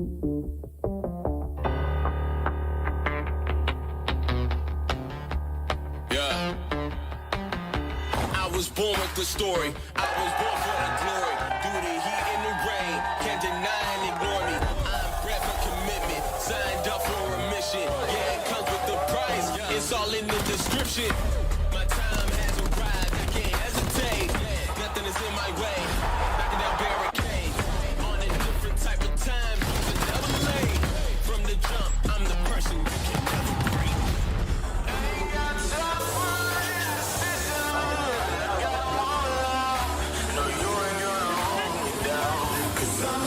Yeah. I was born with the story. I was born for the glory. Through the heat and the rain, can't deny and ignore me. I'm bred for commitment, signed up for a mission. Yeah, it comes with the price. It's all in the description. My time has arrived. I can't hesitate. Nothing is in my way. Knocking down barricades. On a different type of time. It's never late. From the jump, I'm the person you can never break. Ain't got time for indecision. Got one love. No, you ain't gonna hold me down. 'Cause I'm a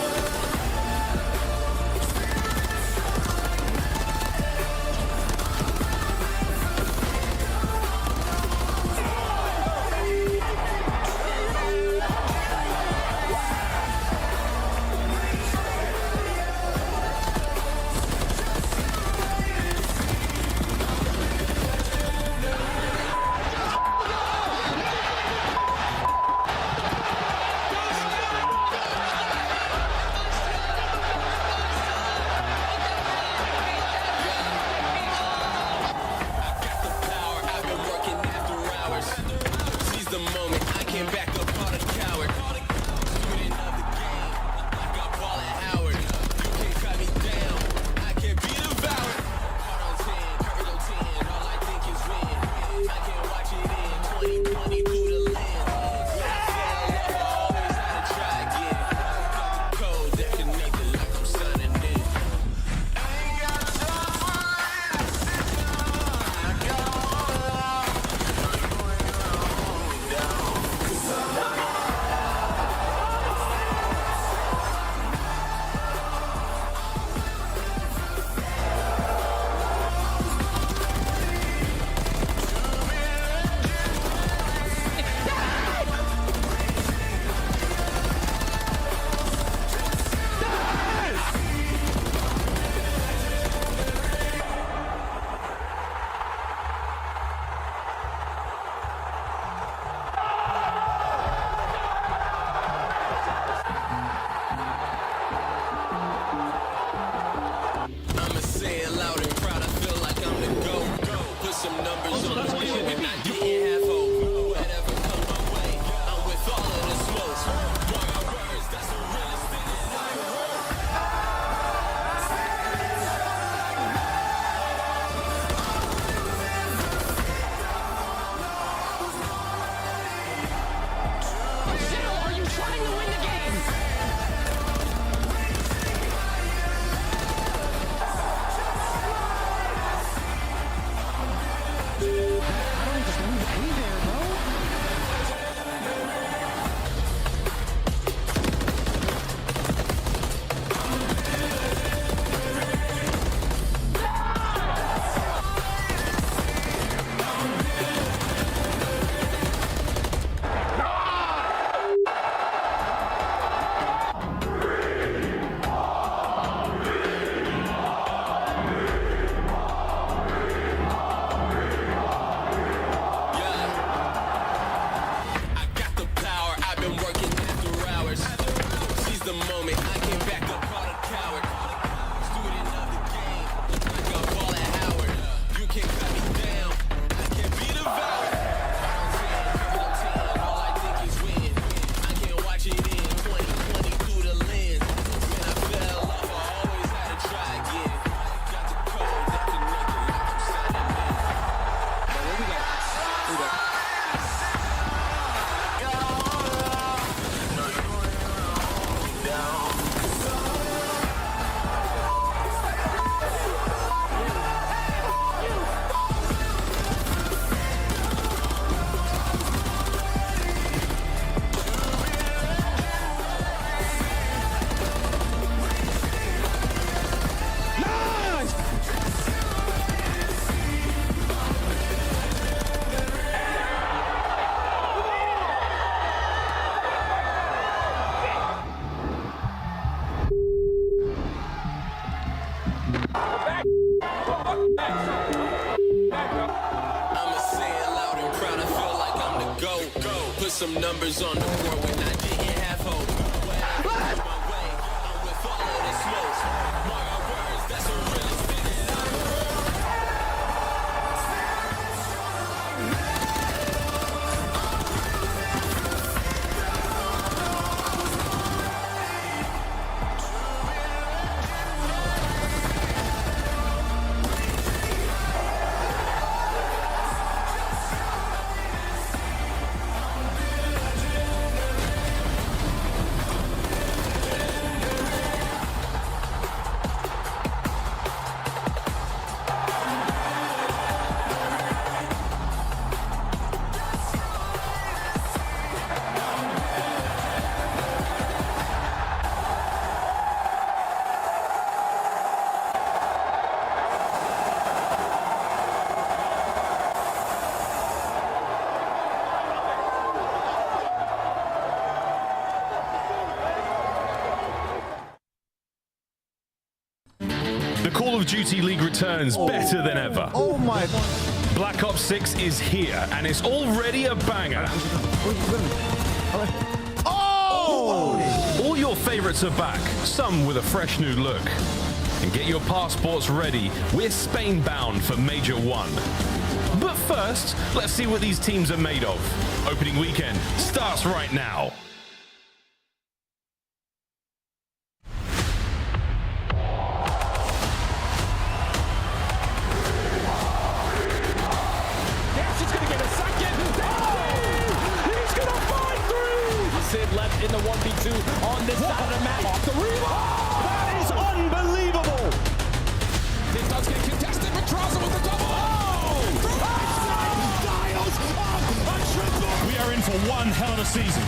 the moment I came back up on a coward. Student of the game, like a ball at Howard. You can't cut me down, I can't be devoured. Heart on 10, courage on 10, all I think is win. I can't watch it in 2020 through the lens. When I fell off, I always had to try again. Got the code that connected like I'm signing in. Ain't got time for indecision. I got one love. I'ma say it loud and proud, I feel like I'm the GOAT. Put some numbers on the board and I didn't have hope. Whatever come my way, I'm with all of the smokes. Mark my words, that's the realest thing in life. Are you trying to win the game? I don't just need to be there, bro. I got the power, I've been working after hours. Seize the moment, I came back up on a coward. Student of the game, like a ball at Howard. You can't cut me down, I can't be devoured. Heart on 10, courage on 10, all I think is win. I can't watch it in 2020 through the lens. When I fell off, I always had to try again. Got the code that connected like I'm signing in. Where we go? I'ma say it loud and proud, I feel like I'm the GOAT. Put some numbers on the board when I didn't have hope. Whatever comes my way, I'm with all of the smokes. The Call of Duty League returns better than ever. Oh my. Black Ops 6 is here, and it's already a banger. Oh! All your favorites are back, some with a fresh new look. And get your passports ready, we're Spain bound for Major 1. But first, let's see what these teams are made of. Opening weekend starts right now. Left in the 1v2 on this side of the map. Off the rebound! That is unbelievable! This does get contested, but Trauser with the double. We are in for one hell of a season.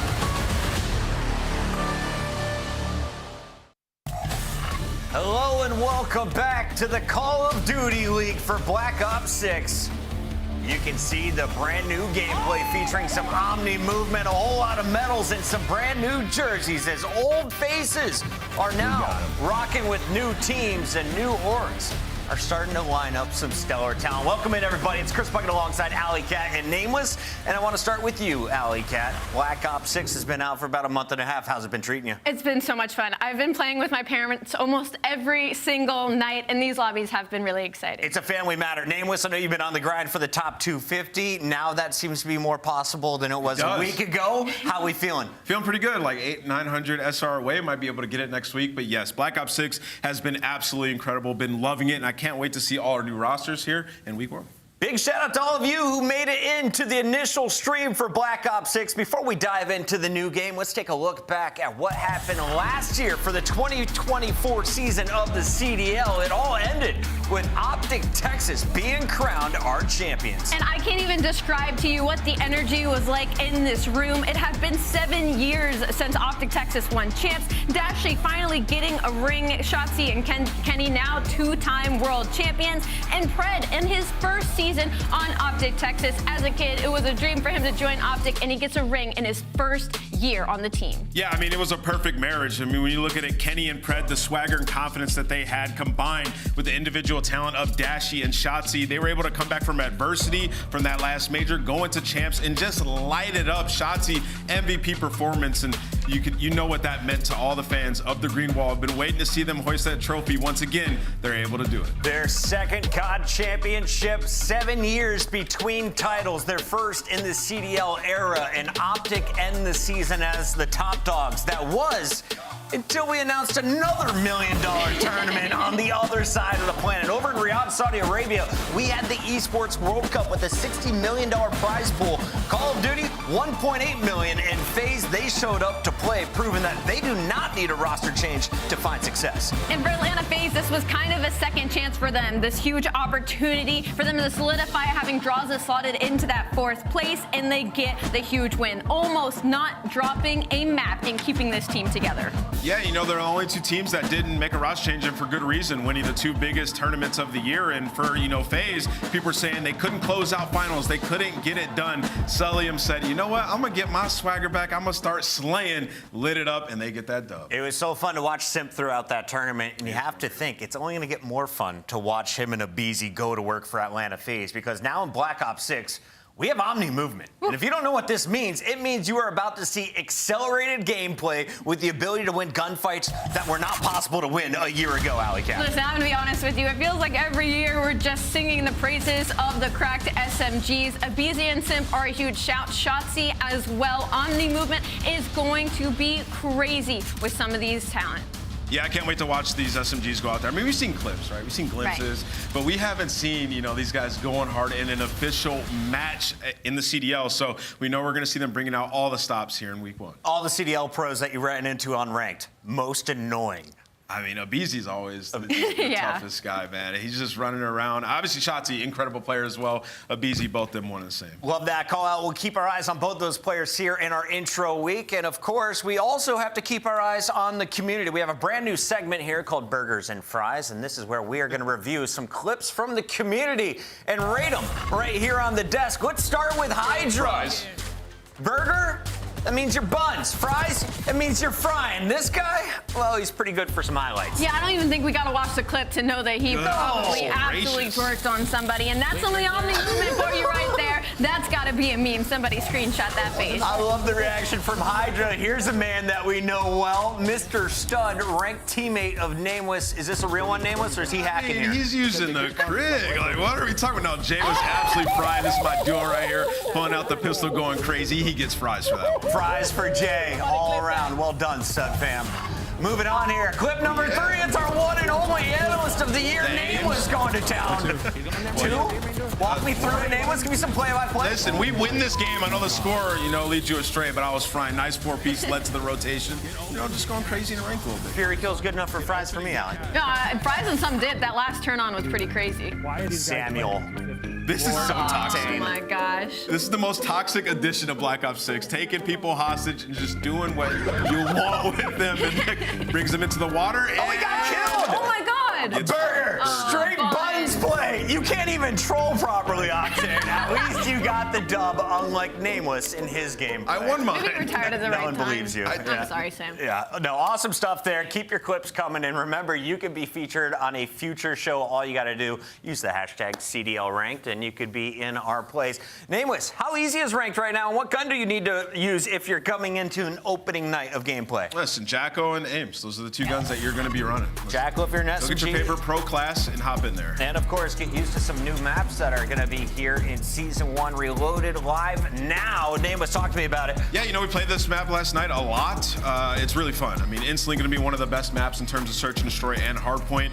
Hello and welcome back to the Call of Duty League for Black Ops 6. You can see the brand new gameplay featuring some Omni movement, a whole lot of medals, and some brand new jerseys as old faces are now rocking with new teams and new orgs are starting to line up some stellar talent. Welcome in, everybody. It's Chris Bucket alongside Alley Cat and Nameless. And I want to start with you, Alley Cat. Black Ops 6 has been out for about a month and a half. How's it been treating you? It's been so much fun. I've been playing with my parents almost every single night, and these lobbies have been really exciting. It's a family matter. Nameless, I know you've been on the grind for the top 250. Now that seems to be more possible than it was a week ago. How are we feeling? Feeling pretty good. Like 800-900 SR away. Might be able to get it next week. But yes, Black Ops 6 has been absolutely incredible. Been loving it, and I can't wait to see all our new rosters here in week 1. Big shout out to all of you who made it into the initial stream for Black Ops 6. Before we dive into the new game, let's take a look back at what happened last year for the 2024 season of the CDL. It all ended with Optic Texas being crowned our champions. And I can't even describe to you what the energy was like in this room. It had been 7 years since Optic Texas won champs. Dashley finally getting a ring. Shotzi and Kenny now two-time world champions. And Pred in his first season on Optic Texas. As a kid, it was a dream for him to join Optic, and he gets a ring in his first year on the team. Yeah, I mean, it was a perfect marriage. I mean, when you look at it, Kenny and Pred, the swagger and confidence that they had combined with the individual talent of Dashy and Shotzi, they were able to come back from adversity from that last major, go into champs, and just light it up. Shotzi, MVP performance, and you know what that meant to all the fans of the Green Wall. I've been waiting to see them hoist that trophy. Once again, they're able to do it. Their second COD championship, 7 years between titles, their first in the CDL era, and Optic end the season as the top dogs. That was until we announced another $1 million tournament on the other side of the planet. Over in Riyadh, Saudi Arabia, we had the Esports World Cup with a $60 million prize pool. Call of Duty, $1.8 million, and FaZe, they showed up to play, proving that they do not need a roster change to find success. And for Atlanta FaZe, this was kind of a second chance for them. This huge opportunity for them to solidify having Draza slotted into that 4th place, and they get the huge win, almost not dropping a map and keeping this team together. Yeah, you know, they're the only two teams that didn't make a roster change, and for good reason, winning the 2 biggest tournaments of the year. And for, FaZe, people were saying they couldn't close out finals. They couldn't get it done. Cellium said, you know what? I'm going to get my swagger back. I'm going to start slaying. Lit it up, and they get that dub. It was so fun to watch Simp throughout that tournament, and you have to think it's only going to get more fun to watch him and Abizi go to work for Atlanta FaZe, because now in Black Ops 6, we have Omni movement. And if you don't know what this means, it means you are about to see accelerated gameplay with the ability to win gunfights that were not possible to win a year ago, Alley Cat. Listen, I'm gonna be honest with you. It feels like every year we're just singing the praises of the cracked SMGs. Abizi and Simp are a huge shout. Shotzi as well. Omni movement is going to be crazy with some of these talent. Yeah, I can't wait to watch these SMGs go out there. I mean, we've seen clips, right? We've seen glimpses, but we haven't seen, these guys going hard in an official match in the CDL. So we know we're going to see them bringing out all the stops here in week 1. All the CDL pros that you ran into on ranked, most annoying. I mean, Abizi's always the toughest guy, man. He's just running around. Obviously, Shotzi, incredible player as well. Abizi, both them one and the same. Love that call out. We'll keep our eyes on both those players here in our intro week. And of course, we also have to keep our eyes on the community. We have a brand new segment here called Burgers and Fries. And this is where we are going to review some clips from the community and rate them right here on the desk. Let's start with Hydra. Burger? That means you're buns. Fries, it means you're frying. This guy, well, he's pretty good for some highlights. Yeah, I don't even think we got to watch the clip to know that he probably absolutely twerked on somebody. And that's only Omni movement for you right there. That's got to be a meme. Somebody screenshot that face. I love the reaction from Hydra. Here's a man that we know well, Mr. Stud, ranked teammate of Nameless. Is this a real one, Nameless, or is he hacking here? He's using the Krig. Like, what are we talking about? Jay was absolutely fried. This is my duo right here, pulling out the pistol, going crazy. He gets fries for that one. Fries for Jay all around. Well done, Stud fam. Moving on here. Clip number 3. It's our one and only analyst of the year. Nameless going to town. 2. Walk me through it, Nameless. Give me some play-by-play. Listen, we win this game. I know the score, leads you astray, but I was frying. Nice 4-piece led to the rotation. Just going crazy in the rank a little bit. Fury kill's good enough for fries for me, Alec. Fries and some dip. That last turn on was pretty crazy. Samuel. This is so toxic. Oh my gosh. This is the most toxic edition of Black Ops 6. Taking people hostage and just doing what you want with them. And brings them into the water. Oh, he got killed! Oh my god! Burger! Straight buttons play! You can't even troll properly, Octane. At least you got the dub, unlike Nameless in his game. I won mine. Maybe you retired at the right time. No one believes you. I'm sorry, Sam. Yeah, no, awesome stuff there. Keep your clips coming. And remember, you could be featured on a future show. All you got to do, use the hashtag CDLRanked, and you could be in our place. Nameless, how easy is ranked right now? And what gun do you need to use if you're coming into an opening night of gameplay? Listen, Jacko and Ames. Those are the two guns that you're going to be running. Jacko, if you're an SMG. Go get your favorite pro class and hop in there. And, of course, get used to some new maps that are going to be here in Season 1 Reloaded live now. Nameless, talk to me about it. Yeah, we played this map last night a lot. It's really fun. I mean, instantly going to be one of the best maps in terms of search and destroy and hardpoint.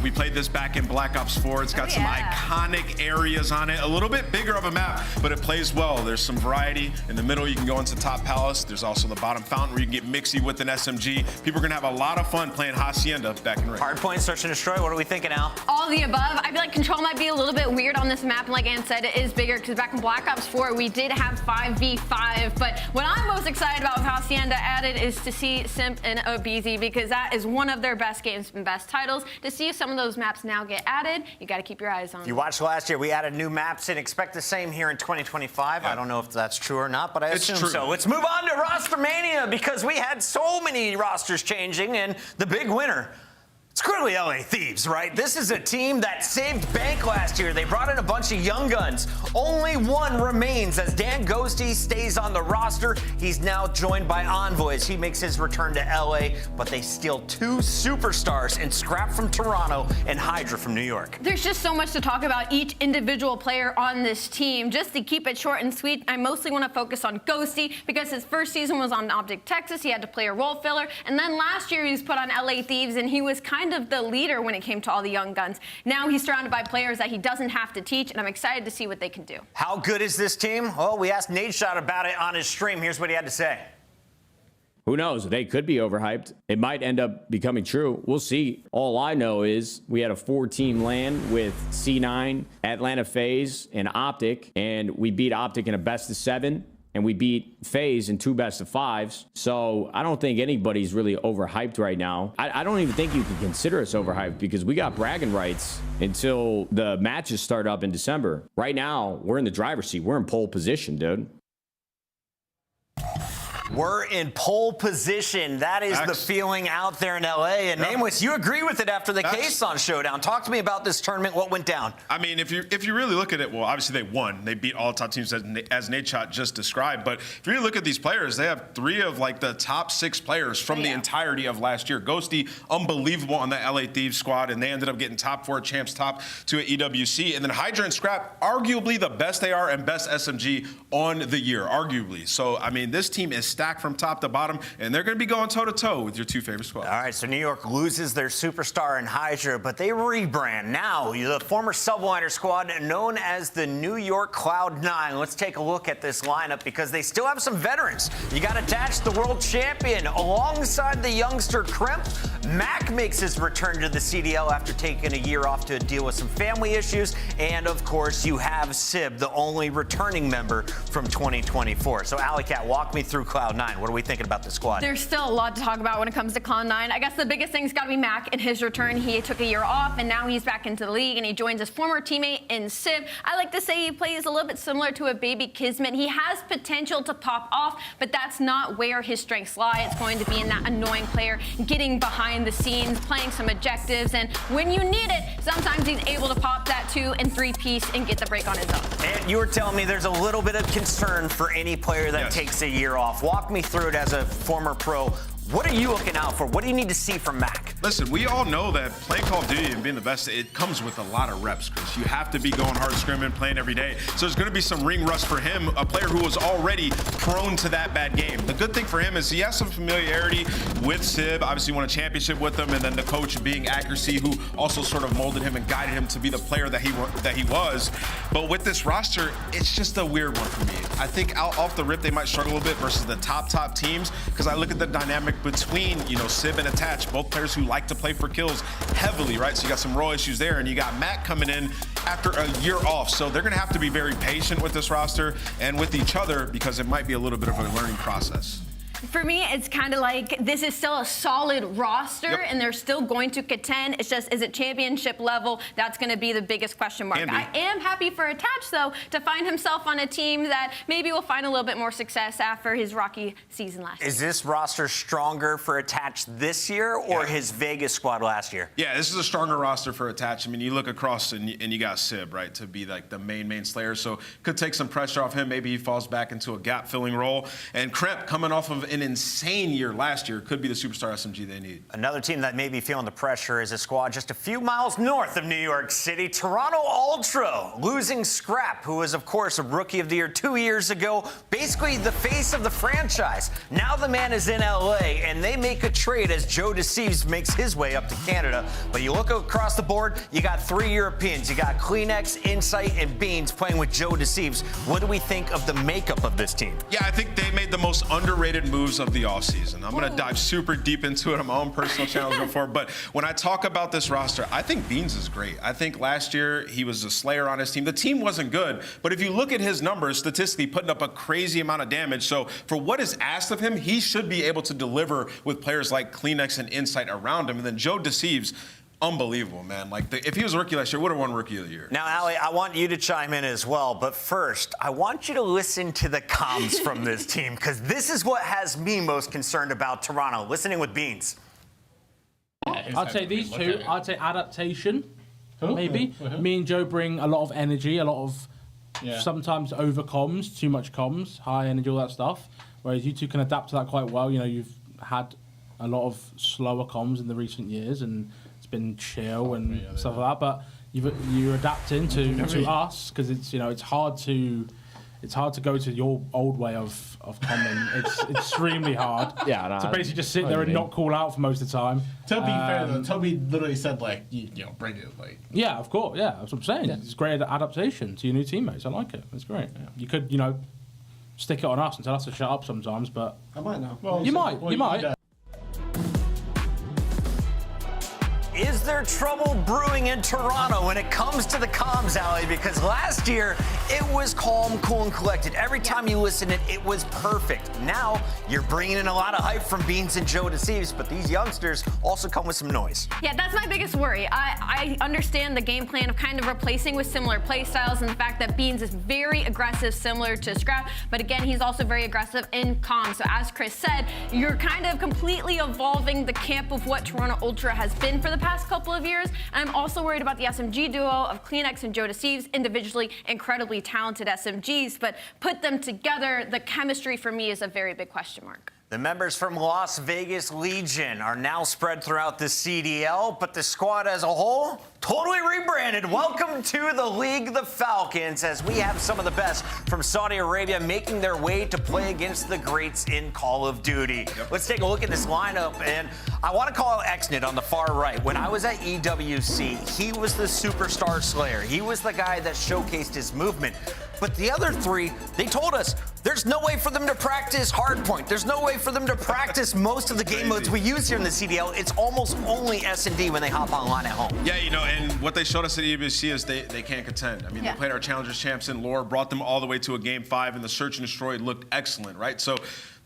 We played this back in Black Ops 4. It's got some iconic areas on it. A little bit bigger of a map, but it plays well. There's some variety. In the middle, you can go into Top Palace. There's also the bottom fountain where you can get mixy with an SMG. People are going to have a lot of fun playing Hacienda back in range. Hardpoint, search and destroy. What are we thinking, Al? All the above. I feel like control might be a little bit weird on this map. And like Ann said, it is bigger because back in Black Ops 4, we did have 5v5. But what I'm most excited about with Hacienda added is to see Simp and Obeezy, because that is one of their best games and best titles. To see if some of those maps now get added, you got to keep your eyes on them. You watched last year, we added new maps and expect the same here in 2025. I don't know if that's true or not, but I assume so. Let's move on to Roster Mania, because we had so many rosters changing, and the big winner, it's clearly LA Thieves, right? This is a team that saved bank last year. They brought in a bunch of young guns. Only one remains as Dan Ghosty stays on the roster. He's now joined by Envoys. He makes his return to LA, but they steal 2 superstars in Scrap from Toronto and Hydra from New York. There's just so much to talk about each individual player on this team. Just to keep it short and sweet, I mostly want to focus on Ghosty, because his first season was on Optic Texas. He had to play a role filler. And then last year he was put on LA Thieves, and he was kind of the leader when it came to all the young guns. Now he's surrounded by players that he doesn't have to teach, and I'm excited to see what they can do. How good is this team? Well, we asked Nadeshot about it on his stream. Here's what he had to say. Who knows? They could be overhyped. It might end up becoming true. We'll see. All I know is we had a 4-team LAN with C9, Atlanta FaZe, and Optic, and we beat Optic in a best-of-7. And we beat FaZe in 2 best-of-5s. So I don't think anybody's really overhyped right now. I don't even think you can consider us overhyped, because we got bragging rights until the matches start up in December. Right now, we're in the driver's seat. We're in pole position, dude. We're in pole position. That is the feeling out there in LA. And Nameless, you agree with it after the Kason showdown. Talk to me about this tournament. What went down? I mean, if you really look at it, well, obviously they won. They beat all top teams as Nadeshot just described. But if you really look at these players, they have 3 of like the top 6 players from the entirety of last year. Ghosty, unbelievable on the LA Thieves squad, and they ended up getting top 4 champs, top 2 at EWC. And then Hydra and Scrap, arguably the best AR and best SMG on the year, arguably. So, I mean, this team is stacked from top to bottom, and they're going to be going toe-to-toe with your 2 favorite squads. All right, so New York loses their superstar in Hydra, but they rebrand. Now, the former Subliner squad known as the New York Cloud9. Let's take a look at this lineup, because they still have some veterans. You got attached the world champion alongside the youngster Crimp. Mac makes his return to the CDL after taking a year off to deal with some family issues. And, of course, you have Sib, the only returning member from 2024. So, Alley Cat, walk me through Cloud9. Cloud9. What are we thinking about the squad? There's still a lot to talk about when it comes to Cloud9. I guess the biggest thing's got to be Mac in his return. He took a year off, and now he's back into the league, and he joins his former teammate in Civ. I like to say he plays a little bit similar to a baby Kismet. He has potential to pop off, but that's not where his strengths lie. It's going to be in that annoying player, getting behind the scenes, playing some objectives, and when you need it, sometimes he's able to pop that 2 and 3 piece and get the break on his own. And you were telling me there's a little bit of concern for any player that takes a year off. Walk me through it as a former pro. What are you looking out for? What do you need to see from Mac? Listen, we all know that playing Call of Duty and being the best, it comes with a lot of reps, Chris. You have to be going hard scrimming, playing every day. So there's going to be some ring rust for him, a player who was already prone to that bad game. The good thing for him is he has some familiarity with Civ, obviously won a championship with him, and then the coach being Accuracy, who also sort of molded him and guided him to be the player that he was. But with this roster, it's just a weird one for me. I think off the rip, they might struggle a little bit versus the top teams, because I look at the dynamic between, Civ and Attach, both players who like to play for kills heavily, right? So you got some raw issues there, and you got Matt coming in after a year off. So they're going to have to be very patient with this roster and with each other, because it might be a little bit of a learning process. For me, it's kind of like this is still a solid roster, and they're still going to contend. It's just, is it championship level? That's going to be the biggest question mark. I am happy for Attach, though, to find himself on a team that maybe will find a little bit more success after his rocky season last year. Is this roster stronger for Attach this year or his Vegas squad last year? Yeah, this is a stronger roster for Attach. I mean, you look across and you got Sib, right, to be like the main slayer. So could take some pressure off him. Maybe he falls back into a gap-filling role. And Kremp, coming off of an insane year last year, could be the superstar SMG they need. Another team that may be feeling the pressure is a squad just a few miles north of New York City, Toronto Ultra, losing Scrap, who was, of course, a Rookie of the Year 2 years ago, basically the face of the franchise. Now the man is in LA, and they make a trade as Joe Deceives makes his way up to Canada. But you look across the board, you got 3 Europeans. You got Kleenex, Insight, and Beans playing with Joe Deceives. What do we think of the makeup of this team? Yeah, I think they made the most underrated moves of the offseason. I'm going to dive super deep into it on my own personal channels before, but when I talk about this roster, I think Beans is great. I think last year he was a slayer on his team. The team wasn't good, but if you look at his numbers, statistically putting up a crazy amount of damage. So for what is asked of him, he should be able to deliver with players like Kleenex and Insight around him. And then Joe Deceives, unbelievable, man. Like, if he was a rookie last year, would have won Rookie of the Year. Now, Ali, I want you to chime in as well, but first, I want you to listen to the comms from this team, because this is what has me most concerned about Toronto. Listening with Beans. I'd say these two. I'd say adaptation, maybe. Me and Joe bring a lot of energy, a lot of sometimes over comms, too much comms, high energy, all that stuff. Whereas you two can adapt to that quite well. You've had a lot of slower comms in the recent years, and been chill and stuff like that, but you're adapting to us, because it's hard to go to your old way of coming. It's extremely hard. To basically just sit there and not call out for most of the time. To be fair though, Toby literally said bring it like. Yeah, of course. Yeah, that's what I'm saying. It's great adaptation to your new teammates. I like it. It's great. Yeah. You could stick it on us and tell us to shut up sometimes, but I might now. Well, you might. Is there trouble brewing in Toronto when it comes to the comms, Ali? Because last year, it was calm, cool, and collected. Every time you listen, it was perfect. Now, you're bringing in a lot of hype from Beans and Joe Deceives, but these youngsters also come with some noise. Yeah, that's my biggest worry. I understand the game plan of kind of replacing with similar play styles, and the fact that Beans is very aggressive, similar to Scrap, but again, he's also very aggressive in comms. So as Chris said, you're kind of completely evolving the camp of what Toronto Ultra has been for the past couple of years. And I'm also worried about the SMG duo of Kleenex and Joe Deceives, individually incredibly talented SMGs, but put them together, the chemistry for me is a very big question mark. The members from Las Vegas Legion are now spread throughout the CDL, but the squad as a whole, totally rebranded. Welcome to the league, the Falcons, as we have some of the best from Saudi Arabia making their way to play against the greats in Call of Duty. Let's take a look at this lineup, and I want to call out Xnit on the far right. When I was at EWC, he was the superstar slayer. He was the guy that showcased his movement. But the other three, they told us there's no way for them to practice hardpoint. There's no way for them to practice most of the game modes we use here in the CDL. It's almost only S&D when they hop online at home. Yeah, and what they showed us at EWC is they can't contend. I mean, they played our Challengers champs in lore, brought them all the way to a Game 5, and the Search and Destroy looked excellent, right? So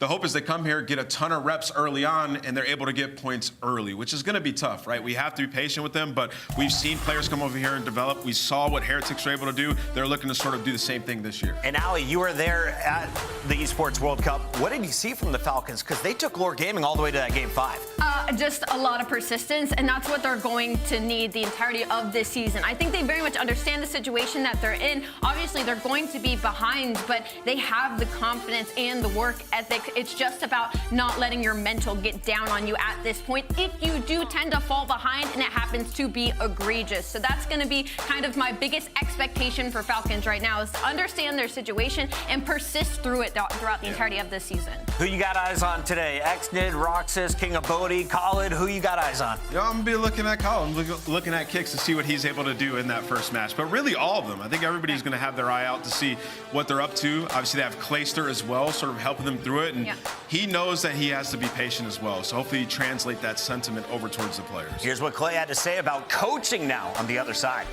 the hope is they come here, get a ton of reps early on, and they're able to get points early, which is going to be tough, right? We have to be patient with them, but we've seen players come over here and develop. We saw what Heretics were able to do. They're looking to sort of do the same thing this year. And Ali, you were there at the Esports World Cup. What did you see from the Falcons? Because they took Lore Gaming all the way to that Game 5. Just a lot of persistence, and that's what they're going to need the entirety of this season. I think they very much understand the situation that they're in. Obviously, they're going to be behind, but they have the confidence and the work ethic. It's just about not letting your mental get down on you at this point. If you do tend to fall behind and it happens to be egregious. So that's going to be kind of my biggest expectation for Falcons right now, is to understand their situation and persist through it throughout the entirety of this season. Who you got eyes on today? Xnid, Roxas, King of Bodhi, Khalid, who you got eyes on? Yeah, I'm going to be looking at Colin, looking at Kicks to see what he's able to do in that first match. But really all of them. I think everybody's going to have their eye out to see what they're up to. Obviously, they have Clayster as well, sort of helping them through it. And he knows that he has to be patient as well. So hopefully you translate that sentiment over towards the players. Here's what Clay had to say about coaching now on the other side.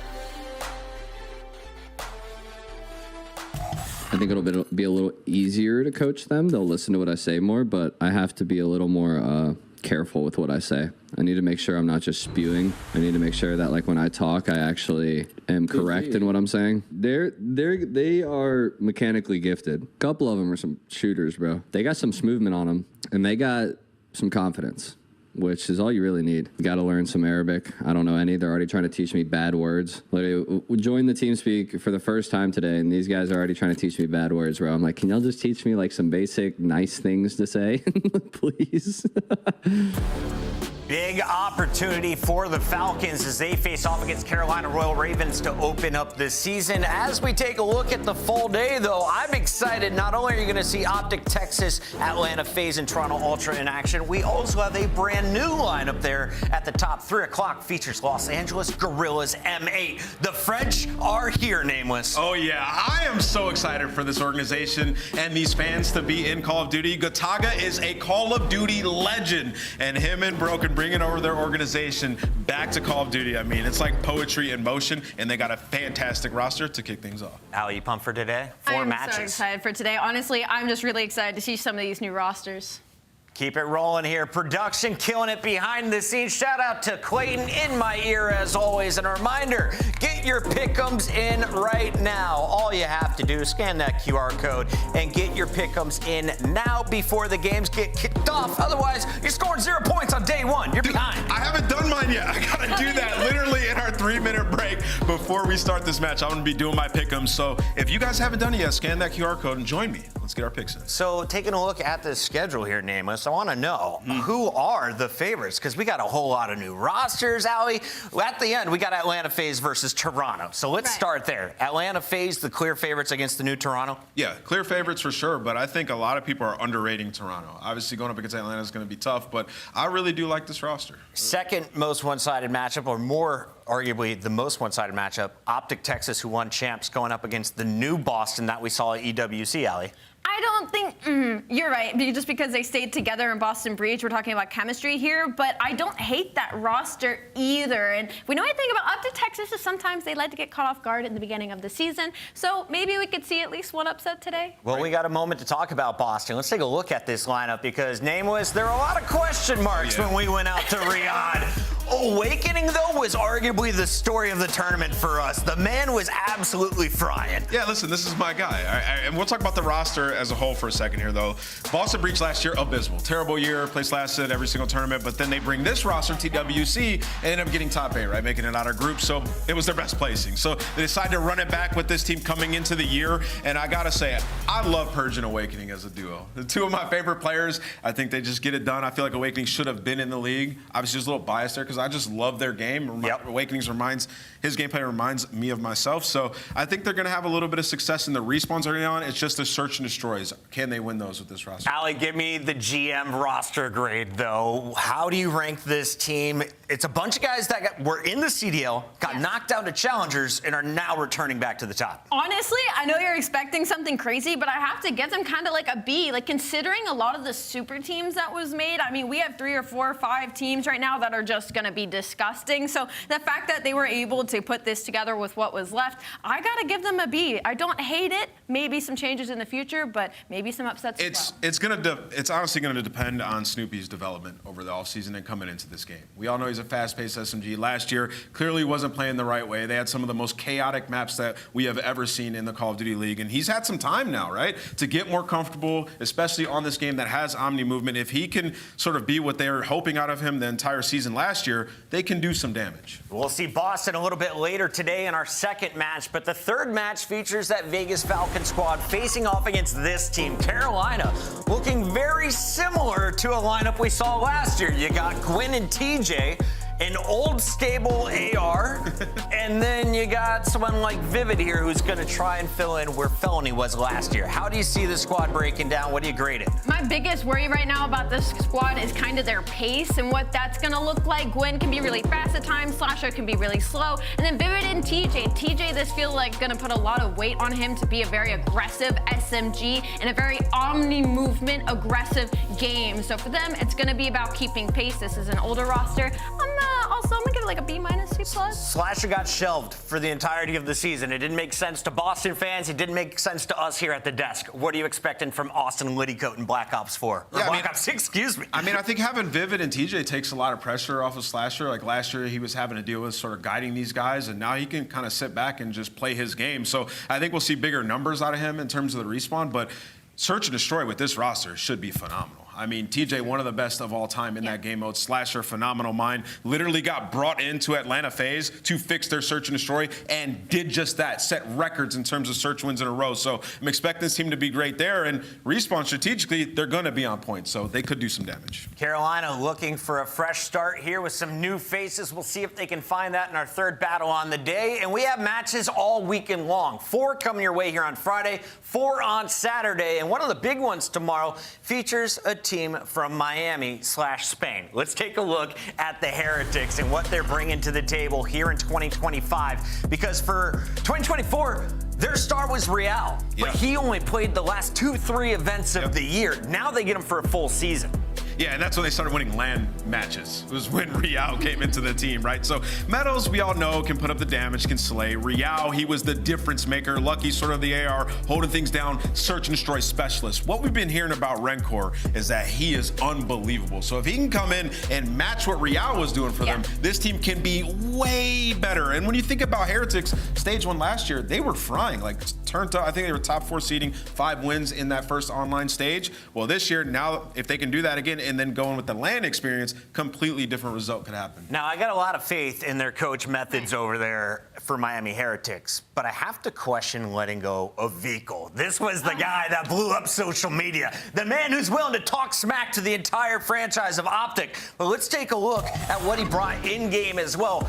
I think it'll be a little easier to coach them. They'll listen to what I say more, but I have to be a little more careful with what I say. I need to make sure I'm not just spewing. I need to make sure that, like, when I talk, I actually am correct in what I'm saying. They are mechanically gifted. A couple of them are some shooters, bro. They got some movement on them, and they got some confidence, which is all you really need. You got to learn some Arabic. I don't know any. They're already trying to teach me bad words. Literally, we joined the TeamSpeak for the first time today, and these guys are already trying to teach me bad words, bro. I'm like, can y'all just teach me, like, some basic nice things to say, please? Big opportunity for the Falcons as they face off against Carolina Royal Ravens to open up this season. As we take a look at the full day, though, I'm excited. Not only are you going to see Optic, Texas, Atlanta, FaZe, and Toronto Ultra in action, we also have a brand new lineup there at the top. 3 o'clock features Los Angeles Guerrillas M8. The French are here, Nameless. Oh, yeah. I am so excited for this organization and these fans to be in Call of Duty. Gotaga is a Call of Duty legend, and him and Broken bringing over their organization back to Call of Duty. I mean, it's like poetry in motion, and they got a fantastic roster to kick things off. Ali, you pumped for today? 4 matches. I'm so excited for today. Honestly, I'm just really excited to see some of these new rosters. Keep it rolling here. Production killing it behind the scenes. Shout out to Clayton in my ear as always. And a reminder, get your pick'ems in right now. All you have to do is scan that QR code and get your pick'ems in now before the games get kicked off. Otherwise, you're scoring 0 points on day 1. You're behind. I haven't done mine yet. I gotta do that literally in our 3-minute break before we start this match. I'm gonna be doing my pick'ems. So if you guys haven't done it yet, scan that QR code and join me. Let's get our picks in. So taking a look at the schedule here, Nameless, I want to know who are the favorites, because we got a whole lot of new rosters, Ali. At the end, we got Atlanta FaZe versus Toronto. So let's start there. Atlanta FaZe, the clear favorites against the new Toronto? Yeah, clear favorites for sure, but I think a lot of people are underrating Toronto. Obviously, going up against Atlanta is going to be tough, but I really do like this roster. Second most one-sided matchup, or more arguably the most one-sided matchup, Optic Texas, who won champs, going up against the new Boston that we saw at EWC, Ali. I don't think, you're right, just because they stayed together in Boston Breach, we're talking about chemistry here, but I don't hate that roster either. And if we know anything about Optic Texas, is sometimes they like to get caught off guard in the beginning of the season, so maybe we could see at least one upset today. Well, we got a moment to talk about Boston. Let's take a look at this lineup, because Nameless, there are a lot of question marks when we went out to Riyadh. Awakening, though, was arguably the story of the tournament for us. The man was absolutely frying. Yeah, listen, this is my guy. And we'll talk about the roster as a whole for a second here, though. Boston Breach last year, abysmal. Terrible year, placed last at every single tournament, but then they bring this roster, TWC, and end up getting top 8, right? Making it out of group, so it was their best placing. So they decided to run it back with this team coming into the year, and I gotta say, I love Purge and Awakening as a duo. The two of my favorite players, I think they just get it done. I feel like Awakening should have been in the league. Obviously, just a little biased there, because I just love their game. His gameplay reminds me of myself. So I think they're going to have a little bit of success in the respawns early on. It's just the search and destroys. Can they win those with this roster? Ali, give me the GM roster grade, though. How do you rank this team? It's a bunch of guys that were in the CDL, got knocked down to challengers, and are now returning back to the top. Honestly, I know you're expecting something crazy, but I have to get them kind of like a B. Like, considering a lot of the super teams that was made, I mean, we have 3 or 4 or 5 teams right now that are just going to be be disgusting. So the fact that they were able to put this together with what was left, I got to give them a B. I don't hate it. Maybe some changes in the future, but maybe some upsets as well. It's honestly going to depend on Snoopy's development over the offseason and coming into this game. We all know he's a fast-paced SMG. Last year, clearly wasn't playing the right way. They had some of the most chaotic maps that we have ever seen in the Call of Duty League, and he's had some time now, right, to get more comfortable, especially on this game that has Omni movement. If he can sort of be what they were hoping out of him the entire season last year, they can do some damage. We'll see Boston a little bit later today in our second match, but the third match features that Vegas Falcon squad facing off against this team, Carolina, looking very similar to a lineup we saw last year. You got Gwyn and TJ, an old stable AR, and then you got someone like Vivid here who's going to try and fill in where Felony was last year. How do you see the squad breaking down? What do you grade it? My biggest worry right now about this squad is kind of their pace and what that's going to look like. Gwyn can be really fast at times, Slasher can be really slow, and then Vivid and TJ, this feels like going to put a lot of weight on him to be a very aggressive SMG and a very omni movement aggressive game. So for them, it's going to be about keeping pace. This is an older roster. I'm gonna give it like a B-, C+. Slasher got shelved for the entirety of the season. It didn't make sense to Boston fans. It didn't make sense to us here at the desk. What are you expecting from Austin Liddycoat in Black Ops 4? Or Black Ops 6, excuse me. I mean, I think having Vivid and TJ takes a lot of pressure off of Slasher. Like last year, he was having to deal with sort of guiding these guys, and now he can kind of sit back and just play his game. So I think we'll see bigger numbers out of him in terms of the respawn, but Search and Destroy with this roster should be phenomenal. I mean, TJ, one of the best of all time in that game mode. Slasher, phenomenal mind. Literally got brought into Atlanta FaZe to fix their Search and Destroy and did just that. Set records in terms of search wins in a row. So I'm expecting this team to be great there. And Respawn, strategically, they're going to be on point. So they could do some damage. Carolina looking for a fresh start here with some new faces. We'll see if they can find that in our third battle on the day. And we have matches all weekend long. 4 coming your way here on Friday, 4 on Saturday. And one of the big ones tomorrow features a team from Miami/Spain. Let's take a look at the Heretics and what they're bringing to the table here in 2025. Because for 2024, their star was Real, but he only played the last 2-3 events of the year. Now they get him for a full season. Yeah, and that's when they started winning LAN matches. It was when Real came into the team, right? So Meadows, we all know, can put up the damage, can slay. Real, he was the difference maker. Lucky, sort of the AR, holding things down, search and destroy specialist. What we've been hearing about Røkkr is that he is unbelievable. So if he can come in and match what Real was doing for them, this team can be way better. And when you think about Heretics, stage 1 last year, they were frying. Like, turned up, I think they were top 4 seeding, 5 wins in that first online stage. Well, this year, now, if they can do that again, and then going with the LAN experience, completely different result could happen. Now, I got a lot of faith in their coach methods over there for Miami Heretics, but I have to question letting go of Vico. This was the guy that blew up social media, the man who's willing to talk smack to the entire franchise of Optic. But let's take a look at what he brought in-game as well.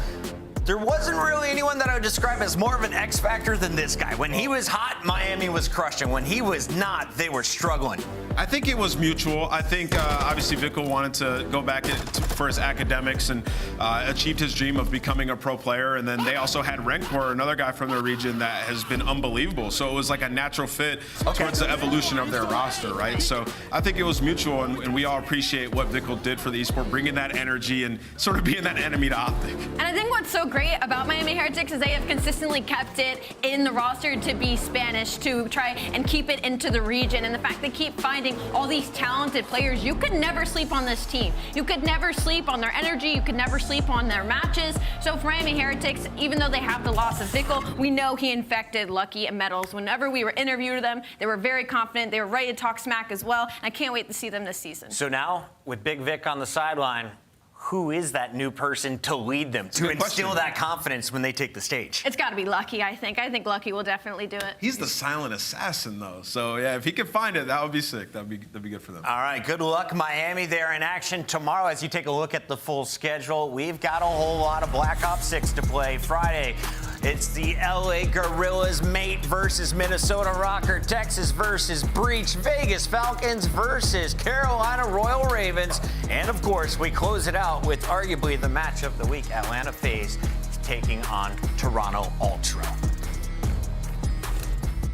There wasn't really anyone that I would describe as more of an X factor than this guy. When he was hot, Miami was crushing. When he was not, they were struggling. I think it was mutual. I think obviously Vico wanted to go back for his academics and achieved his dream of becoming a pro player. And then they also had Røkkr, another guy from their region that has been unbelievable. So it was like a natural fit towards the evolution of their roster, right? So I think it was mutual, and we all appreciate what Vico did for the esport, bringing that energy and sort of being that enemy to Optic. And I think what's so great about Miami Heretics is they have consistently kept it in the roster to be Spanish, to try and keep it into the region. And the fact they keep finding all these talented players, you could never sleep on this team. You could never sleep on their energy. You could never sleep on their matches. So for Miami Heretics, even though they have the loss of Vico, we know he infected Lucky and Metals. Whenever we were interviewing them, they were very confident. They were ready to talk smack as well. And I can't wait to see them this season. So now, with Big Vic on the sideline, who is that new person to lead them, to instill that confidence when they take the stage? It's got to be Lucky, I think. I think Lucky will definitely do it. He's the silent assassin, though. So, yeah, if he can find it, that would be sick. That'd be good for them. All right, good luck, Miami. They're in action tomorrow. As you take a look at the full schedule, we've got a whole lot of Black Ops 6 to play. Friday, it's the LA Guerrillas Mate versus Minnesota Røkkr, Texas versus Breach, Vegas Falcons versus Carolina Royal Ravens, and of course, we close it out with arguably the match of the week, Atlanta FaZe taking on Toronto Ultra.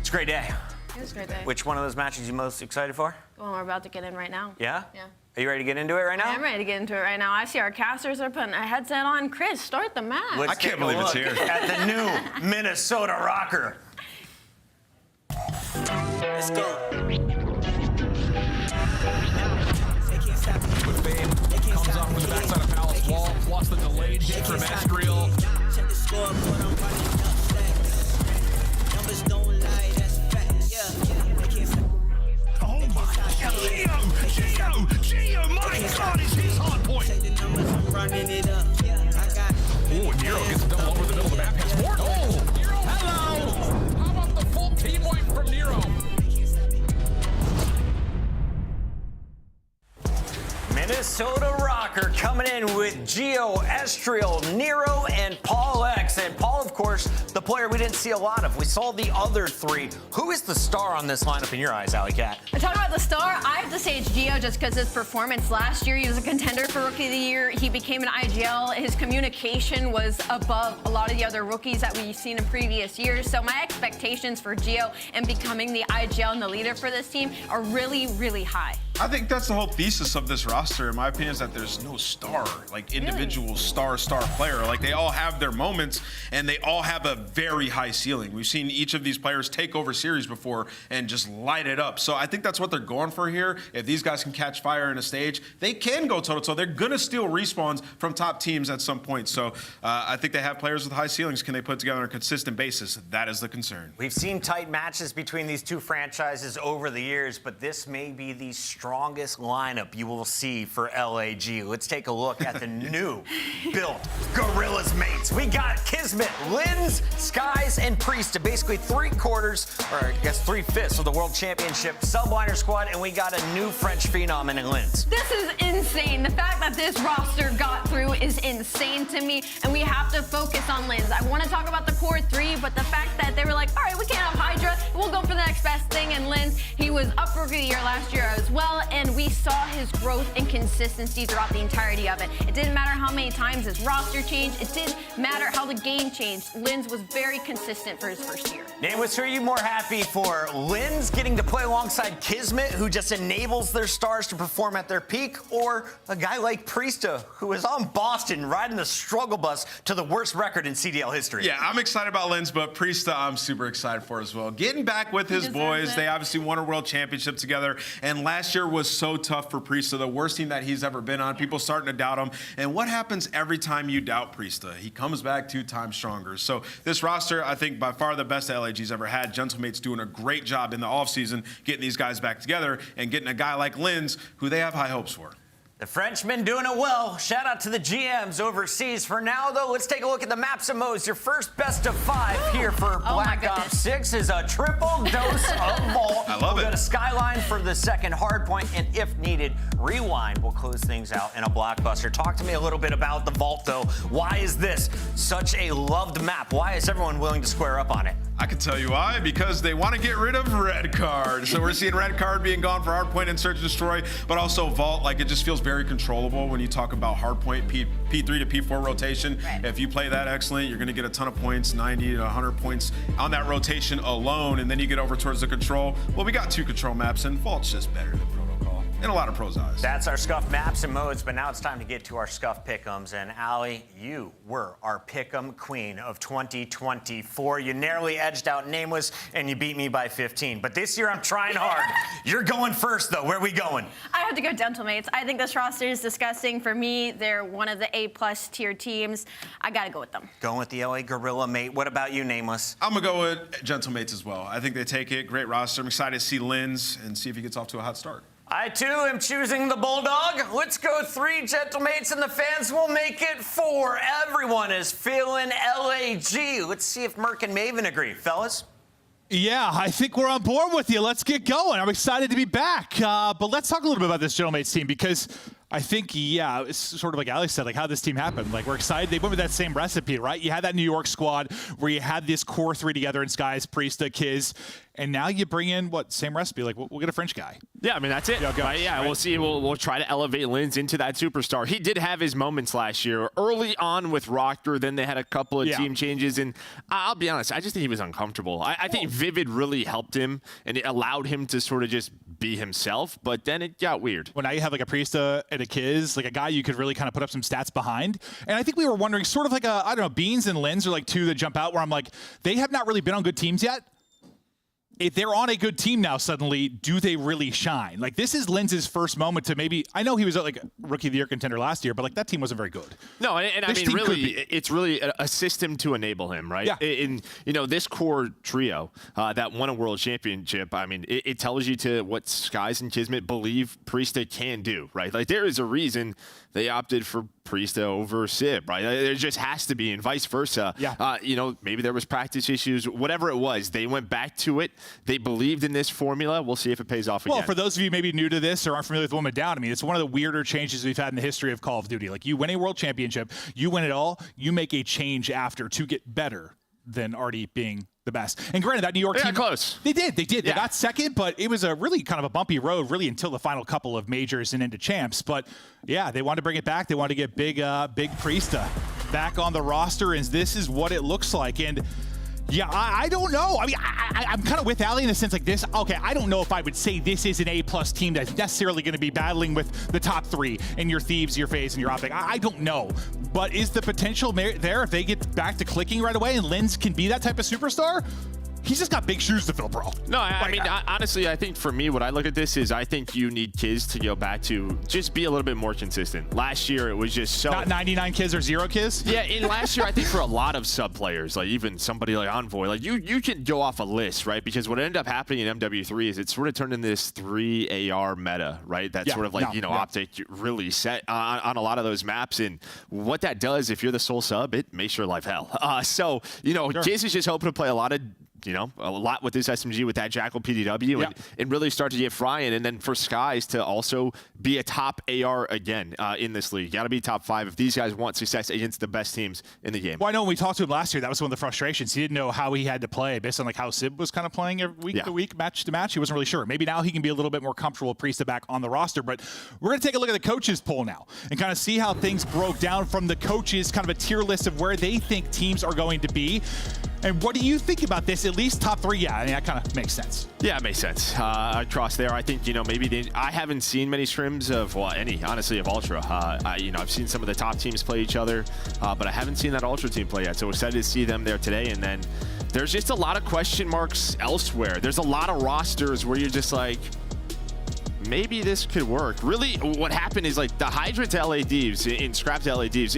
It's a great day. It was a great day. Which one of those matches are you most excited for? The one we're about to get in right now. Yeah? Yeah. Are you ready to get into it right now? I'm ready to get into it right now. I see our casters are putting a headset on. Chris, start the match. Let's I can't believe it's here. At the new Minnesota Røkkr. Let's go. With Babe, comes off with the backside of Palace wall, plus the delayed hit from Estriel. Check the scoreboard, I'm running up stacks. Numbers don't lie, that's facts. Yeah. Oh my God. Gio, my God, is his hard point. Check the numbers, I'm running it up. I got Oh, Nero gets a double over the middle of the map. Has more. Oh, Nero. Hello. How about the full team wipe from Nero? Minnesota Røkkr coming in with Gio, Estriel, Nero, and Paul X. And Paul, of course, the player we didn't see a lot of. We saw the other three. Who is the star on this lineup in your eyes, Alley Cat? I talk about the star. I have to say it's Gio just because his performance last year. He was a contender for Rookie of the Year. He became an IGL. His communication was above a lot of the other rookies that we've seen in previous years. So my expectations for Gio and becoming the IGL and the leader for this team are really, really high. I think that's the whole thesis of this roster, in my opinion, is that there's no star, like individual star player. Like they all have their moments and they all have a very high ceiling. We've seen each of these players take over series before and just light it up. So I think that's what they're going for here. If these guys can catch fire in a stage, they can go toe-to-toe. They're going to steal respawns from top teams at some point. So I think they have players with high ceilings. Can they put together on a consistent basis? That is the concern. We've seen tight matches between these two franchises over the years, but this may be the strongest lineup you will see for LAG. Let's take a look at the new built Guerrillas mates. We got Kismet, Lins, Skies, and Priest, basically 3/4, or I guess 3/5 of the World Championship subliner squad, and we got a new French phenom in Lins. This is insane. The fact that this roster got through is insane to me, and we have to focus on Lins. I want to talk about the core three, but the fact that they were like, all right, we can't have Hydra, we'll go for the next best thing, and Lins, he was up for Rookie of the Year last year as well, and we saw his growth and consistency throughout the entirety of it. It didn't matter how many times his roster changed. It didn't matter how the game changed. Lins was very consistent for his first year. Nameless, who are you more happy for? Lins getting to play alongside Kismet, who just enables their stars to perform at their peak, or a guy like Priesta, who is on Boston riding the struggle bus to the worst record in CDL history? Yeah, I'm excited about Lins, but Priesta I'm super excited for as well. Getting back with his boys. They obviously won a world championship together, and last year was so tough for Priesta, the worst team that he's ever been on. People starting to doubt him. And what happens every time you doubt Priesta? He comes back 2 times stronger. So this roster, I think, by far the best that LAG's ever had. Gentlemate's doing a great job in the offseason getting these guys back together and getting a guy like Lins, who they have high hopes for. The Frenchman doing it well. Shout out to the GMs overseas. For now, though, let's take a look at the maps and modes. Your first best of 5 here for Black Ops 6 is a triple dose of Vault. I love We'll it. go to Skyline for the second hard point, and if needed, Rewind will close things out in a Blockbuster. Talk to me a little bit about the Vault, though. Why is this such a loved map? Why is everyone willing to square up on it? I can tell you why, because they want to get rid of Røkkr. So we're seeing Røkkr being gone for Hardpoint and Search and Destroy, but also Vault. Like, it just feels very controllable when you talk about Hardpoint, P3 to P4 rotation. Right. If you play that excellent, you're going to get a ton of points, 90 to 100 points on that rotation alone, and then you get over towards the control. Well, we got 2 control maps, and Vault's just better than Protocol in a lot of pros' eyes. That's our Scuff maps and modes, but now it's time to get to our Scuff pick'ems. And Allie, you were our pick'em queen of 2024. You narrowly edged out Nameless, and you beat me by 15. But this year I'm trying hard. You're going first, though. Where are we going? I have to go Gentlemates. I think this roster is disgusting. For me, they're one of the A+ tier teams. I got to go with them. Going with the LA Gorilla mate. What about you, Nameless? I'm going to go with Gentlemates as well. I think they take it. Great roster. I'm excited to see Lins and see if he gets off to a hot start. I, too, am choosing the Bulldog. Let's go 3 Gentlemates, and the fans will make it 4. Everyone is feeling LAG. Let's see if Merc and Maven agree. Fellas? Yeah, I think we're on board with you. Let's get going. I'm excited to be back. But let's talk a little bit about this Gentlemates team, because I think, yeah, it's sort of like Alex said, like how this team happened. Like, we're excited. They went with that same recipe, right? You had that New York squad where you had this core 3 together in Skies, Priesta, Kiz, And now you bring in same recipe? Like we'll get a French guy. Yeah, I mean that's it. Right? We'll see. We'll try to elevate Linz into that superstar. He did have his moments last year, early on with Røkkr. Then they had a couple of team changes, and I'll be honest, I just think he was uncomfortable. I think Vivid really helped him, and it allowed him to sort of just be himself. But then it got weird. Well, now you have like a Priesta and a Kiz, like a guy you could really kind of put up some stats behind. And I think we were wondering, sort of like I don't know, Beans and Linz are like two that jump out where I'm like, they have not really been on good teams yet. If they're on a good team now, suddenly, do they really shine? Like, this is Linz's first moment to maybe, I know he was like a Rookie of the Year contender last year, but like that team wasn't very good. No, and I mean, really, it's really a system to enable him, right? Yeah. In this core trio that won a world championship, I mean, it tells you to what Skies and Kismet believe Priesta can do, right? Like, there is a reason they opted for Priesta over Sib, right? There just has to be, and vice versa. Yeah. Maybe there was practice issues, whatever it was. They went back to it. They believed in this formula. We'll see if it pays off again. Well, for those of you maybe new to this or aren't familiar with Woman Down, I mean, it's one of the weirder changes we've had in the history of Call of Duty. Like, you win a world championship, you win it all, you make a change after to get better than already being the best. And granted, that New York team, close. They did. They got second, but it was a really kind of a bumpy road, really, until the final couple of majors and into champs. But yeah, they wanted to bring it back. They wanted to get big Priesta back on the roster, and this is what it looks like. And yeah, I don't know. I mean, I'm kind of with Ali in the sense like this. Okay, I don't know if I would say this is an A+ team that's necessarily going to be battling with the top three and your Thieves, your FaZe, and your Optic. I don't know. But is the potential there if they get back to clicking right away and Linz can be that type of superstar? He's just got big shoes to fill, bro. No, I mean, honestly, I think for me, what I look at this is I think you need Kiz to go back to just be a little bit more consistent. Last year, it was just so... Not 99 Kiz or 0 Kiz? Yeah, in last year, I think for a lot of sub players, like even somebody like Envoy, like you can go off a list, right? Because what ended up happening in MW3 is it sort of turned into this 3 AR meta, right? That's sort of like, Optic really set on a lot of those maps. And what that does, if you're the sole sub, it makes your life hell. Sure. Kiz is just hoping to play a lot with this SMG, with that Jackal PDW, and really start to get frying. And then for Skies to also be a top AR again in this league. Got to be top 5 if these guys want success against the best teams in the game. Well, I know when we talked to him last year, that was one of the frustrations. He didn't know how he had to play based on like how Sib was kind of playing every week to week, match to match. He wasn't really sure. Maybe now he can be a little bit more comfortable with Priesta back on the roster. But we're going to take a look at the coaches poll now and kind of see how things broke down from the coaches, kind of a tier list of where they think teams are going to be. And what do you think about this? At least top 3, I mean, that kind of makes sense. Yeah, it makes sense. Across there, I think, maybe I haven't seen many scrims of, honestly, of Ultra. I've seen some of the top teams play each other, but I haven't seen that Ultra team play yet. So excited to see them there today. And then there's just a lot of question marks elsewhere. There's a lot of rosters where you're just like, maybe this could work. Really, what happened is like the Hydra to LA Thieves in Scrap to LA Thieves,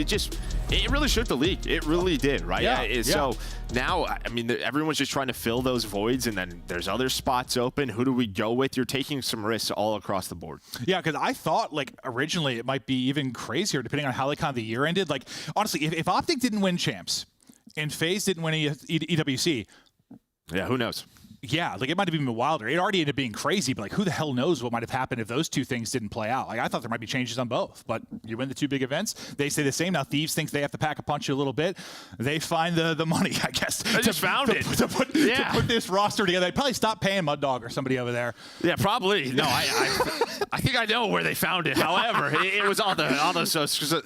it really shook the league. It really did, right? So now, I mean, everyone's just trying to fill those voids, and then there's other spots open. Who do we go with? You're taking some risks all across the board. Yeah, because I thought, like, originally it might be even crazier depending on how like kind of the year ended. Like, honestly, if Optic didn't win champs and FaZe didn't win EWC, yeah, who knows? Yeah, like it might have been wilder. It already ended up being crazy, but like who the hell knows what might have happened if those two things didn't play out. Like I thought there might be changes on both, but you win the 2 big events. They stay the same. Now Thieves thinks they have to pack a punch a little bit. They find the money, I guess. They just found it. To put this roster together. They'd probably stop paying Mud Dog or somebody over there. Yeah, probably. No, I think I know where they found it. However, it was all those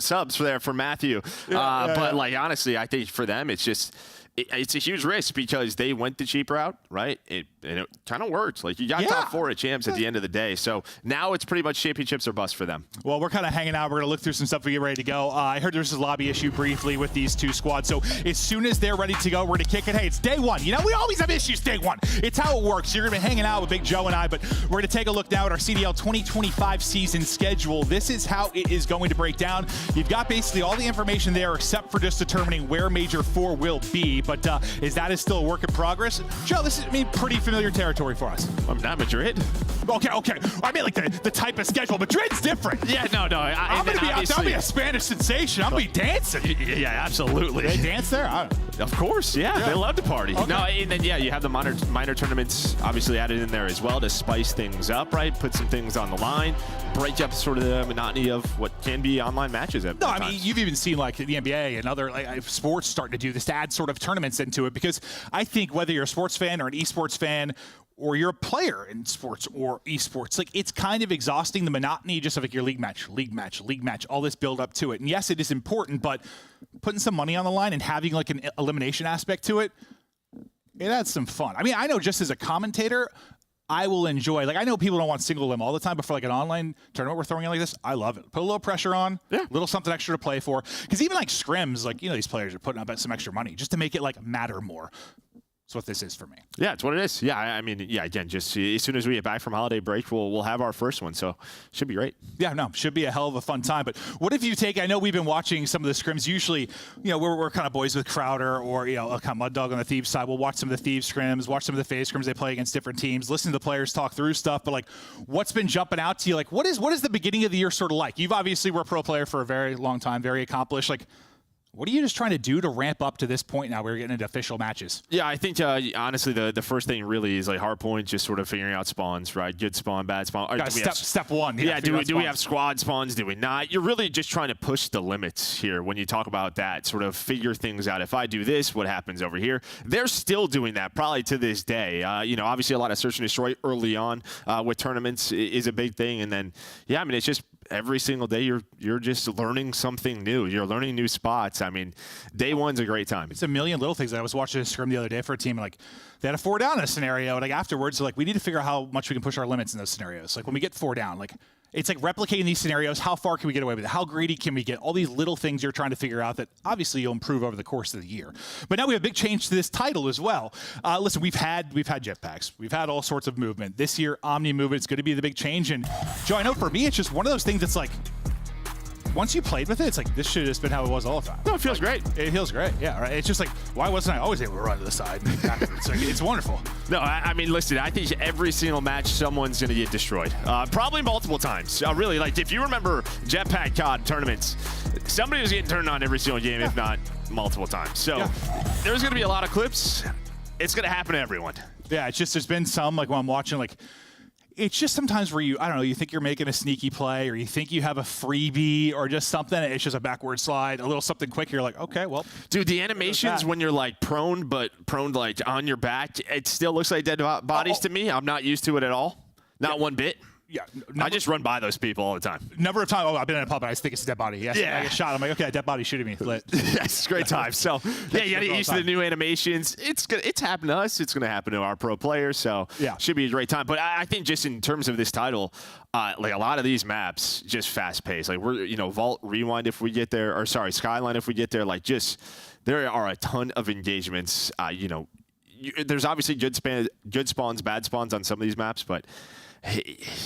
subs there for Matthew. But like honestly, I think for them it's just it's a huge risk because they went the cheap route, right? And it kind of worked. Like you got top 4 at champs at the end of the day. So now it's pretty much championships or bust for them. Well, we're kind of hanging out. We're going to look through some stuff we get ready to go. I heard there's a lobby issue briefly with these 2 squads. So as soon as they're ready to go, we're going to kick it. Hey, it's day 1. We always have issues day 1. It's how it works. You're going to be hanging out with Big Joe and I, but we're going to take a look now at our CDL 2025 season schedule. This is how it is going to break down. You've got basically all the information there except for just determining where Major 4 will be. But that is still a work in progress. Joe, this is pretty familiar territory for us. I'm not Madrid. Okay. I mean, like the type of schedule. Madrid's different. Yeah, no. I'm gonna be a Spanish sensation. I'm gonna be dancing. Yeah, absolutely. They dance there? Of course, yeah. They love to party. Okay. No, and then you have the minor tournaments obviously added in there as well to spice things up, right? Put some things on the line, break up sort of the monotony of what can be online matches. No, I mean you've even seen like the NBA and other sports starting to do this to add sort of tournaments into it because I think whether you're a sports fan or an esports fan or you're a player in sports or esports. Like, it's kind of exhausting, the monotony just of like your league match, all this build up to it. And yes, it is important, but putting some money on the line and having like an elimination aspect to it, it adds some fun. I mean, I know just as a commentator, I will enjoy, like, I know people don't want single limb all the time, but for like an online tournament we're throwing in like this, I love it. Put a little pressure on, a little something extra to play for. Because even like scrims, like, you know, these players are putting up some extra money just to make it like matter more. That's what this is for me. Yeah, it's what it is. Yeah, I mean, yeah, again, just as soon as we get back from holiday break, we'll have our first one, so should be great. Yeah, no, should be a hell of a fun time. But what if you take, I know we've been watching some of the scrims. Usually, you know, we're kind of boys with Crowder or, you know, kind of Mud Dog on the Thieves side. We'll watch some of the Thieves scrims, watch some of the FaZe scrims they play against different teams, listen to the players talk through stuff. But, like, what's been jumping out to you? Like, what is the beginning of the year sort of like? You've obviously were a pro player for a very long time, very accomplished. Like, what are you just trying to do to ramp up to this point now where we're getting into official matches? Yeah, I think, honestly, the first thing really is like hard point, just sort of figuring out spawns, right? Good spawn, bad spawn. Step one. Yeah, do we have squad spawns? Do we not? You're really just trying to push the limits here when you talk about that, sort of figure things out. If I do this, what happens over here? They're still doing that probably to this day. You know, obviously a lot of search and destroy early on with tournaments is a big thing. And then, yeah, I mean, it's just every single day you're just learning something new. You're learning new spots. I mean, day one's a great time. It's a million little things. I was watching a scrim the other day for a team, and like they had a 4 down in a scenario, and like afterwards, they're like, we need to figure out how much we can push our limits in those scenarios. Like when we get 4 down, like it's like replicating these scenarios. How far can we get away with it? How greedy can we get? All these little things you're trying to figure out that obviously you'll improve over the course of the year. But now we have a big change to this title as well. Listen, we've had jetpacks. We've had all sorts of movement. This year, Omni movement is going to be the big change. And Joe, I know for me, it's just one of those things that's like, once you played with it, it's like, this should have just been how it was all the time. No, it feels great. It feels great, yeah. Right? It's just like, why wasn't I always able to run to the side? It's, like, it's wonderful. No, I mean, listen, I think every single match, someone's going to get destroyed. Probably multiple times. Really, like, if you remember Jetpack COD tournaments, somebody was getting turned on every single game, if not multiple times. So there's going to be a lot of clips. It's going to happen to everyone. Yeah, it's just, there's been some, like, when I'm watching, like, it's just sometimes where you, I don't know, you think you're making a sneaky play or you think you have a freebie or just something. It's just a backward slide, a little something quick. You're like, okay, well. Dude, the animations when you're like prone, but prone like on your back, it still looks like dead bodies to me. I'm not used to it at all. Not one bit. Yeah, I just run by those people all the time. Number of times, I've been in a pub and I think it's a dead body. Yeah, I get shot. I'm like, okay, a dead body shooting me. Lit. Yes, great time. So, yeah, you got to get used to the new animations. It's happened to us. It's going to happen to our pro players. So, yeah, should be a great time. But I think just in terms of this title, like a lot of these maps, just fast paced. Like we're, you know, Vault Rewind if we get there, or sorry, Skyline if we get there. Like just there are a ton of engagements. You know, there's obviously good spawns, bad spawns on some of these maps, but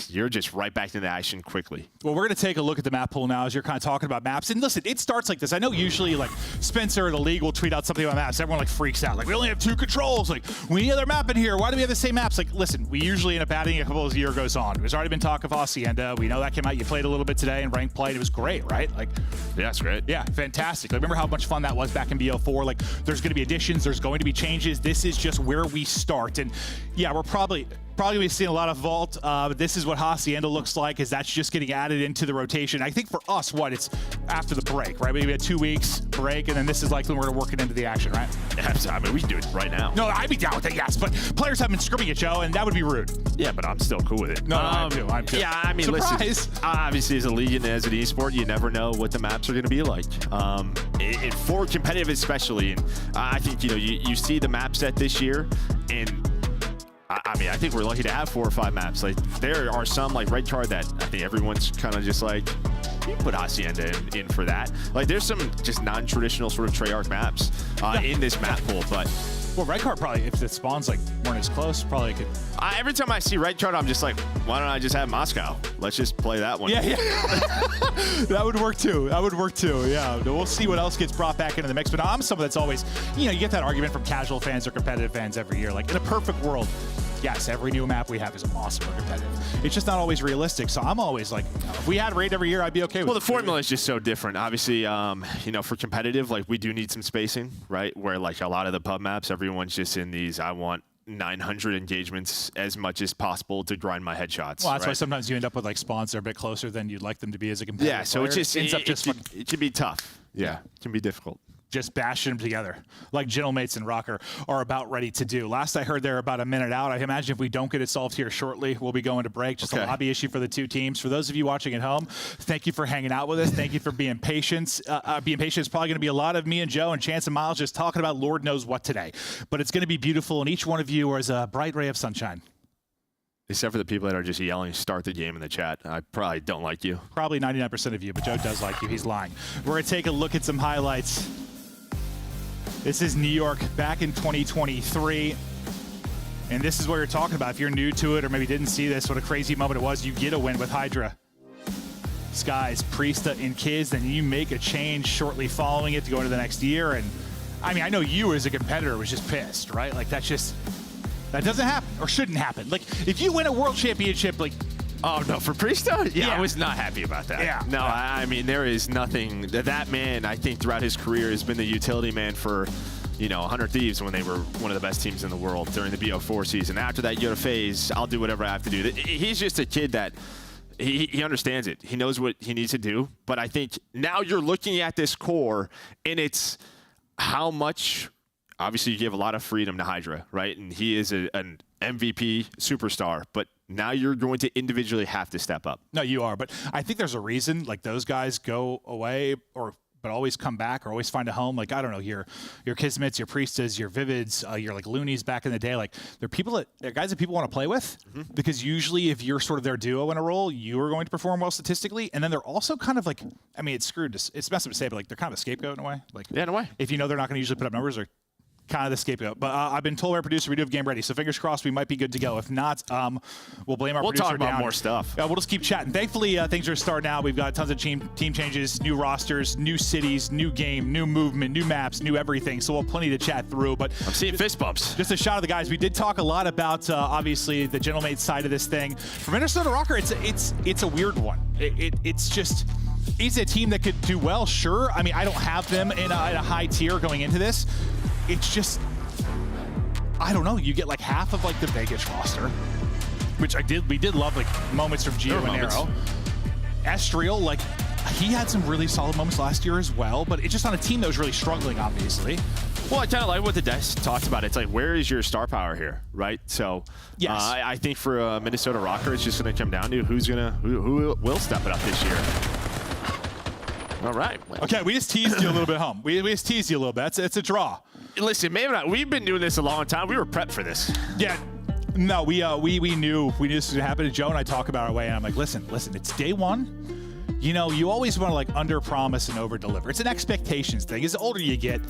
you're just right back into action quickly. Well, we're going to take a look at the map pool now as you're kind of talking about maps. And listen, it starts like this. I know usually like Spencer or the league will tweet out something about maps. Everyone like freaks out. Like, we only have 2 controls. Like, we need another map in here. Why do we have the same maps? Like, listen, we usually end up adding a couple as the year goes on. There's already been talk of Hacienda. We know that came out. You played a little bit today and ranked played. It was great, right? Like, yeah, it's great. Yeah, fantastic. Like, remember how much fun that was back in BO4? Like, there's going to be additions. There's going to be changes. This is just where we start. And yeah, we're probably going to be seeing a lot of Vault. This is what Hacienda looks like, is that's just getting added into the rotation. I think for us, it's after the break, right? We had 2 weeks break, and then this is likely we're going to work it into the action, right? Yeah, I mean, we can do it right now. No, I'd be down with it, yes, but players have been scrimming at Joe, and that would be rude. Yeah, but I'm still cool with it. No, I'm too. Yeah, I mean, surprise. Listen, obviously as a league and as an esport, you never know what the maps are going to be like. For competitive especially, and I think, you know, you see the map set this year, and I mean, I think we're lucky to have 4 or 5 maps. Like, there are some, like Røkkr, that I think everyone's kind of just like, you put Hacienda in for that. Like, there's some just non-traditional sort of Treyarch maps in this map pool, but... Well, Røkkr probably, if the spawns like weren't as close, probably could... every time I see Røkkr, I'm just like, why don't I just have Moscow? Let's just play that one. Yeah. That would work too. Yeah. We'll see what else gets brought back into the mix. But I'm someone that's always, you know, you get that argument from casual fans or competitive fans every year. Like, in a perfect world, yes, every new map we have is awesome or competitive. It's just not always realistic. So I'm always like, if we had raid every year, I'd be okay with it. Well, the formula is just so different. Obviously, you know, for competitive, like, we do need some spacing, right? Where, like, a lot of the pub maps, everyone's just in these, I want 900 engagements as much as possible to grind my headshots. Well, that's why sometimes you end up with like spawns that are a bit closer than you'd like them to be as a competitive player. So it can be tough. Yeah, it can be difficult. just bashing them together like Gentlemates and Røkkr are about ready to do. Last I heard, they're about a minute out. I imagine if we don't get it solved here shortly, we'll be going to break. Just a lobby issue for the two teams. For those of you watching at home, thank you for hanging out with us. Thank you for being patient. Being patient is probably going to be a lot of me and Joe and Chance and Miles just talking about Lord knows what today. But it's going to be beautiful, and each one of you is a bright ray of sunshine. Except for the people that are just yelling, start the game in the chat. I probably don't like you. Probably 99% of you, but Joe does like you. He's lying. We're going to take a look at some highlights. This is New York back in 2023. And this is what you're talking about. If you're new to it or maybe didn't see this, what a crazy moment it was. You get a win with Hydra, Skies, Priesta, and Kiz. Then you make a change shortly following it to go into the next year. And I mean, I know you as a competitor was just pissed, right? Like that doesn't happen or shouldn't happen. Like if you win a world championship, like, oh, no, for Priesta? Yeah, I was not happy about that. Yeah. No, I mean, there is nothing. That man, I think, throughout his career has been the utility man for, 100 Thieves when they were one of the best teams in the world during the BO4 season. After that, you go to FaZe, I'll do whatever I have to do. He's just a kid that he understands it. He knows what he needs to do. But I think now you're looking at this core, and it's how much, obviously, you give a lot of freedom to Hydra, right? And he is an MVP superstar, but now you're going to individually have to step up. No, you are. But I think there's a reason, like those guys go away but always come back or always find a home. Like, I don't know, your Kismets, your Priestas, your Vivids, your like Loonies back in the day. Like they're guys that people want to play with because usually if you're sort of their duo in a role, you are going to perform well statistically. And then they're also kind of like, I mean, it's messed up to say, but like they're kind of a scapegoat in a way. Like, yeah, in a way. If they're not going to usually put up numbers or kind of the scapegoat. But I've been told by our producer we do have game ready, so fingers crossed we might be good to go. If not, we'll blame our producer. We'll talk about more stuff. We'll just keep chatting. Thankfully, things are starting out. We've got tons of team changes, new rosters, new cities, new game, new movement, new maps, new everything. So we'll have plenty to chat through. But I'm seeing fist bumps. Just a shot of the guys. We did talk a lot about, obviously, the Gentlemate side of this thing. For Minnesota Røkkr, it's a weird one. It's just... Is a team that could do well, sure. I mean, I don't have them in a high tier going into this. It's just... I don't know. You get like half of like the Vegas roster, which we did love like moments from Gio and Arrow. Estriel, like he had some really solid moments last year as well, but it's just on a team that was really struggling, obviously. Well, I kind of like what the desk talked about. It's like, where is your star power here, right? So, yes. I think for Minnesota Røkkr, it's just going to come down to who will step it up this year. All right. Well. Okay, we just teased you a little bit, home. We just teased you a little bit. It's a draw. Listen, maybe not. We've been doing this a long time. We were prepped for this. Yeah. No, we knew this was gonna happen. Joe and I talk about our way, and I'm like, listen, it's day one. You always want to like under promise and over deliver. It's an expectations thing. As the older you get,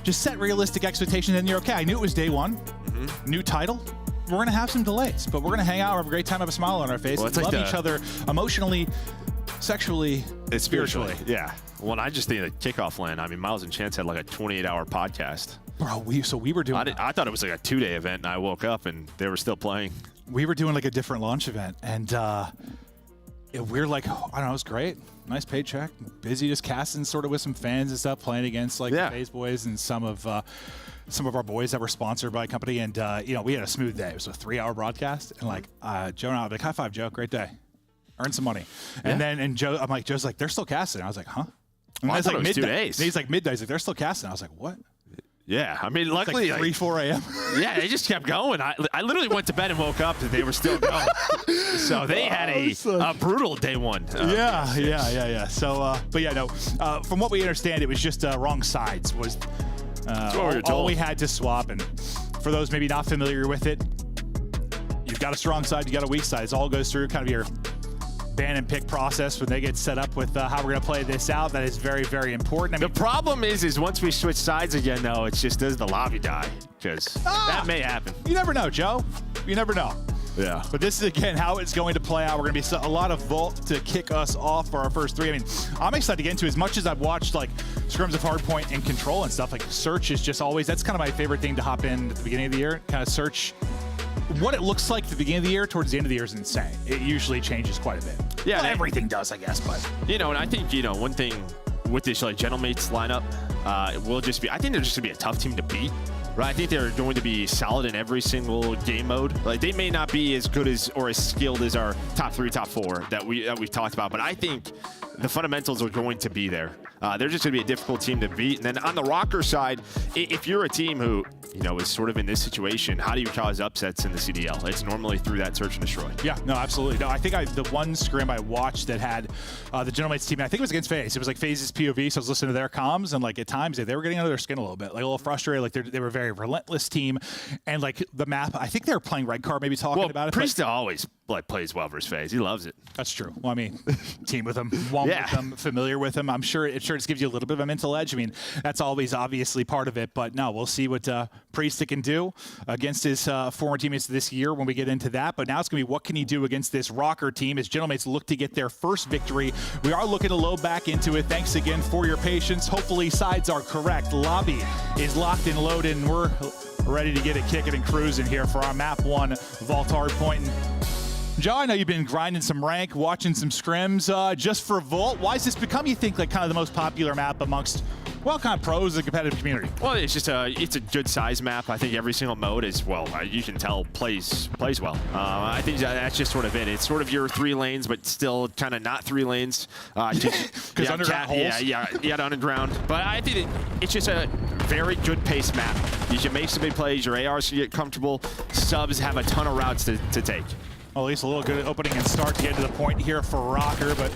just set realistic expectations, and you're okay. I knew it was day one. New title. We're gonna have some delays, but we're gonna hang out, have a great time, have a smile on our face, and love each other emotionally, sexually, and spiritually. Yeah. Well, I just think the kickoff land. I mean, Miles and Chance had like a 28-hour podcast. Bro, we were doing. I thought it was like a 2-day event, and I woke up and they were still playing. We were doing like a different launch event, and we're like, I don't know, it was great. Nice paycheck. Busy just casting sort of with some fans and stuff, playing against like the FaZe boys and some of our boys that were sponsored by a company, and we had a smooth day. It was a 3-hour broadcast, and like Joe and I were like, high five, Joe, great day. Earn some money. And then Joe, I'm like, Joe's like, they're still casting. I was like, huh? And I thought it was 2 days. And he's like midday. He's like, they're still casting. I was like, what? Yeah, I mean, luckily, like 3, 4 a.m. Yeah, they just kept going. I literally went to bed and woke up and they were still going. So they had a brutal day one. Yeah. So, but yeah, no. From what we understand, it was just wrong sides was all we had to swap. And for those maybe not familiar with it, you've got a strong side, you got a weak side. It all goes through kind of your ban and pick process when they get set up with how we're going to play this out. That is very, very important. I mean, the problem is once we switch sides again, though, it's just does the lobby die? Because that may happen. You never know, Joe. You never know. Yeah. But this is, again, how it's going to play out. We're going to be a lot of Vault to kick us off for our first 3. I mean, I'm excited to get into as much as I've watched, like, scrims of Hardpoint and Control and stuff. Like, Search is just always, that's kind of my favorite thing to hop in at the beginning of the year. Kind of Search. What it looks like at the beginning of the year towards the end of the year is insane. It usually changes quite a bit. Yeah, well, everything does, I guess. But and I think one thing with this like Gentlemates lineup will just be. I think they're just gonna be a tough team to beat. right? I think they're going to be solid in every single game mode. Like, they may not be as good as or as skilled as our top 3, top 4 that we've talked about, but I think the fundamentals are going to be there. They're just going to be a difficult team to beat. And then on the Røkkr side, if you're a team who, you know, is sort of in this situation, how do you cause upsets in the CDL? It's normally through that search and destroy. Yeah, no, absolutely. No, I think the one scrim I watched that had the Gentlemates team, I think it was against FaZe. It was like FaZe's POV, so I was listening to their comms, and like at times they were getting under their skin a little bit, like a little frustrated. Like they were a very relentless team, and like the map, I think they were playing Røkkr, maybe talking about it. Priest always plays well versus FaZe. He loves it. That's true. Well, I mean, team with him, one with him, familiar with him. I'm sure it just gives you a little bit of a mental edge. I mean, that's always obviously part of it. But no, we'll see what Priest can do against his former teammates this year when we get into that. But now it's going to be what can he do against this Røkkr team as Gentlemates look to get their first victory. We are looking to load back into it. Thanks again for your patience. Hopefully sides are correct. Lobby is locked and loaded, and we're ready to get it kicking and cruising here for our map 1 Vault Hardpoint. Joe, I know you've been grinding some rank, watching some scrims just for Vault. Why has this become, you think, like kind of the most popular map amongst, well, kind of pros in the competitive community? Well, it's just it's a good size map. I think every single mode is, well, you can tell plays well. I think that's just sort of it. It's sort of your 3 lanes, but still kind of not 3 lanes. Because underground holes. Yeah, underground. But I think it's just a very good pace map. You can make some big plays. Your ARs can get comfortable. Subs have a ton of routes to take. Well, at least a little good opening and start to get to the point here for Røkkr, but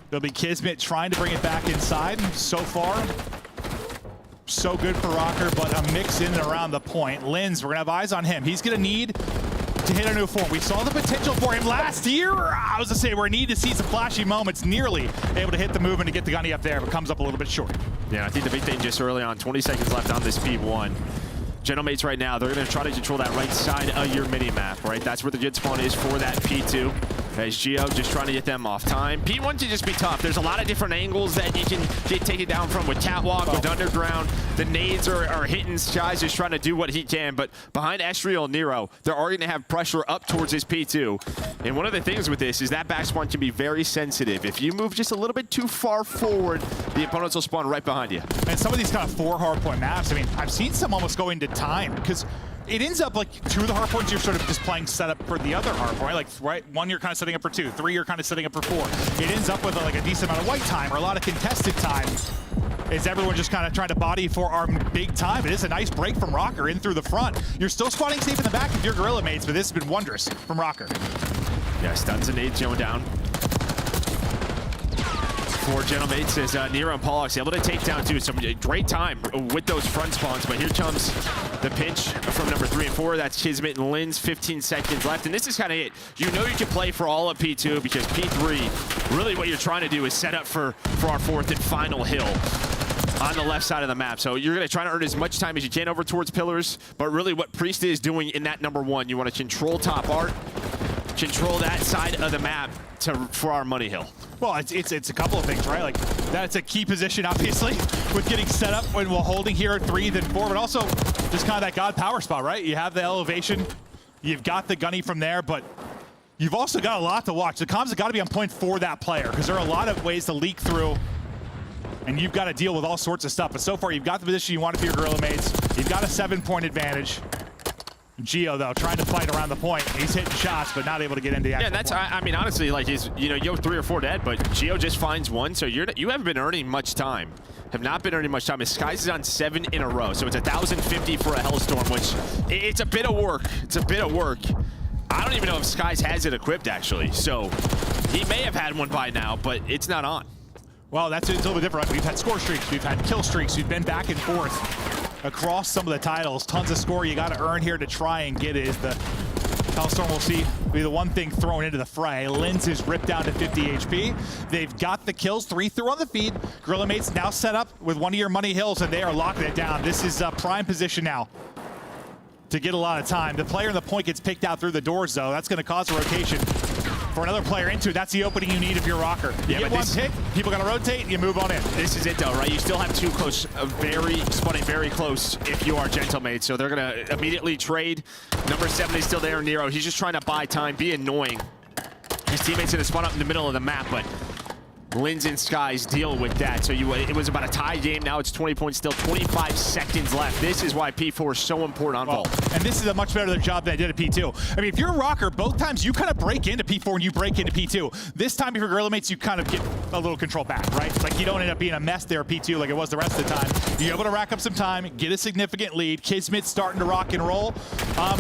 it'll be Kismet trying to bring it back inside. So far, so good for Røkkr, but a mix in and around the point. Linz, we're going to have eyes on him. He's going to need to hit a new form. We saw the potential for him last year. I was going to say, we're need to see some flashy moments, nearly able to hit the movement to get the gunny up there, but comes up a little bit short. Yeah, I think the big thing just early on, 20 seconds left on this P1. Gentlemates right now, they're going to try to control that right side of your mini-map, right? That's where the good spawn is for that P2. As Geo just trying to get them off time. P1 can just be tough. There's a lot of different angles that you can get taken down from with Catwalk, with Underground. The nades are hitting. Sky's just trying to do what he can. But behind Estriel and Nero, they're already going to have pressure up towards his P2. And one of the things with this is that back spawn can be very sensitive. If you move just a little bit too far forward, the opponents will spawn right behind you. And some of these kind of 4 hardpoint maps, I mean, I've seen some almost go into time because it ends up like 2 of the hardpoints you're sort of just playing setup for the other hardpoint. Like, right, 1 you're kind of setting up for 2, 3 you're kind of setting up for 4. It ends up with like a decent amount of white time or a lot of contested time. Is everyone just kind of trying to body for our big time? It is a nice break from Røkkr in through the front. You're still spawning safe in the back of your Gorilla mates, but this has been wondrous from Røkkr. Yeah, stuns and nades going down. 4 Gentlemates as Nero and Pollux able to take down too. Some great time with those front spawns, but here comes the pinch from number 3 and 4. That's Kismet and Linz, 15 seconds left. And this is kind of it. You know you can play for all of P2 because P3, really what you're trying to do is set up for our 4th and final hill on the left side of the map. So you're going to try to earn as much time as you can over towards pillars, but really what Priest is doing in that number 1, you want to control top art, control that side of the map for our money hill. Well, it's a couple of things, right? Like, that's a key position, obviously, with getting set up when we're holding here at 3, then 4, but also just kind of that God power spot, right? You have the elevation, you've got the gunny from there, but you've also got a lot to watch. The comms have got to be on point for that player, because there are a lot of ways to leak through, and you've got to deal with all sorts of stuff. But so far, you've got the position you want to be your Gorilla mates. You've got a 7-point advantage. Geo, though, trying to fight around the point. He's hitting shots, but not able to get into the actual that's, point. I mean, honestly, like, you have 3 or 4 dead, but Geo just finds 1, so you haven't been earning much time. Have not been earning much time. His Skies is on 7 in a row, so it's 1,050 for a Hellstorm, which it's a bit of work. It's a bit of work. I don't even know if Skies has it equipped, actually, so he may have had one by now, but it's not on. Well, that's a little bit different. We've had score streaks, we've had kill streaks, we've been back and forth across some of the titles. Tons of score you got to earn here to try and get it. Is the Hellstorm will see be the one thing thrown into the fray. Linz is ripped down to 50 HP. They've got the kills, 3 through on the feed. Gorilla mates now set up with one of your money hills, and they are locking it down. This is prime position now to get a lot of time. The player in the point gets picked out through the doors, though. That's going to cause a rotation for another player into it. That's the opening you need if you're Røkkr. You get one pick, people got to rotate, and you move on in. This is it, though, right? You still have 2 close, spawning very close if you are Gentlemates. So they're going to immediately trade. Number 7 is still there, Nero. He's just trying to buy time, be annoying. His teammates going to spawn up in the middle of the map, but Linz and Skies deal with that. So it was about a tie game. Now it's 20 points still, 25 seconds left. This is why P4 is so important on vault. And this is a much better job than I did at P2. I mean, if you're a Røkkr, both times you kind of break into P4 and you break into P2. This time, if you're Guerrilla mates, you kind of get a little control back, right? It's like you don't end up being a mess there at P2 like it was the rest of the time. You're able to rack up some time, get a significant lead. Kismet's starting to rock and roll.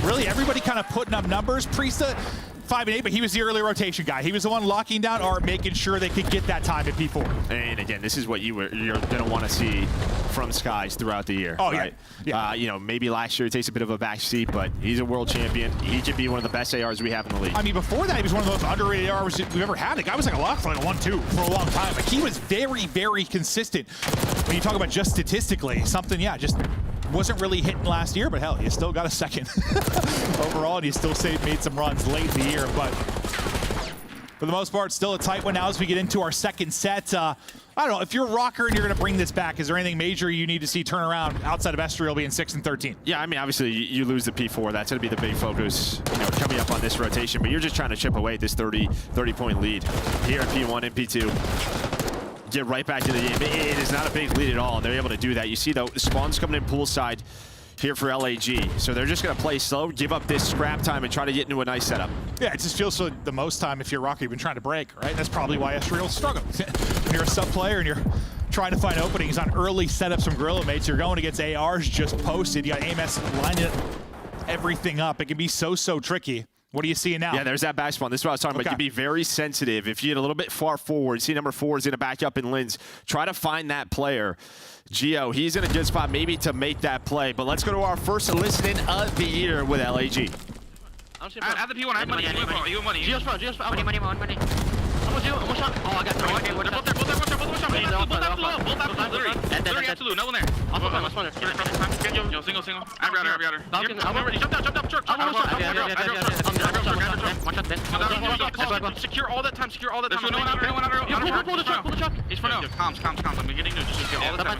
Really, everybody kind of putting up numbers. Priesta, 5 and 8, but he was the early rotation guy. He was the one locking down or making sure they could get that time at P4. And again, this is what you're going to want to see from Skies throughout the year. Oh, right? Yeah. You know, maybe last year it takes a bit of a back seat, but he's a world champion. He could be one of the best ARs we have in the league. I mean, before that, he was one of the most underrated ARs we've ever had. The guy was like a lock for like a 1-2 for a long time. Like, he was very, very consistent. When you talk about just statistically, something, yeah, just wasn't really hitting last year, but hell, you still got a second overall, and you still made some runs late in the year. But for the most part, still a tight one now as we get into our second set. I don't know, if you're Røkkr and you're going to bring this back, is there anything major you need to see turn around outside of Estriel being 6 and 13? Yeah, I mean, obviously, you lose the P4. That's going to be the big focus, you know, coming up on this rotation. But you're just trying to chip away at this 30-point lead here at P1 and P2. Get right back to the game. It is not a big lead at all. They're able to do that. You see the spawns coming in poolside here for LAG. So they're just going to play slow, give up this scrap time, and try to get into a nice setup. Yeah, it just feels like the most time if you're Røkkr, you've been trying to break, right? That's probably why Estriel's struggling. When you're a sub player and you're trying to find openings on early setups from Guerrilla mates, you're going against ARs just posted. You got AMS lining everything up. It can be so tricky. What are you seeing now? Yeah, there's that back spawn. This is what I was talking about. You'd be very sensitive. If you get a little bit far forward, see number 4 is going to back up in Linz. Try to find that player. Gio, he's in a good spot maybe to make that play. But let's go to our first listening of the year with LAG. I have the P1, I have money. You have money. Geo's money. Money. I'm one shot. Oh, I got through. Okay, both there. Both literally. Absolute. No one there. I'll put my spawner. Yo, single. I got her. Falcon, I'm ready. Jump down. Church. Secure all that time. No one pull the truck. He's front. Comms. I'm getting new. Just secure all the time.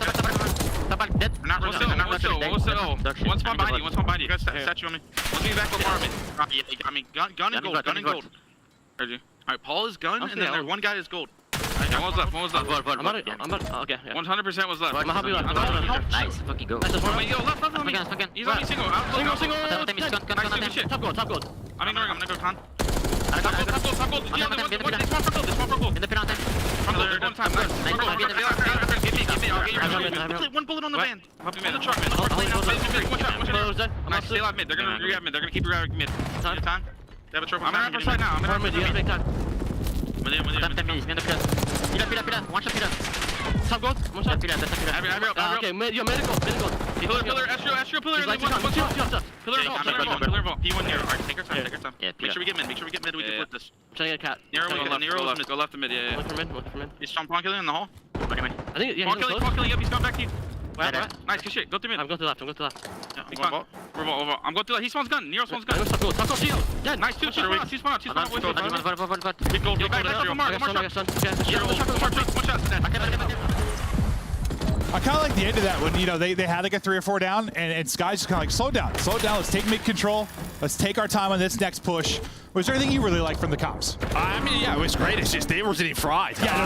Not really. One spawn behind you. You guys statue on me. Let's be back apartment. I mean, gun and gold. Heard you. Alright, Paul is gun, and then there's one guy is gold. One was left. Okay. 100% was left. I'm happy left. Nice, fucking go. Yo, left. He's on me single. Nice, good shit. Top gold. I'm ignoring him. I'm gonna go con. Top gold. This one for gold. In the penalty. One time. Give me. One bullet on the van. Help me, man. The truck, man. One shot. Nice, stay alive mid. They're gonna re-grab mid. They're gonna keep re-grabbing mid. Time. They have a trophy. I'm gonna have side now. I'm gonna have mid. Pila. One shot, pila. Top gold. One shot. Pila. Okay, you're medical. Pillar, Astro, pillar. Pillar vault. P1 here. Alright, take our time. Yeah, make sure we get mid. We can flip this. I'm trying to get a cat. Nero left. Go left to mid. Yeah. Look for mid. He's Pawn killing in the hall. I think, yeah, Pawn killing. Yep, he's coming back to you. Nice, good shit. Go through mid. I'm going to the left. Yeah, we're vault. I'm going to the left. He spawns gun. Nero spawns gun. Top gold. Yeah, nice. Two spawn out. Two spawn out. Big gold. Back up, Mark. One shot. I kind of like the end of that when, you know, they had like a 3 or 4 down, and Sky's just kind of like, slow down. Let's take mid control. Let's take our time on this next push. Was there anything you really liked from the comps? I mean, yeah, it was great. It's just they were getting fried. Yeah, no,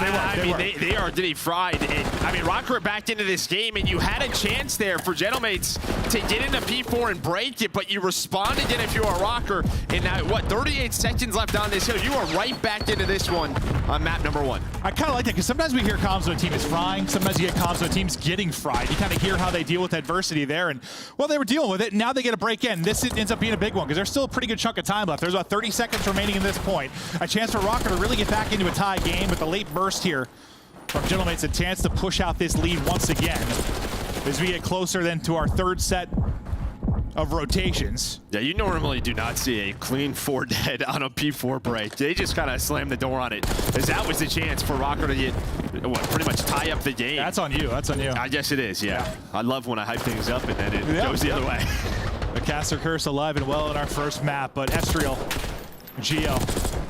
they are getting fried. And, I mean, Røkkr backed into this game, and you had a chance there for Gentlemates to get into P4 and break it, but you responded in if you are Røkkr. And now, 38 seconds left on this hill. You are right back into this one on map number 1. I kind of like that because sometimes we hear comms when a team is frying. Sometimes you get comms when a team's getting fried. You kind of hear how they deal with adversity there. And, well, they were dealing with it, and now they get a break in. This ends up being a big one because there's still a pretty good chunk of time left. There's about 30 seconds remaining in this point. A chance for Røkkr to really get back into a tie game with the late burst here from Gentlemates. A chance to push out this lead once again as we get closer then to our third set of rotations. Yeah, you normally do not see a clean 4 dead on a P4 break. They just kind of slammed the door on it, as that was the chance for Røkkr to get, pretty much tie up the game. That's on you. I guess it is, yeah. I love when I hype things up and then it goes the other way. The Caster Curse alive and well in our first map, but Estriel, Gio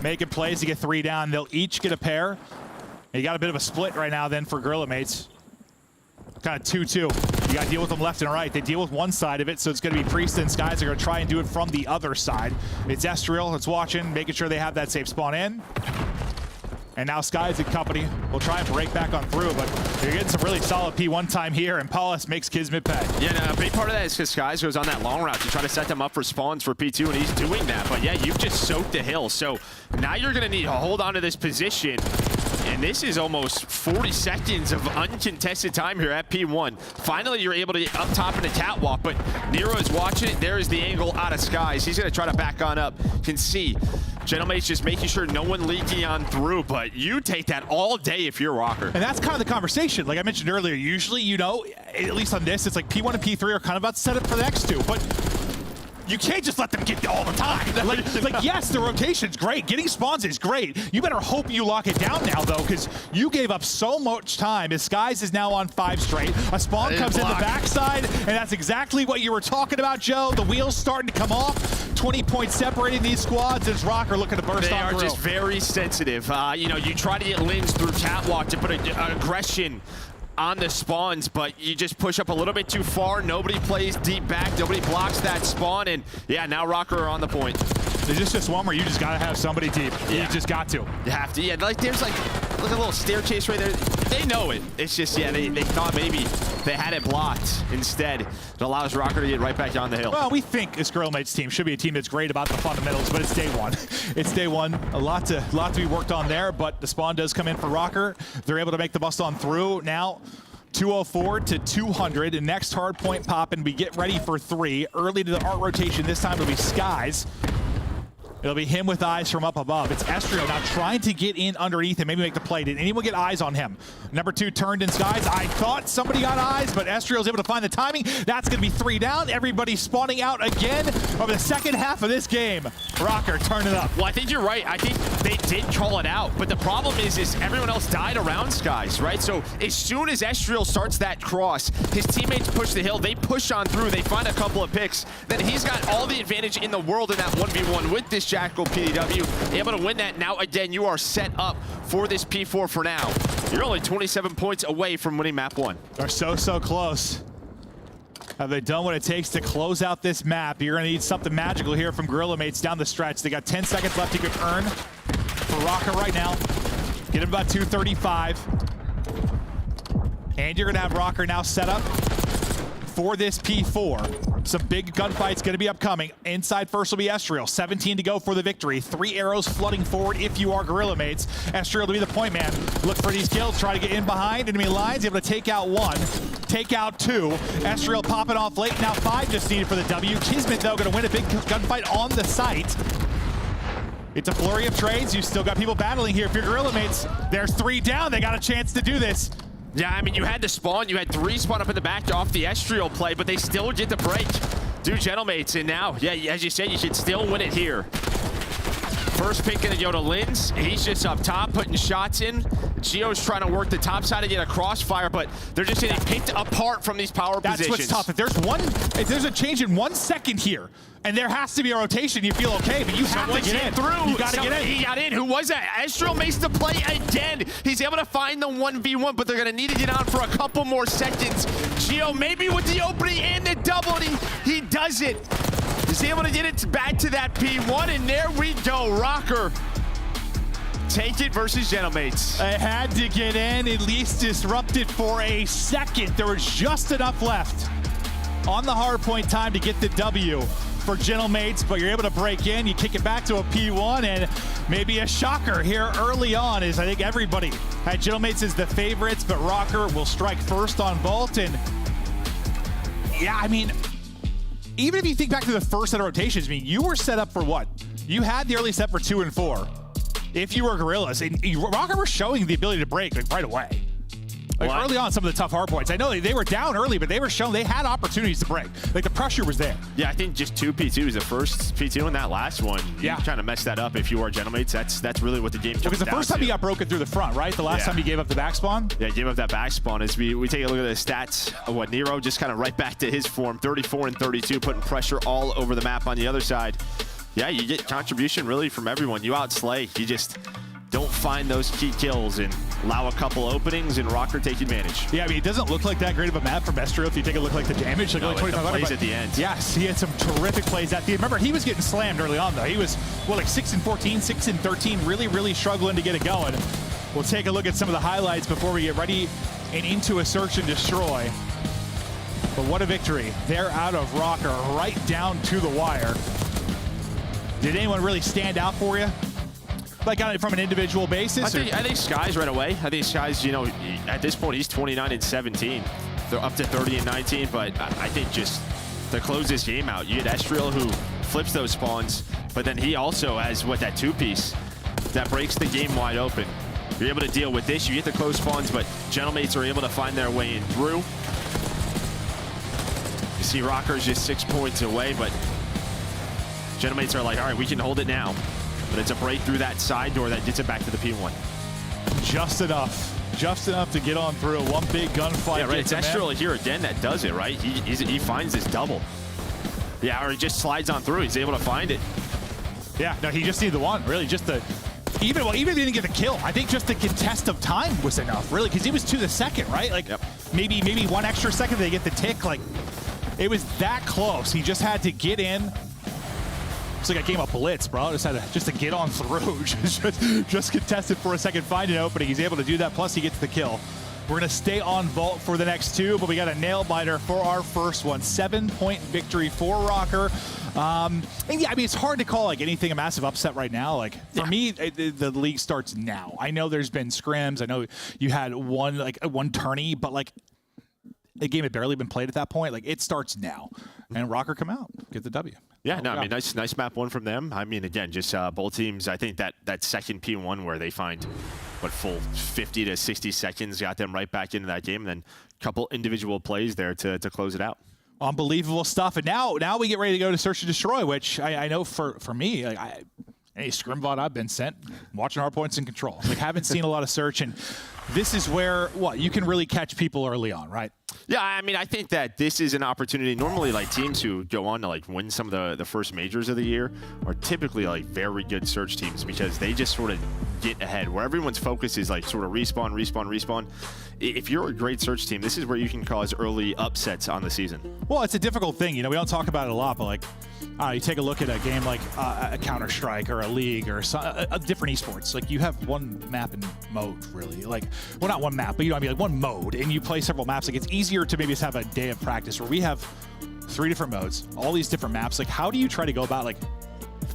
making plays to get 3 down. They'll each get a pair. You got a bit of a split right now then for Guerrilla mates. Kind of 2-2. You got to deal with them left and right. They deal with one side of it, so it's going to be Priest and Skies are going to try and do it from the other side. It's Estriel that's watching, making sure they have that safe spawn in. And now Skies and company will try and break back on through, but you're getting some really solid P1 time here, and Paulus makes Kismet pay. Yeah, no, a big part of that is because Skies goes on that long route to try to set them up for spawns for P2, and he's doing that. But yeah, you've just soaked the hill. So now you're going to need to hold on to this position. And this is almost 40 seconds of uncontested time here at P1. Finally, you're able to get up top in the catwalk, but Nero is watching it. There is the angle out of Skies. He's going to try to back on up. You can see Gentleman's just making sure no one leaking on through, but you take that all day if you're Røkkr. And that's kind of the conversation. Like I mentioned earlier, usually, you know, at least on this, it's like P1 and P3 are kind of about to set up for the next two, but you can't just let them get all the time. Like, yes, the rotation's great. Getting spawns is great. You better hope you lock it down now, though, because you gave up so much time. As Skies is now on 5 straight. A spawn comes in the backside, and that's exactly what you were talking about, Joe. The wheels starting to come off. 20 points separating these squads as Røkkr looking to burst on through. They are just very sensitive. You know, you try to get Lins through catwalk to put an aggression on the spawns, but you just push up a little bit too far. Nobody plays deep back. Nobody blocks that spawn, and yeah, now Røkkr are on the point. There's just one where you just gotta have somebody deep. Yeah. You just got to. You have to. Yeah, like there's like, look at a little staircase right there. They know it. It's just, yeah, they thought maybe they had it blocked. Instead, it allows Røkkr to get right back down the hill. Well, we think this Guerrillas team should be a team that's great about the fundamentals, but it's day one. It's day one. A lot to be worked on there, but the spawn does come in for Røkkr. They're able to make the bust on through. Now 204 to 200, and next hard point pop, and we get ready for 3. Early to the art rotation, this time it'll be Skies. It'll be him with eyes from up above. It's Estrio now trying to get in underneath and maybe make the play. Did anyone get eyes on him? Number 2 turned in Skies. I thought somebody got eyes, but Estrio's able to find the timing. That's going to be 3 down. Everybody spawning out again over the second half of this game. Røkkr, turn it up. Well, I think you're right. I think they did call it out, but the problem is everyone else died around Skies, right? So as soon as Estrio starts that cross, his teammates push the hill. They push on through. They find a couple of picks. Then he's got all the advantage in the world in that 1v1 with this Jackal PDW, able to win that. Now again, you are set up for this P4 for now. You're only 27 points away from winning map 1. They're so close. Have they done what it takes to close out this map? You're going to need something magical here from Guerrillas Mates down the stretch. They got 10 seconds left you could earn for Røkkr right now. Get him about 235. And you're going to have Røkkr now set up for this P4. Some big gunfights going to be upcoming. Inside first will be Estrio. 17 to go for the victory. 3 arrows flooding forward if you are Guerrillas Mates. Estrio to be the point man. Look for these kills. Try to get in behind enemy lines. Able to take out 1. Take out 2. Estrio popping off late. Now 5 just needed for the W. Kismet, though, going to win a big gunfight on the site. It's a flurry of trades. You still got people battling here. If you're Guerrillas Mates, there's 3 down. They got a chance to do this. Yeah, I mean, you had the spawn. You had 3 spawn up in the back off the Estrio play, but they still get the break. Do Gentlemates, and now, yeah, as you said, you should still win it here. First pick gonna go to Lins. He's just up top, putting shots in. Gio's trying to work the top side to get a crossfire, but they're just getting picked apart from these power positions. That's what's tough. If there's a change in 1 second here, and there has to be a rotation, you feel okay, but you have to get in. Through. You gotta get in. He got in. Who was that? Estrio makes the play again. He's able to find the 1v1, but they're gonna need to get on for a couple more seconds. Gio maybe with the opening and the double, and he does it. He's able to get it back to that P1, and there we go. Røkkr take it versus Gentlemates. I had to get in, at least disrupt it for a second. There was just enough left on the hard point time to get the W for Gentlemates, but you're able to break in. You kick it back to a P1, and maybe a shocker here early on is I think everybody had Gentlemates as the favorites, but Røkkr will strike first on Vault. And yeah, I mean, even if you think back to the first set of rotations, I mean, you were set up for what? You had the early set for 2 and 4. If you were Guerrillas, and Røkkr were showing the ability to break like, right away. Like early on, some of the tough hard points. I know they were down early, but they were shown they had opportunities to break. Like the pressure was there. Yeah, I think just 2 P2s. The first P2 and that last one. Yeah, trying to mess that up. If you are Gentlemates, that's really what the game comes down to. Because the first time you got broken through the front, right? The last time you gave up the back spawn. Yeah, gave up that back spawn. As we take a look at the stats of what Nero just kind of right back to his form, 34 and 32, putting pressure all over the map on the other side. Yeah, you get contribution really from everyone. You outslay. You just don't find those key kills, and allow a couple openings, and Røkkr take advantage. Yeah, I mean, it doesn't look like that great of a map for Bestro if you take a look like the damage. Like, No, only the 2500, plays at the end. Yes, he had some terrific plays at the end. Remember, he was getting slammed early on, though. He was, well, like 6 and 14, 6 and 13, really struggling to get it going. We'll take a look at some of the highlights before we get ready and into a search and destroy. But what a victory. They're out of Røkkr right down to the wire. Did anyone really stand out for you? Like on it from an individual basis? I think Sky's right away. I think Sky's, you know, at this point, he's 29 and 17. They're up to 30 and 19, but I think just to close this game out, you had Estriel who flips those spawns, but then he also has, what, that two-piece that breaks the game wide open. You're able to deal with this. You get the close spawns, but Gentlemates are able to find their way in through. You see Røkkr's just 6 points away, but Gentlemates are like, all right, we can hold it now. But it's a break through that side door that gets it back to the P1. Just enough to get on through. One big gunfight. Yeah, right. It's Estriel here again that does it, right? He finds this double. Yeah, or he just slides on through. He's able to find it. Yeah, no, he just needed the one, really. Just the, even if he didn't get the kill, I think just the contest of time was enough, really, because he was to the second, right? Like, maybe 1 extra second they get the tick. Like, it was that close. He just had to get in. It's like a game of blitz, bro. Just to get on through. just contested for a second, find an opening. He's able to do that, plus he gets the kill. We're going to stay on vault for the next two, but we got a nail-biter for our first one. 7-point victory for Røkkr. And yeah, I mean, it's hard to call like anything a massive upset right now. Like, for me, the league starts now. I know there's been scrims. I know you had one tourney, but like, the game had barely been played at that point. Like, it starts now. And Røkkr come out, get the W. Yeah, no, I mean, nice map one from them. I mean, again, just both teams, I think that second P1 where they find, what, full 50 to 60 seconds got them right back into that game, and then a couple individual plays there to close it out. Unbelievable stuff. And now we get ready to go to Search and Destroy, which I know for me, like, any scrim VOD I've been sent, watching Hardpoints and Control. Like, haven't seen a lot of Search, and this is where, you can really catch people early on, right? Yeah, I mean, I think that this is an opportunity. Normally, like, teams who go on to, like, win some of the first majors of the year are typically, like, very good Search teams because they just sort of get ahead. Where everyone's focus is, like, sort of respawn. If you're a great Search team, this is where you can cause early upsets on the season. Well, it's a difficult thing. You know, we don't talk about it a lot, but, like, you take a look at a game like a Counter-Strike or a League or a different esports. Like, you have one map and mode, really. Like, well, not one map, but you know what I mean? Like, one mode, and you play several maps. Like, it's easier to maybe just have a day of practice where we have 3 different modes, all these different maps. Like, how do you try to go about, like,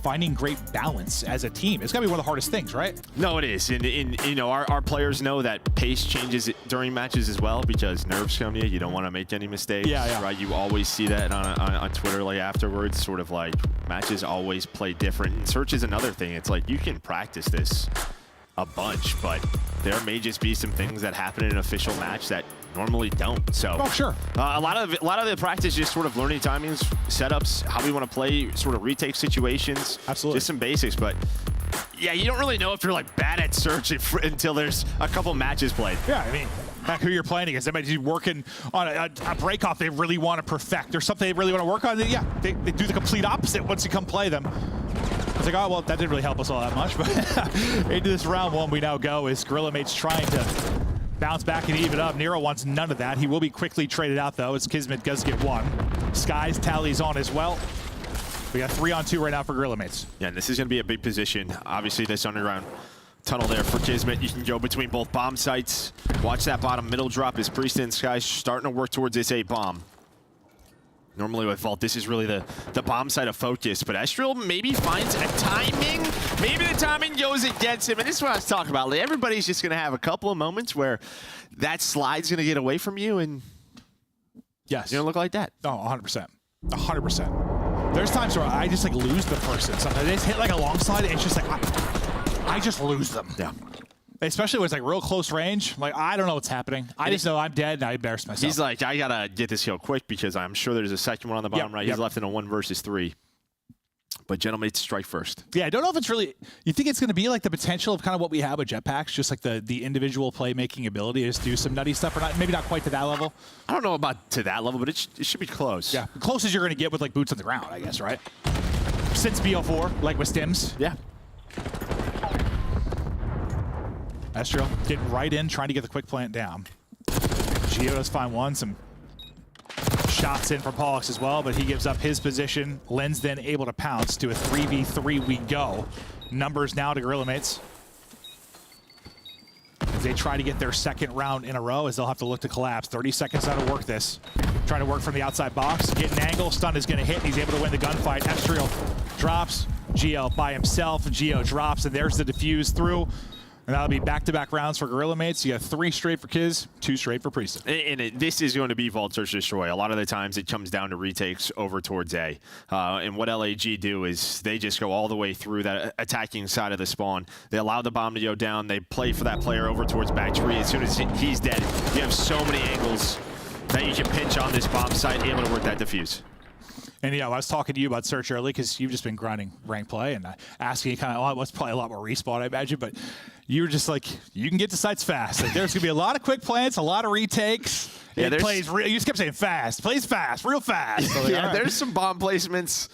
finding great balance as a team? It's got to be one of the hardest things, right? No, it is. And you know, our players know that pace changes during matches as well because nerves come to you. You don't want to make any mistakes. Yeah. Right? You always see that on Twitter, like, afterwards, sort of like matches always play different. And Search is another thing. It's like you can practice this a bunch, but there may just be some things that happen in an official match that normally don't. So, sure. A lot of the practice is just sort of learning timings, setups, how we want to play, sort of retake situations. Absolutely. Just some basics, but yeah, you don't really know if you're like bad at Search until there's a couple matches played. Yeah, I mean, back who you're playing against. They might be working on a break-off they really want to perfect or something they really want to work on. They do the complete opposite once you come play them. It's like, oh, well, that didn't really help us all that much. But into this round one we now go as Guerrillas trying to bounce back and even up. Nero wants none of that. He will be quickly traded out, though, as Kismet does get one. Skies tallies on as well. We got 3-on-2 right now for Guerrillas. Yeah, and this is going to be a big position. Obviously, this underground tunnel there for Kismet. You can go between both bomb sites. Watch that bottom middle drop as Priest and Sky starting to work towards this A bomb. Normally with Vault, this is really the bomb side of focus, but Estriel maybe finds a timing. Maybe the timing goes against him, and this is what I was talking about. Like, everybody's just going to have a couple of moments where that slide's going to get away from you, and yes, you're going to look like that. Oh, 100%. 100%. There's times where I just, like, lose the person. Sometimes they just hit, like, a long slide, and it's just like, I just lose them. Yeah. Especially when it's like real close range. Like, I don't know what's happening. I just know I'm dead and I embarrass myself. He's like, I gotta get this kill quick because I'm sure there's a second one on the bottom right. He's left in a 1 versus 3. But Gentlemates strike first. Yeah, I don't know if it's really, you think it's going to be like the potential of kind of what we have with jetpacks, just like the individual playmaking ability to just do some nutty stuff, or not? Maybe not quite to that level. I don't know about to that level, but it should be close. Yeah, the closest you're going to get with like boots on the ground, I guess, right? Since BO4, like with stims. Yeah. Estriel getting right in, trying to get the quick plant down. Gio does find one. Some shots in from Pollux as well, but he gives up his position. Lens then able to pounce. To a 3v3 we go. Numbers now to Gorilla Mates. As they try to get their second round in a row, as they'll have to look to collapse. 30 seconds now to work this. Trying to work from the outside box. Get an angle. Stun is going to hit, and he's able to win the gunfight. Estriel drops. Gio by himself. Gio drops, and there's the defuse through. And that'll be back-to-back rounds for Gorilla Mates. You got 3 straight for Kiz, 2 straight for Priest. And this is going to be Vault Search Destroy. A lot of the times it comes down to retakes over towards A. And what LAG do is they just go all the way through that attacking side of the spawn. They allow the bomb to go down. They play for that player over towards back tree. As soon as he's dead, you have so many angles that you can pinch on this bomb site, able to work that defuse. And I was talking to you about Search early because you've just been grinding ranked play and asking you kind of, what's probably a lot more respawn, I imagine, but you were just like, you can get to sites fast. Like, there's going to be a lot of quick plants, a lot of retakes. Yeah, you just kept saying fast, plays fast, real fast. So like, yeah, there's some bomb placements.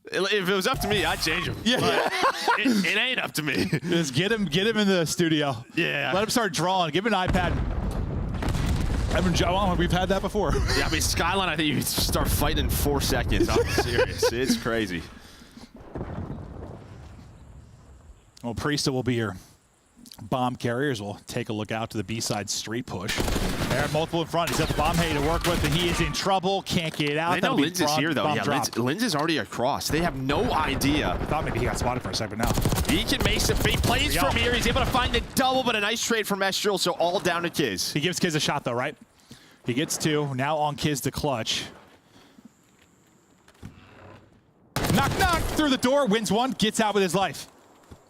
If it was up to me, I'd change them. Yeah, it ain't up to me. Just get him in the studio. Yeah. Let him start drawing. Give him an iPad. We've had that before. Yeah, I mean, Skyline, I think you start fighting in 4 seconds. I'm serious. It's crazy. Well, Priesta will be your bomb carriers. We'll take a look out to the B-side street push. There, multiple in front. He's got the bomb hay to work with, and he is in trouble. Can't get out. They know Linz is here, though. Yeah, Linz is already across. They have no idea. I thought maybe he got spotted for a second, but no. He can make some big plays from here. He's able to find the double, but a nice trade from Estriel, so all down to Kiz. He gives Kiz a shot, though, right? He gets 2. Now on Kiz to clutch. Knock, knock through the door. Wins 1. Gets out with his life.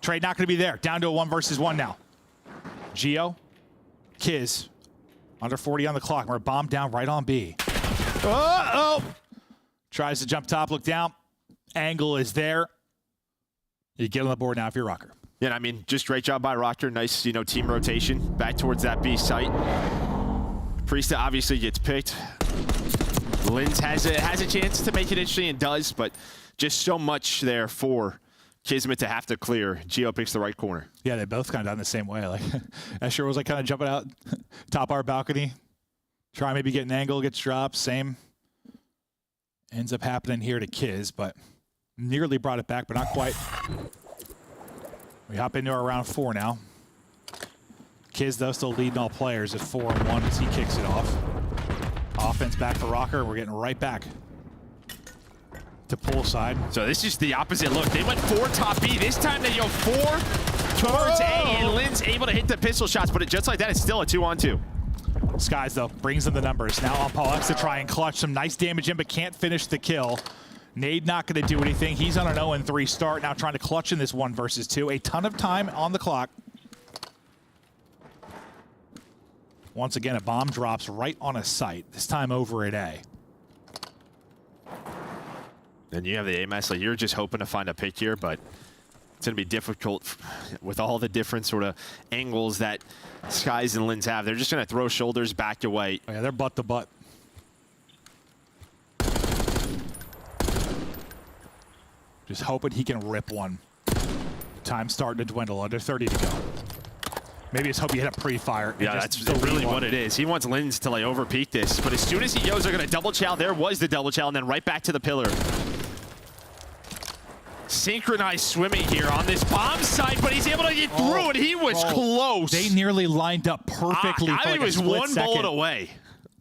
Trade not going to be there. Down to a 1 versus 1 now. Gio. Kiz. Under 40 on the clock. We're bombed down right on B. Oh! Tries to jump top, look down. Angle is there. You get on the board now if you're Røkkr. Yeah, I mean, just great job by Røkkr. Nice, team rotation. Back towards that B site. Priesta obviously gets picked. Linz has a chance to make it interesting and does, but just so much there for Kismet to have to clear. Gio picks the right corner. Yeah, they both kind of done the same way. Like Escher was like kind of jumping out top our balcony. Try maybe get an angle, gets dropped, same. Ends up happening here to Kiz, but nearly brought it back, but not quite. We hop into our round 4 now. Kiz, though, still leading all players at 4-1 as he kicks it off. Offense back for Røkkr. We're getting right back to poolside. So this is the opposite look. They went 4 top B. This time they go 4 towards A, and Linz able to hit the pistol shots, but just like that, it's still a 2-on-2. Skies, though, brings them the numbers. Now on Pollux to try and clutch some nice damage in, but can't finish the kill. Nade not going to do anything. He's on an 0-3 start, now trying to clutch in this 1 versus 2. A ton of time on the clock. Once again, a bomb drops right on a site, this time over at A. Then you have the A-Mass. Like, you're just hoping to find a pick here, but it's going to be difficult with all the different sort of angles that Skies and Linz have. They're just going to throw shoulders back away. Oh, yeah, they're butt to butt. Just hoping he can rip one. Time starting to dwindle, under 30 to go. Maybe just hope you hit a pre-fire. Yeah, that's really what it is. He wants Linz to like over-peak this, but as soon as he goes, they're going to double chow. There was the double chow, and then right back to the pillar. Synchronized swimming here on this bomb site, but he's able to get through, and he was close. They nearly lined up perfectly. I think it was 1 bullet away.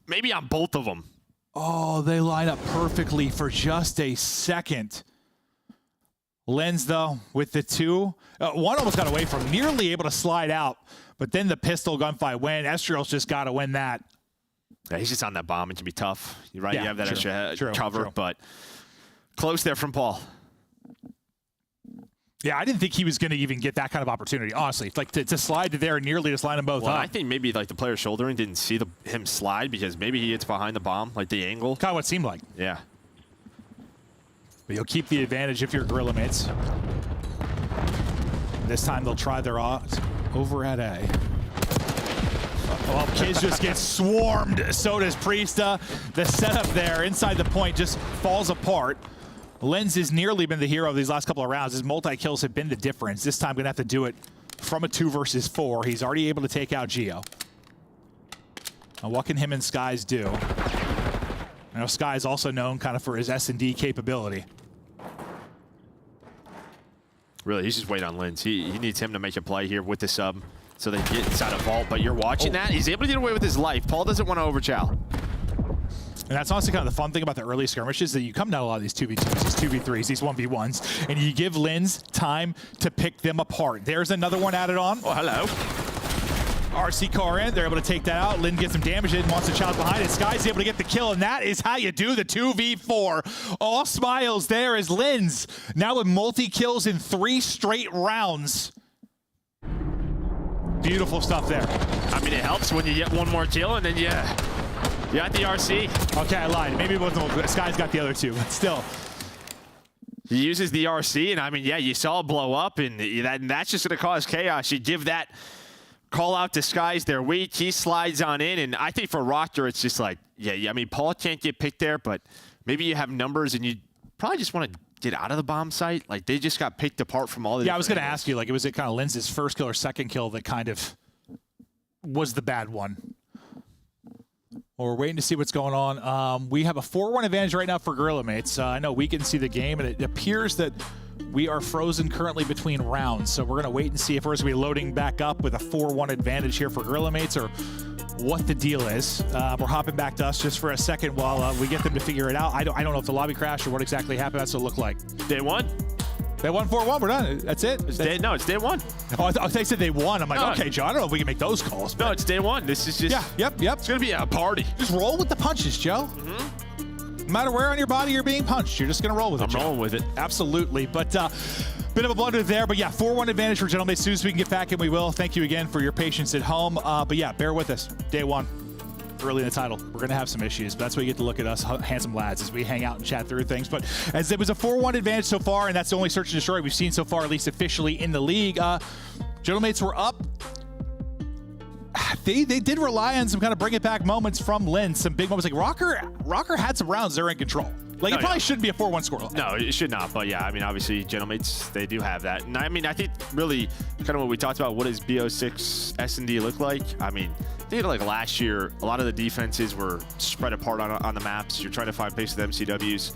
Maybe on both of them. Oh, they line up perfectly for just a second. Lenz, though, with the 2. 1 almost got away from, nearly able to slide out, but then the pistol gunfight win. Estriel's just got to win that. Yeah, he's just on that bomb. It can be tough, right? Yeah, you have that extra cover, but close there from Paul. Yeah, I didn't think he was going to even get that kind of opportunity, honestly. Like, to slide to there and nearly just line them both up. I think maybe, like, the player shouldering didn't see him slide because maybe he hits behind the bomb, like the angle. Kind of what it seemed like. Yeah. But you'll keep the advantage if you're Gorilla Mates. This time they'll try their odds over at A. Well, Kiz just gets swarmed. So does Priesta. The setup there inside the point just falls apart. Lenz has nearly been the hero of these last couple of rounds. His multi-kills have been the difference. This time going to have to do it from a 2 versus 4. He's already able to take out Geo. Now, what can him and Skies do? I know Sky is also known kind of for his S&D capability. Really, he's just waiting on Lins. He needs him to make a play here with the sub so they can get inside a vault. But you're watching that. He's able to get away with his life. Paul doesn't want to overchow. And that's honestly kind of the fun thing about the early skirmishes, that you come down a lot of these 2v2s, these 2v3s, these 1v1s, and you give Lins time to pick them apart. There's another one added on. Oh, hello. RC car in, they're able to take that out. Lin gets some damage in, wants to challenge behind it. Sky's able to get the kill, and that is how you do the 2v4. All smiles there as Lin's now with multi-kills in 3 straight rounds. Beautiful stuff there. I mean, it helps when you get one more kill, and then you got the RC. Okay, I lied. Maybe it wasn't. Sky's got the other 2, but still. He uses the RC, and I mean, yeah, you saw it blow up, and that's just going to cause chaos. You give that call out to Skies, they're weak. He slides on in, and I think for Røkkr, it's just like, yeah, I mean, Paul can't get picked there, but maybe you have numbers, and you probably just want to get out of the bomb site. Like, they just got picked apart from all the Yeah, I was going to ask you, like, was it kind of Lin's first kill or second kill that kind of was the bad one? Well, we're waiting to see what's going on. We have a 4-1 advantage right now for Guerrilla Mates. I know we can see the game, and it appears that we are frozen currently between rounds, so we're going to wait and see if we're going to be loading back up with a 4-1 advantage here for Guerrilla Mates, or what the deal is. We're hopping back to us just for a second while we get them to figure it out. I don't know if the lobby crashed or what exactly happened. That's what it looked like. Day 1? They won 4-1. We're done. That's it. It's day 1. Oh, I thought they said they won. I'm like, okay, Joe, I don't know if we can make those calls. No, it's day 1. This is just... Yeah, yep. It's going to be a party. Just roll with the punches, Joe. No matter where on your body you're being punched, you're just going to roll with it, Joe. I'm rolling with it. Absolutely. But bit of a blunder there. But yeah, 4-1 advantage for Gentlemen. As soon as we can get back, and we will. Thank you again for your patience at home. But yeah, bear with us. Day 1. Early in the title. We're going to have some issues, but that's why you get to look at us handsome lads as we hang out and chat through things. But as it was a 4-1 advantage so far, and that's the only search and destroy we've seen so far, at least officially in the league. Gentlemates were up. They did rely on some kind of bring it back moments from Lin. Some big moments. Like Røkkr had some rounds they're in control. Like, it probably shouldn't be a 4-1 score. No, it should not. But yeah, I mean, obviously, Gentlemates, they do have that. And I mean, I think really kind of what we talked about, what does BO6 S&D look like? I mean, I think like last year, a lot of the defenses were spread apart on the maps. You're trying to find pace with MCWs.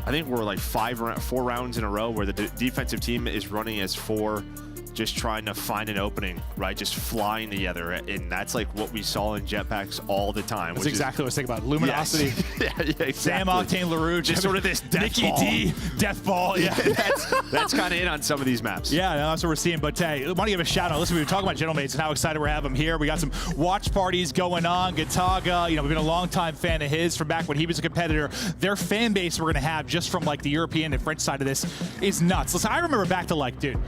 I think we're like 4 rounds in a row where the defensive team is running as 4, just trying to find an opening, right? Just flying together. And that's like what we saw in jetpacks all the time. That's exactly what I was thinking about. Luminosity. Yes. Yeah, exactly. Sam Octane LaRue. Just sort of this death Nikki ball. D. Death ball. Yeah. that's kind of it on some of these maps. Yeah, that's what we're seeing. But hey, I want to give a shout out. Listen, we were talking about Gentlemates and how excited we're having them here. We got some watch parties going on. Gataga, we've been a long-time fan of his from back when he was a competitor. Their fan base we're going to have just from like the European and French side of this is nuts. Listen, I remember back to like, dude,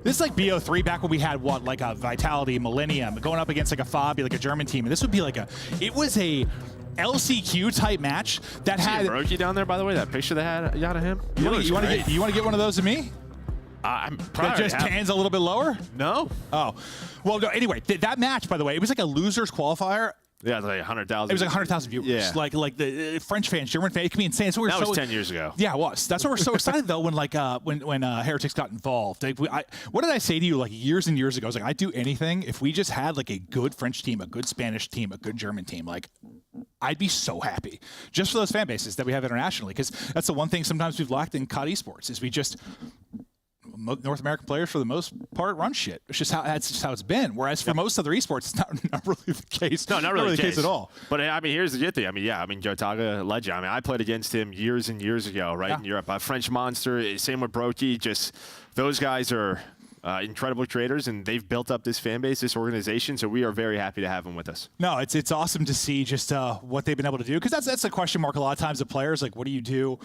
this is like BO3 back when we had what, like a Vitality, Millennium, going up against like a Fabi, like a German team. And this would be like it was a LCQ type match that had Røkkr down there, by the way, that picture they had out of him. You want to get one of those of me? I'm that just pans a little bit lower? No. Oh. Well, no, anyway, that match, by the way, it was like a losers qualifier. Yeah, it was like 100,000. It was like 100,000 viewers. Yeah. Like the French fans, German fans. It can be insane. So that was 10 years ago. Yeah, it was. That's why we're so excited though when Heretics got involved. Like, what did I say to you like years and years ago? I was like, I'd do anything if we just had like a good French team, a good Spanish team, a good German team. Like, I'd be so happy just for those fan bases that we have internationally, because that's the one thing sometimes we've lacked in COD esports is we just. North American players, for the most part, run shit. It's just that's just how it's been. Whereas for most other esports, it's not really the case. No, not really the case at all. But I mean, here's the good thing. I mean, yeah, Gataga, legend. I mean, I played against him years and years ago, right, in Europe. French monster. Same with Brokey. Just those guys are incredible creators, and they've built up this fan base, this organization. So we are very happy to have them with us. No, it's awesome to see just what they've been able to do, because that's a question mark a lot of times of players. Like, what do you do?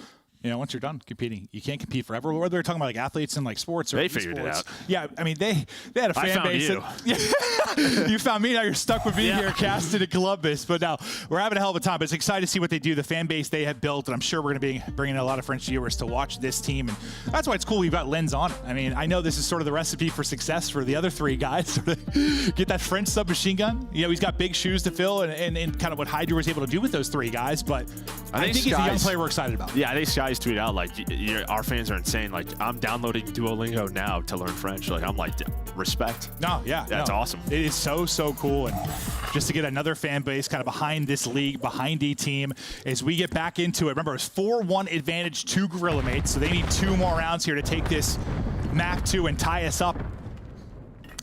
Once you're done competing, you can't compete forever. Whether they're talking about like athletes and like sports or they figured it out. Yeah, I mean they had a fan base. You found me. Now you're stuck with me here, casted in Columbus. But now we're having a hell of a time. But it's exciting to see what they do. The fan base they have built, and I'm sure we're going to be bringing in a lot of French viewers to watch this team. And that's why it's cool we've got Lens on it. I mean, I know this is sort of the recipe for success for the other 3 guys. Sort of get that French submachine gun. He's got big shoes to fill, and kind of what Hydra was able to do with those 3 guys. But I think he's a young player we're excited about. Yeah, I think Skies tweeted out like, our fans are insane. Like, I'm downloading Duolingo now to learn French. Like, I'm like, respect. No, yeah. That's awesome. It is so, so cool. And just to get another fan base kind of behind this league, behind E-Team, as we get back into it. Remember, it's 4-1 advantage to Guerrilla Mates, so they need 2 more rounds here to take this map 2 and tie us up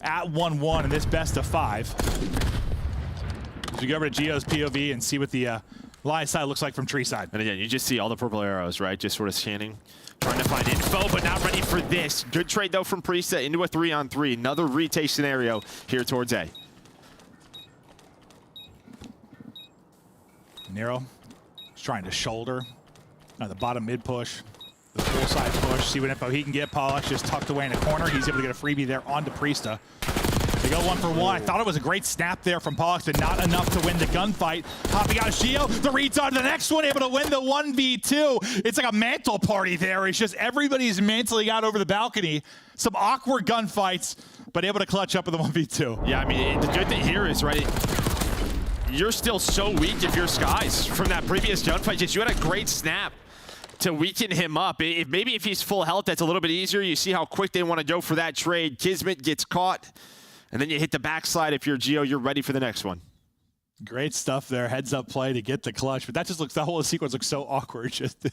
at 1-1 in this best of 5. So we go over to Gio's POV and see what the line side looks like from tree side. And again, you just see all the purple arrows, right? Just sort of scanning, trying to find info, but not ready for this. Good trade, though, from Priesta into a 3-on-3. Another retake scenario here towards A. Nero is trying to shoulder the bottom mid push, the full side push, see what info he can get. Pollux just tucked away in the corner. He's able to get a freebie there onto Priesta. They go 1 for 1. I thought it was a great snap there from Pollux, but not enough to win the gunfight. Popping out Gio, the reads on the next one, able to win the 1v2. It's like a mantle party there. It's just everybody's mantling out over the balcony. Some awkward gunfights, but able to clutch up with the 1v2. Yeah, I mean, the good thing here is, right, you're still so weak if you're Skies from that previous gunfight. Just you had a great snap to weaken him up. Maybe if he's full health, that's a little bit easier. You see how quick they want to go for that trade. Kismet gets caught, and then you hit the backslide. If you're Gio, you're ready for the next one. Great stuff there. Heads up play to get the clutch, but that just looks, the whole sequence looks so awkward. Just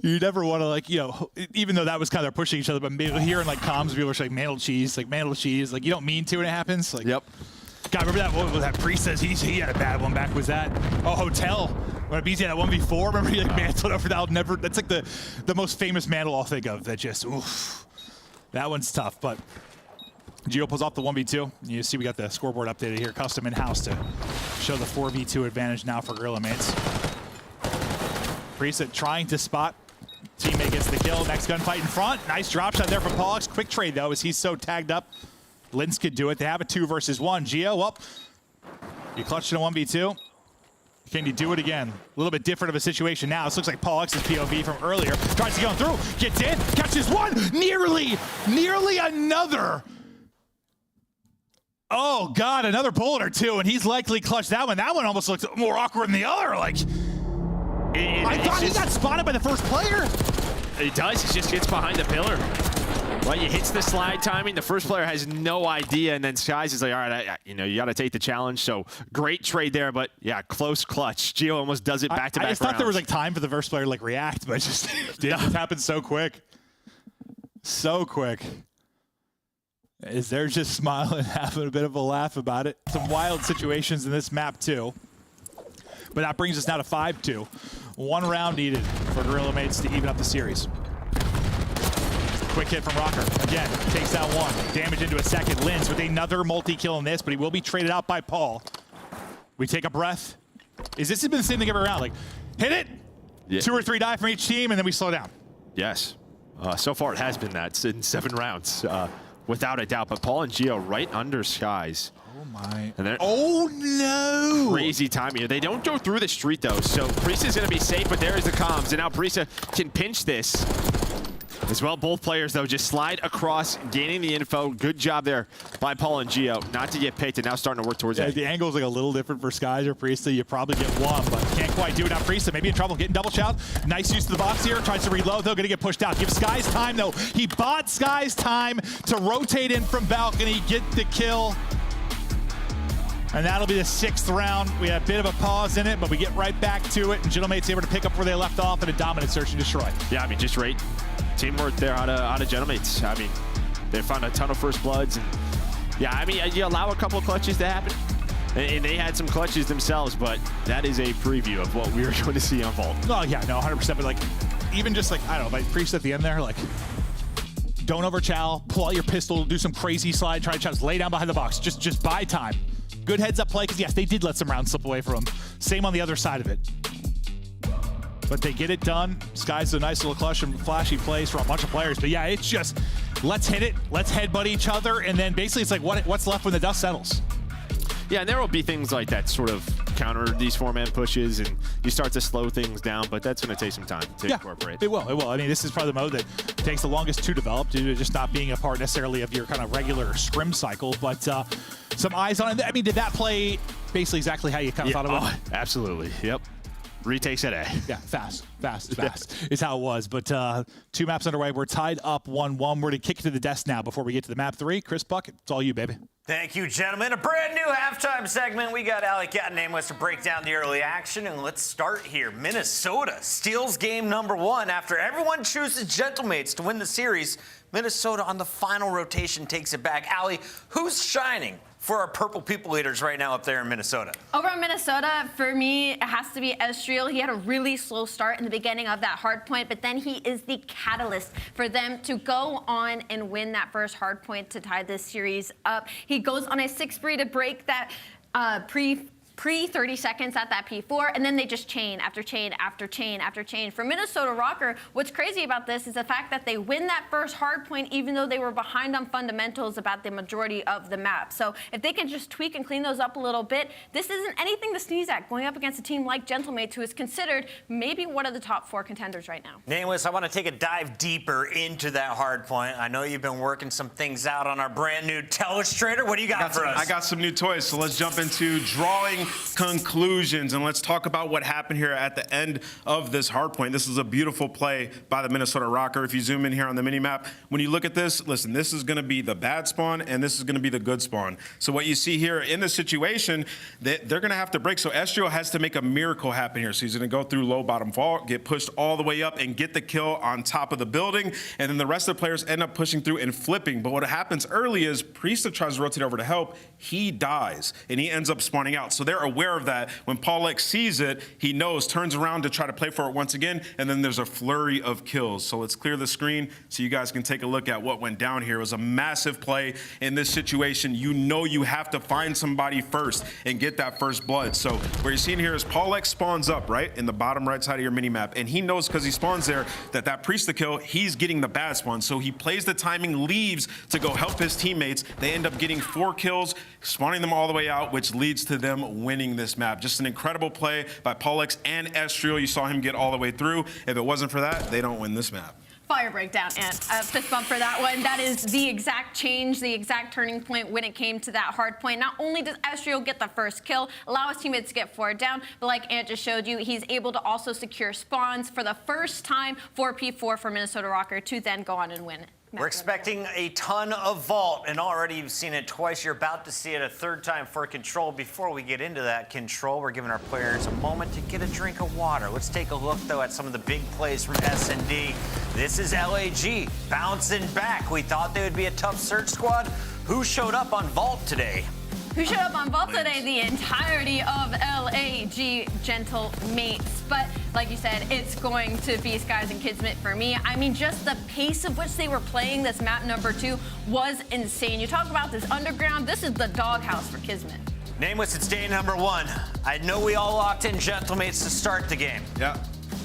you never want to, like, you know, even though that was kind of pushing each other, but maybe hearing like comms, people are like mantle cheese, like you don't mean to when it happens. Like, yep. God, remember that? What was that? Priest says he had a bad one back. Was that? Oh, Hotel. When BZ had that 1v4, remember he like mantled over that? Never. That's like the most famous mantle I'll think of. That just, oof. That one's tough. But Gio pulls off the 1v2. You see we got the scoreboard updated here, custom in-house to show the 4v2 advantage now for Guerrilla Mates. Priest trying to spot. Teammate gets the kill. Next gunfight in front. Nice drop shot there from Pollux. Quick trade though, as he's so tagged up. Lins could do it. They have a 2 versus 1. Gio, well, you clutched in a 1v2. Can you do it again? A little bit different of a situation now. This looks like Pollux's POV from earlier. Tries to go through, gets in, catches one, nearly another. Oh God, another bullet or 2, and he's likely clutched that one. That one almost looked more awkward than the other. Like, I thought he got spotted by the first player. He does, he just gets behind the pillar. Right, he hits the slide timing. The first player has no idea, and then Skies is like, all right, you know, you got to take the challenge. So great trade there, but yeah, close clutch. Gio almost does it back to back. I just thought there was like time for the first player to like react, but it just didn't happen so quick. So quick. Is they're just smiling, having a bit of a laugh about it. Some wild situations in this map too. But that brings us now to 5-2. 1 round needed for Guerrilla Mates to even up the series. Quick hit from Røkkr. Again, takes out 1. Damage into a second. Lins with another multi-kill in this, but he will be traded out by Paul. We take a breath. This has been the same thing every round. Like, hit it, yeah. 2 or 3 die from each team, and then we slow down. Yes. So far it has been that in 7 rounds, without a doubt. But Paul and Gio right under Skies. Oh my. And oh no! Crazy time here. They don't go through the street though, so Priest is going to be safe, but there is the comms. And now Priest can pinch this. As well, both players, though, just slide across, gaining the info. Good job there by Paul and Gio. Not to get picked, and now starting to work towards it. The angle's like a little different for Skies or Priesta. You probably get 1, but can't quite do it. Now Priesta maybe in trouble getting double shot. Nice use of the box here. Tries to reload, though. Going to get pushed out. Give Skies time, though. He bought Skies time to rotate in from balcony, get the kill. And that'll be the 6th round. We had a bit of a pause in it, but we get right back to it. And Guerrilla Mates able to pick up where they left off in a dominant search and destroy. Yeah, I mean, just great teamwork there out of Guerrilla Mates. I mean, they found a ton of first bloods. And yeah, I mean, you allow a couple of clutches to happen. And they had some clutches themselves, but that is a preview of what we were going to see on Vault. Oh, yeah, no, 100%. But, like, even just, like, I don't know, by Priest at the end there, like, don't overchow, pull out your pistol, do some crazy slide, try to shots, lay down behind the box. Just buy time. Good heads-up play, because, yes, they did let some rounds slip away from them. Same on the other side of it. But they get it done. Skies a nice little clutch and flashy plays for a bunch of players. But, yeah, it's just, let's hit it, let's headbutt each other, and then basically it's like what's left when the dust settles. Yeah, and there will be things like that sort of counter these 4-man pushes, and you start to slow things down, but that's going to take some time to incorporate. It will. I mean, this is probably the mode that takes the longest to develop due to just not being a part necessarily of your kind of regular scrim cycle, but some eyes on it. I mean, did that play basically exactly how you kind of thought it would? Oh, absolutely, yep. Retakes at A. Yeah, fast is how it was. But 2 maps underway. We're tied up 1-1. We're going to kick it to the desk now before we get to the map 3. Chris Buck, it's all you, baby. Thank you, gentlemen. A brand new halftime segment. We got Alec and Nameless to break down the early action, and let's start here. Minnesota steals game number 1 after everyone chooses Gentlemates to win the series. Minnesota on the final rotation takes it back. Allie, who's shining for our purple people eaters right now up there in Minnesota? Over in Minnesota, for me, it has to be Estriel. He had a really slow start in the beginning of that hard point, but then he is the catalyst for them to go on and win that first hard point to tie this series up. He goes on a 6-3 to break that pre-30 seconds at that P4, and then they just chain after chain after chain after chain. For Minnesota Røkkr, what's crazy about this is the fact that they win that first hard point even though they were behind on fundamentals about the majority of the map. So if they can just tweak and clean those up a little bit, this isn't anything to sneeze at going up against a team like Gentlemates, who is considered maybe one of the top 4 contenders right now. Nameless, I want to take a dive deeper into that hard point. I know you've been working some things out on our brand new Telestrator. What do you got for us? I got some new toys, so let's jump into drawing conclusions, and let's talk about what happened here at the end of this hard point. This is a beautiful play by the Minnesota Røkkr. If you zoom in here on the mini map, when you look at this, listen, this is going to be the bad spawn and this is going to be the good spawn. So what you see here in this situation, they're going to have to break. So Estriel has to make a miracle happen here. So he's going to go through low bottom vault, get pushed all the way up and get the kill on top of the building, and then the rest of the players end up pushing through and flipping. But what happens early is Priesta tries to rotate over to help, he dies and he ends up spawning out. So they're aware of that. When Paulek sees it, he knows, turns around to try to play for it once again, and then there's a flurry of kills. So let's clear the screen so you guys can take a look at what went down here. It was a massive play in this situation. You know you have to find somebody first and get that first blood. So what you're seeing here is Paulek spawns up, right, in the bottom right side of your mini map, and he knows because he spawns there that Priesta kill, he's getting the bad spawn. So he plays the timing, leaves to go help his teammates. They end up getting 4 kills, spawning them all the way out, which leads to them winning this map. Just an incredible play by Paulek and Estriel. You saw him get all the way through. If it wasn't for that, they don't win this map. Fire breakdown and fist bump for that one. That is the exact change, the exact turning point when it came to that hard point. Not only does Estriel get the first kill, allow his teammates to get 4 down, but like Ant just showed you, he's able to also secure spawns for the first time for P4 for Minnesota Røkkr to then go on and win. We're expecting a ton of vault, and already you've seen it twice. You're about to see it a 3rd time for Control. Before we get into that Control, we're giving our players a moment to get a drink of water. Let's take a look, though, at some of the big plays from S&D. This is LAG bouncing back. We thought they would be a tough search squad. Who showed up on vault today? Who showed up on vault today? The entirety of LAG Gentlemates. But like you said, it's going to be Skies and Kismet for me. I mean, just the pace of which they were playing this map number 2 was insane. You talk about this underground, this is the doghouse for Kismet. Nameless, it's day number 1. I know we all locked in Gentlemates to start the game. Yeah.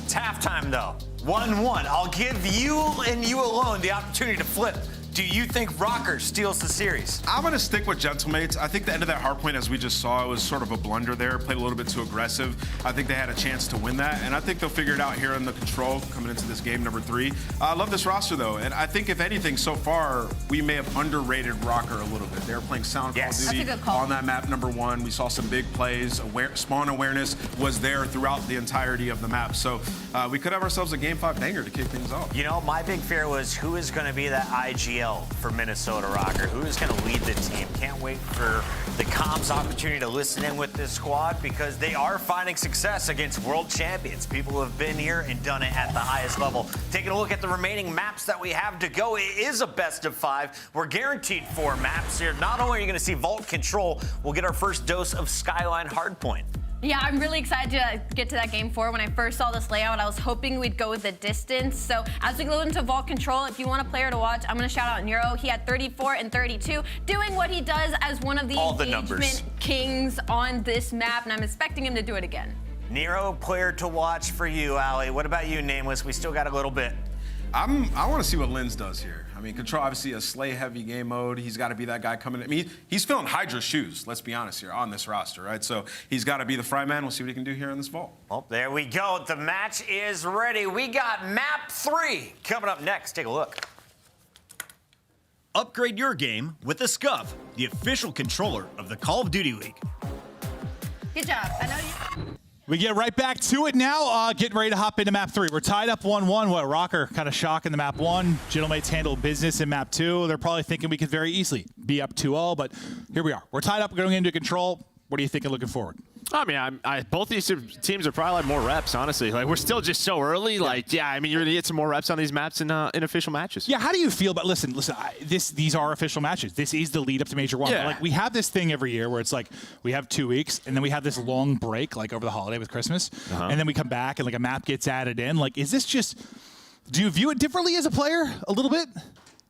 It's halftime, though. 1-1. I'll give you and you alone the opportunity to flip. Do you think Røkkr steals the series? I'm going to stick with Gentlemates. I think the end of that hard point, as we just saw, it was sort of a blunder there. Played a little bit too aggressive. I think they had a chance to win that, and I think they'll figure it out here in the Control coming into this game number 3. I love this roster, though, and I think, if anything, so far, we may have underrated Røkkr a little bit. They were playing sound Call of Duty on that map number 1. We saw some big plays. Spawn awareness was there throughout the entirety of the map. So we could have ourselves a Game 5 banger to kick things off. You know, my big fear was who is going to be that IGL for Minnesota Røkkr? Who is going to lead the team? Can't wait for the comms opportunity to listen in with this squad, because they are finding success against world champions. People who have been here and done it at the highest level. Taking a look at the remaining maps that we have to go, it is a best of 5. We're guaranteed 4 maps here. Not only are you going to see Vault Control, we'll get our first dose of Skyline Hardpoint. Yeah, I'm really excited to get to that game 4. When I first saw this layout, I was hoping we'd go with the distance. So as we go into Vault Control, if you want a player to watch, I'm going to shout out Nero. He had 34 and 32, doing what he does as one of the engagement kings on this map, and I'm expecting him to do it again. Nero, player to watch for you, Allie. What about you, Nameless? We still got a little bit. I want to see what Lens does here. I mean, Control, obviously a slay-heavy game mode. He's got to be that guy coming in. I mean, he's filling Hydra's shoes, let's be honest here, on this roster, right? So he's got to be the fry man. We'll see what he can do here in this vault. Well, there we go. The match is ready. We got map 3 coming up next. Take a look. Upgrade your game with the Scuff, the official controller of the Call of Duty League. Good job. I know you. We get right back to it now. Getting ready to hop into map 3. We're tied up 1-1. What, Røkkr kind of shocking the map 1. Gentlemates handle business in map 2. They're probably thinking we could very easily be up 2-0, but here we are. We're tied up. We're going into control. What are you thinking looking forward? I mean, both these teams are probably like more reps, honestly. Like, we're still just so early. Like, yeah, I mean, you're going to get some more reps on these maps in official matches. Yeah, how do you feel about, listen, these are official matches. This is the lead up to Major 1. Yeah. Like, we have this thing every year where it's like, we have 2 weeks, and then we have this long break, like over the holiday with Christmas, and then we come back and like a map gets added in. Like, is this just, do you view it differently as a player a little bit?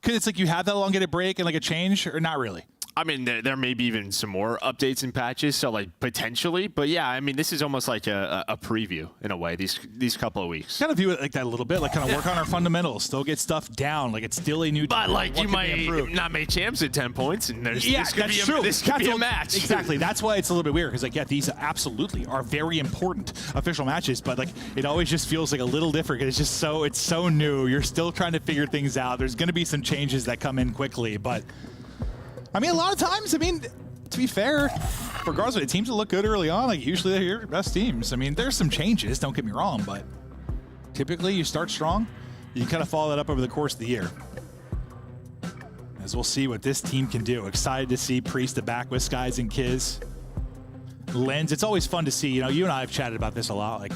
Because it's like you have that elongated break and like a change, or not really? I mean, there may be even some more updates and patches, so like potentially. But yeah, I mean, this is almost like a preview in a way. These couple of weeks. Kind of view it like that a little bit, like kind of work on our fundamentals, still get stuff down, like it's still a new. But like you might not make champs at 10 points, and this could be true. This could be a match. Exactly. That's why it's a little bit weird because like these absolutely are very important official matches, but like it always just feels like a little different because it's so new. You're still trying to figure things out. There's going to be some changes that come in quickly, but. I mean, a lot of times, I mean, to be fair, regardless of the teams that look good early on, like usually they're your best teams. I mean, there's some changes, don't get me wrong, but typically you start strong, you kind of follow that up over the course of the year. As we'll see what this team can do. Excited to see Priest back with Skies and Kiz. Lens, it's always fun to see, you and I have chatted about this a lot. Like,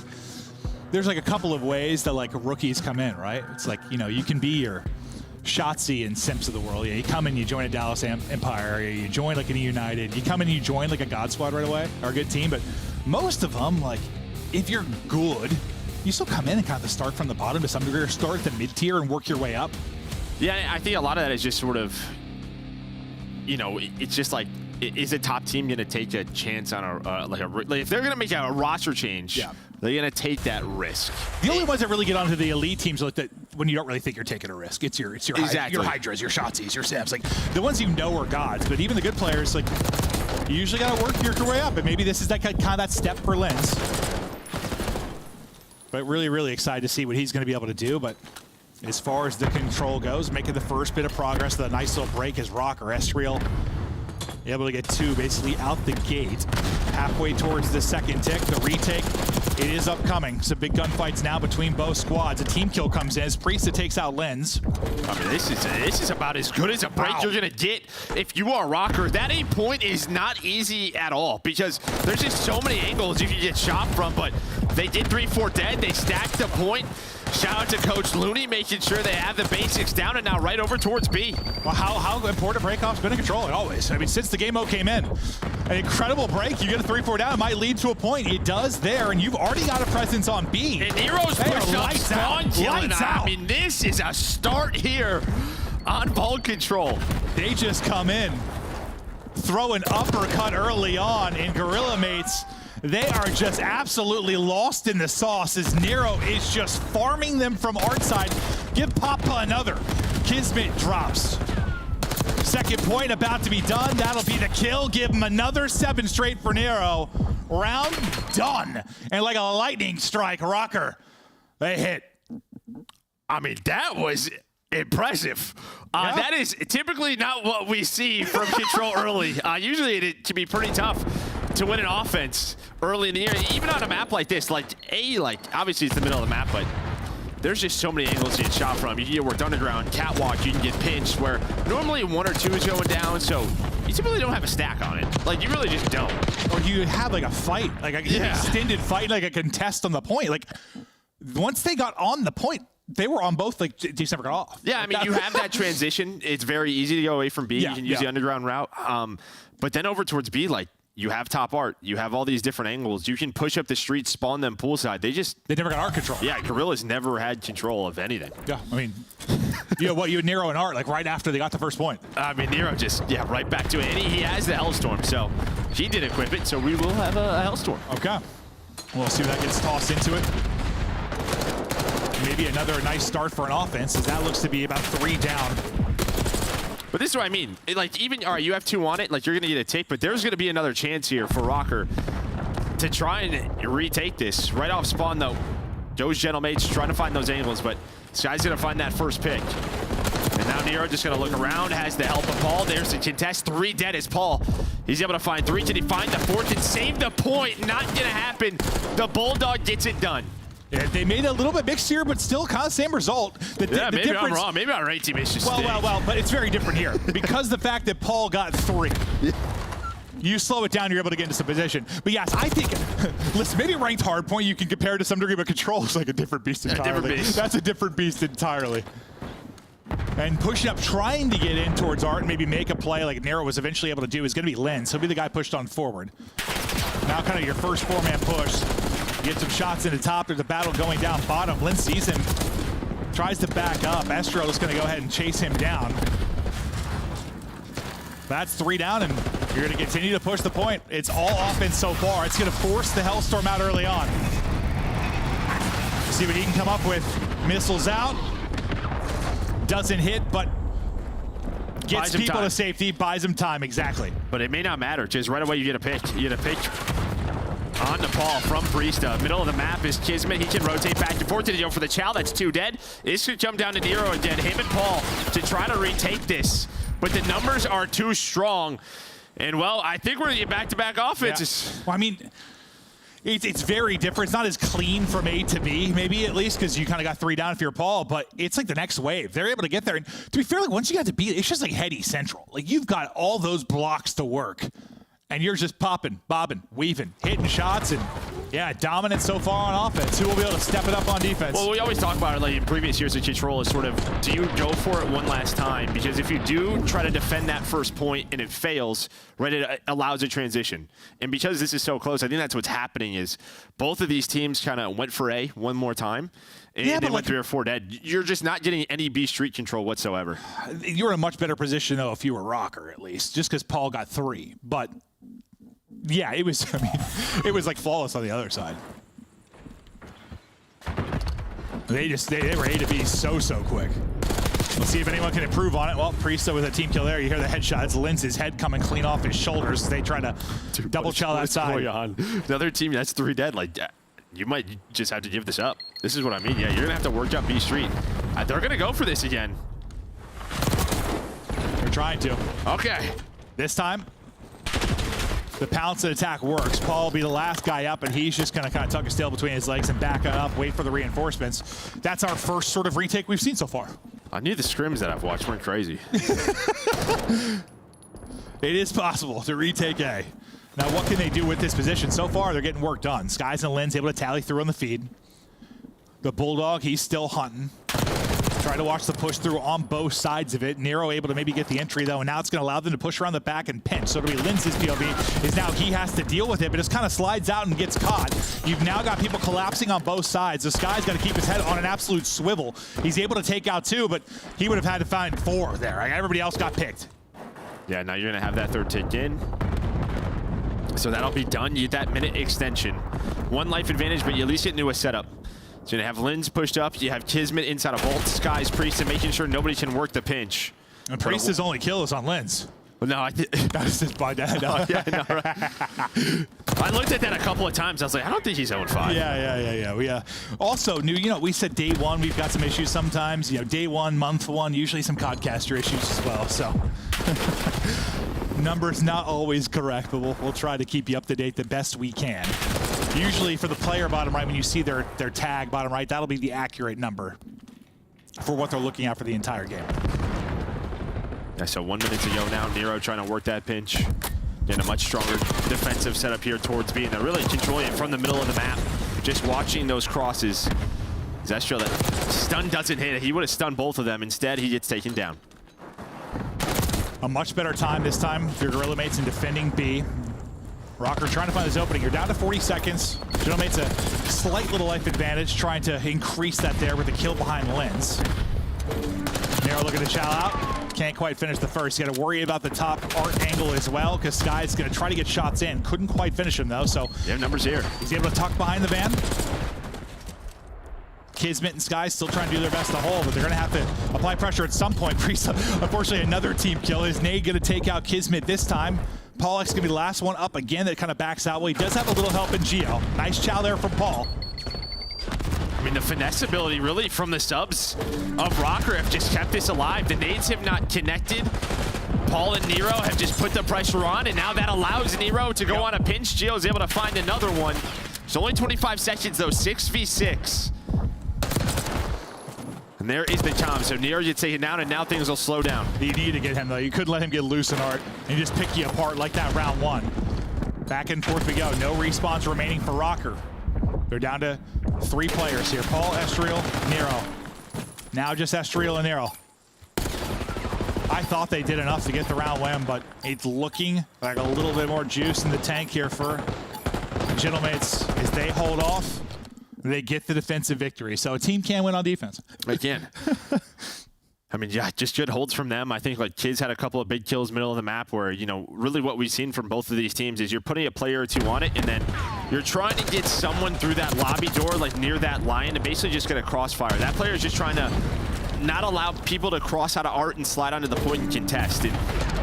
there's like a couple of ways that like rookies come in, right? It's like, you can be your Shotzzy and Simps of the world. Yeah, you come in, you join a Dallas Empire, you join like a United, you come in, you join like a God Squad right away, or a good team. But most of them, like, if you're good, you still come in and kind of start from the bottom to some degree, or start at the mid tier and work your way up. Yeah, I think a lot of that is just sort of, it's just like, is a top team going to take a chance on if they're going to make a roster change? Yeah. They're going to take that risk. The only ones that really get onto the elite teams like that when you don't really think you're taking a risk. It's your Hydras, your Shotzys, your Sims. Like the ones are gods, but even the good players, like you usually got to work your way up. And maybe this is that kind of that step for Lens. But really, really excited to see what he's going to be able to do. But as far as the control goes, making the first bit of progress, the nice little break is Røkkr, Estriel. Able to get 2 basically out the gate. Halfway towards the second tick, the retake, it is upcoming. Some big gunfights now between both squads. A team kill comes in as Priest takes out Lens. I mean, this is about as good as a break you're gonna get if you are Røkkr. That 8 point is not easy at all because there's just so many angles you can get shot from, but they did 3-4 dead. They stacked the point. Shout out to Coach Looney making sure they have the basics down and now right over towards B. Well, how important breakoff's been in control it always. I mean, since the game mode came in. An incredible break. You get a 3-4 down. It might lead to a point. It does there, and you've already got a presence on B. And Nero's pushed up spawn killing. I mean, this is a start here on ball control. They just come in, throw an uppercut early on, and Guerrilla Mates, they are just absolutely lost in the sauce as Nero is just farming them from art side. Give Papa another. Kismet drops. Second point about to be done. That'll be the kill. Give him another 7 straight for Nero. Round done. And like a lightning strike, Røkkr, they hit. I mean, that was impressive. That is typically not what we see from control early. Usually it can be pretty tough to win an offense early in the year, even on a map like this. Obviously it's the middle of the map, but there's just so many angles you get shot from. You can get worked underground, catwalk, you can get pinched, where normally 1 or 2 is going down, so you typically don't have a stack on it. Like, you really just don't. Or you have like a fight, like an extended fight, like a contest on the point. Like, once they got on the point, they were on both, like, December got off. Yeah, I mean, you have that transition. It's very easy to go away from B. You can use the underground route. But then over towards B, like, you have top art. You have all these different angles. You can push up the street, spawn them poolside. They never got art control. Yeah, Guerrillas never had control of anything. Yeah, I mean, you had Nero and Art, like, right after they got the first point. I mean, Nero just, right back to it. And he has the Hellstorm, so he did equip it, so we will have a Hellstorm. Okay. We'll see if that gets tossed into it. Maybe another nice start for an offense, as that looks to be about 3 down. But this is what I mean. Like, even, all right, you have 2 on it, like, you're going to get a take, but there's going to be another chance here for Røkkr to try and retake this. Right off spawn, though, goes Gentlemates trying to find those angles, but this guy's going to find that first pick. And Now Nero just going to look around, has the help of Paul. There's the contest. 3 dead is Paul. He's able to find 3. Can he find the 4th and save the point? Not going to happen. The Bulldog gets it done. Yeah, they made it a little bit mixed here, but still kind of same result. Yeah, maybe I'm wrong. Maybe our right team is just well, but it's very different here. Because the fact that Paul got 3. You slow it down, you're able to get into some position. But yes, I think, listen, maybe ranked hardpoint you can compare to some degree, but control is like a different beast entirely. That's a different beast entirely. And pushing up, trying to get in towards Art and maybe make a play like Nero was eventually able to do is going to be Lens. He'll be the guy pushed on forward. Now kind of your first 4-man push. Get some shots in the top. There's a battle going down bottom. Lens sees him, tries to back up. Estro is going to go ahead and chase him down. That's 3 down, and you're going to continue to push the point. It's all offense so far. It's going to force the Hellstorm out early on. See what he can come up with. Missiles out. Doesn't hit, but gets people to safety, buys him time, exactly. But it may not matter, just right away you get a pick. You get a pick on the ball from Priesta. Middle of the map is Kismet. He can rotate back and forth to go for the Chow. That's 2 dead. This should jump down to Nero again. Him and Paul to try to retake this. But the numbers are too strong. And, well, I think we're going to get back-to-back offenses. Yeah. Well, I mean, it's very different. It's not as clean from A to B, maybe at least, because you kind of got 3 down if you're Paul, but it's like the next wave. They're able to get there. And to be fair, like, once you got to B, it's just like heady central. Like, you've got all those blocks to work, and you're just popping, bobbing, weaving, hitting shots, and yeah, dominant so far on offense. Who will be able to step it up on defense? Well, we always talk about it like in previous years of Control is sort of, do you go for it one last time? Because if you do try to defend that first point and it fails, right, it allows a transition. And because this is so close, I think that's what's happening is both of these teams kind of went for A one more time. And they went 3 or 4 dead. You're just not getting any B street control whatsoever. You're in a much better position, though, if you were Røkkr, at least, just because Paul got 3. But yeah, it was, I mean, it was like flawless on the other side. They were A to B so quick. Let's see if anyone can improve on it. Well, Priesta with a team kill there. You hear the headshots. Lens's head coming clean off his shoulders as they try to double chow that side. Going on? The other team, that's 3 dead. Like, you might just have to give this up. This is what I mean. Yeah, you're going to have to work up B Street. They're going to go for this again. They're trying to. Okay. This time, the pounce and attack works. Paul will be the last guy up, and he's just going to kind of tuck his tail between his legs and back up, wait for the reinforcements. That's our first sort of retake we've seen so far. I knew the scrims that I've watched weren't crazy. It is possible to retake A. Now, what can they do with this position? So far, they're getting work done. Skies and Lens able to tally through on the feed. The Bulldog, he's still hunting. Try to watch the push through on both sides of it. Nero able to maybe get the entry, though, and now it's going to allow them to push around the back and pinch. So it'll be Lens's POV is now he has to deal with it, but just kind of slides out and gets caught. You've now got people collapsing on both sides. The Sky's got to keep his head on an absolute swivel. He's able to take out 2, but he would have had to find 4 there. Everybody else got picked. Yeah, now you're going to have that 3rd tick in. So that'll be done. You get that minute extension. 1 life advantage, but you at least get into a setup. So you're going to have Lens pushed up. You have Kismet inside of Vault, Skies, Priest, and making sure nobody can work the pinch. And Priest's only kill is on Lens. Well, no, I did. That's just by that. Oh, yeah, I know, right? I looked at that a couple of times. I was like, I don't think he's 0-5. Yeah. We also knew, we said day 1, we've got some issues sometimes. Day 1, month 1, usually some Codcaster issues as well. So numbers not always correct, but we'll try to keep you up to date the best we can. Usually for the player bottom right, when you see their tag bottom right, that'll be the accurate number for what they're looking at for the entire game. Yeah, so 1 minute to go now. Nero trying to work that pinch. In a much stronger defensive setup here towards B, and they're really controlling it from the middle of the map. Just watching those crosses. Zestro, that stun doesn't hit. He would have stunned both of them. Instead, he gets taken down. A much better time this time for your Gorilla mates in defending B. Røkkr trying to find this opening. You're down to 40 seconds. Gorilla mates a slight little life advantage, trying to increase that there with the kill behind Lens. Nero looking to chow out. Can't quite finish the first. You got to worry about the top art angle as well, because Sky's going to try to get shots in. Couldn't quite finish him, though, so... Yeah, numbers here. He's able to tuck behind the van. Kismet and Sky still trying to do their best to hold, but they're going to have to apply pressure at some point. Unfortunately, another team kill. Is Nade going to take out Kismet this time? Pollock's going to be the last one up again that kind of backs out. Well, he does have a little help in Geo. Nice chow there from Paul. mean, the finesse ability really from the subs of Røkkr have just kept this alive. The nades have not connected. Paul and Nero have just put the pressure on, and now that allows Nero to go on a pinch. Gio is able to find another one. It's only 25 seconds, though, 6v6. And there is the time. So Nero, you'd take it down, and now things will slow down. You need to get him, though. You couldn't let him get loose in Art and just pick you apart like that round one. Back and forth we go. No respawns remaining for Røkkr. They're down to 3 players here. Paul, Estriel, Nero. Now just Estriel and Nero. I thought they did enough to get the round win, but it's looking like a little bit more juice in the tank here for Gentlemates as they hold off. They get the defensive victory. So a team can win on defense. They can. I mean, yeah, just good holds from them. I think like Kids had a couple of big kills middle of the map where, you know, really what we've seen from both of these teams is you're putting a player or two on it, and then you're trying to get someone through that lobby door, like near that line, to basically just get a crossfire. That player is just trying to not allow people to cross out of Art and slide onto the point and contest. And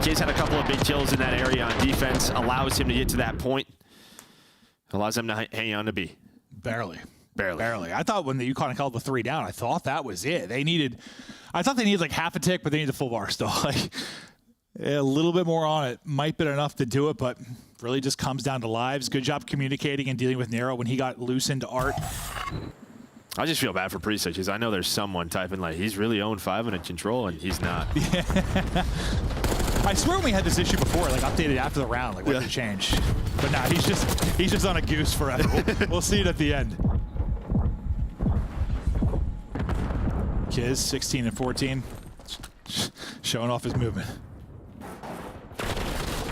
Kids had a couple of big kills in that area on defense, allows him to get to that point, allows them to hang on to B. Barely. I thought when the UConn called the 3 down, I thought that was it. I thought they needed like half a tick, but they need the full bar still. Like a little bit more on it might be enough to do it, but really just comes down to lives. Good job communicating and dealing with Nero when he got loose into Art. I just feel bad for Priest because I know there's someone typing like he's really 0-5 in control, and he's not. Yeah. I swear we had this issue before, like updated after the round, like what did change? But nah, he's just on a goose forever. We'll see it at the end. Kiz, 16 and 14, showing off his movement.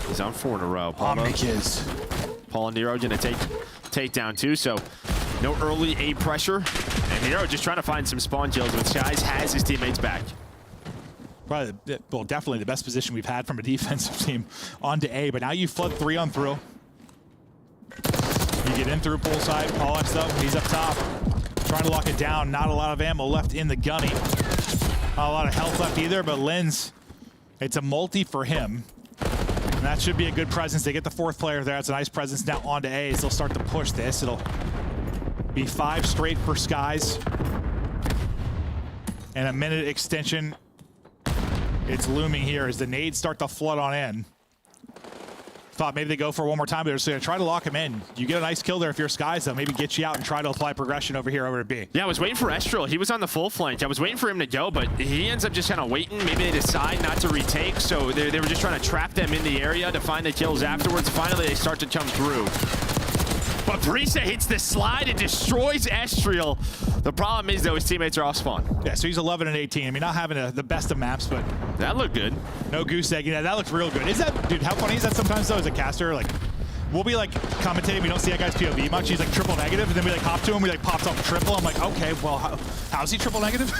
He's on 4 in a row. Paul Kiz. Paul and Nero gonna take down 2, so no early A pressure. And Nero just trying to find some spawn kills, but Skies has his teammates back. Probably, well, definitely the best position we've had from a defensive team onto A, but now you flood 3 on through. You get in through pool side, Paul X up, he's up top. Trying to lock it down, not a lot of ammo left in the gunny. Not a lot of health left either, but Linz, it's a multi for him. And that should be a good presence. They get the 4th player there. It's a nice presence now onto A as they'll start to push this. It'll be 5 straight for Skies. And a minute extension. It's looming here as the nades start to flood on in. Thought maybe they go for one more time, but they're just going to try to lock him in. You get a nice kill there if you're Skies, though. Maybe get you out and try to apply progression over here over to B. Yeah, I was waiting for Estriel. He was on the full flank. I was waiting for him to go, but he ends up just kind of waiting. Maybe they decide not to retake, so they were just trying to trap them in the area to find the kills afterwards. Finally, they start to come through. But Brisa hits the slide and destroys Estriel. The problem is, though, his teammates are off spawn. Yeah, so he's 11 and 18. I mean, not having the best of maps, but that looked good. No goose egg. Yeah, that looks real good. Is that, dude, how funny is that sometimes, though, as a caster? Like, we'll be, like, commentating. We don't see that guy's POV much. He's, like, triple negative, and then we, like, hop to him. We, like, pops off triple. I'm like, okay, well, how's he triple negative?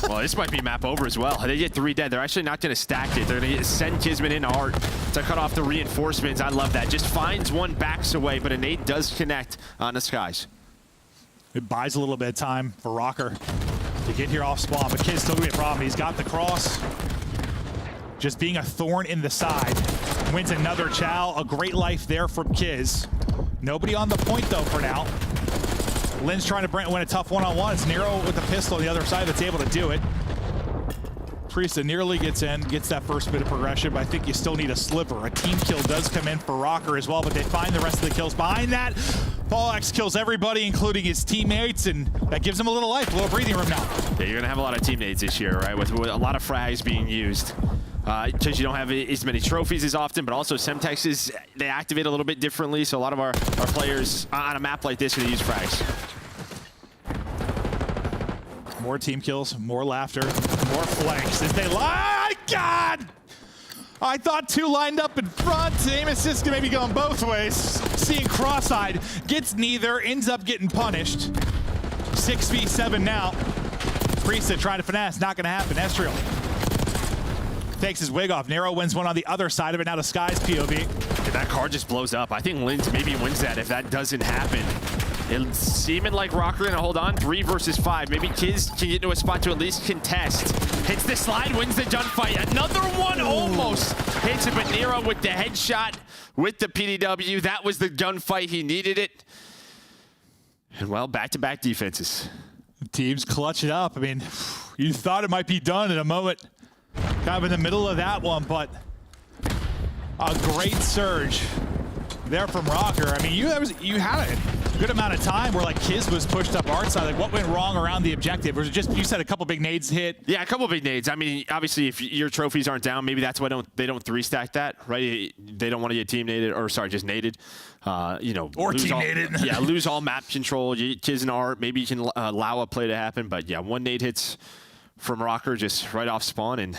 Well, this might be map over as well. They get 3 dead. They're actually not going to stack it. They're going to send Kismet into Art to cut off the reinforcements. I love that. Just finds one, backs away, but a nade does connect on the Skies. It buys a little bit of time for Røkkr to get here off spawn, but Kid's still gonna be a problem. He's got the cross. Just being a thorn in the side. Wins another chow. A great life there from Kiz. Nobody on the point, though, for now. Lynn's trying to win a tough one-on-one. It's Nero with the pistol on the other side that's able to do it. Priesta nearly gets in, gets that first bit of progression, but I think you still need a sliver. A team kill does come in for Røkkr as well, but they find the rest of the kills behind that. Paul X kills everybody, including his teammates, and that gives him a little life, a little breathing room now. Yeah, you're gonna have a lot of teammates this year, right? With a lot of frags being used. Because you don't have as many trophies as often, but also Semtexes, they activate a little bit differently, so a lot of our players on a map like this are gonna use frags. More team kills, more laughter, more flanks as they lie. God! I thought 2 lined up in front. Aim assist maybe going both ways. Seeing cross-eyed, gets neither, ends up getting punished. 6v7 now. Priesta trying to finesse, not gonna happen. Estriel takes his wig off. Nero wins one on the other side of it. Now to Sky's POV. Yeah, that card just blows up. I think Linz maybe wins that if that doesn't happen. It's seeming like Røkkr gonna hold on. 3 versus 5. Maybe Kiz can get into a spot to at least contest. Hits the slide, wins the gunfight. Another one almost hits it, but Nero with the headshot with the PDW. That was the gunfight. He needed it. And well, back-to-back defenses. Teams clutch it up. I mean, you thought it might be done in a moment, kind of in the middle of that one, but a great surge there from Røkkr. I mean, you had a good amount of time where like Kiz was pushed up our side. Like, what went wrong around the objective? Was it just, you said a couple big nades hit? Yeah, a couple big nades. I mean, obviously, if your trophies aren't down, maybe that's why they don't 3-stack that, right? They don't want to get team naded, or sorry, just naded. You know, or team naded. Yeah, lose all map control. Kiz and Art, maybe you can allow a play to happen, but yeah, one nade hits from Røkkr just right off spawn, and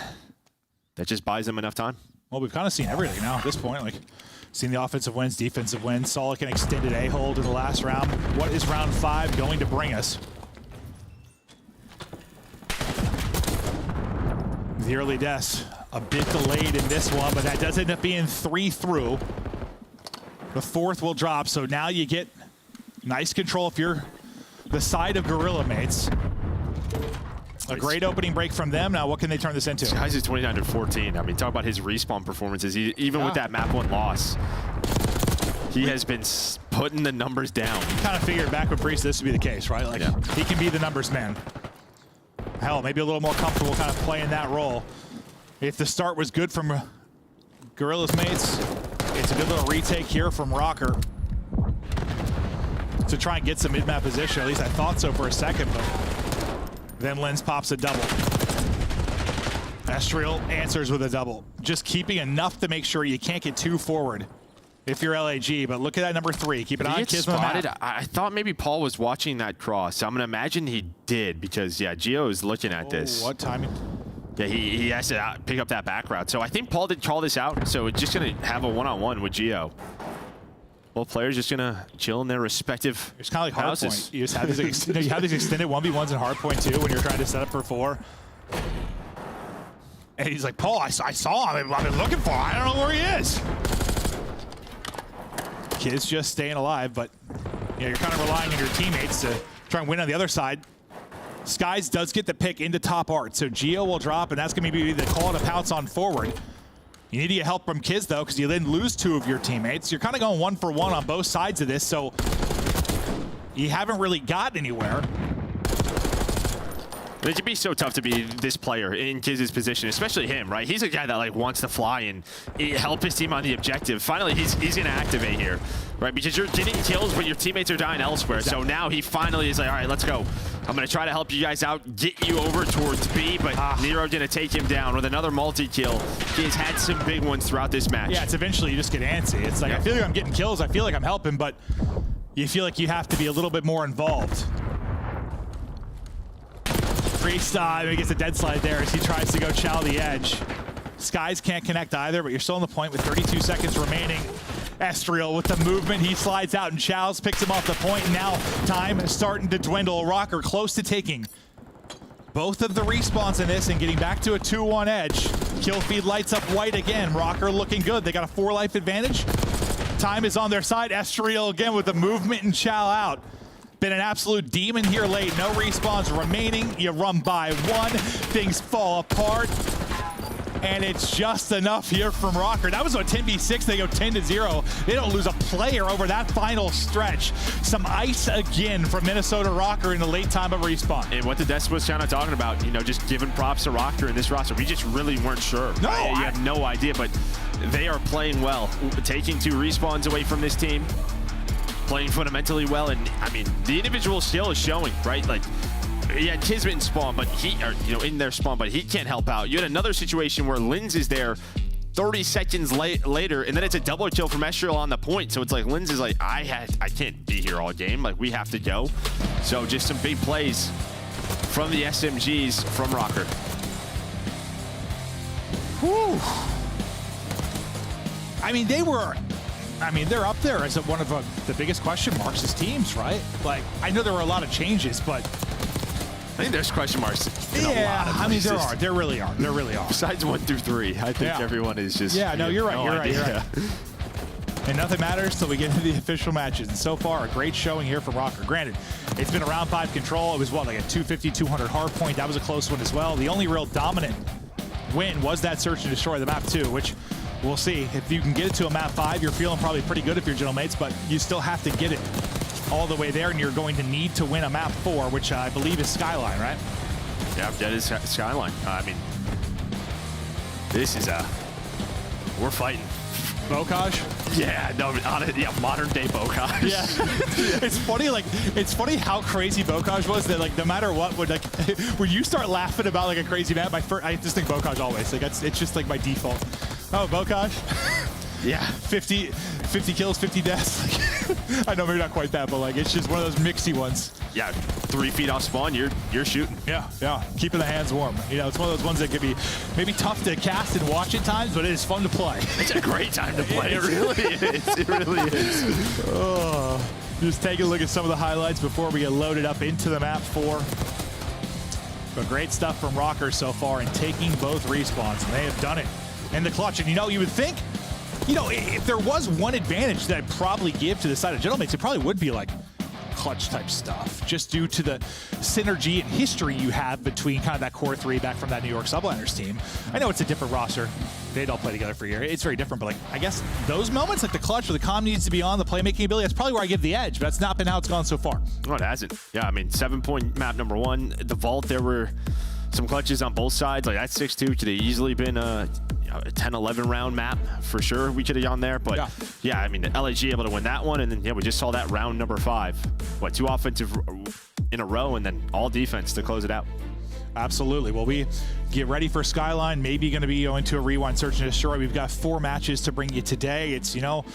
that just buys them enough time. Well, we've kind of seen everything now at this point. Like, seen the offensive wins, defensive wins. Solid an extended A-hold in the last round. What is round 5 going to bring us? The early deaths a bit delayed in this one, but that does end up being 3 through. The 4th will drop, so now you get nice control if you're the side of Guerrilla mates. A great opening break from them. Now, what can they turn this into? Guys is 29-14. I mean, talk about his respawn performances. Even with that map 1 loss, he has been putting the numbers down. You kind of figured back with Priest this would be the case, right? Like, he can be the numbers man. Hell, maybe a little more comfortable kind of playing that role. If the start was good from Guerrilla's mates, it's a good little retake here from Røkkr to try and get some mid-map position. At least I thought so for a second, but then Lens pops a double. Estriel answers with a double. Just keeping enough to make sure you can't get too forward if you're LAG, but look at that number 3. Keep an eye on Kiz on the map. I thought maybe Paul was watching that cross. So I'm going to imagine he did because, yeah, Gio is looking at this. What timing? Yeah, he has to pick up that back route. So I think Paul did call this out, so it's just going to have a one-on-one with Gio. Both players just gonna chill in their respective It's kind of like houses. hardpoint. You just have these, you have these extended 1v1s in hardpoint too when you're trying to set up for 4. And he's like, Paul, I saw him. I've been looking for him. I don't know where he is. Kiz just staying alive, but you know, you're kind of relying on your teammates to try and win on the other side. Skies does get the pick into top art, so Gio will drop, and that's going to be the call to pounce on forward. You need to get help from Kiz, though, because you then lose 2 of your teammates. You're kind of going 1-for-1 on both sides of this, so you haven't really got anywhere. It would be so tough to be this player in Kiz's position, especially him, right? He's a guy that like wants to fly and help his team on the objective. Finally, he's going to activate here, right? Because you're getting kills, but your teammates are dying elsewhere. Exactly. So now he finally is like, all right, let's go. I'm going to try to help you guys out, get you over towards B, but Nero didn't take him down with another multi-kill. He's had some big ones throughout this match. Yeah, it's eventually you just get antsy. It's like, I feel like I'm getting kills. I feel like I'm helping, but you feel like you have to be a little bit more involved. Freestyle, he gets a dead slide there as he tries to go chow the edge. Skies can't connect either, but you're still on the point with 32 seconds remaining. Estriel with the movement, he slides out and chows, picks him off the point, and now time is starting to dwindle. Røkkr close to taking both of the respawns in this and getting back to a 2-1 edge. Kill feed lights up white again. Røkkr looking good. They got a 4-life advantage. Time is on their side. Estriel again with the movement and chow out. Been an absolute demon here late. No respawns remaining. You run by 1. Things fall apart. And it's just enough here from Røkkr. That was a 10v6. They go 10-0. They don't lose a player over that final stretch. Some ice again from Minnesota Røkkr in the late time of respawn. And what the Des was kind of talking about, you know, just giving props to Røkkr in this roster. We just really weren't sure. No, you have no idea, but they are playing well. Taking 2 respawns away from this team. Playing fundamentally well, and I mean, the individual skill is showing, right? Like, yeah, Kismet in spawn, but in their spawn, but he can't help out. You had another situation where Lins is there 30 seconds later, and then it's a double kill from Estriel on the point. So it's like, Lins is like, I can't be here all game. Like, we have to go. So just some big plays from the SMGs from Røkkr. Whew. I mean, they're up there as one of the biggest question marks as teams, right? Like, I know there were a lot of changes, but I think there's question marks in a lot of places. I mean, there really are. There really are. Besides 1 through 3, I think everyone is just... Yeah, no, you're right. You're right. And nothing matters till we get into the official matches. And so far, a great showing here for Røkkr. Granted, it's been a round 5 control. It was, what, like a 250, 200 hard point. That was a close one as well. The only real dominant win was that search and destroy the map 2, which... we'll see. If you can get it to a map 5, you're feeling probably pretty good if you're Gentle Mates, but you still have to get it. all the way there, and you're going to need to win a map 4, which I believe is Skyline, right? Yeah, that is Skyline. I mean, this is we're fighting. Bocage? Yeah, no, on it, yeah, modern day Bocage. Yeah. It's funny how crazy Bocage was that, like, no matter what, when you start laughing about, like, a crazy map, I just think Bocage always. Like, it's just, like, my default. Oh, Bocage? Yeah. 50 kills, 50 deaths. Like, I know maybe not quite that, but, like, it's just one of those mixy ones. Yeah, 3 feet off spawn, you're shooting. Yeah, keeping the hands warm. You know, it's one of those ones that could be maybe tough to cast and watch at times, but it is fun to play. It's a great time to play. It really is. It really is. Oh, just taking a look at some of the highlights before we get loaded up into the map 4. But great stuff from Røkkr so far in taking both respawns, and they have done it in the clutch. And, you know, you would think, you know, if there was one advantage that I'd probably give to the side of Gentlemates, it probably would be, like, clutch type stuff, just due to the synergy and history you have between kind of that core 3 back from that New York Subliners team. I know it's a different roster. They'd all play together for a year. It's very different, but, like, I guess those moments, like the clutch where the comm needs to be on, the playmaking ability, that's probably where I give the edge, but that's not been how it's gone so far. No, it hasn't. Yeah, I mean, 7-point map number 1. The Vault, there were some clutches on both sides. Like, that 6-2 could have easily been a 10-11 round map for sure. We could have gone there, but yeah, I mean, LAG able to win that one, and then yeah, we just saw that round number 5. What, 2 offensive in a row, and then all defense to close it out. Absolutely. Well, we get ready for Skyline. Maybe going to be going to a rewind search and destroy. We've got 4 matches to bring you today. It's, you know,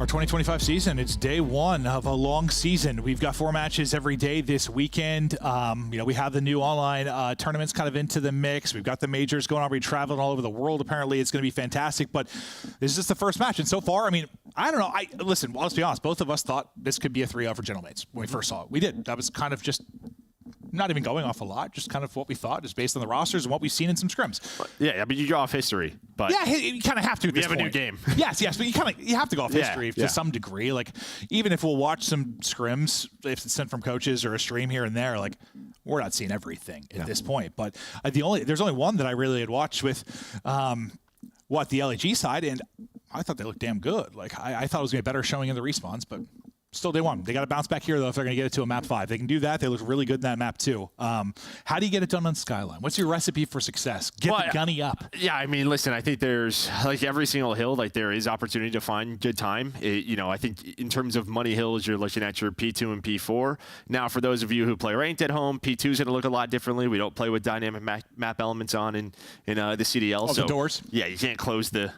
our 2025 season. It's day 1 of a long season. We've got 4 matches every day this weekend. You know, we have the new online tournaments kind of into the mix. We've got the majors going on. We're traveling all over the world. Apparently, it's going to be fantastic. But this is just the first match, and so far, I mean, I don't know. Listen. Well, let's be honest. Both of us thought this could be a 3-0 for Gentlemates when we first saw it. We did. That was kind of just not even going off a lot, just kind of what we thought, just based on the rosters and what we've seen in some scrims. Yeah, I mean, you go off history, but yeah, you kind of have to. At this have point. A new game. Yes, but you have to go off history to some degree. Like, even if we'll watch some scrims, if it's sent from coaches or a stream here and there, like, we're not seeing everything at this point. But there's only one that I really had watched with the LAG side, and I thought they looked damn good. Like, I thought it was going to be a better showing in the respawns, but still day 1. They got to bounce back here, though, if they're going to get it to a map 5. They can do that. They look really good in that map, too. How do you get it done on Skyline? What's your recipe for success? Get the gunny up. Yeah, I mean, listen, I think there's, like, every single hill, like, there is opportunity to find good time. You know, I think in terms of money hills, you're looking at your P2 and P4. Now, for those of you who play ranked at home, P2 is going to look a lot differently. We don't play with dynamic map elements on in the CDL. So the doors? Yeah, you can't close the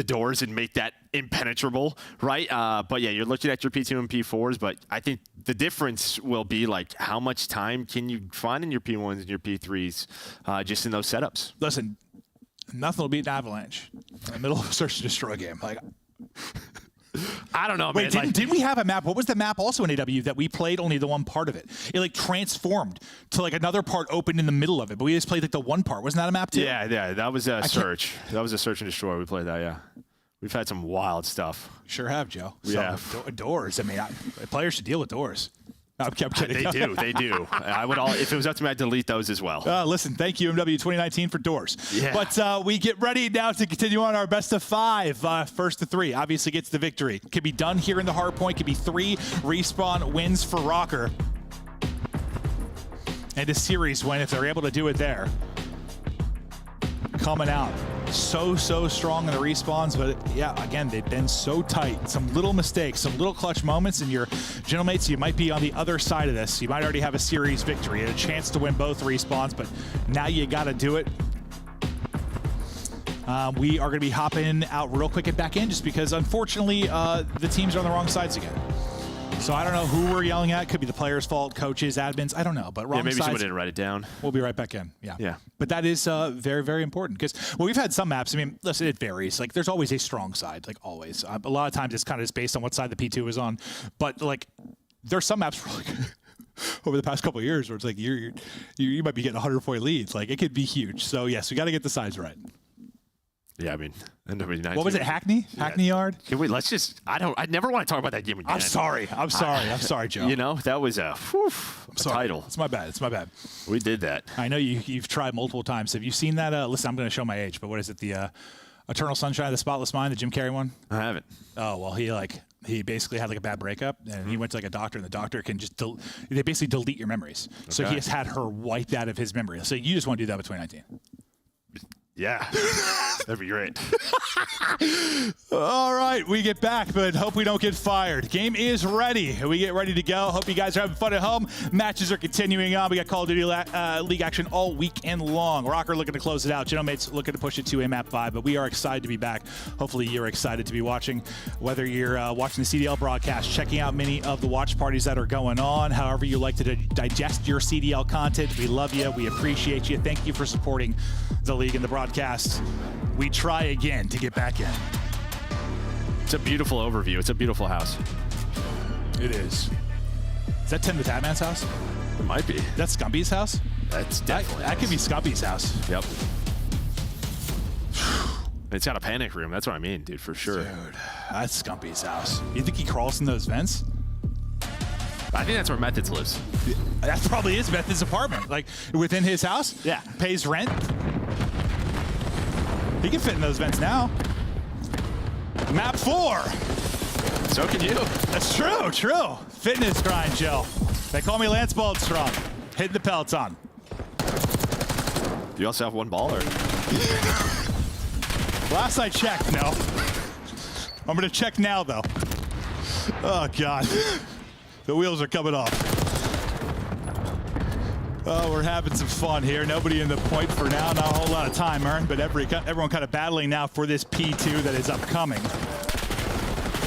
doors and make that impenetrable, right? But yeah, you're looking at your P2 and P4s, but I think the difference will be, like, how much time can you find in your P1s and your P3s just in those setups. Listen, nothing will beat an Avalanche in the middle of a search and destroy game. Like, I don't know, man. Wait, didn't we have a map? What was the map also in AW that we played only the one part of it? It, like, transformed to, like, another part opened in the middle of it, but we just played, like, the one part. Wasn't that a map too? Yeah, that was a search. That was a search and destroy. We played that, yeah. We've had some wild stuff. Sure have, Joe. Yeah. Doors. I mean, players should deal with doors. I'm kidding. They do. I would if it was up to me, I'd delete those as well. Listen, thank you, MW 2019, for doors. Yeah. But we get ready now to continue on our best of 5. First to 3 obviously gets the victory. Could be done here in the hard point. Could be 3 respawn wins for Røkkr. And a series win if they're able to do it there. Coming out so strong in the respawns, but yeah, again, they've been so tight. Some little mistakes, some little clutch moments, and your Gentlemates, you might be on the other side of this. You might already have a series victory, a chance to win both respawns, but now you got to do it. We are going to be hopping out real quick and back in, just because, unfortunately, the teams are on the wrong sides again. So I don't know who we're yelling at. Could be the players' fault, coaches, admins. I don't know. But wrong maybe sides, someone didn't write it down. We'll be right back in. Yeah. But that is very, very important because, well, we've had some maps. I mean, listen, it varies. Like, there's always a strong side, like always. A lot of times it's kind of just based on what side the P2 is on. But, like, there's some maps where, like, over the past couple of years where it's like you might be getting 100-point leads. Like, it could be huge. So, yes, we got to get the sides right. Yeah, I mean, what was it, Hackney? Yeah. Hackney Yard? Can we, let's just, I never want to talk about that game again. I'm sorry, Joe. You know, that was a title. It's my bad. We did that. I know you've tried multiple times. Have you seen that? Listen, I'm going to show my age, but what is it? The Eternal Sunshine of the Spotless Mind, the Jim Carrey one? I haven't. Oh, well, he, like, He basically had like a bad breakup, and he went to like a doctor, and the doctor can just they basically delete your memories. So he has had her wiped out of his memory. So you just want to do that with 2019. Yeah, that'd be great. All right, we get back, but hope we don't get fired. Game is ready. We get ready to go. Hope you guys are having fun at home. Matches are continuing on. We got Call of Duty League action all weekend long. Røkkr looking to close it out. Gentlemates looking to push it to a map 5, but we are excited to be back. Hopefully you're excited to be watching. Whether you're watching the CDL broadcast, checking out many of the watch parties that are going on, however you like to digest your CDL content, we love you. We appreciate you. Thank you for supporting the league and the broadcast. We try again to get back in. It's a beautiful overview. It's a beautiful house. It is. Is that Tim the Tatman's house? It might be. That's Scumpy's house? That's definitely. That could be Scumpy's house. Yep. It's got a panic room. That's what I mean, dude, for sure. Dude, that's Scumpy's house. You think he crawls in those vents? I think that's where Methods lives. That probably is Methods' apartment. Like, within his house? Yeah. Pays rent? He can fit in those vents now. Map 4. So can you. That's true, true. Fitness grind, Joe. They call me Lance Baldstrom. Hitting the Peloton. Do you also have one ball, or? Last I checked, no. I'm going to check now, though. Oh, God. The wheels are coming off. Oh, we're having some fun here. Nobody in the point for now. Not a whole lot of time earned, but everyone kind of battling now for this P2 that is upcoming.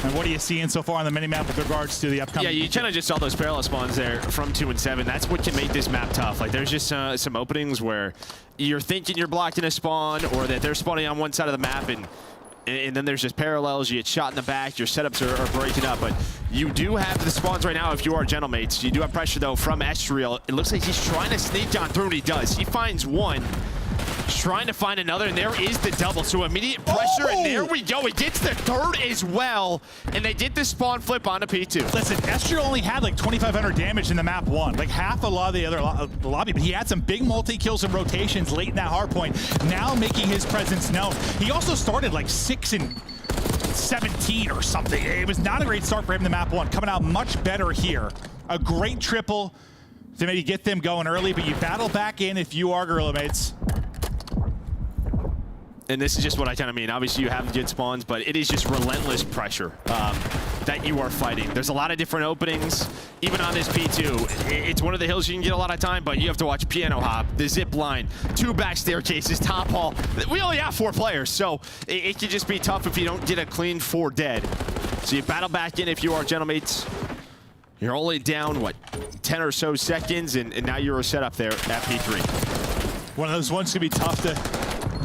And what are you seeing so far on the minimap with regards to the upcoming? Yeah, you kind of just saw those parallel spawns there from 2 and 7. That's what can make this map tough. Like, there's just some openings where you're thinking you're blocked in a spawn, or that they're spawning on one side of the map, and then there's just parallels. You get shot in the back. Your setups are breaking up. But you do have the spawns right now if you are Gentlemates. You do have pressure, though, from Estriel. It looks like he's trying to sneak John through, and he does. He finds one. He's trying to find another, and there is the double. So immediate pressure, and there we go. He gets the third as well, and they did the spawn flip onto P2. Listen, Estriel only had like 2,500 damage in the map 1, like half a lot of the other lobby, but he had some big multi-kills and rotations late in that hard point, now making his presence known. He also started like 6 and 17 or something. It was not a great start for him in the map 1, coming out much better here. A great triple to maybe get them going early, but you battle back in if you are Guerrilla Mates. And this is just what I kind of mean. Obviously, you have good spawns, but it is just relentless pressure that you are fighting. There's a lot of different openings, even on this P2. It's one of the hills you can get a lot of time, but you have to watch piano hop, the zip line, 2 back staircases, top hall. We only have 4 players, so it can just be tough if you don't get a clean 4 dead. So you battle back in if you are Gentlemates. You're only down, what, 10 or so seconds, and now you're set up there at P3. One of those ones could be tough to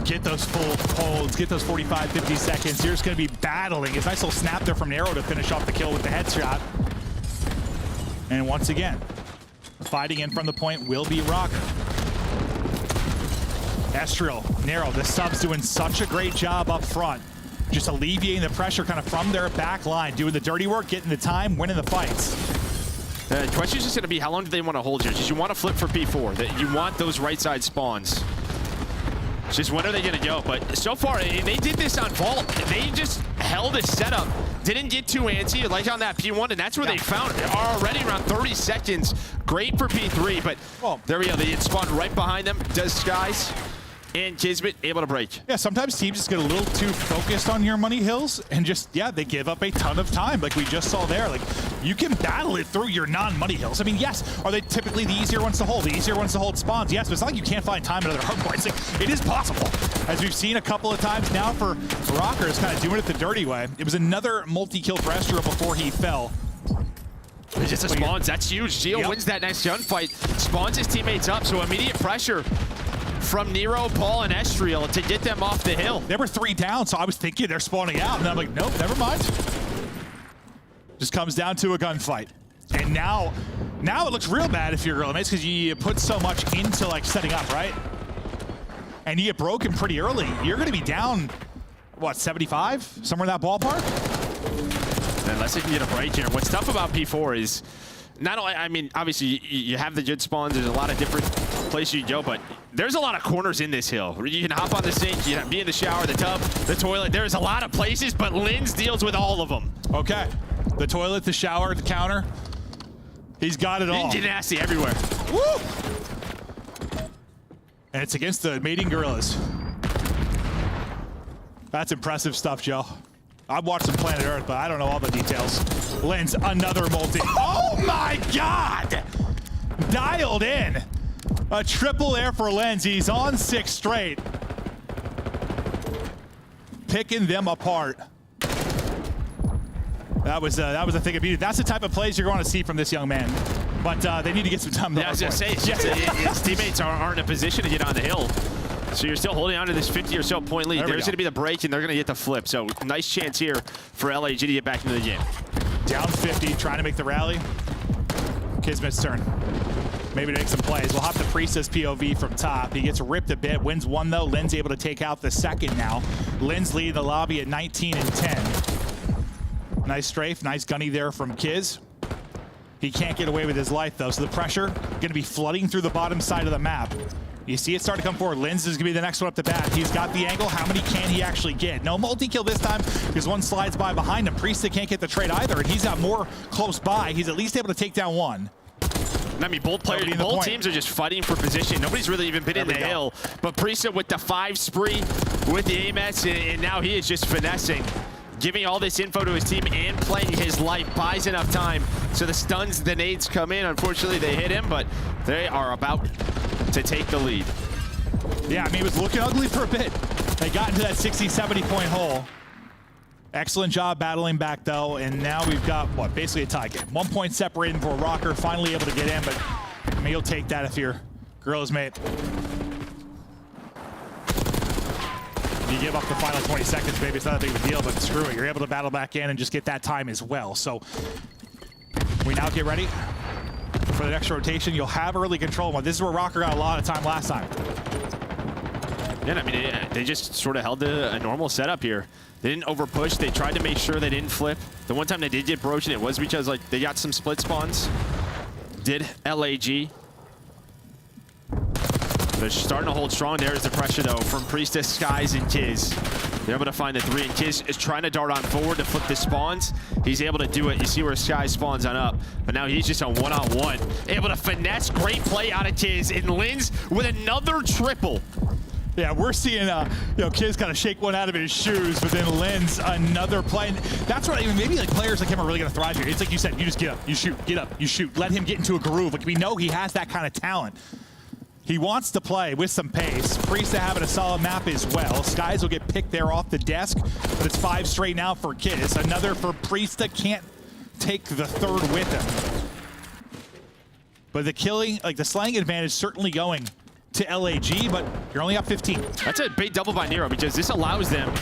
get those full holds, get those 45, 50 seconds. You're just going to be battling. It's a nice little snap there from Nero to finish off the kill with the headshot. And once again, fighting in from the point will be Røkkr. Estriel, Nero, the subs doing such a great job up front. Just alleviating the pressure kind of from their back line, doing the dirty work, getting the time, winning the fights. The question is just going to be, how long do they want to hold here? Just you want to flip for P4, that you want those right side spawns. It's just when are they going to go? But so far, they did this on Vault. They just held a setup, didn't get too antsy, like on that P1, and that's where they found it. Already around 30 seconds. Great for P3, but there we go. They get spawned right behind them. Does Skies and Kismet able to break. Yeah, sometimes teams just get a little too focused on your money hills and just, yeah, they give up a ton of time like we just saw there. Like, you can battle it through your non-money hills. I mean, yes, are they typically the easier ones to hold? The easier ones to hold spawns? Yes, but it's not like you can't find time at other hard points. Like, it is possible. As we've seen a couple of times now for Røkkr is kind of doing it the dirty way. It was another multi-kill for Estriel before he fell. It's just a spawns. That's huge. Gio wins that next gunfight. Spawns his teammates up, so immediate pressure from Nero, Paul, and Estriel to get them off the hill. They were 3 down, so I was thinking they're spawning out, and then I'm like, nope, never mind. Just comes down to a gunfight. And now it looks real bad if you're Guerrilla Mates, because you put so much into like setting up, right? And you get broken pretty early. You're going to be down, what, 75? Somewhere in that ballpark? Unless they can get a break here. What's tough about P4 is, not only, I mean, obviously you have the good spawns. There's a lot of different places you can go, but there's a lot of corners in this hill. You can hop on the sink, you can be in the shower, the tub, the toilet. There's a lot of places, but Linz deals with all of them. Okay. The toilet, the shower, the counter. He's got it all. Ninja nasty everywhere. Woo! And it's against the mating gorillas. That's impressive stuff, Joe. I've watched some Planet Earth, but I don't know all the details. Lens, another multi. Oh my God! Dialed in. A triple there for Lens. He's on 6 straight. Picking them apart. That was a thing of beauty. That's the type of plays you're going to see from this young man. But they need to get some time. Yeah, I was going to say, his teammates aren't in a position to get on the hill. So you're still holding on to this 50 or so point lead. There's going to be the break, and they're going to get the flip. So nice chance here for LAG to get back into the game. Down 50, trying to make the rally. Kismet's turn. Maybe to make some plays. We'll have the Priestess POV from top. He gets ripped a bit. Wins one, though. Lynn's able to take out the second now. Lynn's leading the lobby at 19 and 10. Nice strafe. Nice gunny there from Kiz. He can't get away with his life, though, so the pressure going to be flooding through the bottom side of the map. You see it start to come forward. Lynn's is going to be the next one up the bat. He's got the angle. How many can he actually get? No multi-kill this time because one slides by behind him. Priestess can't get the trade either, and he's got more close by. He's at least able to take down one. I mean, both teams are just fighting for position. Nobody's really even been in the hill. But Priestess with the 5 spree with the AMS, and now he is just finessing. Giving all this info to his team and playing his life, buys enough time. So the stuns, the nades come in. Unfortunately, they hit him, but they are about to take the lead. Yeah, I mean, it was looking ugly for a bit. They got into that 60, 70-point hole. Excellent job battling back, though, and now we've got, what, basically a tie game. 1 point separating for Røkkr, finally able to get in, but I mean, you'll take that if you're Guerrillas mate. You give up the final 20 seconds, maybe it's not a big of a deal, but screw it. You're able to battle back in and just get that time as well. So we now get ready for the next rotation. You'll have early control. Well, this is where Røkkr got a lot of time last time. Yeah, I mean, they just sort of held a normal setup here. They didn't overpush. They tried to make sure they didn't flip. The one time they did get broken, it was because like they got some split spawns. Did LAG. They're starting to hold strong. There's the pressure, though, from Priestess, Skies, and Kiz. They're able to find the 3, and Kiz is trying to dart on forward to flip the spawns. He's able to do it. You see where Skies spawns on up, but now he's just on one-on-one. Able to finesse. Great play out of Kiz, and Lynn's with another triple. Yeah, we're seeing, Kiz kind of shake one out of his shoes, but then Lynn's another play. And that's what maybe like players like him are really going to thrive here. It's like you said, you just get up, you shoot, get up, you shoot. Let him get into a groove. Like we know he has that kind of talent. He wants to play with some pace. Priestess having a solid map as well. Skies will get picked there off the desk, but it's 5 straight now for Kiz. Another for Priestess. Can't take the third with him. But the killing, like the slaying advantage certainly going to LAG, but you're only up 15. That's a big double by Nero because this allows them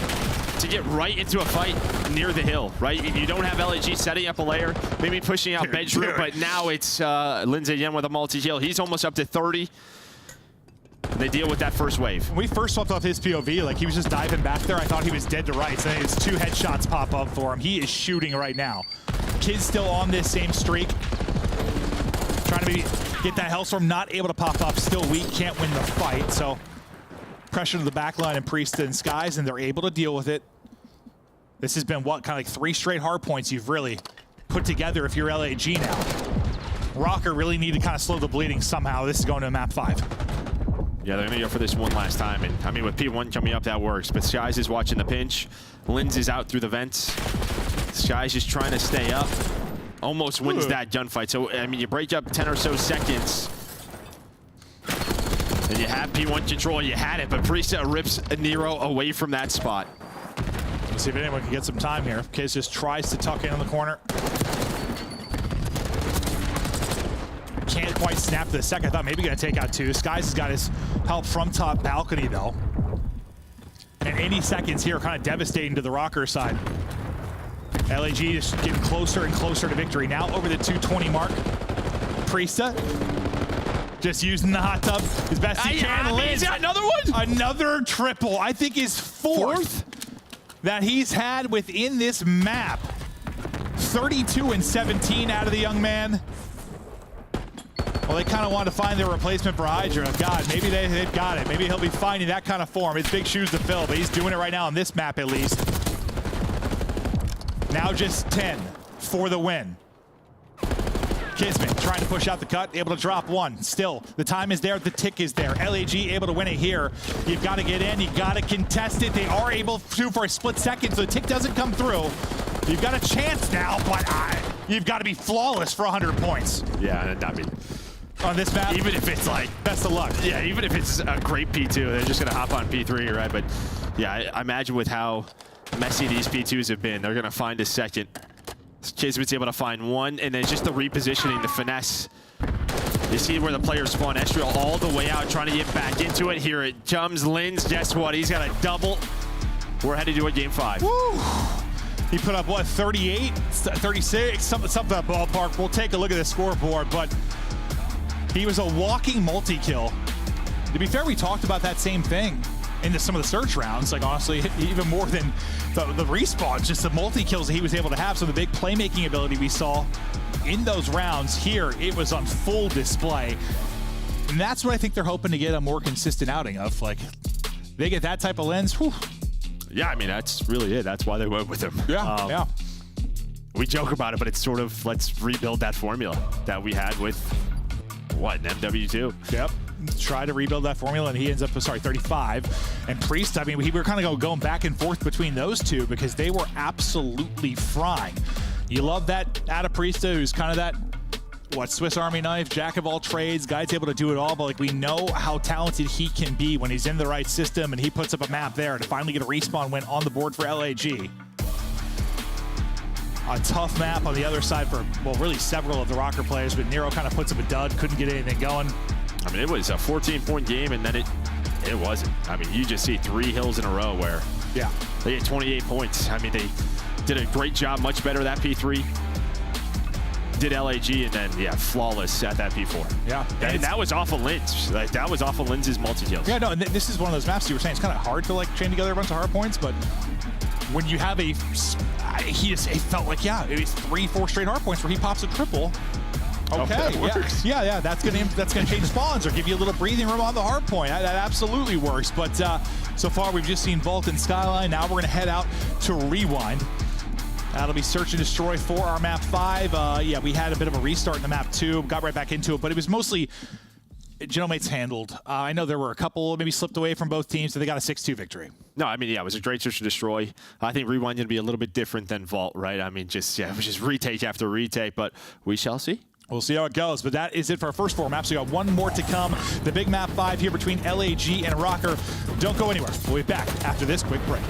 to get right into a fight near the hill, right? You don't have LAG setting up a layer, maybe pushing out bedroom, but now it's Lindsay again with a multi-kill. He's almost up to 30. They deal with that first wave. When we first swapped off his POV, like he was just diving back there. I thought he was dead to rights. And his 2 headshots pop up for him. He is shooting right now. Kid's still on this same streak. Trying to maybe get that Hellstorm, not able to pop up. Still weak, can't win the fight. So pressure to the backline and Priestess and Skies, and they're able to deal with it. This has been what, kind of like 3 straight hard points you've really put together if you're LAG now. Røkkr really need to kind of slow the bleeding somehow. This is going to map 5. Yeah, they're going to go for this one last time. And I mean, with P1 coming up, that works. But Skies is watching the pinch. Lynn's is out through the vents. Skies just trying to stay up. Almost wins that gunfight. So, I mean, you break up 10 or so seconds. And you have P1 control. You had it, but Priestess rips Nero away from that spot. Let's see if anyone can get some time here. Kiz just tries to tuck in on the corner. Can't quite snap the second. I thought maybe going to take out 2. Skies has got his help from top balcony, though. And any seconds here kind of devastating to the Røkkr side. LAG is getting closer and closer to victory. Now over the 220 mark. Priestess just using the hot tub as best he can. He's got another one? Another triple. I think his 4th that he's had within this map. 32 and 17 out of the young man. Well, they kind of want to find their replacement for Hydra. God, maybe they've got it. Maybe he'll be finding that kind of form. It's big shoes to fill, but he's doing it right now on this map at least. Now just 10, for the win. Kismet trying to push out the cut, able to drop one. Still, the time is there, the tick is there. LAG able to win it here. You've got to get in, you got to contest it. They are able to for a split second, so the tick doesn't come through. You've got a chance now, but you've got to be flawless for 100 points. Yeah, I mean, on this map, even if it's like best of luck. Yeah, even if it's a great P2, they're just gonna hop on P3, right? But yeah, I imagine with how messy these P2s have been, they're gonna find a second. Kismet's able to find one, and then just the repositioning, the finesse. You see where the players spawn Estriel all the way out, trying to get back into it. Here it comes, Lins. Guess what? He's got a double. We're headed to a game 5. Woo! He put up, what, 38, 36, something that ballpark. We'll take a look at the scoreboard, but he was a walking multi-kill. To be fair, we talked about that same thing in some of the search rounds. Like, honestly, even more than the respawns, just the multi-kills that he was able to have. So the big playmaking ability we saw in those rounds here, it was on full display. And that's what I think they're hoping to get a more consistent outing of. Like, they get that type of lens, whew. Yeah, I mean, that's really it. That's why they went with him. Yeah, yeah. We joke about it, but it's sort of, let's rebuild that formula that we had with, what, an MW2? Yep. Try to rebuild that formula, and he ends up, 35. And Priest, I mean, we were kind of going back and forth between those two because they were absolutely frying. You love that Ada Priesta, who's kind of that, what, Swiss Army knife, jack of all trades, guy's able to do it all, but like we know how talented he can be when he's in the right system, and he puts up a map there to finally get a respawn win on the board for LAG. A tough map on the other side for, well, really several of the Røkkr players, but Nero kind of puts up a dud, couldn't get anything going. I mean, it was a 14-point game, and then it wasn't. I mean, you just see 3 hills in a row where they had 28 points. I mean, they did a great job, much better that P3. Did LAG, and then, yeah, flawless at that P4. Yeah. And that was off of Lins. Like, that was off of Lins's multi-kills. Yeah, no, and this is one of those maps you were saying, it's kind of hard to, like, chain together a bunch of hard points, but when you have it felt like, yeah, it was 3-4 straight hard points where he pops a triple. Okay, yeah, that's gonna change spawns or give you a little breathing room on the hard point. That absolutely works. But so far we've just seen Vault and Skyline. Now we're gonna head out to Rewind. That'll be Search and Destroy for our map 5. Yeah, we had a bit of a restart in the map 2, got right back into it, but it was mostly Genomates handled. I know there were a couple maybe slipped away from both teams, so they got a 6-2 victory. No, I mean, yeah, it was a great Search and Destroy. I think Rewind going to be a little bit different than Vault, right? I mean, just, yeah, it was just retake after retake, but we shall see. We'll see how it goes, but that is it for our first 4 maps. We got one more to come. The big map 5 here between LAG and Røkkr. Don't go anywhere. We'll be back after this quick break.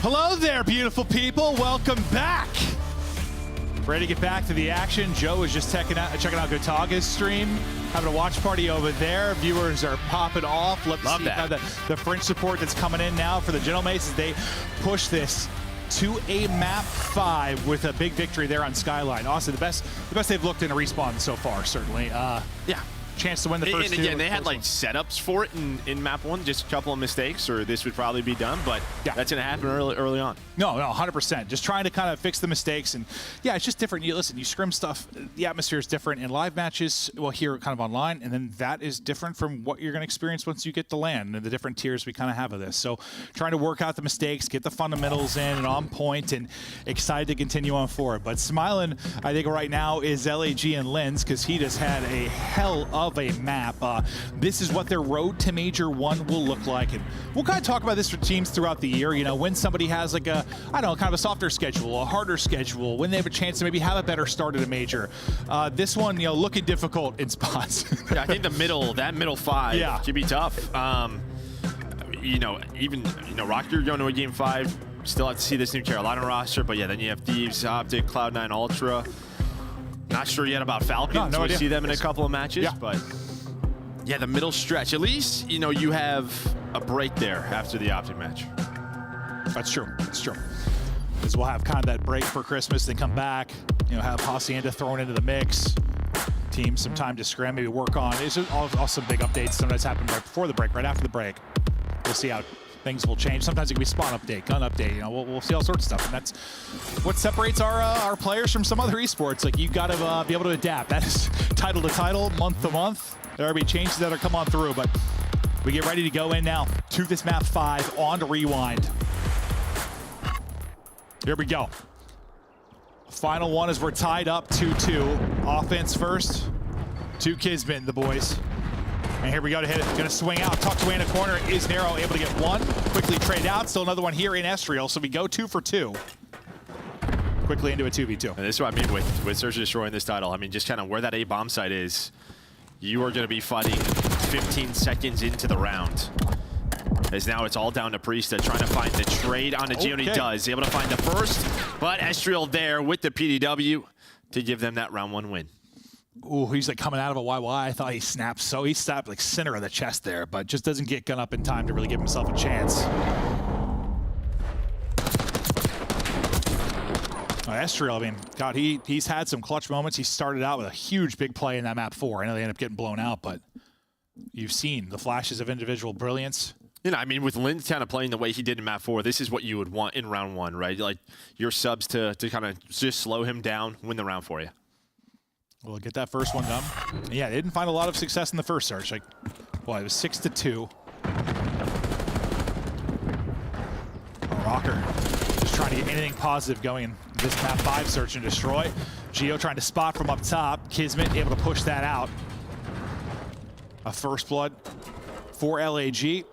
Hello there, beautiful people. Welcome back. Ready to get back to the action. Joe is just checking out Gotaga's stream, having a watch party over there. Viewers are popping off. Let's see how the French support that's coming in now for the Gentlemates as they push this to a map 5 with a big victory there on Skyline. Austin, the best they've looked in a respawn so far, certainly. Yeah. Chance to win the first and again, they had like setups for it in map 1, just a couple of mistakes, or this would probably be done, but that's going to happen early on. No, 100%. Just trying to kind of fix the mistakes, and yeah, it's just different. You scrim stuff, the atmosphere is different in live matches, well, here kind of online, and then that is different from what you're going to experience once you get to LAN and the different tiers we kind of have of this. So trying to work out the mistakes, get the fundamentals in and on point, and excited to continue on forward. But smiling, I think right now is LAG and Lens, because he just had a hell of a map. This is what their road to Major 1 will look like, and we'll kind of talk about this for teams throughout the year. You know, when somebody has like a, I don't know, kind of a softer schedule, a harder schedule, when they have a chance to maybe have a better start at a major. This one, looking difficult in spots. Yeah, I think that middle 5 could be tough. Røkkr going to a game 5. Still have to see this new Carolina roster, but yeah, then you have Thieves, Optic, Cloud9, Ultra. Not sure yet about Falcon. No we idea. See them in a couple of matches, but yeah, the middle stretch. At least you have a break there after the Optic match. That's true. That's true. Because we'll have kind of that break for Christmas, then come back. Have Hacienda thrown into the mix. Team some time to scrim, maybe work on. It's just all some big updates. Sometimes happen right before the break, right after the break. We'll see how things will change. Sometimes it can be spawn update, gun update. We'll see all sorts of stuff, and that's what separates our players from some other esports. Like, you've got to be able to adapt. That is title to title, month to month. There will be changes that are come on through, but we get ready to go in now to this map 5 on to Rewind. Here we go. Final one as we're tied up 2-2. Offense first. To Kismet, the boys. And here we go to hit it. Gonna swing out, tucked away in a corner. Is Nero able to get one? Quickly trade out. Still another one here in Estriel. So we go 2 for 2. Quickly into a 2v2. And this is what I mean with Search and Destroy in this title. I mean, just kind of where that A bomb site is, you are going to be fighting 15 seconds into the round. As now it's all down to Priesta trying to find the trade on the Geo, and he does. Able to find the first, but Estriel there with the PDW to give them that round 1 win. Ooh, he's like coming out of a YY. I thought he snapped. So he snapped like center of the chest there, but just doesn't get gun up in time to really give himself a chance. Estriel, I mean, God, he's had some clutch moments. He started out with a huge big play in that map 4. I know they ended up getting blown out, but you've seen the flashes of individual brilliance. I mean, with Lynn kind of playing the way he did in map 4, this is what you would want in round 1, right? Like your subs to kind of just slow him down, win the round for you. We'll get that first one done. And yeah, they didn't find a lot of success in the first search. Like, well, it was 6-2. Røkkr just trying to get anything positive going in this map 5 search and destroy. Geo trying to spot from up top. Kismet able to push that out. A first blood for LAG.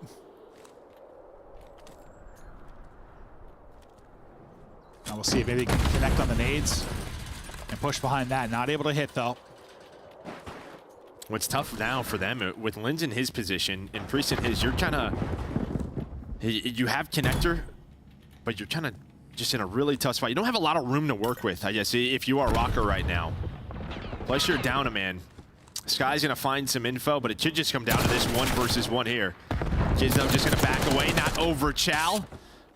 Now we'll see if maybe they can connect on the nades and push behind that. Not able to hit, though. What's tough now for them, with Linz in his position and Priest in his, you're kind of... You have connector, but you're kind of just in a really tough spot. You don't have a lot of room to work with, I guess, if you are Røkkr right now. Plus, you're down a man. Sky's going to find some info, but it should just come down to this 1 versus 1 here. Kids, though, just going to back away, not over Chow.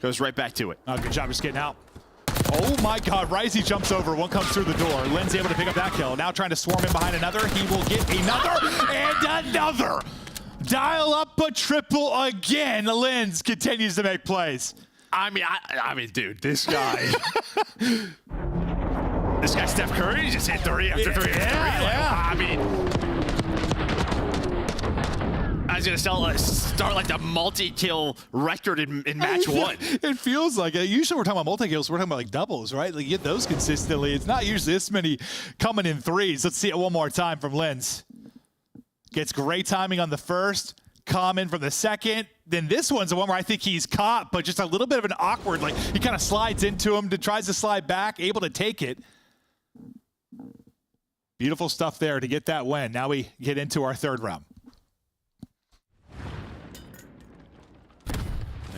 Goes right back to it. Oh, good job just getting out. Oh my God, Risey jumps over, one comes through the door. Lynn's able to pick up that kill. Now trying to swarm in behind another. He will get another and another. Dial up a triple again. Lynn's continues to make plays. I mean, dude, this guy. This guy, Steph Curry, just hit 3 after 3 after 3. I mean, I was going to start like the multi-kill record in match 1. It feels like it. Usually we're talking about multi-kills, we're talking about like doubles, right? Like, you get those consistently. It's not usually this many coming in 3s. Let's see it one more time from Lynn's. Gets great timing on the first, common from the second. Then this one's the one where I think he's caught, but just a little bit of an awkward, like he kind of slides into him, tries to slide back, able to take it. Beautiful stuff there to get that win. Now we get into our 3rd round.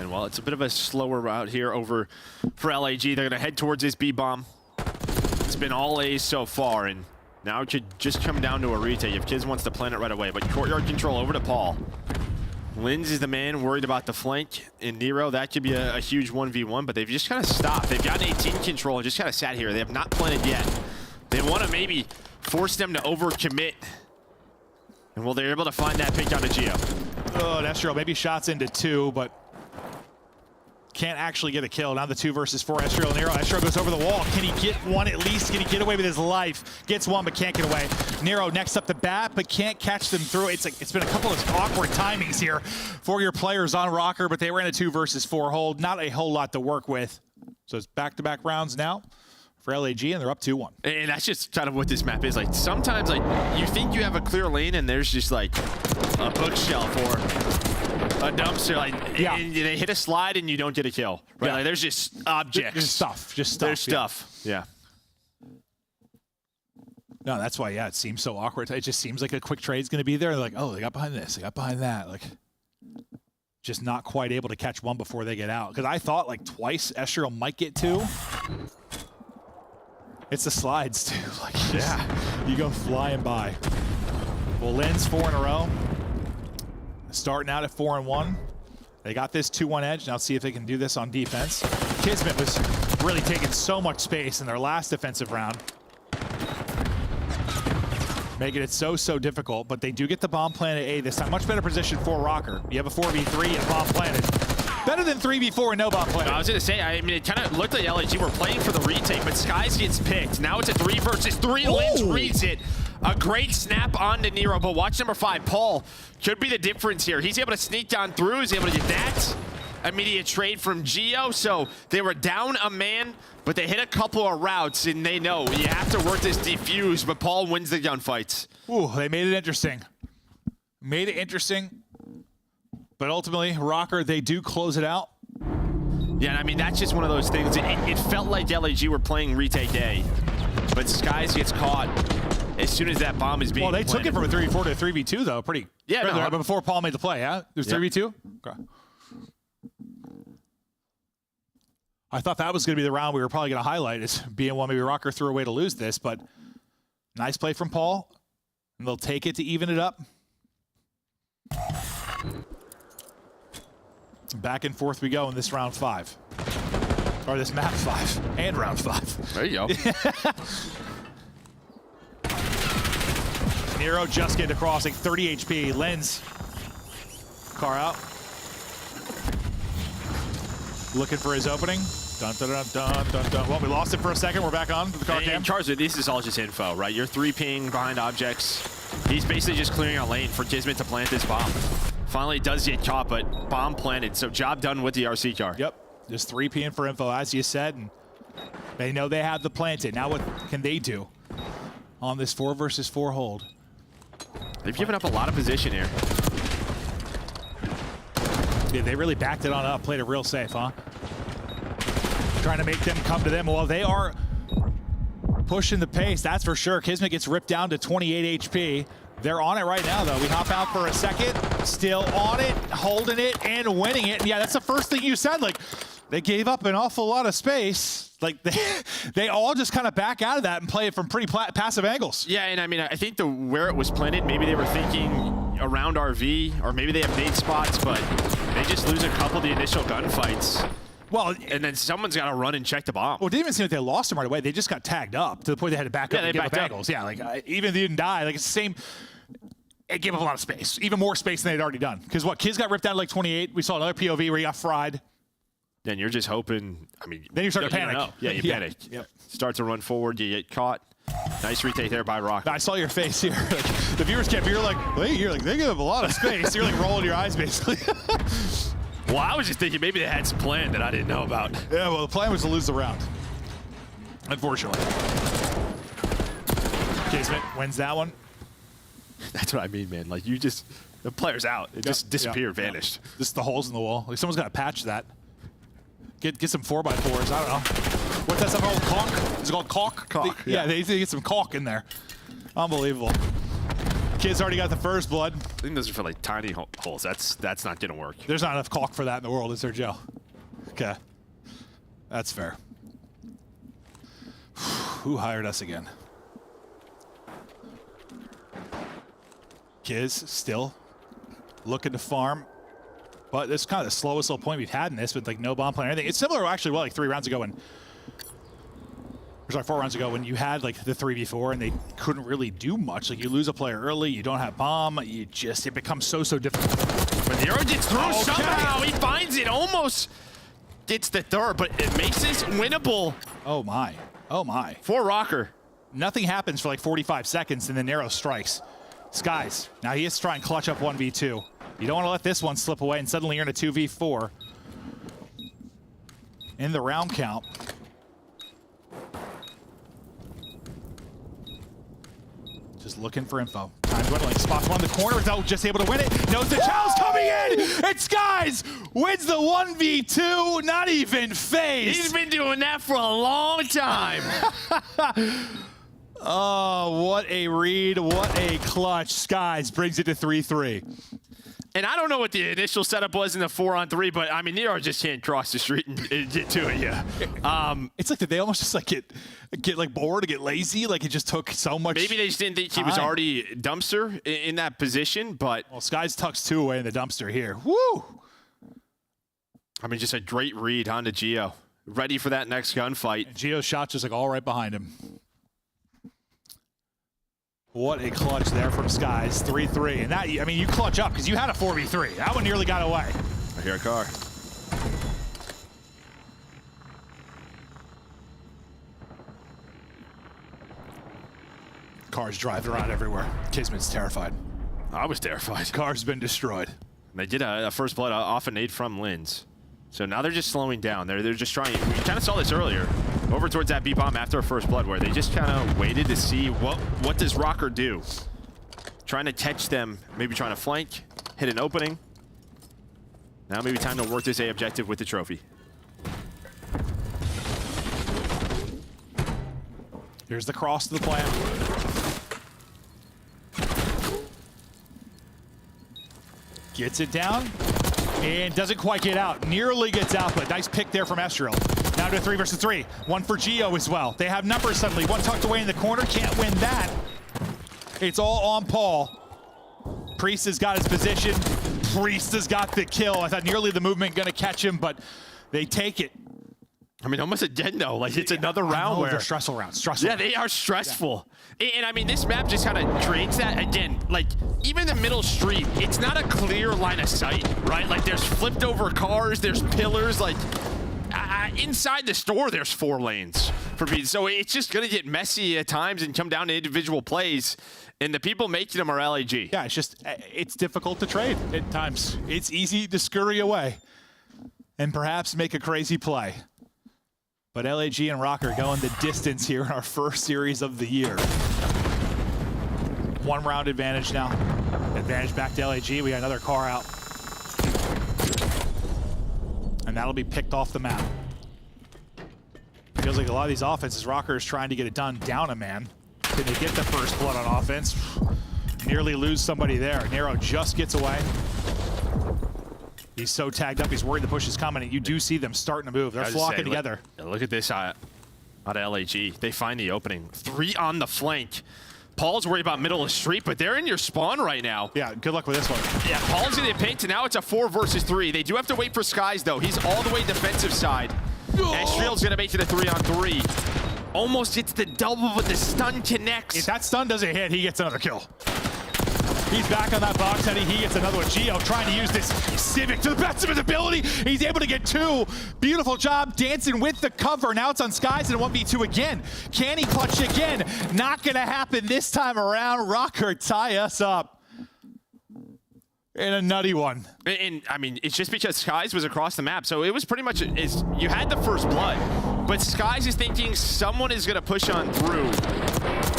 And well, it's a bit of a slower route here over for LAG. They're going to head towards this B bomb. It's been all A's so far, and now it should just come down to a retake if Kiz wants to plant it right away. But courtyard control over to Paul. Linz is the man worried about the flank in Nero. That could be a huge 1v1, but they've just kind of stopped. They've gotten 18 control and just kind of sat here. They have not planted yet. They want to maybe force them to overcommit. And well, they're able to find that pick onto Geo. Oh, Estro maybe shots into 2, but can't actually get a kill. Now the 2 versus 4, Estro and Nero. Estro goes over the wall. Can he get one at least? Can he get away with his life? Gets one, but can't get away. Nero next up the bat, but can't catch them through. It's been a couple of awkward timings here for your players on Røkkr, but they were in a 2 versus 4 hold. Not a whole lot to work with. So it's back-to-back rounds now for LAG, and they're up 2-1. And that's just kind of what this map is. Like, sometimes, like, you think you have a clear lane, and there's just, like, a bookshelf or a dumpster. Like, and they hit a slide, and you don't get a kill. Right? Like, there's just objects. There's stuff. Just stuff. There's stuff. Yeah. No, that's why, it seems so awkward. It just seems like a quick trade's going to be there. They're like, oh, they got behind this. They got behind that. Like, just not quite able to catch one before they get out. Because I thought, like, twice Estro might get 2. It's the slides, too. Like, you go flying by. Well, Linz 4 in a row. Starting out at 4-1. They got this 2-1 edge. Now see if they can do this on defense. Kismet was really taking so much space in their last defensive round, making it so difficult, but they do get the bomb planted A this time. Much better position for Røkkr. You have a 4v3 and bomb planted. Better than 3v4 and no bomb planted. I was going to say, I mean, it kind of looked like LAG were playing for the retake, but Skies gets picked. Now it's a 3 versus 3. Linz reads it. A great snap onto Nero, but watch number 5, Paul, could be the difference here. He's able to sneak down through. He's able to get that immediate trade from Geo. So they were down a man, but they hit a couple of routes, and they know you have to work this defuse, but Paul wins the gunfights. Ooh, they made it interesting. But ultimately, Røkkr, they do close it out. Yeah, I mean, that's just one of those things. It felt like LAG were playing retake A, but Skies gets caught as soon as that bomb is being planted. Took it from a 3v4 to a 3v2, though. Pretty. Yeah, no, but before Paul made the play, yeah? It was 3v2? Okay. I thought that was going to be the round we were probably going to highlight as being one maybe Røkkr threw away to lose this, but nice play from Paul. And they'll take it to even it up. Back and forth we go in this round 5. Or this map 5 and round 5. There you go. Nero just getting across, like 30 HP. Linz. Car out. Looking for his opening. Dun, dun, dun, dun, dun, dun. Well, we lost it for a second. We're back on with the car cam. Charizard, this is all just info, right? You're 3-ping behind objects. He's basically just clearing a lane for Kismet to plant this bomb. Finally does get caught, but bomb planted. So job done with the RC car. Yep. Just 3-ping for info, as you said. And they know they have the planted. Now what can they do on this 4 versus 4 hold? They've given up a lot of position here. Yeah, they really backed it on up, played it real safe, huh? Trying to make them come to them. Well, they are pushing the pace, that's for sure. Kismet gets ripped down to 28 HP. They're on it right now, though. We hop out for a second. Still on it, holding it, and winning it. And yeah, that's the first thing you said. Like, they gave up an awful lot of space. Like, they all just kind of back out of that and play it from pretty passive angles. Yeah, and I mean, I think where it was planted, maybe they were thinking around RV, or maybe they have nade spots, but they just lose a couple of the initial gunfights. Well, and then someone's got to run and check the bomb. Well, it didn't even seem like they lost him right away. They just got tagged up to the point they had to back up and give up angles. Yeah, like even if they didn't die, like it's the same. It gave up a lot of space, even more space than they'd already done. Because what, Kiz got ripped down to like 28. We saw another POV where he got fried. Then you're just hoping. I mean, then you start to panic. Yeah, you panic. Yep. Start to run forward. You get caught. Nice retake there by Røkkr. I saw your face here. Like, the viewers can't. You're like, they give up a lot of space. You're like rolling your eyes basically. Well, I was just thinking maybe they had some plan that I didn't know about. Yeah, well, the plan was to lose the round. Unfortunately. Kismet wins that one. That's what I mean, man. Like, you just, the player's out. It just disappeared, vanished. This is the holes in the wall. Like, someone's got to patch that. Get some 4x4s. I don't know. What's that stuff called? Caulk? Is it called caulk? Caulk, yeah. They need to get some caulk in there. Unbelievable. Kid's already got the first blood. I think those are for like tiny holes. That's not gonna work. There's not enough caulk for that in the world, is there, Joe? Okay. That's fair. Who hired us again? Kiz still looking to farm. But this is kind of the slowest little point we've had in this with like no bomb plan or anything. It's similar actually, well, like 3 rounds ago when, or sorry, 4 rounds ago when you had like the 3v4 and they couldn't really do much. Like you lose a player early, you don't have bomb, it becomes so difficult. But the arrow gets through somehow. He finds it, almost gets the third, but it makes this winnable. Oh my, oh my. For Røkkr. Nothing happens for like 45 seconds and then Nero strikes. Skies, now he has to try and clutch up 1v2. You don't want to let this one slip away, and suddenly you're in a 2v4. In the round count. Just looking for info. Time dwindling. Spots one in the corner without just able to win it. Knows the challenge coming in! And Skies wins the 1v2. Not even FaZe. He's been doing that for a long time. Oh, what a read. What a clutch. Skies brings it to 3-3. And I don't know what the initial setup was in the 4-on-3, but I mean, Nero just can't cross the street and get to it. Yeah. It's like, did they almost just like get like bored or get lazy? Like it just took so much. Maybe they just didn't think he was already dumpster in that position, but. Well, Skies tucks 2 away in the dumpster here. Woo! I mean, just a great read onto Geo. Ready for that next gunfight. And Geo's shot just like all right behind him. What a clutch there from Skies, 3-3. And that, I mean, you clutch up because you had a 4v3. That one nearly got away. I hear a car. Cars driving around everywhere. Kismet's terrified. I was terrified. Car's been destroyed. They did a first blood off a nade from Linz. So now they're just slowing down. They're just trying. We kind of saw this earlier. Over towards that B-bomb after a first blood where they just kind of waited to see what does Røkkr do. Trying to catch them, maybe trying to flank, hit an opening. Now maybe time to work this A objective with the trophy. Here's the cross to the plan. Gets it down and doesn't quite get out. Nearly gets out, but nice pick there from Estriel. Now to a 3 versus 3. One for Geo as well. They have numbers suddenly. One tucked away in the corner. Can't win that. It's all on Paul. Priest has got his position. Priest has got the kill. I thought nearly the movement going to catch him, but they take it. I mean, almost again, though. Like, it's another round where... They're stressful rounds. Stressful. Yeah, they are stressful. Yeah. And, I mean, this map just kind of creates that. Again, like, even the middle street, it's not a clear line of sight, right? Like, there's flipped over cars, there's pillars, like... inside the store, there's 4 lanes for me. So it's just going to get messy at times and come down to individual plays. And the people making them are LAG. Yeah, it's difficult to trade at times. It's easy to scurry away and perhaps make a crazy play. But LAG and Røkkr going the distance here in our first series of the year. 1 round advantage now. Advantage back to LAG. We got another car out. And that'll be picked off the map. Feels like a lot of these offenses, Røkkr is trying to get it done down a man. Can they get the first blood on offense? Nearly lose somebody there. Nero just gets away. He's so tagged up, he's worried the push is coming, and you do see them starting to move. They're flocking together. Look at this out of LAG. They find the opening. 3 on the flank. Paul's worried about middle of the street, but they're in your spawn right now. Yeah, good luck with this one. Yeah, Paul's in the paint, and now it's a 4 versus 3. They do have to wait for Skies, though. He's all the way defensive side. Estriel's going to make it a 3-on-3. Almost gets the double, but the stun connects. If that stun doesn't hit, he gets another kill. He's back on that box, and he gets another one. Geo trying to use this Civic to the best of his ability. He's able to get 2. Beautiful job dancing with the cover. Now it's on Skies and 1v2 again. Can he clutch again? Not going to happen this time around. Røkkr tie us up. And a nutty one. And I mean, it's just because Skies was across the map, so it was pretty much, you had the first blood, but Skies is thinking someone is going to push on through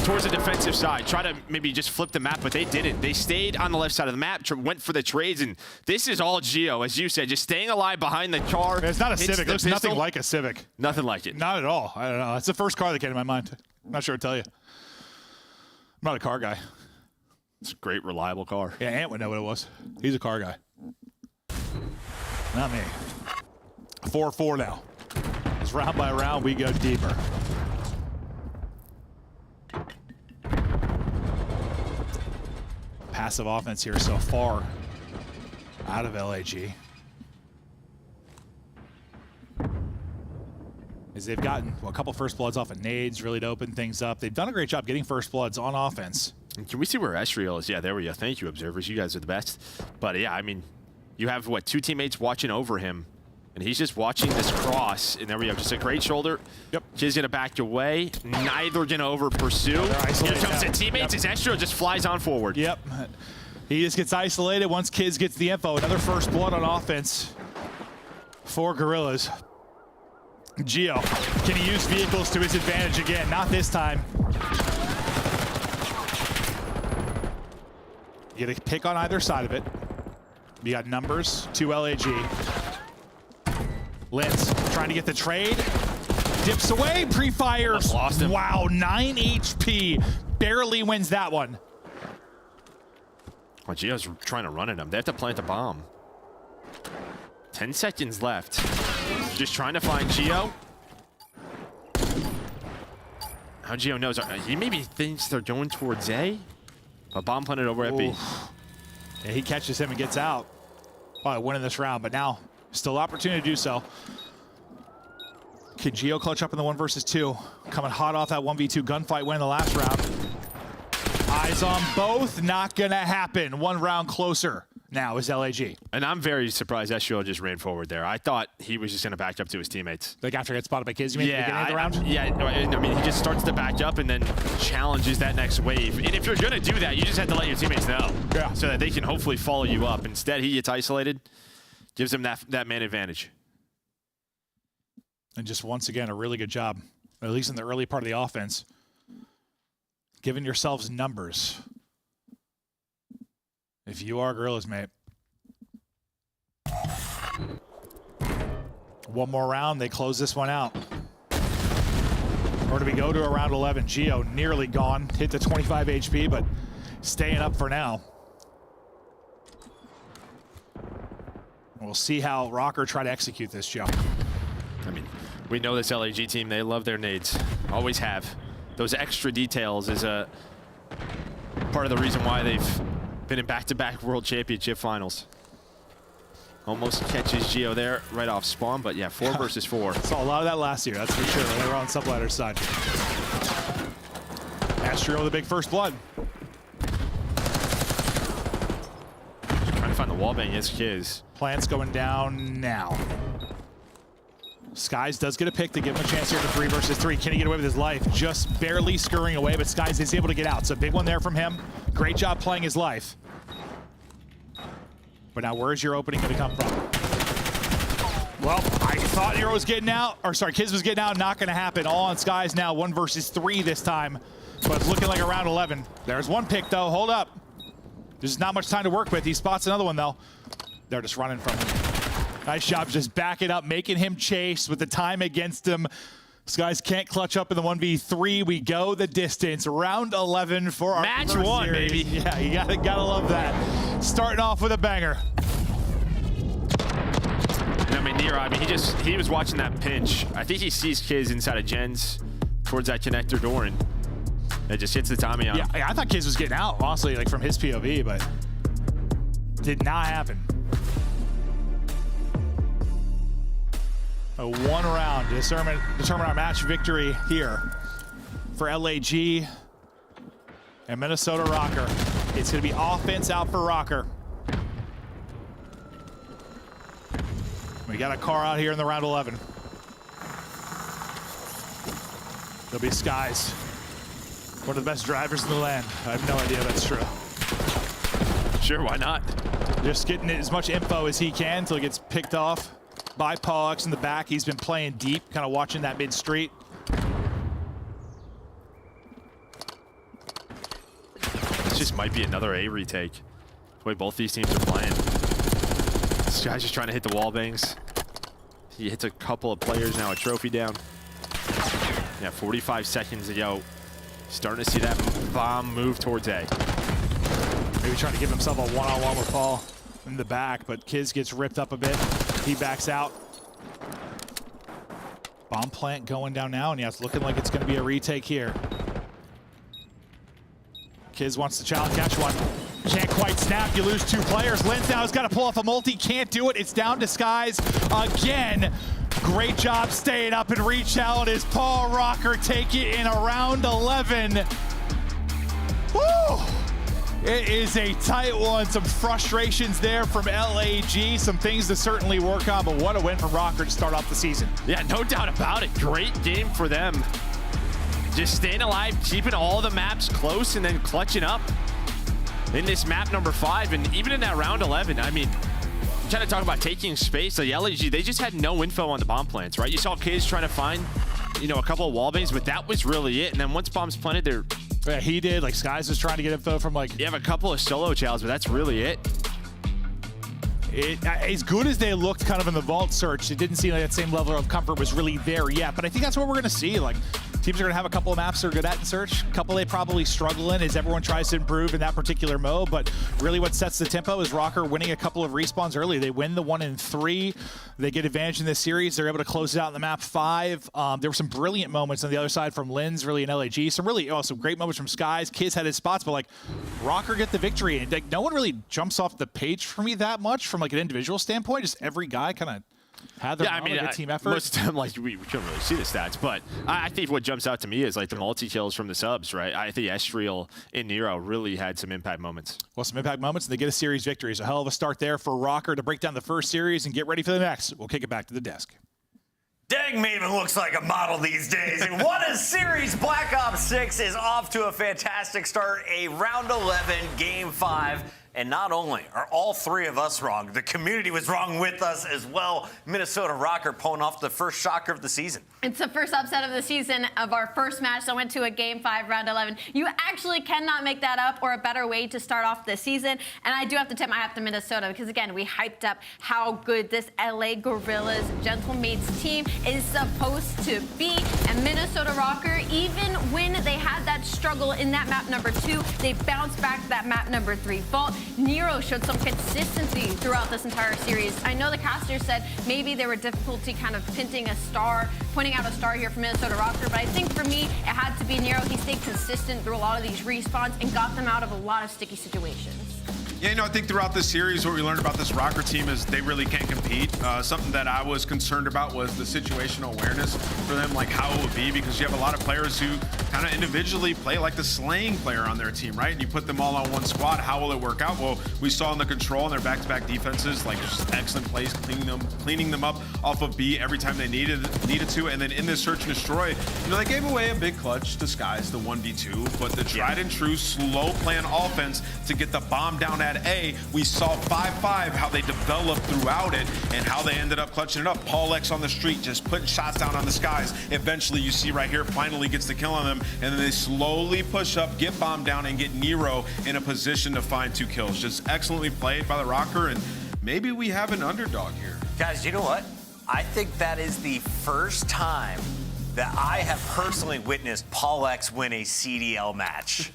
towards the defensive side, try to maybe just flip the map, but they didn't. They stayed on the left side of the map, went for the trades, and this is all Geo, as you said, just staying alive behind the car. It's not a Civic. It looks nothing like a Civic. Nothing like it. Not at all. I don't know. That's the first car that came to my mind. I'm not sure to tell you. I'm not a car guy. It's a great, reliable car. Yeah, Ant would know what it was. He's a car guy. Not me. 4-4 now. As round by round, we go deeper. Passive offense here so far out of LAG. As they've gotten a couple first bloods off of nades, really to open things up. They've done a great job getting first bloods on offense. Can we see where Estriel is? Yeah, there we go. Thank you, observers. You guys are the best. But yeah, I mean, you have, what, 2 teammates watching over him, and he's just watching this cross, and there we go. Just a great shoulder. Yep. Kid's gonna back away. Neither gonna over pursue. Here comes the teammates. As Estriel just flies on forward. Yep. He just gets isolated once Kids gets the info. Another first blood on offense for Guerrillas. Gio, can he use vehicles to his advantage again? Not this time. You get a pick on either side of it. You got numbers, 2 LAG. Lintz trying to get the trade. Dips away, pre-fires. Lost him. Wow, 9 HP. Barely wins that one. Well, Gio's trying to run at him. They have to plant a bomb. 10 seconds left. Just trying to find Gio. How Gio knows. He maybe thinks they're going towards A. A bomb planted over at B. Yeah, he catches him and gets out. Probably winning this round, but now still opportunity to do so. Can Gio clutch up in the 1 versus 2? Coming hot off that 1v2 gunfight win in the last round. Eyes on both, not gonna happen. 1 round closer now is LAG. And I'm very surprised Estriel just ran forward there. I thought he was just gonna back up to his teammates. Like after he gets spotted by Kids, you mean, at the beginning of the round? Yeah, I mean, he just starts to back up and then challenges that next wave. And if you're gonna do that, you just have to let your teammates know. Yeah. So that they can hopefully follow you up. Instead, he gets isolated, gives him that man advantage. And just once again, a really good job, at least in the early part of the offense, giving yourselves numbers. If you are Guerrillas, mate. 1 more round, they close this one out. Or do we go to a round 11? Gio nearly gone, hit the 25 HP, but staying up for now. We'll see how Røkkr try to execute this, Joe. I mean, we know this LAG team, they love their nades. Always have. Those extra details is a part of the reason why they've been in back-to-back World Championship finals. Almost catches Gio there right off spawn, but yeah, 4 versus 4. Saw a lot of that last year, that's for sure. They were on Subladder's side. Estriel with a big first blood. Trying to find the wallbang against Kiz. Plants going down now. Skies does get a pick to give him a chance here for 3 versus 3. Can he get away with his life? Just barely scurrying away, but Skies is able to get out. So big one there from him. Great job playing his life. But now where's your opening going to come from? Well, I thought Nero was getting out, or sorry, Kiz was getting out. Not going to happen. All on Skies now. 1 versus 3 this time. But it's looking like a round 11. There's one pick though. Hold up. There's not much time to work with. He spots another one though. They're just running from him. Nice job, just backing up, making him chase with the time against him. Skies can't clutch up in the 1v3. We go the distance. Round 11 for our Match 1, series. baby. Yeah, you gotta love that. Starting off with a banger. I mean, Nero, he was watching that pinch. I think he sees Kiz inside of Jen's towards that connector door, and it just hits the timing on him. Yeah, I thought Kiz was getting out, honestly, like from his POV, but did not happen. A 1 round to determine our match victory here for LAG and Minnesota Røkkr. It's going to be offense out for Røkkr. We got a car out here in the round 11. There'll be Skies, one of the best drivers in the land. I have no idea if that's true. Sure, why not? Just getting as much info as he can until he gets picked off by Pox in the back. He's been playing deep, kind of watching that mid-street. This just might be another A retake. The way both these teams are playing. This guy's just trying to hit the wall bangs. He hits a couple of players now, a trophy down. Yeah, 45 seconds ago. Starting to see that bomb move towards A. Maybe trying to give himself a one-on-one with Paul in the back, but Kiz gets ripped up a bit. He backs out. Bomb plant going down now, and yeah, it's looking like it's going to be a retake here. Kiz wants to challenge, catch one. Can't quite snap, you lose 2 players. Linz now has got to pull off a multi, can't do it. It's down to Skies again. Great job staying up and re-challenge as Paul Røkkr take it in a round 11. Woo! It is a tight one. Some frustrations there from LAG. Some things to certainly work on, but what a win from Røkkr to start off the season. Yeah, no doubt about it. Great game for them. Just staying alive, keeping all the maps close, and then clutching up in this map number 5. And even in that round 11, I mean, I'm trying to talk about taking space. Like LAG, they just had no info on the bomb plants, right? You saw Kiz trying to find, you know, a couple of wall bangs, but that was really it. And then once bombs planted, they're... Yeah, he did. Like, Skies was trying to get info from, like... You have a couple of solo chows, but that's really it. As good as they looked kind of in the vault search, it didn't seem like that same level of comfort was really there yet. But I think that's what we're going to see. Like, teams are going to have a couple of maps they're good at in search. A couple they probably struggle in as everyone tries to improve in that particular mode. But really what sets the tempo is Røkkr winning a couple of respawns early. They win the 1 in 3. They get advantage in this series. They're able to close it out in the map 5. There were some brilliant moments on the other side from Linz, really in LAG. Some really some great moments from Skies. Kiz had his spots, but like Røkkr get the victory. And like, no one really jumps off the page for me that much from like an individual standpoint. Just every guy kind of had their good team effort. Most of them, like, we couldn't really see the stats, but I think what jumps out to me is like the multi-kills from the subs, right? I think Estriel and Nero really had some impact moments. Well, some impact moments, and they get a series victory. So a hell of a start there for Røkkr to break down the first series and get ready for the next. We'll kick it back to the desk. Dang, Maven looks like a model these days. And what a series. Black Ops 6 is off to a fantastic start. A round 11, game 5. And not only are all 3 of us wrong, the community was wrong with us as well. Minnesota Røkkr pulling off the first shocker of the season. It's the first upset of the season of our first match that went to a game 5, round 11. You actually cannot make that up or a better way to start off the season. And I do have to tip my hat to Minnesota because, again, we hyped up how good this LA Guerrillas Gentlemates team is supposed to be. And Minnesota Røkkr, even when they had that struggle in that map number 2, they bounced back to that map number 3 vault. Nero showed some consistency throughout this entire series. I know the casters said maybe there were difficulty kind of pointing out a star here for Minnesota Røkkr, but I think for me, it had to be Nero. He stayed consistent through a lot of these respawns and got them out of a lot of sticky situations. Yeah, you know, I think throughout this series, what we learned about this Røkkr team is they really can't compete. Something that I was concerned about was the situational awareness for them, like how it would be, because you have a lot of players who kind of individually play like the slaying player on their team, right? And you put them all on one squad, how will it work out? Well, we saw in the control and their back-to-back defenses, like just excellent plays, cleaning them up off of B every time they needed to. And then in this search and destroy, you know, they gave away a big clutch to Skies, the 1v2, but the tried and true slow plan offense to get the bomb down at A, we saw 5-5, how they developed throughout it and how they ended up clutching it up. Paul X on the street just putting shots down on the Skies. Eventually, you see right here, finally gets the kill on them, and then they slowly push up, get bombed down, and get Nero in a position to find 2 kills. Just excellently played by the Røkkr, and maybe we have an underdog here. Guys, you know what? I think that is the first time that I have personally witnessed Paul X win a CDL match.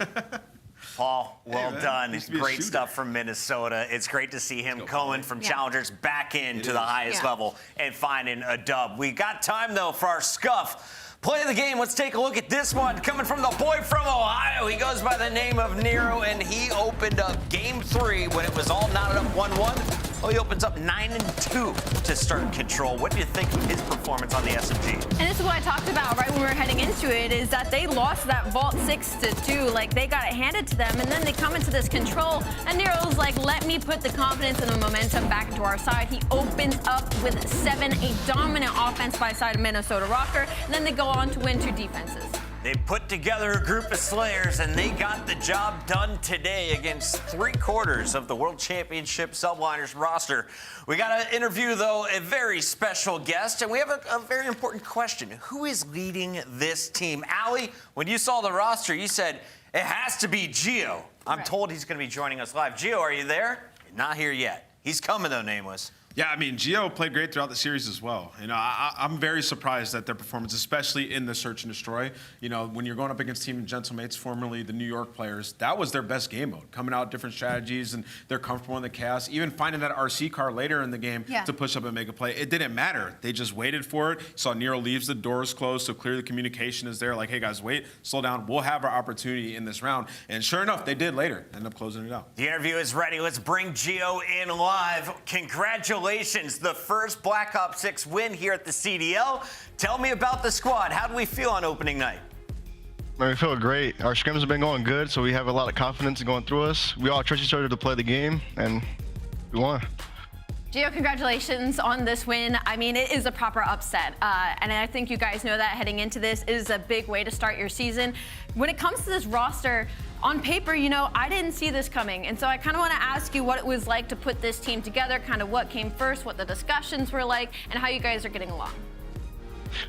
Paul, well done. Great stuff from Minnesota. It's great to see him going from challengers back into the highest level and finding a dub. We got time, though, for our scuff. Play of the game. Let's take a look at this one. Coming from the boy from Ohio. He goes by the name of Nero, and he opened up game 3 when it was all knotted up 1-1. Well, he opens up 9-2 to start control. What do you think of his performance on the SMG? And this is what I talked about right when we were heading into it, is that they lost that vault 6-2. Like, they got it handed to them, and then they come into this control, and Nero's like, let me put the confidence and the momentum back into our side. He opens up with 7, a dominant offense by side of Minnesota Røkkr, and then they go on to win 2 defenses. They put together a group of slayers, and they got the job done today against 3/4 of the World Championship Subliners roster. We got to interview, though, a very special guest, and we have a very important question. Who is leading this team? Allie, when you saw the roster, you said, it has to be Gio. I'm told he's going to be joining us live. Gio, are you there? Not here yet. He's coming, though, Nameless. Yeah, I mean, Geo played great throughout the series as well. You know, I'm very surprised at their performance, especially in the Search and Destroy. You know, when you're going up against Team Gentlemates, formerly the New York players, that was their best game mode, coming out different strategies, and they're comfortable in the chaos. Even finding that RC car later in the game to push up and make a play, it didn't matter. They just waited for it. Saw Nero leaves, the doors closed, so clearly the communication is there. Like, hey guys, wait, slow down. We'll have our opportunity in this round. And sure enough, they did later. End up closing it out. The interview is ready. Let's bring Geo in live. Congratulations, the first Black Ops 6 win here at the CDL. Tell me about the squad. How do we feel on opening night? We feel great. Our scrims have been going good, so we have a lot of confidence going through us. We all trust each other to play the game, and we won. Gio, congratulations on this win. I mean, it is a proper upset. And I think you guys know that heading into this is a big way to start your season. When it comes to this roster, on paper, you know, I didn't see this coming. And so I kind of want to ask you what it was like to put this team together, kind of what came first, what the discussions were like, and how you guys are getting along.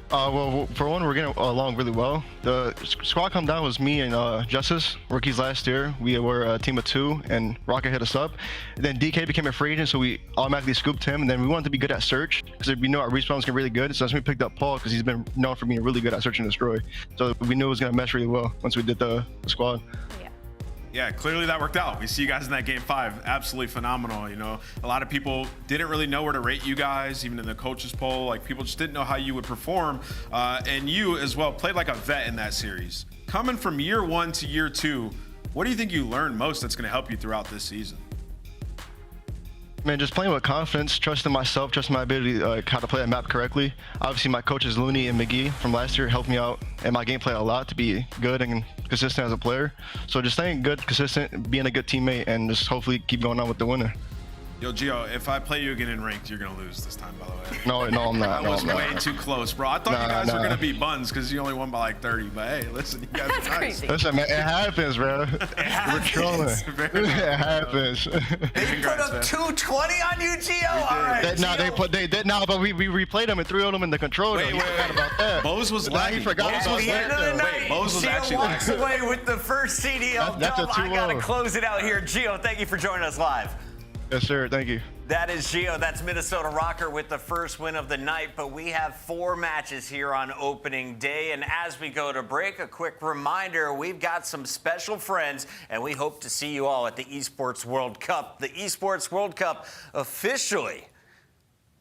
Well, for one, we're getting along really well. The squad come down was me and Justice, rookies last year. We were a team of 2, and Røkkr hit us up. And then DK became a free agent, so we automatically scooped him. And then we wanted to be good at search, because we know our respawn was really good. So that's when we picked up Paul, because he's been known for being really good at search and destroy. So we knew it was going to mesh really well once we did the squad. Yeah, clearly that worked out. We see you guys in that game 5, absolutely phenomenal. You know, a lot of people didn't really know where to rate you guys, even in the coaches poll. Like, people just didn't know how you would perform. And you as well played like a vet in that series. Coming from year 1 to year 2, what do you think you learned most that's going to help you throughout this season? Man, just playing with confidence, trusting myself, trusting my ability how to play that map correctly. Obviously, my coaches Looney and McGee from last year helped me out in my gameplay a lot to be good and consistent as a player. So just staying good, consistent, being a good teammate, and just hopefully keep going on with the winner. Yo, Gio, if I play you again in ranked, you're going to lose this time, by the way. No, I'm not. I was way too close, bro. I thought you guys were going to be buns because you only won by like 30. But hey, listen, you guys are nice. Listen, man, it happens, bro. We're trolling. It happens. They put up 220 on you, Gio? All right, they did now, but we replayed them and 3 of them in the control. Wait, about that. Bose was lagging. He forgot At the end of the night, Bose was Gio actually walks lagging. away with the first CDL That's a dub. I 2-0. got to close it out here. Gio, thank you for joining us live. Yes, sir. Thank you. That is Gio. That's Minnesota Røkkr with the first win of the night. But we have 4 matches here on opening day. And as we go to break, a quick reminder, we've got some special friends, and we hope to see you all at the Esports World Cup. The Esports World Cup officially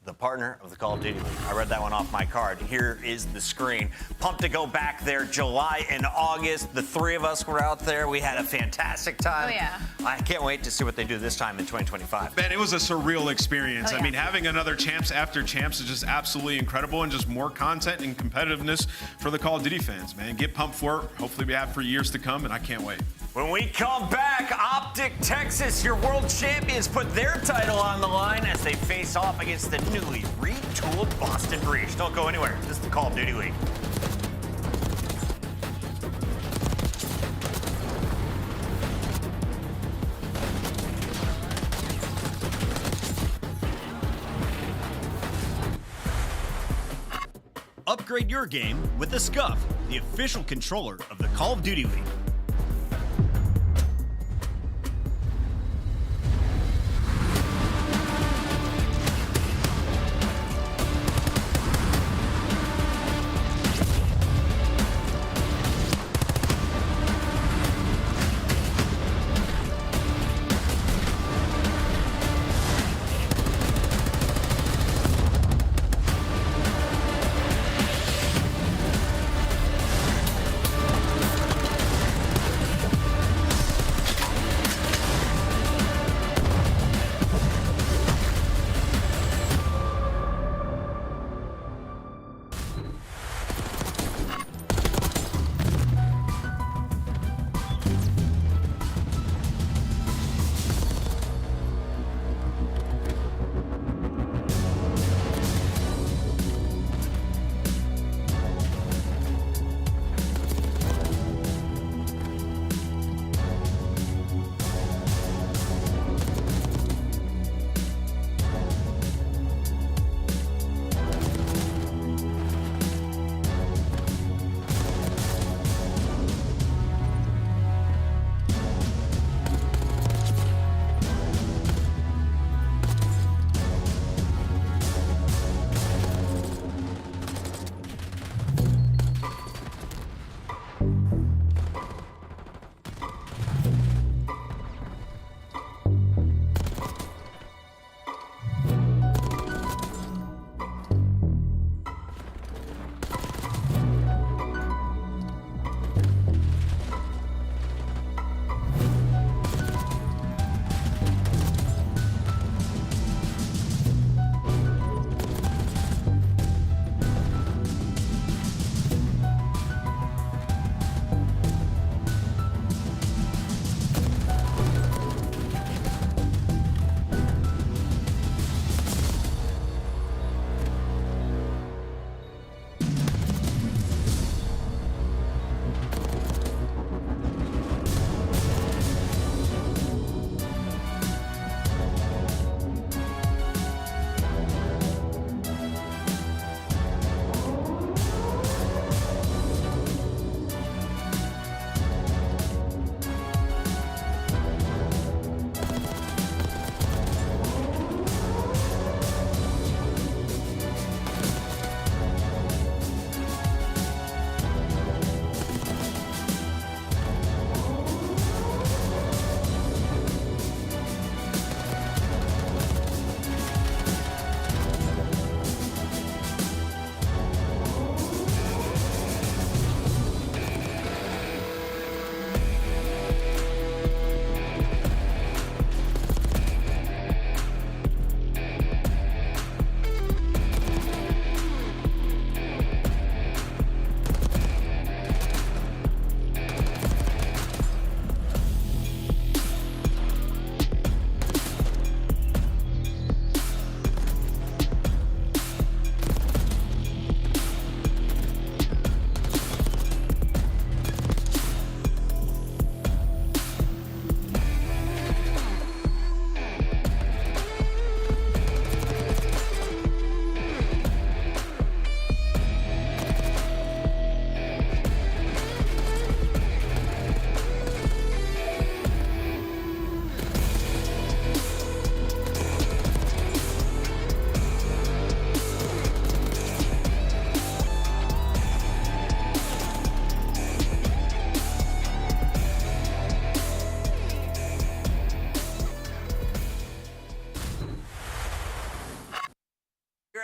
the partner of the Call of Duty League. I read that one off my card. Here is the screen. Pumped to go back there July and August. The 3 of us were out there. We had a fantastic time. Oh, yeah. I can't wait to see what they do this time in 2025. Man, it was a surreal experience. Oh, yeah. I mean, having another champs after champs is just absolutely incredible, and just more content and competitiveness for the Call of Duty fans, man. Get pumped for it. Hopefully we have for years to come, and I can't wait. When we come back, Optic Texas, your world champions, put their title on the line as they face off against the newly retooled Boston Breach. Don't go anywhere. This is the Call of Duty League. Upgrade your game with the Scuff, the official controller of the Call of Duty League.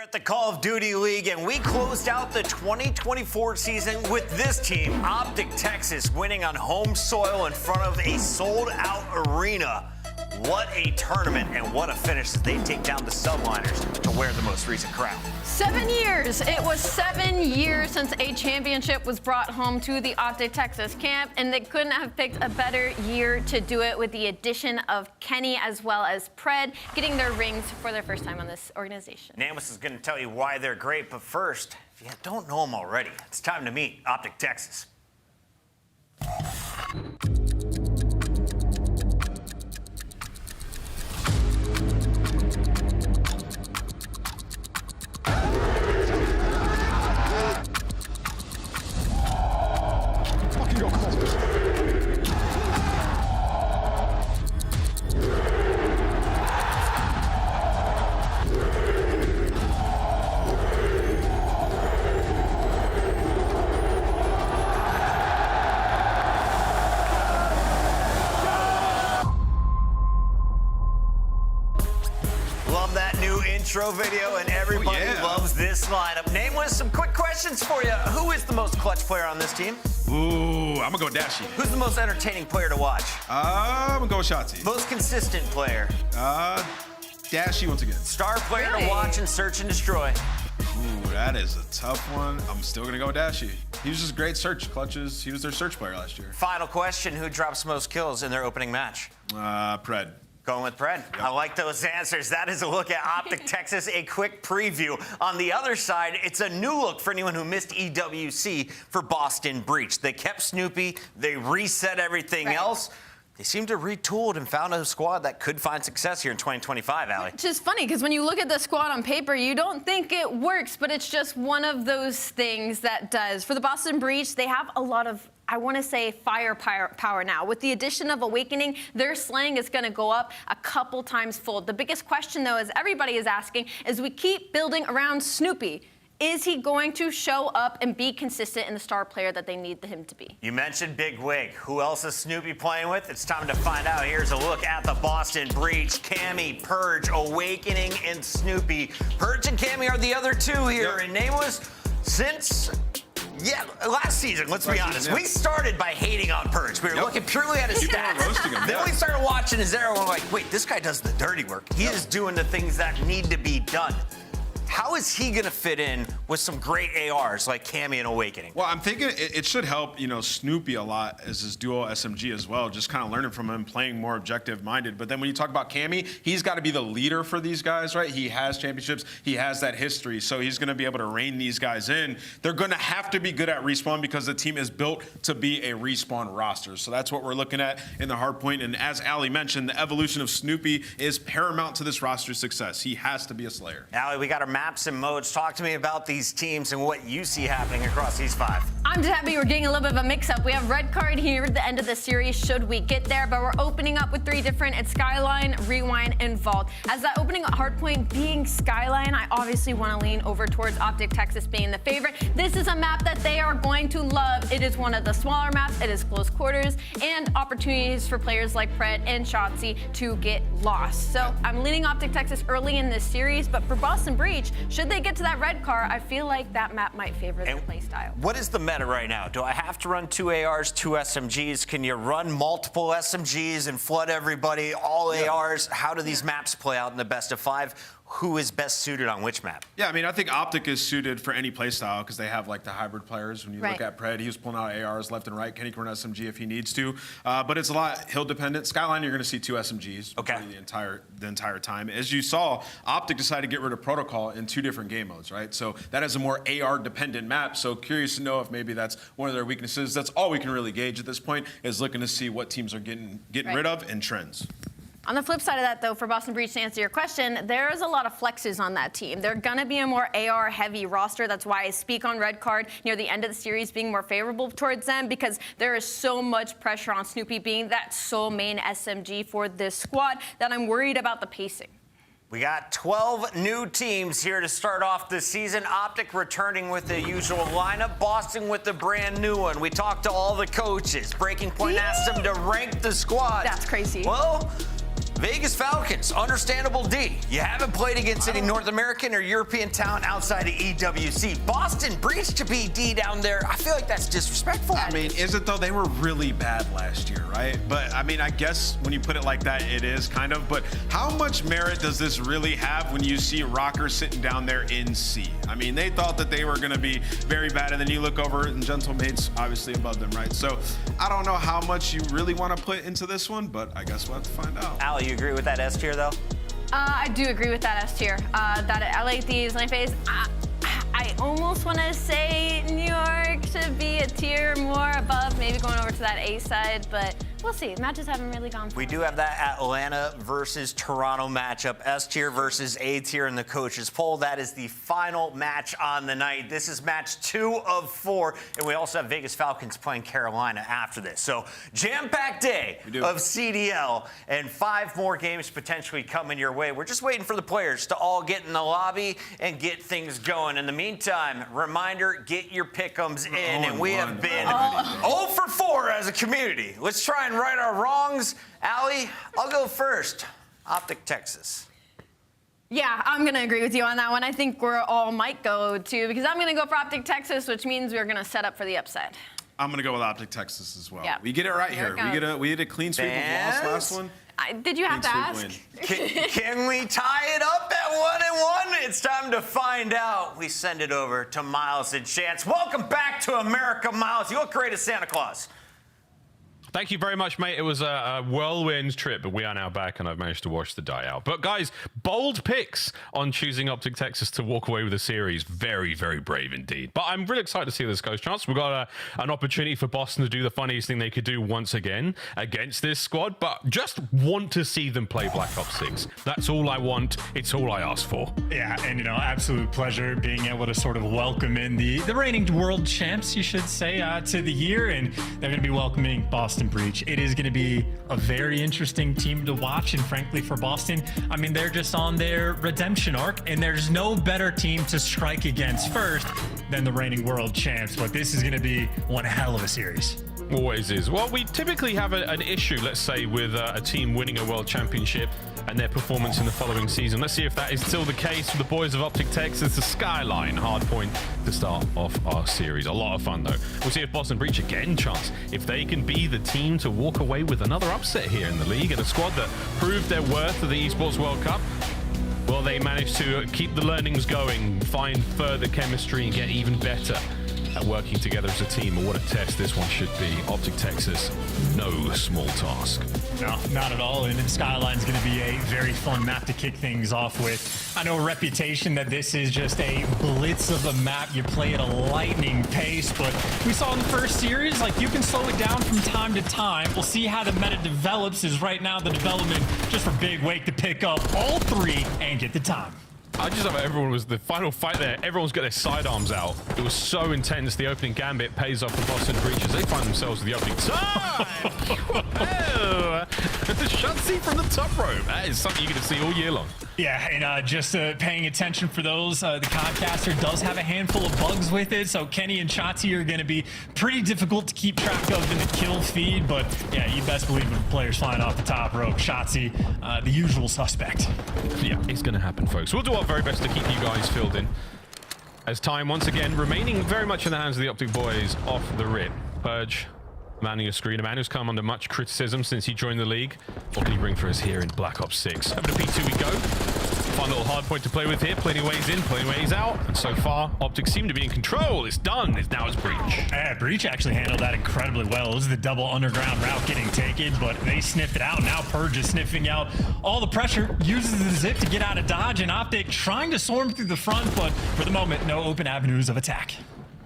at the Call of Duty League, and we closed out the 2024 season with this team, Optic Texas, winning on home soil in front of a sold-out arena. What a tournament and what a finish as they take down the Subliners to wear the most recent crown. 7 years. It was 7 years since a championship was brought home to the Optic Texas camp, and they couldn't have picked a better year to do it with the addition of Kenny as well as Pred getting their rings for their first time on this organization. Namus is going to tell you why they're great, but first, if you don't know them already, it's time to meet Optic Texas. Intro video, and everybody loves this lineup. Nameless, some quick questions for you. Who is the most clutch player on this team? Ooh, I'm gonna go Dashy. Who's the most entertaining player to watch? I'm gonna go Shotzi. Most consistent player? Dashy once again. Star player to watch and search and destroy? Ooh, that is a tough one. I'm still gonna go Dashy. He was just great search clutches. He was their search player last year. Final question, who drops most kills in their opening match? Pred. Going with Pred. Yep. I like those answers. That is a look at Optic Texas, a quick preview. On the other side, it's a new look for anyone who missed EWC for Boston Breach. They kept Snoopy, they reset everything else. They seem to retooled and found a squad that could find success here in 2025, Allie. Which is funny, because when you look at the squad on paper, you don't think it works, but it's just one of those things that does. For the Boston Breach, they have a lot of, I want to say, firepower now. With the addition of Awakening, their slang is going to go up a couple times fold. The biggest question, though, as everybody is asking, is we keep building around Snoopy. Is he going to show up and be consistent in the star player that they need him to be? You mentioned Big Wig. Who else is Snoopy playing with? It's time to find out. Here's a look at the Boston Breach. Cammy, Purge, Awakening, and Snoopy. Purge and Cammy are the other two here. And Nameless, since... yeah, last season, let's be honest. We started by hating on Purge. We were looking purely at his stats. Then we started watching his arrow and we're like, wait, this guy does the dirty work. He is doing the things that need to be done. How is he going to fit in with some great ARs like Cammy and Awakening? Well, I'm thinking it should help, Snoopy a lot as his dual SMG as well, just kind of learning from him, playing more objective-minded. But then when you talk about Cammy, he's got to be the leader for these guys, right? He has championships. He has that history. So he's going to be able to rein these guys in. They're going to have to be good at respawn because the team is built to be a respawn roster. So that's what we're looking at in the hardpoint. And as Allie mentioned, the evolution of Snoopy is paramount to this roster's success. He has to be a slayer. Allie, we got our maps and modes. Talk to me about these teams and what you see happening across these five. I'm just happy we're getting a little bit of a mix-up. We have Røkkr here at the end of the series, should we get there, but we're opening up with three different. It's Skyline, Rewind, and Vault. As that opening hardpoint being Skyline, I obviously want to lean over towards Optic Texas being the favorite. This is a map that they are going to love. It is one of the smaller maps. It is close quarters and opportunities for players like Pred and Shotzi to get lost. So I'm leaning Optic Texas early in this series, but for Boston Breach, should they get to that Røkkr, I feel like that map might favor their playstyle. What is the meta right now? Do I have to run 2 ARs, 2 SMGs? Can you run multiple SMGs and flood everybody, all ARs? How do these maps play out in the best of 5? Who is best suited on which map? Yeah, I think Optic is suited for any playstyle because they have the hybrid players. When you look at Pred, he was pulling out ARs left and right. Kenny can run SMG if he needs to, but it's a lot hill dependent. Skyline, you're going to see 2 SMGs the entire time. As you saw, Optic decided to get rid of Protocol in 2 different game modes, right? So that is a more AR dependent map. So curious to know if maybe that's one of their weaknesses. That's all we can really gauge at this point, is looking to see what teams are getting rid of and trends. On the flip side of that, though, for Boston Breach, to answer your question, there's a lot of flexes on that team. They're going to be a more AR-heavy roster. That's why I speak on Røkkr near the end of the series being more favorable towards them, because there is so much pressure on Snoopy being that sole main SMG for this squad that I'm worried about the pacing. We got 12 new teams here to start off the season. Optic returning with the usual lineup. Boston with the brand new one. We talked to all the coaches. Breaking Point asked them to rank the squad. That's crazy. Well, Vegas Falcons, understandable D. You haven't played against any North American or European talent outside of EWC. Boston Breach to be D down there. I feel like that's disrespectful. I mean, is it though? They were really bad last year, right? But I mean, I guess when you put it like that, it is kind of. But how much merit does this really have when you see Røkkr sitting down there in C? I mean, they thought that they were going to be very bad, and then you look over and Gentlemate's obviously above them, right? So I don't know how much you really want to put into this one, but I guess we'll have to find out. Ali, you agree with that S tier though? I do agree with that S tier. That LA Thieves, FaZe, I almost want to say New York should be a tier more above, maybe going over to that A side, but we'll see. Matches haven't really gone for We do have that Atlanta versus Toronto matchup, S tier versus A tier in the coaches poll. That is the final match on the night. This is match 2 of 4, and we also have Vegas Falcons playing Carolina after this. So jam-packed day of CDL and 5 more games potentially coming your way. We're just waiting for the players to all get in the lobby and get things going. In the meantime, reminder, get your pick'ems in, and we have been 0 for 4 as a community. Let's try and right our wrongs. Ali, I'll go first. Optic, Texas. Yeah, I'm going to agree with you on that one. I think we're all might go to, because I'm going to go for Optic Texas, which means we're going to set up for the upside. I'm going to go with Optic Texas as well. Yeah. We get it right here. We get a clean sweep of loss last one. Did you have to ask? Can we tie it up at 1-1? It's time to find out. We send it over to Miles and Chance. Welcome back to America, Miles. You look great as Santa Claus. Thank you very much, mate. It was a whirlwind trip, but we are now back, and I've managed to wash the die out. But guys, bold picks on choosing Optic Texas to walk away with the series. Very, very brave indeed. But I'm really excited to see where this goes, Chance. We've got an opportunity for Boston to do the funniest thing they could do once again against this squad, but just want to see them play Black Ops 6. That's all I want. It's all I ask for. Yeah, and, absolute pleasure being able to sort of welcome in the reigning world champs, you should say, to the year, and they're going to be welcoming Boston Breach. It is going to be a very interesting team to watch, and frankly for Boston, I mean, they're just on their redemption arc, and there's no better team to strike against first than the reigning world champs, but this is going to be one hell of a series. Always is. Well, we typically have an issue, let's say, with a team winning a world championship and their performance in the following season. Let's see if that is still the case for the boys of Optic Texas. The Skyline hard point to start off our series. A lot of fun, though. We'll see if Boston Breach again, Chance, if they can be the team to walk away with another upset here in the league, and a squad that proved their worth at the Esports World Cup. Well, they managed to keep the learnings going, find further chemistry, and get even better at working together as a team. What a test this one should be. Optic Texas, no small task. No, not at all. And Skyline's going to be a very fun map to kick things off with. I know a reputation that this is just a blitz of a map. You play at a lightning pace, but we saw in the first series, like, you can slow it down from time to time. We'll see how the meta develops. Is right now the development just for Big Wake to pick up all 3 and get the time. I just love how everyone was the final fight there. Everyone's got their sidearms out. It was so intense. The opening gambit pays off for Boston Breach as they find themselves with the opening time. Oh, Shotzi from the top rope. That is something you're going to see all year long. Yeah, and just paying attention for those, the Codcaster does have a handful of bugs with it, so Kenny and Shotzi are going to be pretty difficult to keep track of in the kill feed, but yeah, you best believe if the player's flying off the top rope, Shotzi, the usual suspect. Yeah, it's going to happen, folks. We'll do our very best to keep you guys filled in. As time, once again, remaining very much in the hands of the Optic boys off the rip. Purge, Mania screen, a man who's come under much criticism since he joined the league. What can he bring for us here in Black Ops 6? Over to P2 we go. Fun little hard point to play with here. Plenty ways in, plenty ways out. And so far, Optic seem to be in control. It's done. Now it's Breach. Yeah, Breach actually handled that incredibly well. It was the double underground route getting taken, but they sniffed it out. Now Purge is sniffing out all the pressure, uses the zip to get out of dodge, and Optic trying to storm through the front, but for the moment, no open avenues of attack.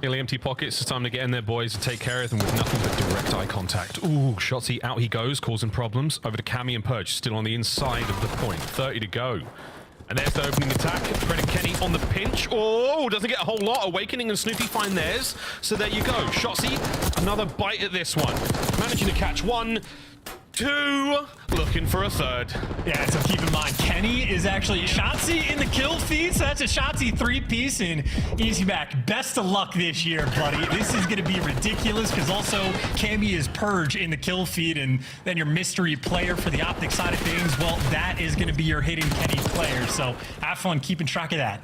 Nearly empty pockets. It's time to get in there, boys, and take care of them with nothing but direct eye contact. Ooh, Shotzi, out he goes, causing problems. Over to Cammy and Purge, still on the inside of the point. 30 to go. And there's the opening attack. Fred and Kenny on the pinch. Oh, doesn't get a whole lot. Awakening and Snoopy find theirs. So there you go. Shotzi, another bite at this one. Managing to catch one. 2, looking for a third. Yeah, so keep in mind, Kenny is actually Shotzzy in the kill feed, so that's a Shotzzy 3-piece, and Easy Back, best of luck this year, buddy. This is going to be ridiculous, because also Cammy is Purge in the kill feed, and then your mystery player for the Optic side of things, well, that is going to be your hidden Kenny player, so have fun keeping track of that.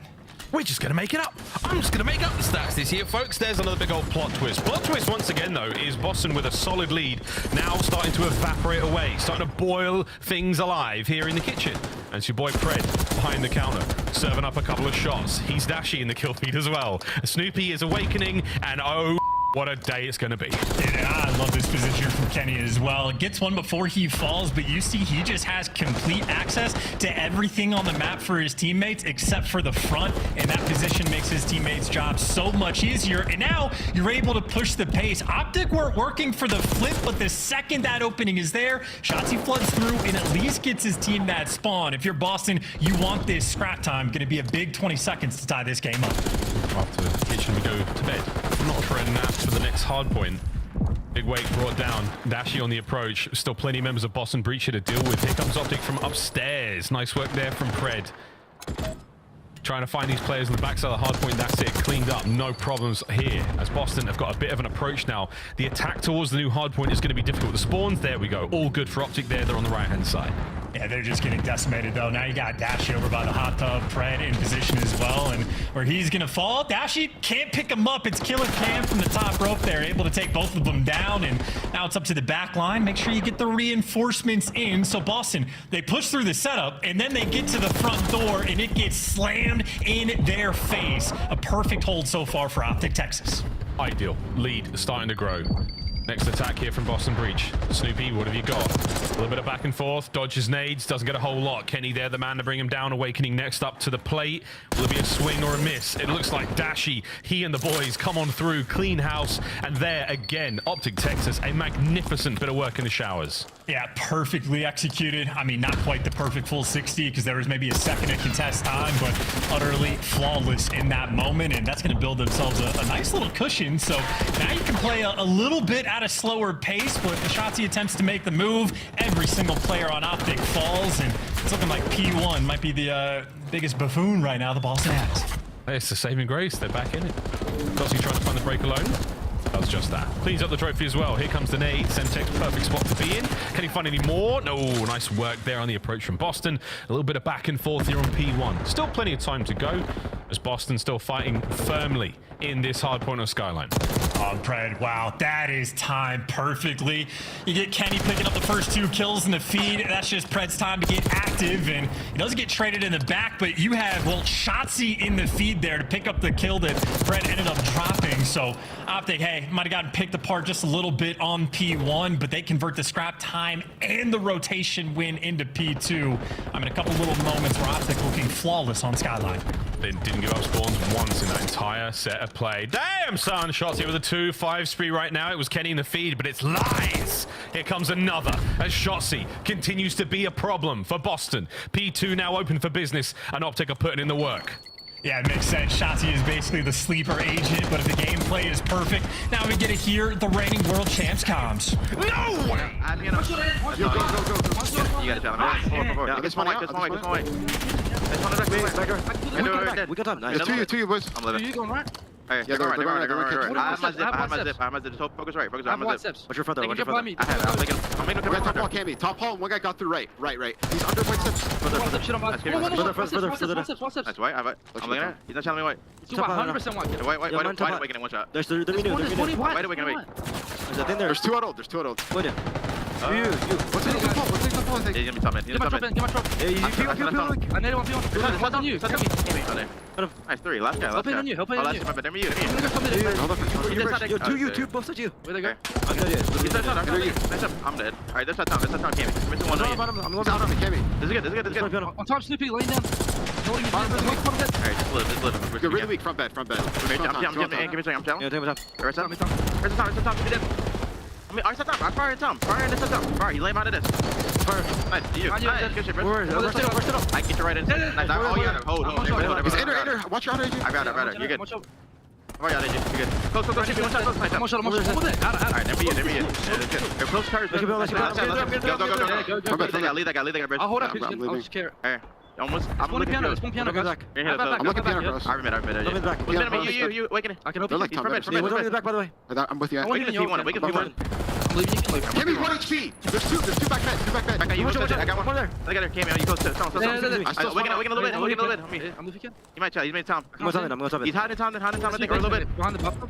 We're just going to make it up. I'm just going to make up the stats this year, folks. There's another big old plot twist. Plot twist, once again, though, is Boston with a solid lead, now starting to evaporate away, starting to boil things alive here in the kitchen. And it's your boy Pred behind the counter, serving up a couple of shots. He's Dashy in the kill feed as well. Snoopy is awakening, and oh, what a day it's going to be. Yeah, I love this position from Kenny as well. Gets one before he falls, but you see he just has complete access to everything on the map for his teammates except for the front, and that position makes his teammates' job so much easier. And now you're able to push the pace. Optic weren't working for the flip, but the second that opening is there, Shotzzy floods through and at least gets his team that spawn. If you're Boston, you want this scrap time. Going to be a big 20 seconds to tie this game up. After the kitchen, we go to bed. Not for a nap for the next hard point. Big weight brought down. Dashy on the approach. Still plenty of members of Boston Breach here to deal with. Here comes Optic from upstairs. Nice work there from Pred. Trying to find these players on the backside of the hard point. That's it. Cleaned up. No problems here. As Boston have got a bit of an approach now. The attack towards the new hard point is going to be difficult. The spawns, there we go. All good for Optic there. They're on the right-hand side. Yeah, they're just getting decimated, though. Now you got Dashy over by the hot tub, Pred in position as well, and where he's going to fall, Dashy can't pick him up. It's Killer Cam from the top rope there, able to take both of them down, and now it's up to the back line. Make sure you get the reinforcements in. So Boston, they push through the setup, and then they get to the front door, and it gets slammed in their face. A perfect hold so far for Optic Texas. Ideal. Lead starting to grow. Next attack here from Boston Breach. Snoopy, what have you got? A little bit of back and forth. Dodges nades. Doesn't get a whole lot. Kenny there, the man to bring him down. Awakening next up to the plate. Will it be a swing or a miss? It looks like Dashy, he and the boys come on through. Clean house. And there again, Optic Texas, a magnificent bit of work in the showers. Yeah, perfectly executed. I mean, not quite the perfect full 60 because there was maybe a second of contest time, but utterly flawless in that moment. And that's going to build themselves a nice little cushion. So now you can play a little bit at a slower pace, but the Shotzzy attempts to make the move. Every single player on Optic falls, and it's looking like P1 might be the biggest buffoon right now the Boston has. It's the saving grace. They're back in it. Dossie trying to find the break alone. Does just that. Cleans up the trophy as well. Here comes the nade. Semtex, perfect spot to be in. Can he find any more? No, nice work there on the approach from Boston. A little bit of back and forth here on P1. Still plenty of time to go as Boston still fighting firmly in this hard point on Skyline. Oh, Pred, wow, that is timed perfectly. You get Kenny picking up the first 2 kills in the feed. That's just Pred's time to get active, and he doesn't get traded in the back, but you have, well, Shotzzy in the feed there to pick up the kill that Pred ended up dropping. So Optic, hey, might have gotten picked apart just a little bit on P1, but they convert the scrap time and the rotation win into P2. I mean, a couple little moments where Optic looking flawless on Skyline. They didn't give up spawns once in that entire set of play. Damn, son! Shots here with a 2-5 spree right now. It was Kenny in the feed, but it's lies! Here comes another, as Shotzzy continues to be a problem for Boston. P2 now open for business, and Optic are putting in the work. Yeah, it makes sense. Shotzzy is basically the sleeper agent, but if the gameplay is perfect, now we get to hear the reigning world champs comms. No! You got it, gentlemen. This one way. We got time. There's two boys. I'm living. You going right? Hey, yeah, go right. I have my zip. Focus right. I have my zip. What's your front door? I have it. I'm making a top wall, Cammy. Top hall, one guy got through right. He's under white steps. Further. That's white. I'm looking at it. He's not telling me white. 100% white. White awakening, one shot. There's White awakening. There's 2 adult. What's in the phone? He's gonna be top in. Get my drop. I need one for you. It's on you. Nice 3. Last guy. Help in on you. Two, both of you. Where they go? I'm dead. Alright, this time, Cammy. I'm missing one. I'm looking out on me, Cammy. This is good. On top, Snoopy, laying down. Alright, just live. You're really weak. Front bed. I'm telling. Yeah, take my time. Where's the top? Give me this. I said top. I'm firing top. Fire, you lay him out of this. Nice, you. Nice, good shit, bro. Where's it up? I get you right in. Nice, oh, you got it. Hold. He's inner. Watch your outer agent. I got it. You're good. Oh yeah, they did. You're good. Close. One shot. Alright, never you. Yeah, that's good. Go close cars. Go. Leave that guy, bridge. I'll hold up. I'm I'll just care. Alright. Almost. I'm looking piano. It's one piano, guys. I'm looking piano cross. I remember. You waking it. I can open it. From mid. Back, by the way. I'm with you. Wake it if you want it. Wake it if you want it. Give me 1 HP. There's two back bed. I got one there. I got her. Cameo. You close to. Stop. Waking a little bit. I'm moving. You might tell. You made Tom. I'm going top. He's hiding Tom. I think. Or a little bit.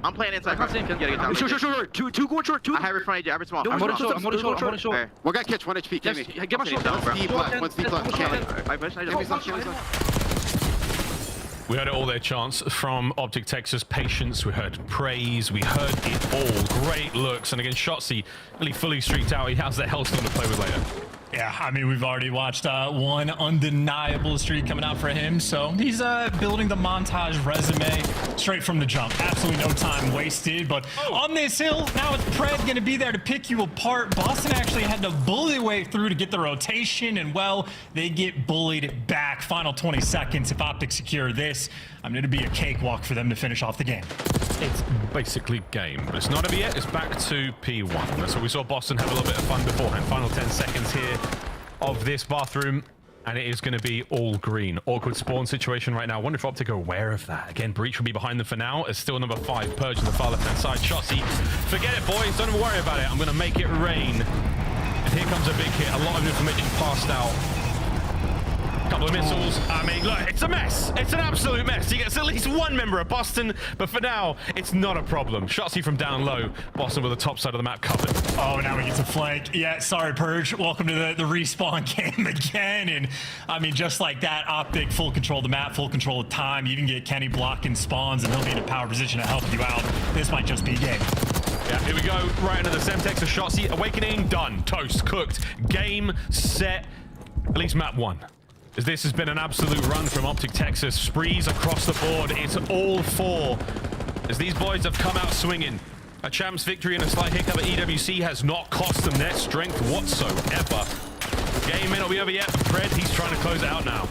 I'm playing inside. I can't see him. Get Tom. Sure. Two going short. I have it in front of you. Average small. I'm holding short. One guy catch 1 HP. Give me. Get my short. One's deep left. We heard it all there, Chance, from Optic Texas. Patience, we heard praise, we heard it all. Great looks, and again, Shotzzy really fully streaked out. He has that Hellstorm to play with later. Yeah, I mean, we've already watched one undeniable streak coming out for him, so he's building the montage resume straight from the jump. Absolutely no time wasted, but on this hill, now it's Pred going to be there to pick you apart. Boston actually had to bully their way through to get the rotation, and well, they get bullied back. Final 20 seconds. If Optic secure this, I'm going to be a cakewalk for them to finish off the game. It's basically game, but it's not over yet. It's back to P1. That's what we saw Boston have a little bit of fun beforehand. Final 10 seconds here of this bathroom, and it is going to be all green. Awkward spawn situation right now. I wonder if Optic are aware of that. Again, Breach will be behind them for now. It's still number 5, Purge on the far left-hand side. Shotzzy, forget it, boys. Don't even worry about it. I'm going to make it rain. And here comes a big hit. A lot of information passed out. Couple of missiles. I mean, look, it's a mess. It's an absolute mess. He gets at least one member of Boston, but for now, it's not a problem. Shotzzy from down low. Boston with the top side of the map covered. Oh, now we get to flank. Yeah, sorry, Purge. Welcome to the respawn game again. And I mean, just like that, Optic, full control of the map, full control of time. You even get Kenny blocking spawns, and he'll be in a power position to help you out. This might just be a game. Yeah, here we go. Right into the Semtex of Shotzzy. Awakening, done. Toast, cooked. Game, set. At least map 1. As this has been an absolute run from Optic Texas. Sprees across the board. It's all 4. As these boys have come out swinging. A champs victory and a slight hiccup at EWC has not cost them their strength whatsoever. Game may not be over yet, but Pred, he's trying to close it out now.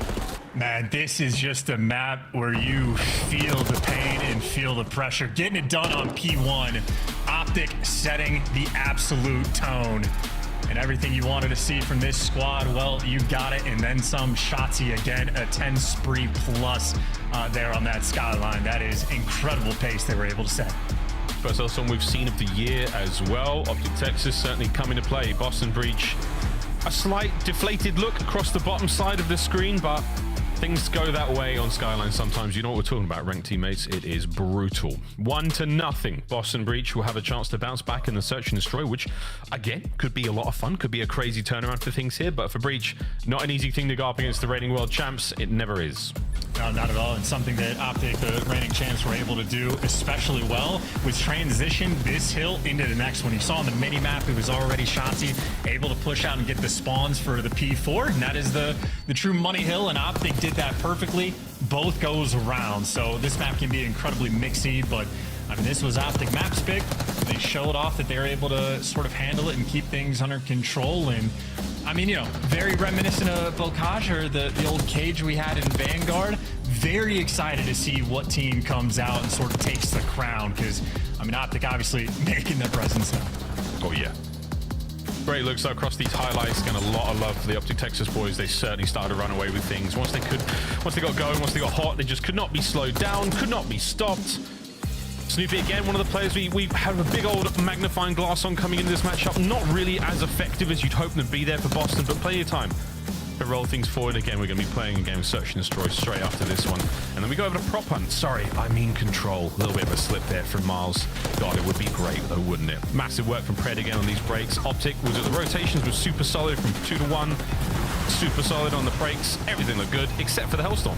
Man, this is just a map where you feel the pain and feel the pressure. Getting it done on P1. Optic setting the absolute tone. And everything you wanted to see from this squad, well, you got it, and then some. Shotzzy again, a 10 spree plus there on that skyline. That is incredible pace they were able to set. First Hellstorm we've seen of the year as well. Optic Texas certainly coming to play. Boston Breach, a slight deflated look across the bottom side of the screen, but things go that way on Skyline sometimes. You know what we're talking about, ranked teammates. It is brutal. 1-0. Boston Breach will have a chance to bounce back in the search and destroy, which, again, could be a lot of fun. Could be a crazy turnaround for things here. But for Breach, not an easy thing to go up against the reigning world champs. It never is. No, not at all. And something that Optic, the reigning champs, were able to do especially well was transition this hill into the next one. You saw on the mini-map, it was already Shotzzy able to push out and get the spawns for the P4. And that is the true money hill, and Optic did that perfectly. Both goes around. So this map can be incredibly mixy, but I mean, this was Optic maps pick. They showed off that they were able to sort of handle it and keep things under control. And I mean, you know, very reminiscent of Bocage, or the old cage we had in Vanguard. Very excited to see what team comes out and sort of takes the crown, because I mean, Optic obviously making their presence now. Oh yeah. Great looks though across these highlights. Again, a lot of love for the Optic Texas boys. They certainly started to run away with things. Once they got going, once they got hot, they just could not be slowed down, could not be stopped. Snoopy again, one of the players we have a big old magnifying glass on coming into this matchup. Not really as effective as you'd hope them to be there for Boston, but plenty of time to roll things forward. Again, we're going to be playing a game of Search and Destroy straight after this one. And then we go over to Prop Hunt. Sorry, I mean Control. A little bit of a slip there from Miles. God, it would be great though, wouldn't it? Massive work from Pred again on these breaks. Optic was at the rotations, was super solid from 2 to 1. Super solid on the breaks. Everything looked good, except for the Hellstorm.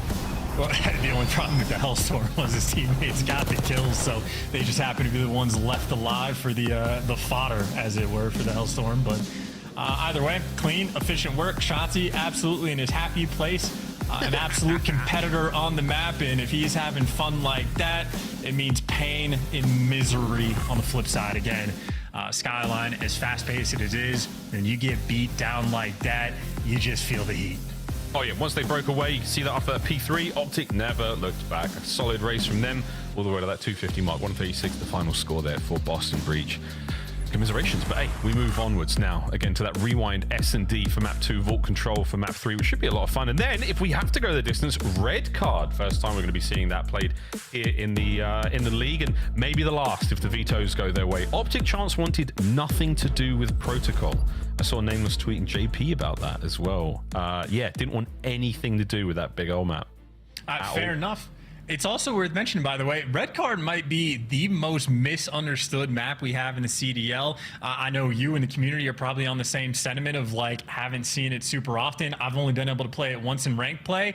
Well, the only problem with the Hellstorm was his teammates got the kills, so they just happened to be the ones left alive for the fodder, as it were, for the Hellstorm. But either way, clean, efficient work. Shotzzy absolutely in his happy place. An absolute competitor on the map, and if he's having fun like that, it means pain and misery on the flip side again. Skyline, as fast-paced as it is, and you get beat down like that, you just feel the heat. Oh yeah, once they broke away, you see that after that P3, Optic never looked back. A solid race from them all the way to that 250 mark. 136, the final score there for Boston Breach. Commiserations, but hey, we move onwards now again to that rewind S&D for map 2, vault control for map 3, which should be a lot of fun. And then if we have to go the distance, red card. First time we're going to be seeing that played here in the league, and maybe the last if the vetoes go their way. Optic Chance wanted nothing to do with protocol. I saw Nameless tweeting JP about that as well. Yeah, didn't want anything to do with that big old map. Fair enough. It's also worth mentioning, by the way, red card might be the most misunderstood map we have in the CDL. I know you and the community are probably on the same sentiment of like, haven't seen it super often. I've only been able to play it once in ranked play.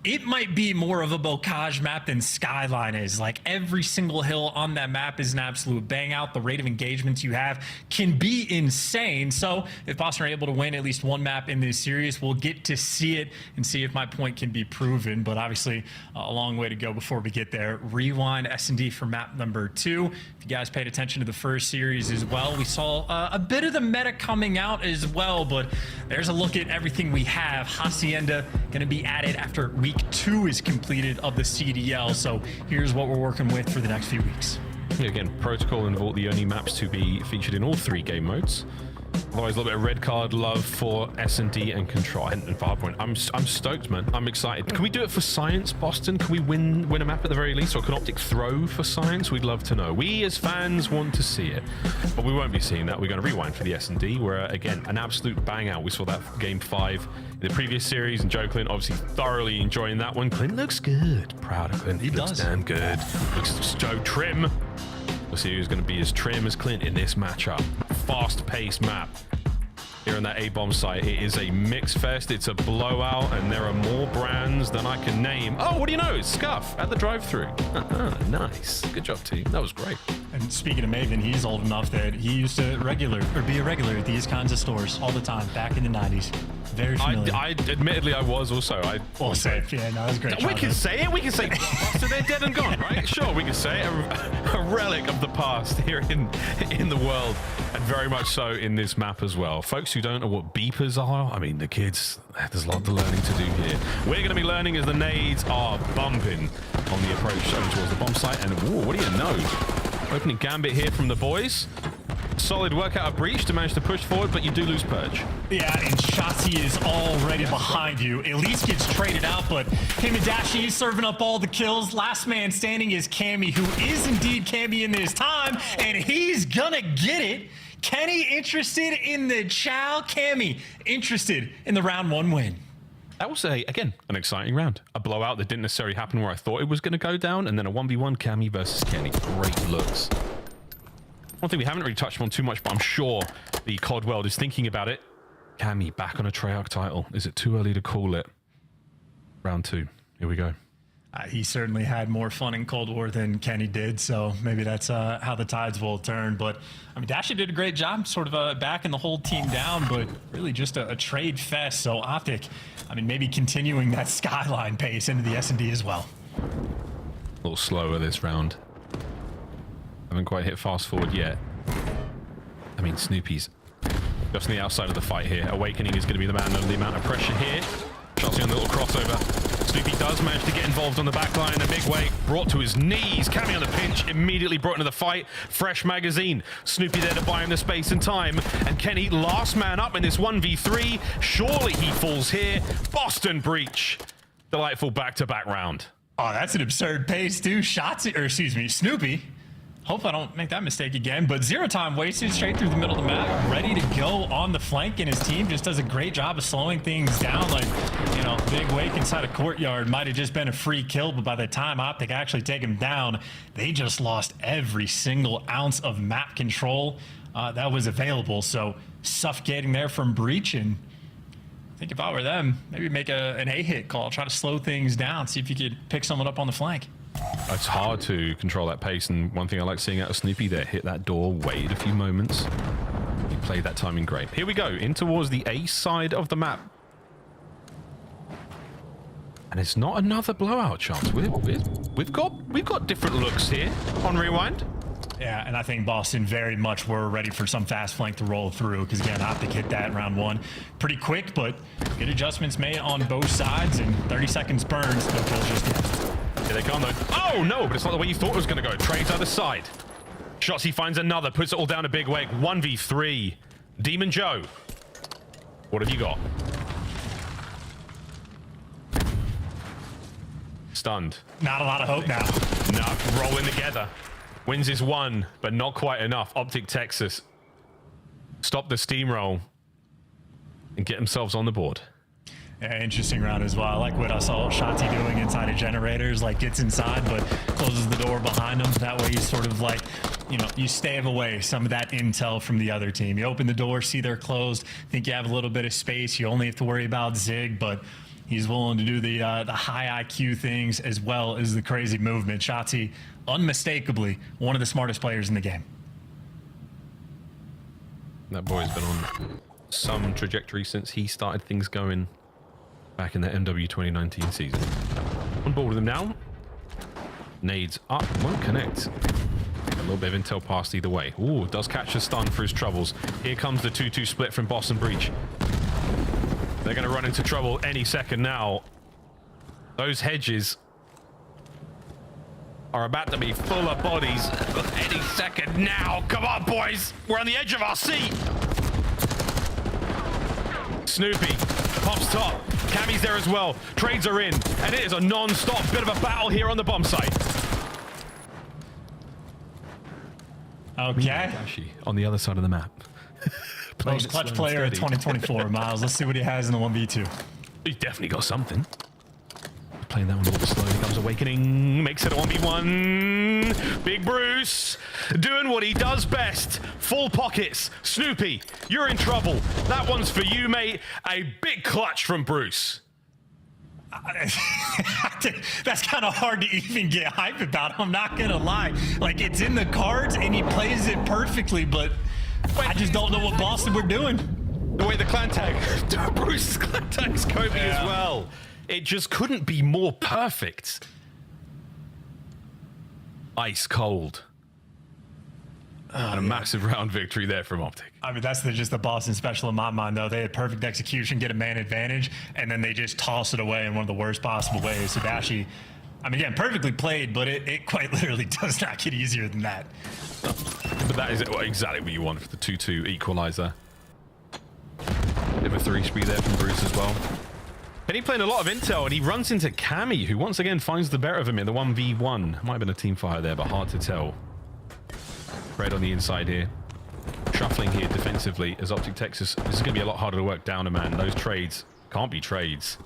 It might be more of a bocage map than Skyline is. Like every single hill on that map is an absolute bang out. The rate of engagements you have can be insane. So if Boston are able to win at least one map in this series, we'll get to see it and see if my point can be proven. But obviously a long way to go before we get there. Rewind S&D for map number 2. If you guys paid attention to the first series as well, we saw a bit of the meta coming out as well, but there's a look at everything we have. Hacienda going to be added after week 2 is completed of the CDL. So here's what we're working with for the next few weeks. Yeah, again, Protocol and Vault, the only maps to be featured in all 3 game modes. Otherwise, a little bit of red card love for S&D and Control and Farpoint. I'm stoked, man. I'm excited. Can we do it for Science, Boston? Can we win a map at the very least? Or can Optic throw for Science? We'd love to know. We as fans want to see it, but we won't be seeing that. We're going to rewind for the S&D, where again, an absolute bang out. We saw that game 5 in the previous series, and Joe Clint obviously thoroughly enjoying that one. Clint looks good. Proud of Clint. He looks damn good. Looks Joe trim. We'll see who's going to be as trim as Clint in this matchup. Fast-paced map. Here on that A-bomb site, it is a mix fest. It's a blowout, and there are more brands than I can name. Oh, what do you know? It's Scuff at the drive-thru. Nice. Good job, team. That was great. And speaking of Maven, he's old enough that he used to be a regular at these kinds of stores all the time back in the 90s. Very familiar. Admittedly, I was also. Well safe. Yeah, no, that was great. We can say it. We can say so they're dead and gone, right? Sure, we can say it. A relic of the past here in the world, and very much so in this map as well. Folks who don't know what beepers are, I mean, the kids, there's a lot of learning to do here. We're going to be learning as the nades are bumping on the approach over towards the bomb site. And whoa, what do you know? Opening gambit here from the boys. Solid work out of Breach to manage to push forward, but you do lose Purge. Yeah, and Shotzi is already behind you. Elise gets traded out, but him and Dashi is serving up all the kills. Last man standing is Cammy, who is indeed Cammy in this time, and he's gonna get it. Kenny interested in the chow. Cammy interested in the round 1 win. That was, again, an exciting round. A blowout that didn't necessarily happen where I thought it was going to go down, and then a 1v1 Cammy versus Kenny. Great looks. One thing we haven't really touched on too much, but I'm sure the COD world is thinking about it. Cammy back on a Treyarch title. Is it too early to call it? Round 2. Here we go. He certainly had more fun in Cold War than Kenny did, so maybe that's how the tides will turn. But I mean, Dashi did a great job sort of backing the whole team down, but really just a trade fest. So Optic, I mean, maybe continuing that Skyline pace into the S&D as well. A little slower this round. Haven't quite hit fast forward yet. I mean, Snoopy's just on the outside of the fight here. Awakening is going to be the man under the amount of pressure here. Shotzi on the little crossover. Snoopy does manage to get involved on the back line in a big way. Brought to his knees. Cammy on the pinch. Immediately brought into the fight. Fresh magazine. Snoopy there to buy him the space and time. And Kenny, last man up in this 1v3. Surely he falls here. Boston Breach. Delightful back-to-back round. Oh, that's an absurd pace, too. Snoopy. Hope I don't make that mistake again, but 0 time wasted straight through the middle of the map, ready to go on the flank, and his team just does a great job of slowing things down. Like, you know, Big Wake inside a courtyard might have just been a free kill, but by the time Optic actually take him down, they just lost every single ounce of map control that was available. So suffocating there from Breach, and I think if I were them, maybe make an A-hit call, try to slow things down, see if you could pick someone up on the flank. It's hard to control that pace, and one thing I like seeing out of Snoopy there, hit that door, wait a few moments. He played that timing great. Here we go, in towards the A side of the map. And it's not another blowout chance. We've got different looks here on Rewind. Yeah, and I think Boston very much were ready for some fast flank to roll through because, again, Optic hit that in round 1 pretty quick, but good adjustments made on both sides and 30 seconds burns. No kills just yet. Here they come, though. Oh, no, but it's not the way you thought it was going to go. Trades either side. Shotzzy finds another, puts it all down a big way. 1v3. Demon Joe. What have you got? Stunned. Not a lot of hope now. No, rolling together. Wins is 1, but not quite enough. Optic Texas stop the steamroll and get themselves on the board. Yeah, interesting round as well. I like what I saw Shotzzy doing inside of generators, like gets inside but closes the door behind him. That way you sort of like, you know, you stave away some of that intel from the other team. You open the door, see they're closed, think you have a little bit of space. You only have to worry about Zig, but he's willing to do the high IQ things as well as the crazy movement. Shotzzy, unmistakably one of the smartest players in the game. That boy's been on some trajectory since he started things going back in the MW 2019 season. On board with him now. Nades up, won't connect. A little bit of intel passed either way. Ooh, does catch a stun for his troubles. Here comes the 2-2 split from Boston Breach. They're going to run into trouble any second now. Those hedges are about to be full of bodies any second now. Come on, boys. We're on the edge of our seat. Snoopy pops top. Cammy's there as well. Trades are in. And it is a non-stop bit of a battle here on the bomb site. Okay. On the other side of the map. Most clutch player of 2024, Miles. Let's see what he has in the 1v2. He's definitely got something. Playing that one a little bit slowly. Comes Awakening. Makes it a 1v1. Big Bruce doing what he does best. Full pockets. Snoopy, you're in trouble. That one's for you, mate. A big clutch from Bruce. That's kind of hard to even get hype about. I'm not going to lie. Like, it's in the cards and he plays it perfectly, but I just don't know what Boston were doing. The way the clan tag, Bruce's clan tag's coping as well. It just couldn't be more perfect. Ice cold. And a massive round victory there from Optic. I mean, that's just the Boston special in my mind, though. They had perfect execution, get a man advantage, and then they just toss it away in one of the worst possible ways. So Dashi, I mean, again, perfectly played, but it quite literally does not get easier than that. But that is exactly what you want for the 2-2 equalizer. Bit of a 3-speed there from Bruce as well. Penny playing a lot of intel, and he runs into Cammy, who once again finds the better of him in the 1v1. Might have been a team fire there, but hard to tell. Red on the inside here. Shuffling here defensively as Optic Texas. This is going to be a lot harder to work down a man. Those trades can't be trades.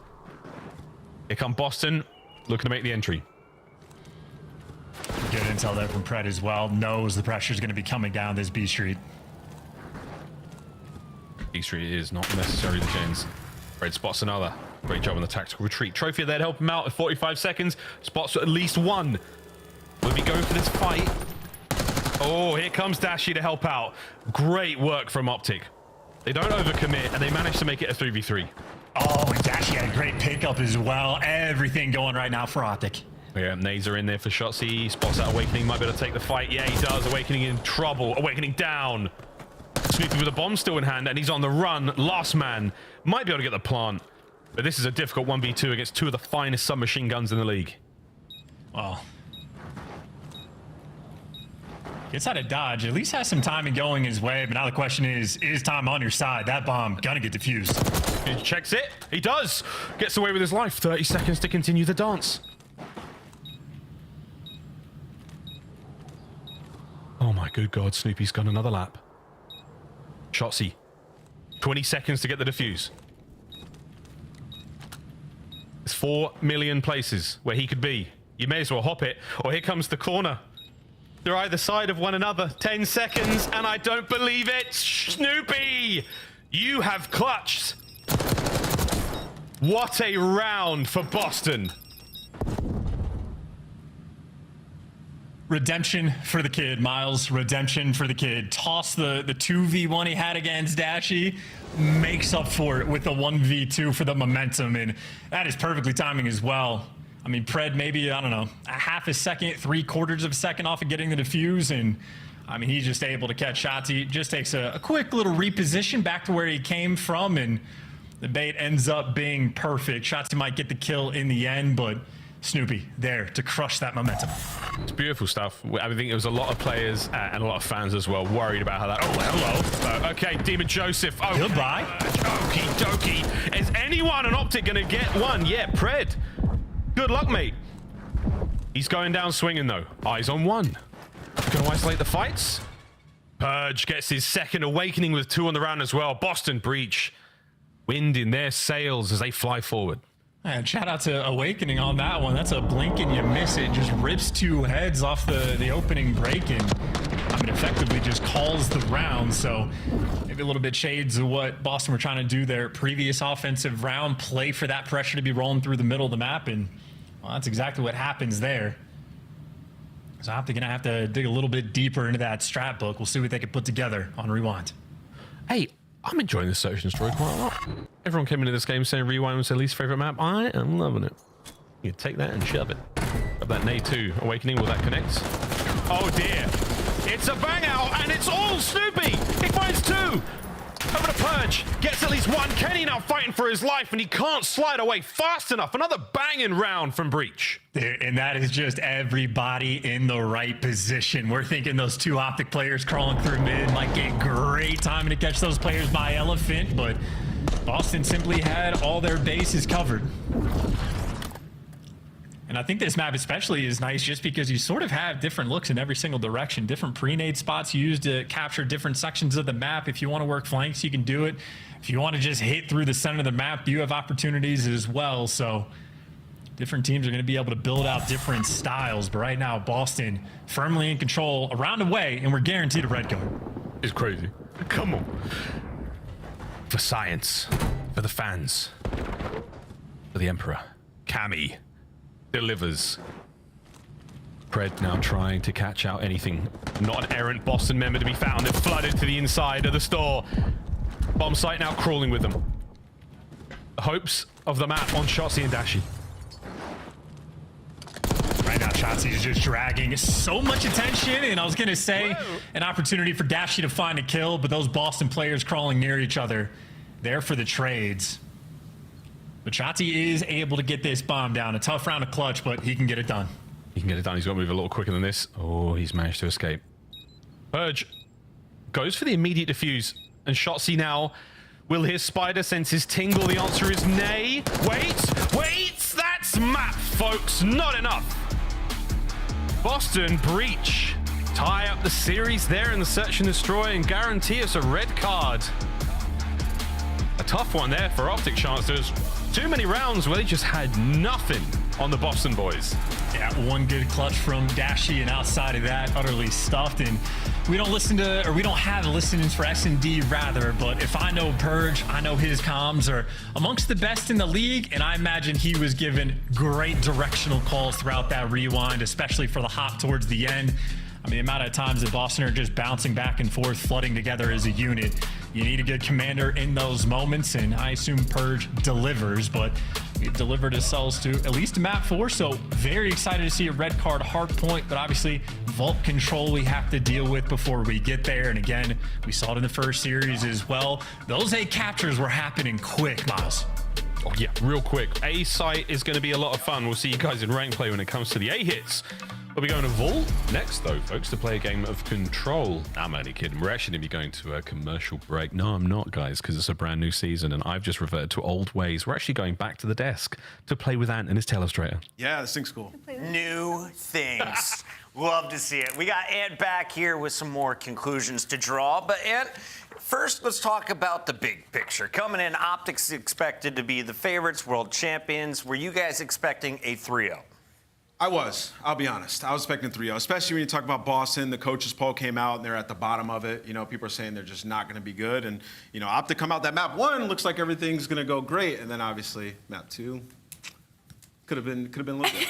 Here come Boston, looking to make the entry. Good intel there from Pred as well. Knows the pressure is going to be coming down this B Street. B Street is not necessarily the gens. Red spots another. Great job on the tactical retreat. Trophy there to help him out at 45 seconds. Spots at least one. Will he be going for this fight? Oh, here comes Dashi to help out. Great work from Optic. They don't overcommit, and they manage to make it a 3v3. Oh, and Dashi had a great pickup as well. Everything going right now for Optic. Yeah, nades are in there for Shotzzy. Spots out Awakening. Might be able to take the fight. Yeah, he does. Awakening in trouble. Awakening down. Snoopy with a bomb still in hand, and he's on the run. Last man. Might be able to get the plant. But this is a difficult 1v2 against two of the finest submachine guns in the league. Wow. Gets out of dodge. At least has some timing going his way. But now the question is time on your side? That bomb gonna get defused. He checks it. He does. Gets away with his life. 30 seconds to continue the dance. Oh my good God. Snoopy's gone another lap. Shotzzy. 20 seconds to get the defuse. There's 4 million places where he could be. You may as well hop it. Or here comes the corner. They're either side of one another. 10 seconds, and I don't believe it. Snoopy, you have clutched. What a round for Boston. Redemption for the kid, Miles. Redemption for the kid. Toss the 2v1 he had against Dashi. Makes up for it with the 1v2 for the momentum, and that is perfectly timing as well. I mean, Pred maybe, I don't know, a half a second, 3/4 of a second off of getting the defuse, and I mean, he's just able to catch shots. He just takes a quick little reposition back to where he came from, and the bait ends up being perfect. Shotzzy might get the kill in the end, but Snoopy there to crush that momentum. It's beautiful stuff. I think there was a lot of players and a lot of fans as well worried about how that. Oh, hello. Okay, Demon Joseph. Okay. Goodbye. Okie dokie. Is anyone on Optic going to get one? Yeah, Pred. Good luck, mate. He's going down swinging, though. Eyes on one. Going to isolate the fights. Purge gets his second awakening with 2 on the round as well. Boston Breach. Wind in their sails as they fly forward. And shout out to Awakening on that one. That's a blink and you miss it. Just rips 2 heads off the opening break and I mean, effectively just calls the round. So maybe a little bit shades of what Boston were trying to do their previous offensive round, play for that pressure to be rolling through the middle of the map. And well, that's exactly what happens there. So I'm going to have to dig a little bit deeper into that strat book. We'll see what they can put together on Rewind. Hey, I'm enjoying the search and story quite a lot. Everyone came into this game saying Rewind was their least favorite map. I am loving it. You take that and shove it. Of that Nade 2 Awakening, will that connect? Oh dear. It's a bang out and it's all Snoopy. He finds 2. Over to Purge. Gets at least 1. Kenny now fighting for his life and he can't slide away fast enough. Another banging round from Breach. And that is just everybody in the right position. We're thinking those 2 Optic players crawling through mid might get great timing to catch those players by elephant, but Boston simply had all their bases covered. And I think this map especially is nice just because you sort of have different looks in every single direction, different pre-nade spots used to capture different sections of the map. If you want to work flanks, you can do it. If you want to just hit through the center of the map, you have opportunities as well. So different teams are going to be able to build out different styles. But right now, Boston firmly in control, a round away, and we're guaranteed a red card. It's crazy. Come on. For science, for the fans, for the Emperor, Cammy delivers. Pred now trying to catch out anything. Not an errant Boston member to be found. They've flooded to the inside of the store. Bomb site now crawling with them. The hopes of the map on Shotzzy and Dashi. Right now, Shotzzy is just dragging so much attention, and I was going to say an opportunity for Dashi to find a kill, but those Boston players crawling near each other, there for the trades. But Shotzzy is able to get this bomb down. A tough round of clutch, but he can get it done. He can get it done. He's got to move a little quicker than this. Oh, he's managed to escape. Purge goes for the immediate defuse, and Shotzzy now, will his spider senses tingle? The answer is nay. Wait, that's map, folks. Not enough. Boston Breach tie up the series there in the search and destroy and guarantee us a red card. A tough one there for Optic Chancellors. Too many rounds where they just had nothing on the Boston boys. Yeah, one good clutch from Dashi, and outside of that, utterly stuffed. And we don't listen to, or we don't have listenings for S&D rather, but if I know Purge, I know his comms are amongst the best in the league, and I imagine he was given great directional calls throughout that rewind, especially for the hop towards the end. I mean, the amount of times that Boston are just bouncing back and forth, flooding together as a unit. You need a good commander in those moments, and I assume Purge delivers, but we've delivered ourselves to at least a map 4, so very excited to see a red card hard point, but obviously vault control we have to deal with before we get there. And again, we saw it in the first series as well. Those A captures were happening quick, Miles. Oh yeah, real quick. A site is going to be a lot of fun. We'll see you guys in rank play when it comes to the A hits. We'll be going to Vault next, though, folks, to play a game of Control. I'm only kidding. We're actually going to be going to a commercial break. No, I'm not, guys, because it's a brand new season, and I've just reverted to old ways. We're actually going back to the desk to play with Ant and his Telestrator. Yeah, this thing's cool. New things. Love to see it. We got Ant back here with some more conclusions to draw. But Ant, first, let's talk about the big picture. Coming in, Optic's expected to be the favorites, world champions. Were you guys expecting a 3-0? I was. I'll be honest. I was expecting 3-0, especially when you talk about Boston. The coaches poll came out, and they're at the bottom of it. You know, people are saying they're just not going to be good. And, you know, Optic come out that map 1, looks like everything's going to go great. And then, obviously, map 2 could have been a little bit.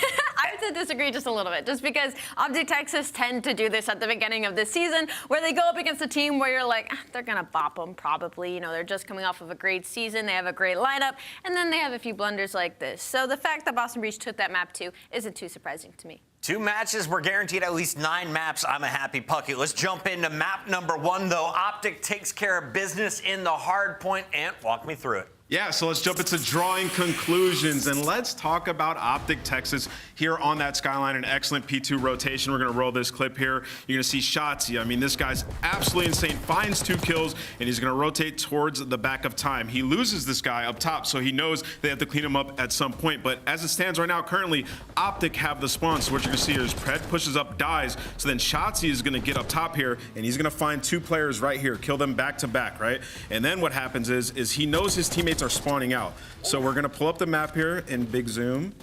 have to disagree just a little bit, just because Optic Texas tend to do this at the beginning of the season, where they go up against a team where you're like, they're gonna bop them probably. You know, they're just coming off of a great season, they have a great lineup, and then they have a few blunders like this. So the fact that Boston Breach took that map too isn't too surprising to me. 2 matches, we're guaranteed at least 9 maps. I'm a happy pucky. Let's jump into map number 1, though. Optic takes care of business in the hard point. Ant, walk me through it. Yeah, so let's jump into drawing conclusions, and let's talk about Optic Texas here on that skyline. An excellent P2 rotation. We're going to roll this clip here. You're going to see Shotzzy. I mean, this guy's absolutely insane. Finds 2 kills, and he's going to rotate towards the back of time. He loses this guy up top, so he knows they have to clean him up at some point. But as it stands right now, currently, Optic have the spawn. So what you're going to see is Pred pushes up, dies. So then Shotzzy is going to get up top here, and he's going to find 2 players right here, kill them back to back, right? And then what happens is he knows his teammates are spawning out. So we're going to pull up the map here in big zoom,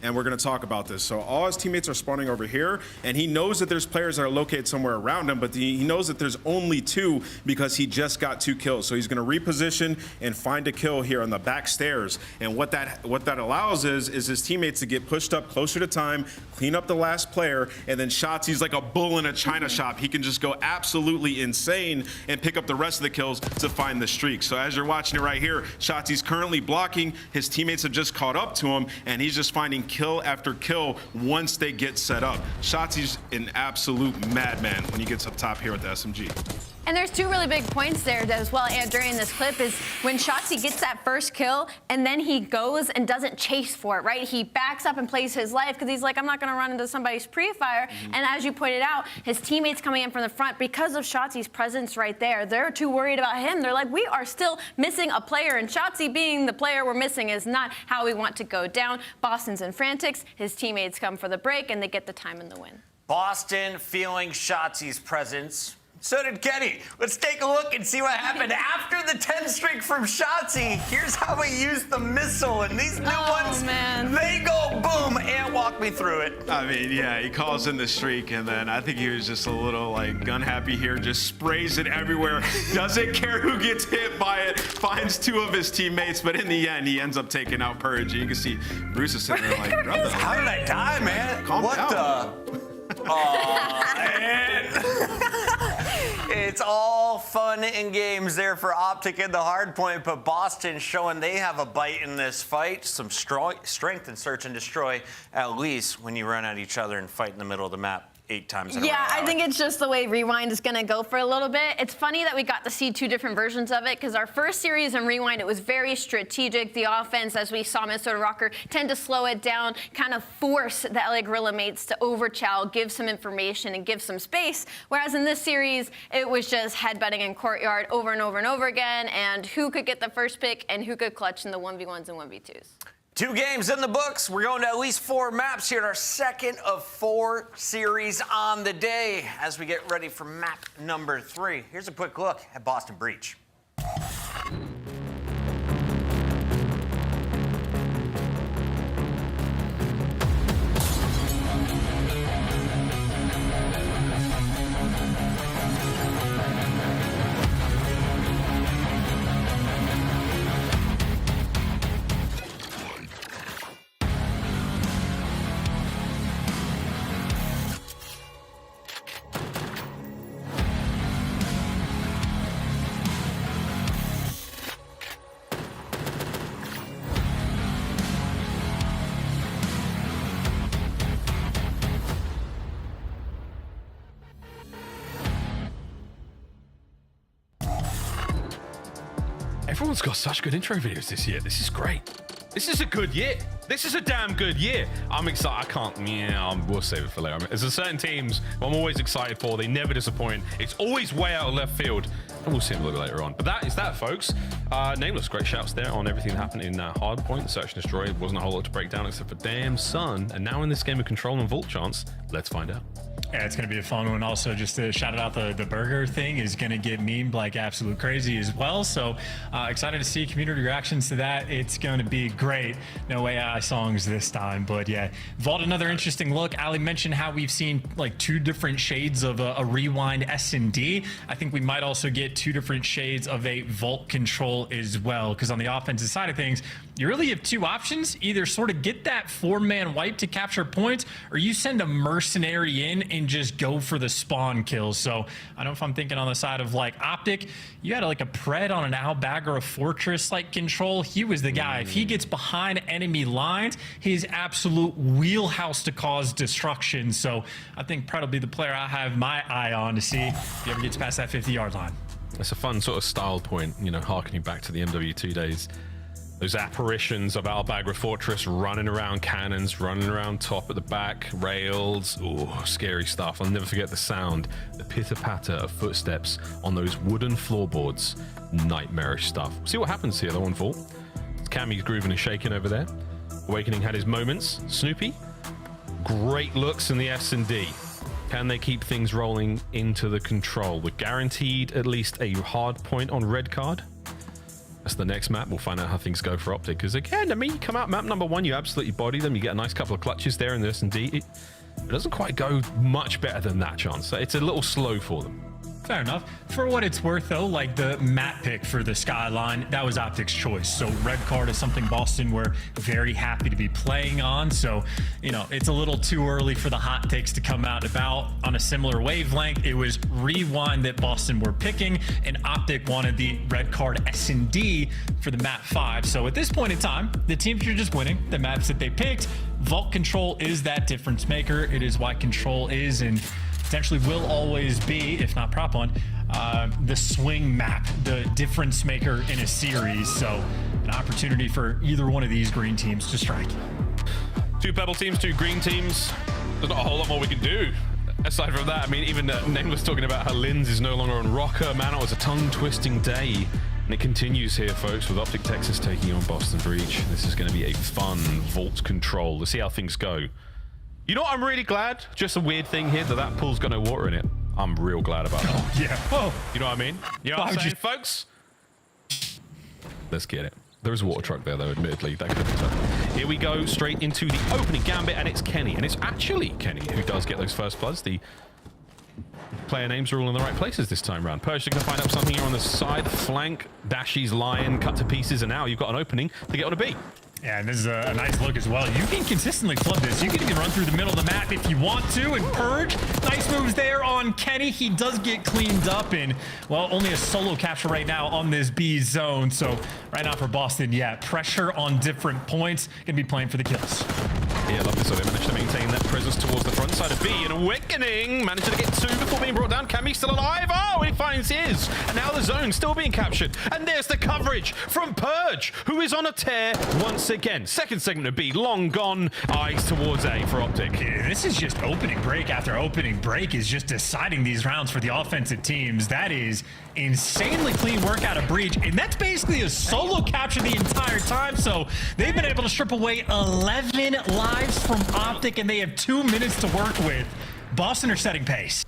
and we're going to talk about this. So all his teammates are spawning over here, and he knows that there's players that are located somewhere around him, but he knows that there's only 2 because he just got 2 kills. So he's going to reposition and find a kill here on the back stairs. And what that allows is his teammates to get pushed up closer to time, clean up the last player, and then Shotzzy's like a bull in a china shop. He can just go absolutely insane and pick up the rest of the kills to find the streak. So as you're watching it right here, Shotzzy's currently blocking. His teammates have just caught up to him, and he's just finding kill after kill once they get set up. Shotzzy's an absolute madman when he gets up top here with the SMG. And there's 2 really big points there as well, and during this clip, is when Shotzzy gets that first kill and then he goes and doesn't chase for it, right? He backs up and plays his life because he's like, I'm not going to run into somebody's pre-fire. And as you pointed out, his teammates coming in from the front, because of Shotzzy's presence right there, they're too worried about him. They're like, we are still missing a player, and Shotzzy being the player we're missing is not how we want to go down. Boston's in frantics. His teammates come for the break, and they get the time and the win. Boston feeling Shotzzy's presence. So did Kenny. Let's take a look and see what happened after the 10 streak from Shotzzy. Here's how he used the missile, and these new ones, they go boom. And walk me through it. I mean, yeah, he calls in the streak, and then I think he was just a little like gun happy here, just sprays it everywhere, doesn't care who gets hit by it, finds 2 of his teammates, but in the end, he ends up taking out Purge. You can see Bruce is sitting there like, brother, how did I die, man? Calm down. It's all fun and games there for Optic in the hard point, but Boston showing they have a bite in this fight. Some strength in search and destroy, at least when you run at each other and fight in the middle of the map 8 times in a row. Yeah, I think it's just the way Rewind is going to go for a little bit. It's funny that we got to see 2 different versions of it, because our first series in Rewind, it was very strategic. The offense, as we saw Minnesota Røkkr, tend to slow it down, kind of force the LA Guerrilla mates to overchow, give some information, and give some space. Whereas in this series, it was just headbutting in courtyard over and over and over again, and who could get the first pick and who could clutch in the 1v1s and 1v2s. 2 games in the books. We're going to at least 4 maps here in our second of 4 series on the day as we get ready for map number 3. Here's a quick look at Boston Breach. Everyone's got such good intro videos this year. This is great. This is a good year. This is a damn good year. I'm excited. I can't. We'll save it for later. There's certain teams I'm always excited for. They never disappoint. It's always way out of left field. And we'll see them a little bit later on. But that is that, folks. Nameless, great shouts there on everything that happened in Hardpoint. Search and Destroy. Wasn't a whole lot to break down except for damn Sun. And now in this game of Control and Vault Chance, let's find out. Yeah, it's going to be a fun one. Also, just to shout out the burger thing is going to get memed like absolute crazy as well. So excited to see community reactions to that. It's going to be great. No AI songs this time, but yeah. Vault, another interesting look. Ali mentioned how we've seen like 2 different shades of a Rewind S&D. I think we might also get 2 different shades of a Vault Control as well, because on the offensive side of things, you really have two options. Either sort of get that 4-man wipe to capture points, or you send a mercenary in and just go for the spawn kills. So I don't know if I'm thinking on the side of like Optic, you had like a Pred on an Al-Bagr or a Fortress like control. He was the guy. If he gets behind enemy lines, his absolute wheelhouse to cause destruction. So I think Pred will be the player I have my eye on to see if he ever gets past that 50-yard line. It's a fun sort of style point, you know, harkening back to the MW2 days. Those apparitions of Al-Bagr Fortress running around cannons, running around top at the back, rails. Ooh, scary stuff. I'll never forget the sound, the pitter-patter of footsteps on those wooden floorboards. Nightmarish stuff. See what happens here, though, on Vault. Cammy's grooving and shaking over there. Awakening had his moments. Snoopy, great looks in the S&D. Can they keep things rolling into the control? We're guaranteed at least a hard point on red card. That's the next map. We'll find out how things go for Optic. Because again, I mean, you come out map number 1, you absolutely body them. You get a nice couple of clutches there in this, and it doesn't quite go much better than that, Chance. It's a little slow for them. Fair enough. For what it's worth, though, like the map pick for the Skyline, that was Optic's choice. So red card is something Boston were very happy to be playing on. So, you know, it's a little too early for the hot takes to come out about on a similar wavelength. It was Rewind that Boston were picking, and Optic wanted the red card S&D for the map 5. So at this point in time, the teams are just winning the maps that they picked. Vault Control is that difference maker. It is why Control is and potentially will always be, if not prop on, the swing map, the difference maker in a series. So an opportunity for either one of these green teams to strike. 2 purple teams, 2 green teams. There's not a whole lot more we can do. Aside from that, I mean, even Nen was talking about how Linz is no longer on Røkkr. Man, it was a tongue-twisting day. And it continues here, folks, with Optic Texas taking on Boston Breach. This is going to be a fun Vault Control. Let's see how things go. You know what? I'm really glad. Just a weird thing here that pool's got no water in it. I'm real glad about that. Oh, yeah. Whoa. You know what I mean? You know what I'm saying, folks? Let's get it. There is a water truck there, though, admittedly. That could have been tough. Here we go, straight into the opening gambit, and it's Kenny. And it's actually Kenny who does get those first bloods. The player names are all in the right places this time around. Persia can find out something here on the side flank. Dashy's Lion cut to pieces, and now you've got an opening to get on a B. Yeah, and this is a nice look as well. You can consistently flood this. You can even run through the middle of the map if you want to. And Purge, nice moves there on Kenny. He does get cleaned up, and, well, only a solo capture right now on this B zone. So right now for Boston, yeah, pressure on different points. Gonna be playing for the kills. Yeah, I love this. So they managed to maintain that presence towards the front side of B. And Awakening managed to get 2 before being brought down. Cammy still alive. Oh, he finds his. And now the zone still being captured. And there's the coverage from Purge, who is on a tear once again. Second segment of B, long gone. Eyes towards A for Optic. Yeah, this is just opening break after opening break is just deciding these rounds for the offensive teams. That is insanely clean work out of Breach, and that's basically a solo capture the entire time. So they've been able to strip away 11 lives from Optic, and they have 2 minutes to work with. Boston are setting pace.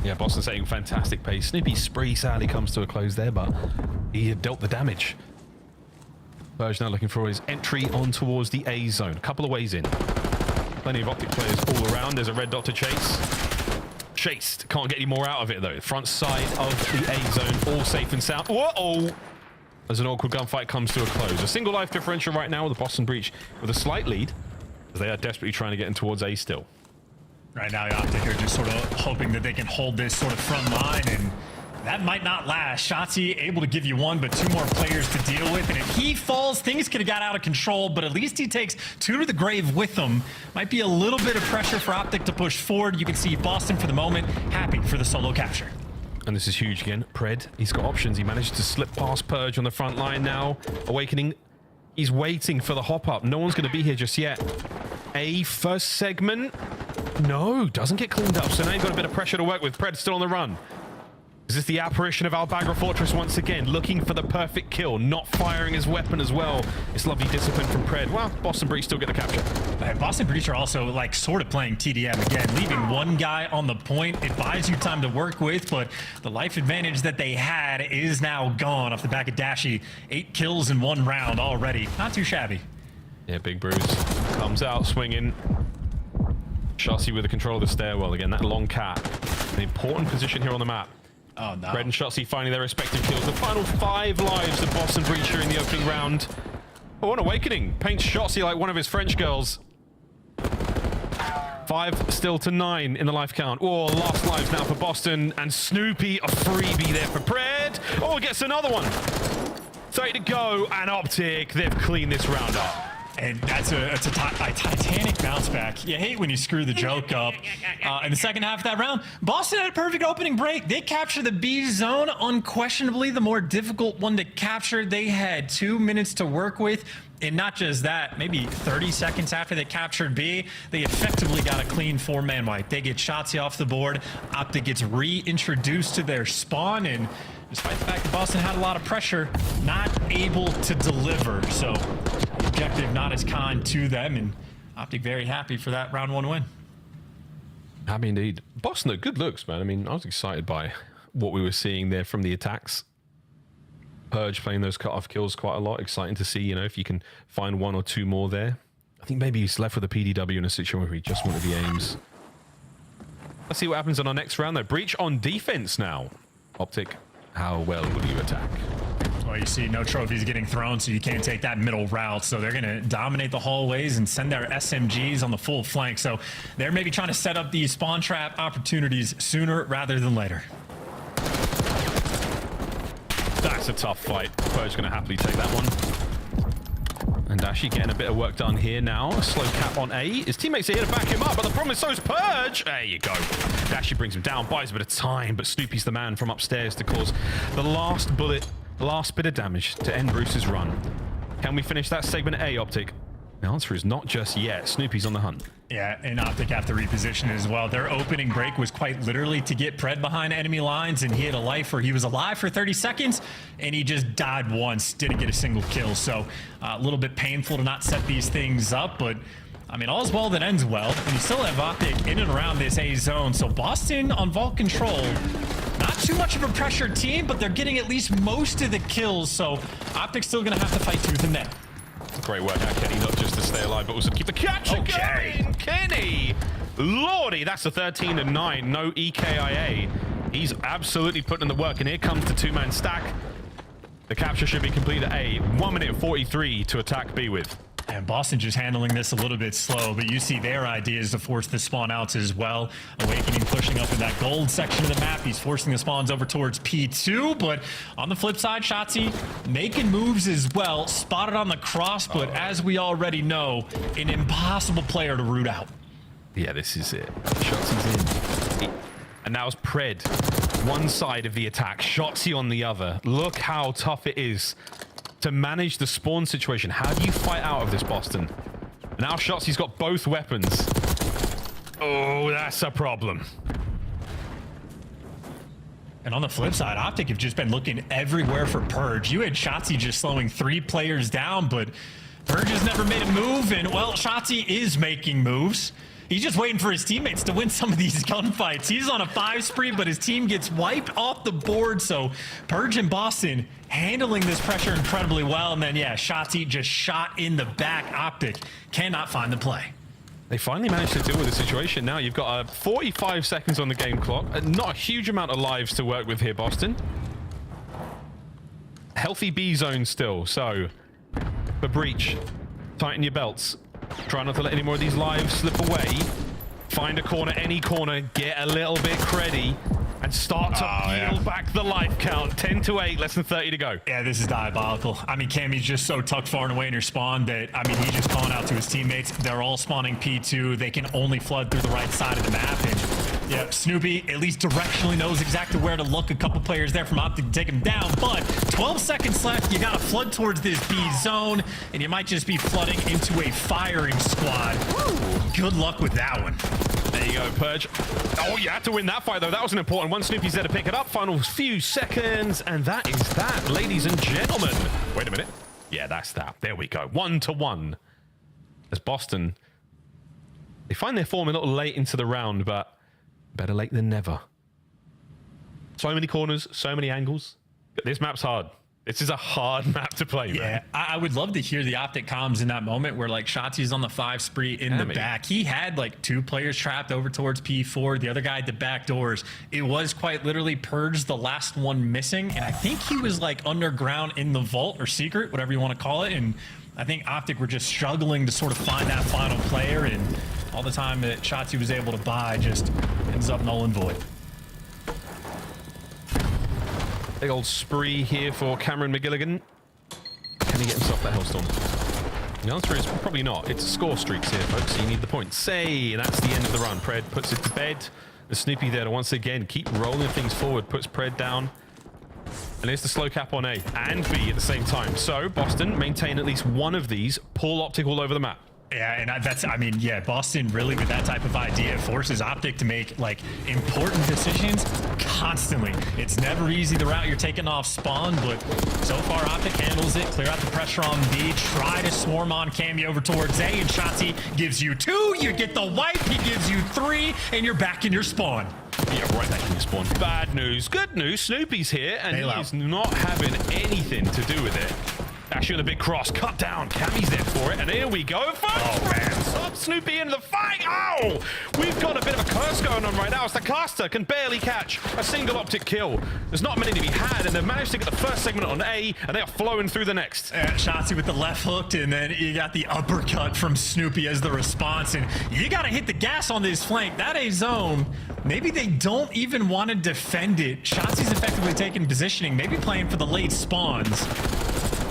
Yeah, Boston setting fantastic pace. Snoopy's spree sadly comes to a close there, but he had dealt the damage. Burge now looking for his entry on towards the A zone. A couple of ways in. Plenty of Optic players all around. There's a red dot to chase. Chased. Can't get any more out of it, though. Front side of the A zone, all safe and sound. Whoa! As an awkward gunfight comes to a close. A single life differential right now with the Boston Breach with a slight lead, as they are desperately trying to get in towards A still. Right now, the Optic are just sort of hoping that they can hold this sort of front line, and that might not last. Shotzzy able to give you 1, but 2 more players to deal with. And if he falls, things could have got out of control, but at least he takes 2 to the grave with him. Might be a little bit of pressure for Optic to push forward. You can see Boston, for the moment, happy for the solo capture. And this is huge again. Pred, he's got options. He managed to slip past Purge on the front line now. Awakening, he's waiting for the hop up. No one's going to be here just yet. A first segment. No, doesn't get cleaned up. So now you've got a bit of pressure to work with. Pred still on the run. Is this the apparition of Al-Bagr Fortress once again, looking for the perfect kill, not firing his weapon as well? It's lovely discipline from Pred. Well, Boston Breach still get the capture. Boston Breach are also like sort of playing TDM again, leaving 1 guy on the point. It buys you time to work with, but the life advantage that they had is now gone off the back of Dashy. 8 kills in 1 round already. Not too shabby. Yeah, Big Bruce comes out swinging. Shotzzy with the control of the stairwell again. That long cat, an important position here on the map. Oh, no. Pred and Shotzzy finding their respective kills. The final 5 lives of Boston Breach here in the opening round. Oh, an awakening. Paints Shotzzy like one of his French girls. 5 still to 9 in the life count. Oh, last lives now for Boston. And Snoopy, a freebie there for Pred. Oh, gets another one. 30 to go, and Optic, they've cleaned this round up. And that's a titanic bounce back. You hate when you screw the joke up. In the second half of that round, Boston had a perfect opening break. They captured the B zone, unquestionably the more difficult one to capture. They had 2 minutes to work with. And not just that, maybe 30 seconds after they captured B, they effectively got a clean 4-man wipe. They get Shotzzy off the board. Optic gets reintroduced to their spawn, and despite the fact that Boston had a lot of pressure, not able to deliver. So the objective not as kind to them, and Optic very happy for that round 1 win. Happy indeed. Boston, good looks, man. I mean, I was excited by what we were seeing there from the attacks. Purge playing those cut-off kills quite a lot. Exciting to see, you know, if you can find 1 or 2 more there. I think maybe he's left with a PDW in a situation where he just wanted the aims. Let's see what happens on our next round, though. Breach on defense now. Optic, how well will you attack? Well, you see no trophies getting thrown, so you can't take that middle route. So they're going to dominate the hallways and send their SMGs on the full flank. So they're maybe trying to set up these spawn trap opportunities sooner rather than later. That's a tough fight. Purge going to happily take that one. And Dashi getting a bit of work done here now. A slow cap on A. His teammates are here to back him up, but the problem is so is Purge. There you go. Dashi brings him down, buys a bit of time, but Snoopy's the man from upstairs to cause the last bullet, last bit of damage to end Bruce's run. Can we finish that segment A, Optic? The answer is not just yet. Snoopy's on the hunt. Yeah, and Optic have to reposition as well. Their opening break was quite literally to get Pred behind enemy lines, and he had a life where he was alive for 30 seconds, and he just died once, didn't get a single kill. So a little bit painful to not set these things up, but I mean, all's well that ends well, and you still have Optic in and around this A zone. So Boston on vault control, not too much of a pressured team, but they're getting at least most of the kills. So Optic's still going to have to fight tooth and nail. Great work out, Kenny, not just to stay alive, but also to keep the capture going. Kenny! Lordy, that's a 13 and 9. No EKIA. He's absolutely putting in the work, and here comes the 2-man stack. The capture should be completed at A. 1 minute 43 to attack B with. And Boston just handling this a little bit slow, but you see their idea is to force the spawn outs as well. Awakening pushing up in that gold section of the map. He's forcing the spawns over towards P2, but on the flip side, Shotzzy making moves as well. Spotted on the cross, but as we already know, an impossible player to root out. Yeah, this is it. Shotzi's in. And now it's Pred. One side of the attack, Shotzzy on the other. Look how tough it is to manage the spawn situation. How do you fight out of this, Boston? Now Shotzi's got both weapons. Oh, that's a problem. And on the flip side, Optic have just been looking everywhere for Purge. You had Shotzzy just slowing 3 players down, but Purge has never made a move, and well, Shotzzy is making moves. He's just waiting for his teammates to win some of these gunfights. He's on a 5 spree, but his team gets wiped off the board. So Purge and Boston handling this pressure incredibly well. And then, yeah, Shotzzy just shot in the back. Optic cannot find the play. They finally managed to deal with the situation. Now you've got 45 seconds on the game clock. Not a huge amount of lives to work with here, Boston. Healthy B zone still. So for Breach, tighten your belts. Try not to let any more of these lives slip away. Find a corner, any corner, get a little bit creddy, and start to peel back the life count. 10 to 8, less than 30 to go. Yeah, this is diabolical. I mean, Cammy's just so tucked far and away in her spawn that, I mean, he's just calling out to his teammates. They're all spawning P2. They can only flood through the right side of the map. And, yeah, Snoopy at least directionally knows exactly where to look. A couple players there from Optic to take him down, but 12 seconds left. You got to flood towards this B zone, and you might just be flooding into a firing squad. Woo. Good luck with that one. There you go, Purge. Oh, you had to win that fight, though. That was an important one. Snoopy's there to pick it up. Final few seconds, and that is that, ladies and gentlemen. Wait a minute. Yeah, that's that. There we go. 1-1. As Boston, they find their form a little late into the round, but better late than never. So many corners, so many angles. This map's hard. This is a hard map to play, man. Yeah, I would love to hear the Optic comms in that moment where, like, Shotzzy's on the 5 spree in the back. He had, like, 2 players trapped over towards P4. The other guy at the back doors. It was quite literally Purge, the last one missing. And I think he was, like, underground in the vault or secret, whatever you want to call it. And I think Optic were just struggling to sort of find that final player, and all the time that Shotzzy was able to buy just ends up null and void. Big old spree here for Cameron McGilligan. Can he get himself that Hellstorm? The answer is probably not. It's score streaks here, folks, so you need the points. Say, and that's the end of the run. Pred puts it to bed. The Snoopy there to once again keep rolling things forward, puts Pred down. And there's the slow cap on A and B at the same time. So Boston maintain at least one of these, pull Optic all over the map. Yeah, and I mean, Boston really with that type of idea forces Optic to make like important decisions constantly. It's never easy the route you're taking off spawn, but so far Optic handles it, clear out the pressure on B, try to swarm on Cammy over towards A, and Shotzzy gives you 2, you get the wipe, he gives you 3, and you're back in your spawn. Yeah, right back in your spawn. Bad news. Good news, Snoopy's here, and he is not having anything to do with it. Actually, with a big cross, cut down. Cammy's there for it, and here we go. First round up, Snoopy into the fight. Oh, we've got a bit of a curse going on right now. It's the caster can barely catch a single Optic kill. There's not many to be had, and they've managed to get the first segment on A, and they are flowing through the next. Shotzzy with the left hook, and then you got the uppercut from Snoopy as the response, and you got to hit the gas on this flank. That A zone, maybe they don't even want to defend it. Shotzzy's effectively taking positioning, maybe playing for the late spawns.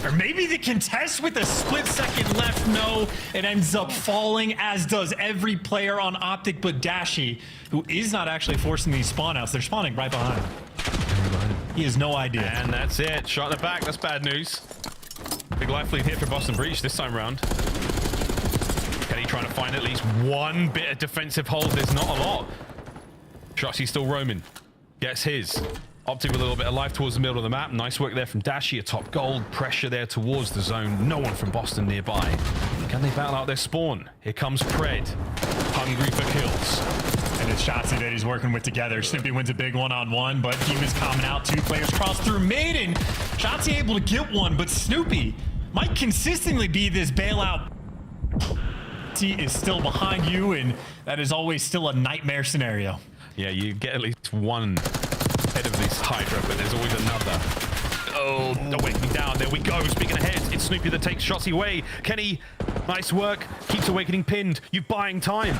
Or maybe the contest with a split second left. No, it ends up falling, as does every player on Optic but Dashy, who is not actually forcing these spawn outs. They're spawning right behind him. He has no idea. And that's it. Shot in the back. That's bad news. Big life lead here for Boston Breach this time round. Kenny trying to find at least one bit of defensive hold. There's not a lot. Shotzzy still roaming. Gets his. Optic with a little bit of life towards the middle of the map. Nice work there from Dashy. A top gold. Pressure there towards the zone. No one from Boston nearby. Can they battle out their spawn? Here comes Pred. Hungry for kills. And it's Shotzzy that he's working with together. Snoopy wins a big one-on-one, but he was coming out. 2 players cross through mid, and Shotzzy able to get one, but Snoopy might consistently be this bailout. He is still behind you, and that is always still a nightmare scenario. Yeah, you get at least one head of this Hydra, but there's always another. Oh, awakening down. There we go. Speaking of heads, it's Snoopy that takes Shotzzy away. Kenny, nice work. Keeps awakening pinned. You buying time.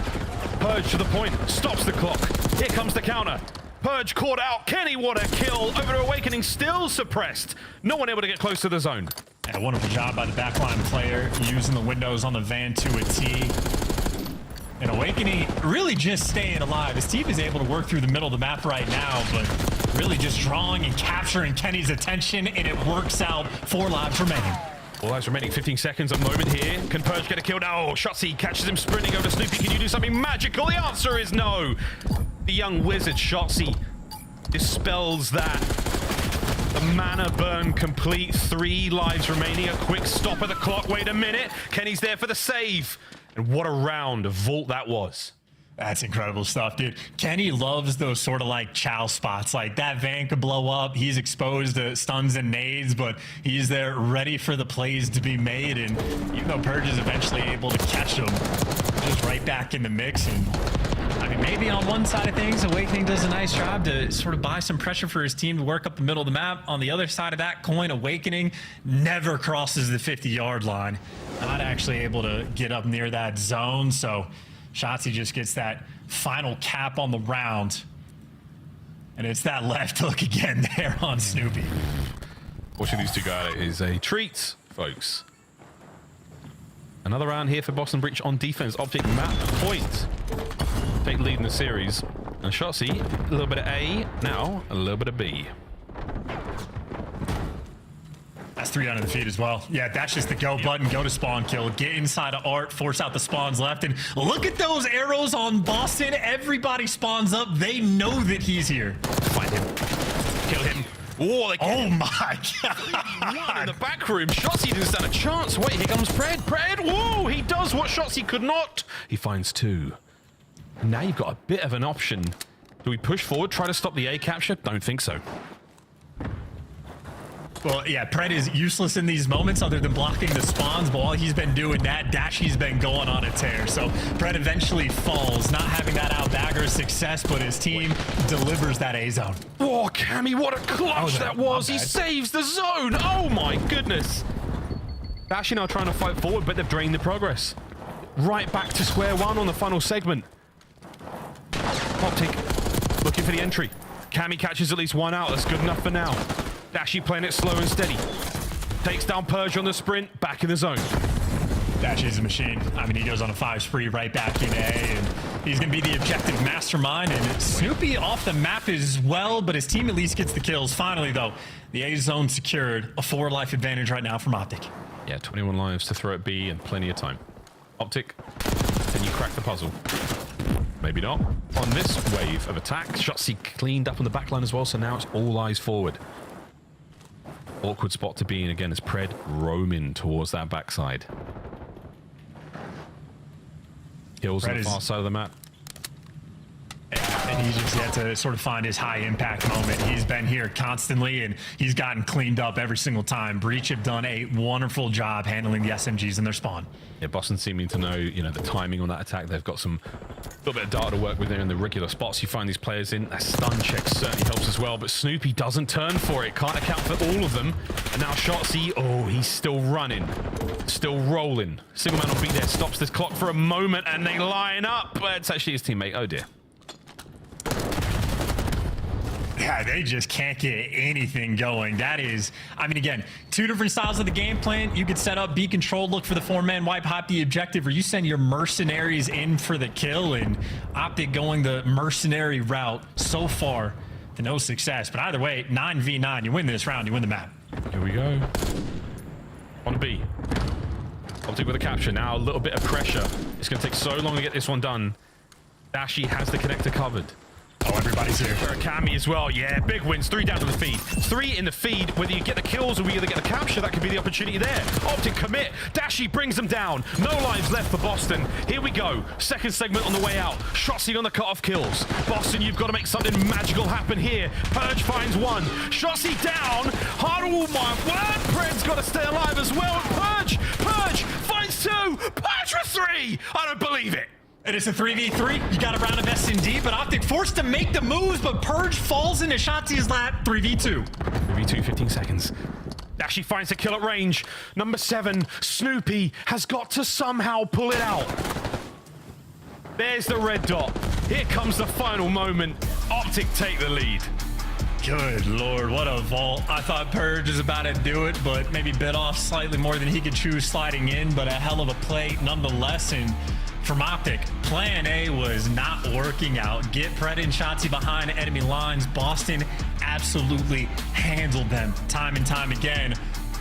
Purge to the point. Stops the clock. Here comes the counter. Purge caught out. Kenny, what a kill. Over to awakening, still suppressed. No one able to get close to the zone. Yeah, wonderful job by the backline player, using the windows on the van to a T. And Awakening really just staying alive. His team is able to work through the middle of the map right now, but really just drawing and capturing Kenny's attention, and it works out. 4 lives remaining. 4 lives remaining, 15 seconds, a moment here. Can Purge get a kill now? Oh, Shotzzy catches him sprinting over to Snoopy. Can you do something magical? The answer is no. The young wizard Shotzzy dispels that. The mana burn complete. 3 lives remaining. A quick stop of the clock. Wait a minute. Kenny's there for the save. And what a round of vault that was. That's incredible stuff, dude. Kenny loves those sort of like chow spots. Like that van could blow up. He's exposed to stuns and nades, but he's there ready for the plays to be made. And even though Purge is eventually able to catch him, just right back in the mix. And I mean, maybe on one side of things, Awakening does a nice job to sort of buy some pressure for his team to work up the middle of the map. On the other side of that coin, Awakening never crosses the 50-yard line. Not actually able to get up near that zone. So Shotzzy just gets that final cap on the round. And it's that left hook again there on Snoopy. Watching these two guys is a treat, folks. Another round here for Boston Breach on defense. Optic map point. Take the lead in the series. And Shotzzy, a little bit of A, now a little bit of B. That's 3 down to the feed as well. Yeah, that's just the go button, go to spawn kill, get inside of Art, force out the spawns left, and look at those arrows on Boston. Everybody spawns up. They know that he's here. Find him. Kill him. Oh my God. In the back room, Shotzzy doesn't stand a chance. Wait, here comes Pred. Pred, whoa, he does what Shotzzy could not. He finds 2. And now you've got a bit of an option. Do we push forward, try to stop the A capture? Don't think so. Well, yeah, Pred is useless in these moments other than blocking the spawns, but while he's been doing that, Dashy's been going on a tear. So Pred eventually falls, not having that outbagger success, but his team delivers that A zone. Oh, Cammy, what a clutch that was. He saves the zone. Oh my goodness. Dashy now trying to fight forward, but they've drained the progress. Right back to square one on the final segment. Optic looking for the entry. Cammy catches at least one out. That's good enough for now. Dashy playing it slow and steady. Takes down Purge on the sprint, back in the zone. Dashy's a machine. I mean, he goes on a 5 spree right back in A, and he's going to be the objective mastermind. And Snoopy off the map as well, but his team at least gets the kills. Finally, though, the A zone secured. A 4-life advantage right now from Optic. Yeah, 21 lives to throw at B and plenty of time. Optic, can you crack the puzzle? Maybe not. On this wave of attack, Shotzzy cleaned up on the backline as well, so now it's all eyes forward. Awkward spot to be in again as Pred roaming towards that backside. Kills on the far side of the map. Yeah, and he's just yet to sort of find his high impact moment. He's been here constantly, and he's gotten cleaned up every single time. Breach have done a wonderful job handling the SMGs in their spawn. Yeah, Boston seeming to know, you know, the timing on that attack. They've got some little bit of data to work with there in the regular spots you find these players in. A stun check certainly helps as well, but Snoopy doesn't turn for it. Can't account for all of them. And now Shotzzy, oh, he's still running. Still rolling. Single man on B there, stops this clock for a moment, and they line up. But it's actually his teammate. Oh dear. Yeah, they just can't get anything going. That is, I mean, again, 2 different styles of the game plan. You could set up B controlled, look for the 4-man wipe, hop the objective, or you send your mercenaries in for the kill, and Optic going the mercenary route so far to no success. But either way, 9v9, you win this round, you win the map. Here we go. On B. Optic with a capture. Now a little bit of pressure. It's going to take so long to get this one done. Dashy has the connector covered. Oh, everybody's here. For a Cammy as well. Yeah, big wins. 3 down to the feed. 3 in the feed. Whether you get the kills or whether you get the capture, that could be the opportunity there. Optic commit. Dashy brings them down. No lives left for Boston. Here we go. Second segment on the way out. Shotzzy on the cut-off kills. Boston, you've got to make something magical happen here. Purge finds one. Shotzzy down. Oh my word. Pred's got to stay alive as well. Purge finds 2. Purge for 3. I don't believe it. It is a 3v3. You got a round of S&D, but Optic forced to make the moves, but Purge falls into Shotzzy's lap. 3v2. 3v2, 15 seconds. Dashy finds a kill at range. Number 7, Snoopy has got to somehow pull it out. There's the red dot. Here comes the final moment. Optic take the lead. Good Lord, what a vault. I thought Purge was about to do it, but maybe bit off slightly more than he could chew sliding in, but a hell of a play nonetheless. And from Optic, plan A was not working out. Get Pred and Shotzzy behind enemy lines. Boston absolutely handled them time and time again.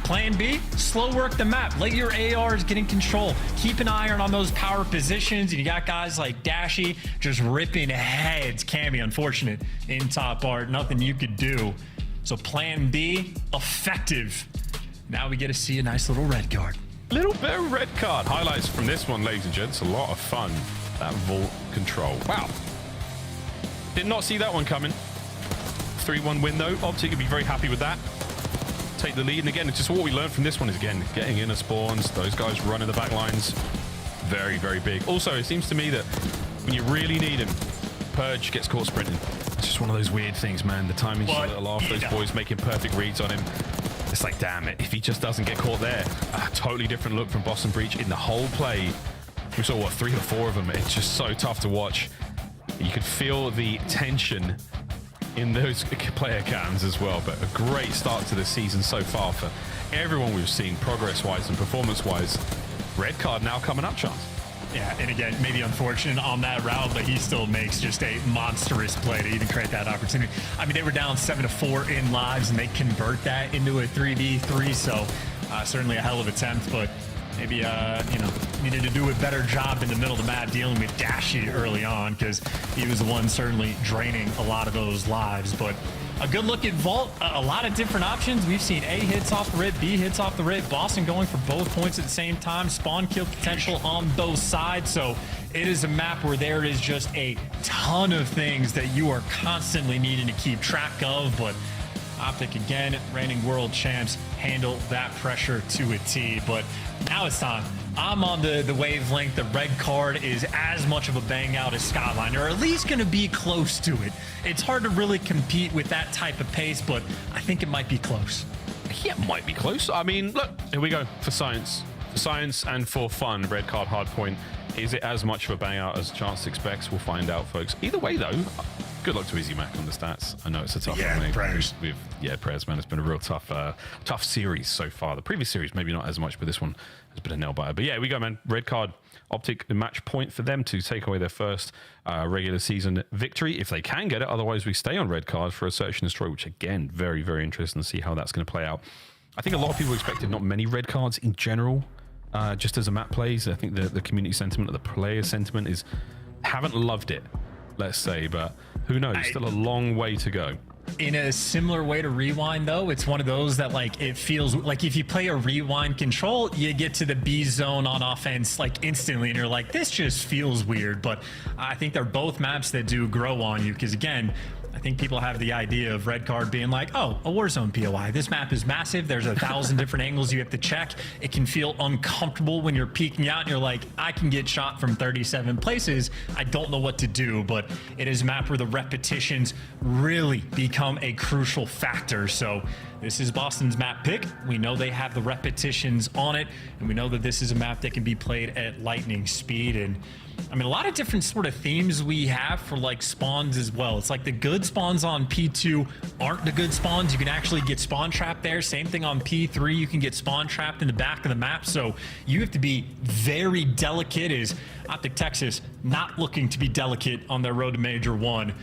Plan B, slow work the map. Let your ARs get in control. Keep an iron on those power positions. And you got guys like Dashy just ripping heads. Cammy, unfortunate in top art. Nothing you could do. So plan B, effective. Now we get to see a nice little red card. Little bit of red card. Highlights from this one, ladies and gents. A lot of fun. That vault control. Wow. Did not see that one coming. 3-1 win though. Optic could be very happy with that. Take the lead. And again, it's just what we learned from this one is, again, getting inner spawns. Those guys running the back lines. Very, very big. Also, it seems to me that when you really need him, Purge gets caught sprinting. It's just one of those weird things, man. The timing's a little off. Those boys making perfect reads on him. It's like, damn it, if he just doesn't get caught there. A totally different look from Boston Breach in the whole play. We saw, what, 3 or 4 of them. It's just so tough to watch. You could feel the tension in those player cams as well. But a great start to the season so far for everyone we've seen, progress-wise and performance-wise. Red card now coming up, Chance. Yeah, and again, maybe unfortunate on that route, but he still makes just a monstrous play to even create that opportunity. I mean, they were down 7-4 in lives, and they convert that into a 3v3, so certainly a hell of an attempt, but maybe, needed to do a better job in the middle of the map dealing with Dashy early on, because he was the one certainly draining a lot of those lives. But a good look at Vault, a lot of different options. We've seen A hits off the rip, B hits off the rip, Boston going for both points at the same time, spawn kill potential on both sides. So it is a map where there is just a ton of things that you are constantly needing to keep track of, but Optic, again, reigning world champs, handle that pressure to a T. But now it's time. I'm on the wavelength. The red card is as much of a bang out as Skyline, or at least going to be close to it. It's hard to really compete with that type of pace, but I think it might be close. Yeah, might be close. I mean, look, here we go for science. For science and for fun, red card hard point. Is it as much of a bang out as Chance expects? We'll find out, folks. Either way, though, good luck to Easy Mac on the stats. I know it's a tough one, mate. Prayers. Prayers, man. It's been a real tough series so far. The previous series, maybe not as much, but this one has been a nail biter. But yeah, we go, man. Red card, Optic, the match point for them to take away their first regular season victory, if they can get it. Otherwise, we stay on red card for a search and destroy, which again, very, very interesting to see how that's going to play out. I think a lot of people expected not many red cards in general. Just as a map plays, I think the community sentiment, or the player sentiment is, haven't loved it, let's say, but who knows? Still a long way to go. In a similar way to Rewind, though, it's one of those that, like, it feels like if you play a Rewind control, you get to the B zone on offense, like, instantly, and you're like, this just feels weird. But I think they're both maps that do grow on you, because, again, I think people have the idea of red card being like, oh, a Warzone POI. This map is massive. There's 1,000 different angles you have to check. It can feel uncomfortable when you're peeking out and you're like, I can get shot from 37 places. I don't know what to do, but it is a map where the repetitions really become a crucial factor. So this is Boston's map pick. We know they have the repetitions on it, and we know that this is a map that can be played at lightning speed. And I mean, a lot of different sort of themes we have for like spawns as well. It's like the good spawns on P2 aren't the good spawns. You can actually get spawn trapped there. Same thing on P3. You can get spawn trapped in the back of the map. So you have to be very delicate. As Optic Texas not looking to be delicate on their road to Major 1.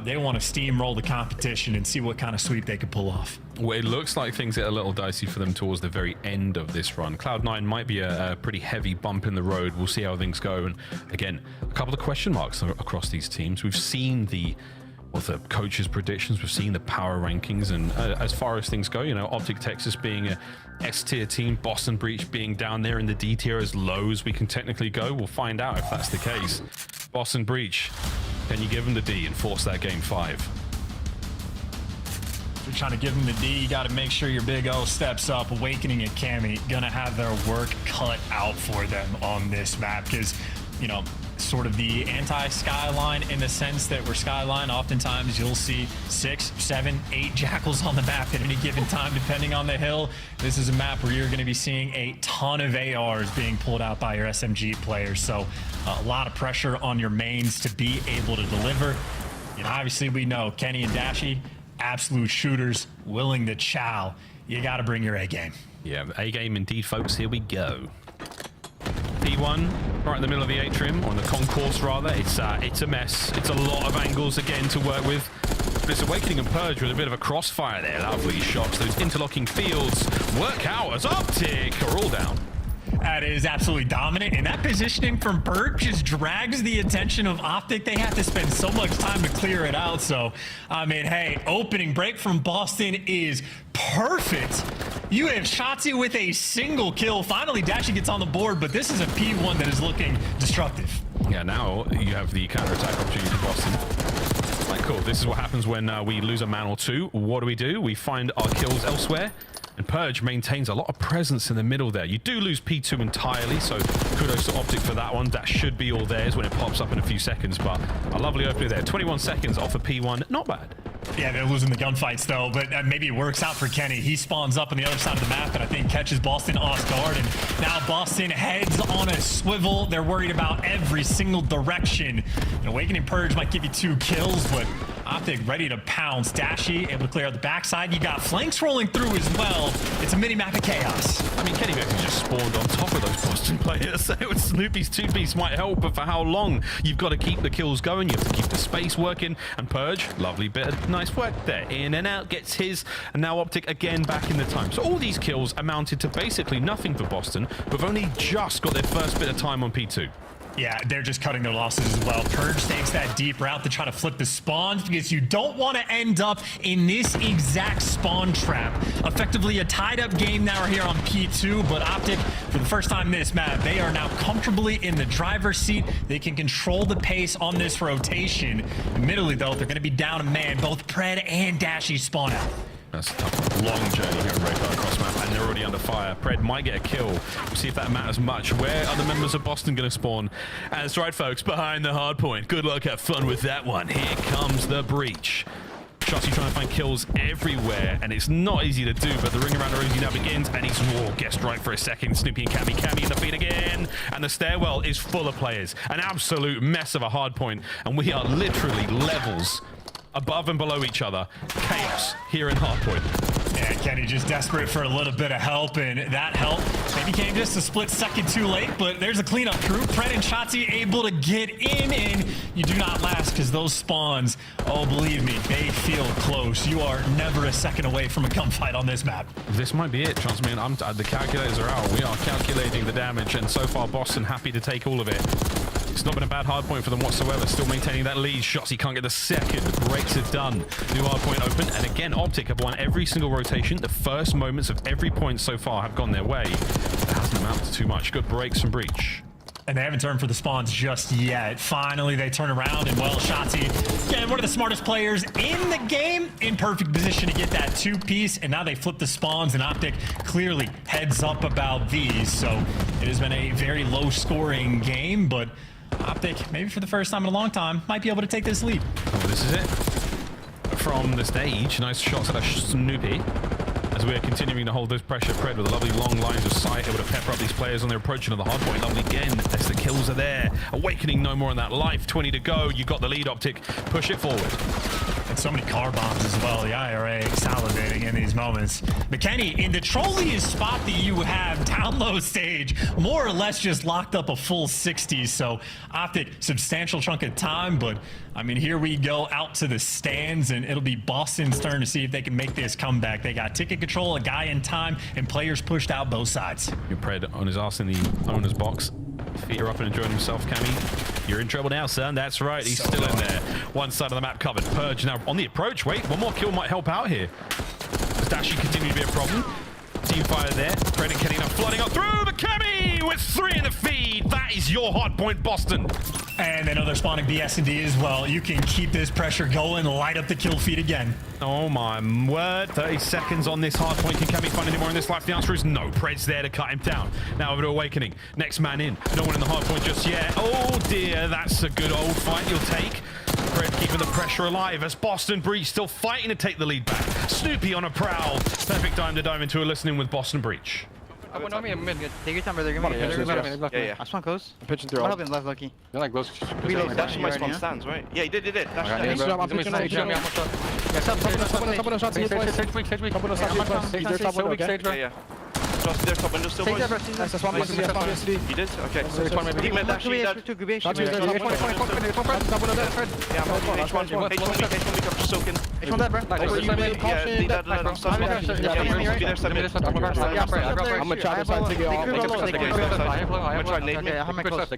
They want to steamroll the competition and see what kind of sweep they could pull off. Well, it looks like things get a little dicey for them towards the very end of this run. Cloud9 might be a pretty heavy bump in the road. We'll see how things go. And again, a couple of question marks across these teams. We've seen the coaches' predictions. We've seen the power rankings. And as far as things go, you know, Optic Texas being a S-tier team, Boston Breach being down there in the D tier as low as we can technically go. We'll find out if that's the case. Boston Breach, can you give them the D and force that game 5? If you're trying to give them the D, you got to make sure your big O steps up. Awakening and Cammy gonna have their work cut out for them on this map, because, you know, sort of the anti-Skyline in the sense that we're Skyline, oftentimes you'll see 6, 7, 8 Jackals on the map at any given time, depending on the hill. This is a map where you're going to be seeing a ton of ARs being pulled out by your SMG players. So a lot of pressure on your mains to be able to deliver. You know, obviously we know Kenny and Dashy, absolute shooters, willing to chow. You got to bring your A game. Yeah, A game indeed, folks. Here we go. P1, right in the middle of the atrium, or the concourse rather. It's a mess. It's a lot of angles again to work with. But it's Awakening and Purge with a bit of a crossfire there. Lovely shots. Those interlocking fields work out as Optic are all down. That is absolutely dominant, and that positioning from Purge just drags the attention of Optic. They have to spend so much time to clear it out. So, I mean, hey, opening break from Boston is perfect. You have Shotzi with a single kill. Finally, Dashy gets on the board, but this is a P1 that is looking destructive. Yeah, now you have the counter-attack opportunity for Boston. Like, cool. This is what happens when we lose a man or two. What do? We find our kills elsewhere. And Purge maintains a lot of presence in the middle there. You do lose P2 entirely, so kudos to Optic for that one. That should be all theirs when it pops up in a few seconds, but a lovely opening there. 21 seconds off of P1, not bad. Yeah, they're losing the gunfights though, but maybe it works out for Kenny. He spawns up on the other side of the map and I think catches Boston off guard, and now Boston heads on a swivel. They're worried about every single direction. An Awakening Purge might give you 2 kills, but Optic ready to pounce. Dashy able to clear out the backside. You got flanks rolling through as well. It's a mini map of chaos. I mean, Kenny Beckton just spawned on top of those Boston players. So Snoopy's 2-piece might help, but for how long? You've got to keep the kills going. You have to keep the space working. And Purge, lovely bit of nice work there. In and out, gets his. And now Optic again back in the time. So all these kills amounted to basically nothing for Boston, who've only just got their first bit of time on P2. Yeah, they're just cutting their losses as well. Purge takes that deep route to try to flip the spawns because you don't want to end up in this exact spawn trap. Effectively a tied-up game now here on P2, but Optic, for the first time in this map, they are now comfortably in the driver's seat. They can control the pace on this rotation. Admittedly, though, they're going to be down a man. Both Pred and Dashy spawn out. That's a tough, long journey here in Røkkr across map, and they're already under fire. Pred might get a kill. We'll see if that matters much. Where are the members of Boston going to spawn? And that's right, folks, behind the hard point. Good luck, have fun with that one. Here comes the breach. Shotzi trying to find kills everywhere, and it's not easy to do, but the ring around Rosie now begins, and he's guessed right for a second. Snoopy and Cammy in the feed again, and the stairwell is full of players. An absolute mess of a hard point, and we are literally levels above and below each other. Chaos here in hardpoint. Yeah, Kenny just desperate for a little bit of help, and that help maybe came just a split second too late, but there's a cleanup crew. Pred and Shotzi able to get in, and you do not last because those spawns, oh, believe me, they feel close. You are never a second away from a gunfight on this map. This might be it, Transman. The calculators are out. We are calculating the damage, and so far, Boston happy to take all of it. It's not been a bad hard point for them whatsoever. Still maintaining that lead. Shotzi can't get the second. The breaks are done. New hard point open. And again, Optic have won every single rotation. The first moments of every point so far have gone their way. It hasn't amounted to too much. Good breaks from Breach. And they haven't turned for the spawns just yet. Finally, they turn around, and well, Shotzi, again, one of the smartest players in the game, in perfect position to get that two-piece, and now they flip the spawns, and Optic clearly heads up about these. So it has been a very low-scoring game, but Optic, maybe for the first time in a long time, might be able to take this lead. Oh, this is it. From the stage, nice shots at a Snoopy. As we're continuing to hold this pressure, Pred with a lovely long lines of sight, able to pepper up these players on their approach into the hard point. Lovely again, as the kills are there. Awakening no more on that life. 20 to go. You got the lead, Optic. Push it forward. And so many car bombs as well. The IRA salivating in these moments. McKenny, in the trolliest spot that you have, down low stage, more or less just locked up a full 60. So Optic, substantial chunk of time, but I mean, here we go out to the stands, and it'll be Boston's turn to see if they can make this comeback. They got ticket control, a guy in time, and players pushed out both sides. Your Pred on his ass in the owner's box. Feet are up and enjoying himself, Cammy. You're in trouble now, son. That's right. He's still in there. One side of the map covered. Purge now on the approach. Wait, one more kill might help out here. Does Dashi continue to be a problem? Team fire there. Pred and Kenny now flooding up through, but Cammy with 3 in the feed. That is your hard point, Boston. And they know they're spawning BS&D as well. You can keep this pressure going, light up the kill feed again. Oh my word. 30 seconds on this hard point. Can Cammy find any more in this life? The answer is no. Pred's there to cut him down. Now over to Awakening. Next man in. No one in the hard point just yet. Oh dear, that's a good old fight you'll take. Pred keeping the pressure alive as Boston Breach still fighting to take the lead back. Snoopy on a prowl. Perfect time to dive into a listening with Boston Breach. Take your time, brother. Yeah. I spawn close. I'm pitching through. What happened left, Lucky? You're like close. Dash might spawn stands, right? Yeah, he did. Dash. Yeah. Just their top window still, boys. You did? Okay. He meant dash. Yeah, H1 comes soaking. H1 dead, bro. Yeah, lead that line on stuff. I'm gonna try to take it off. I'm gonna try nade me. I'm close.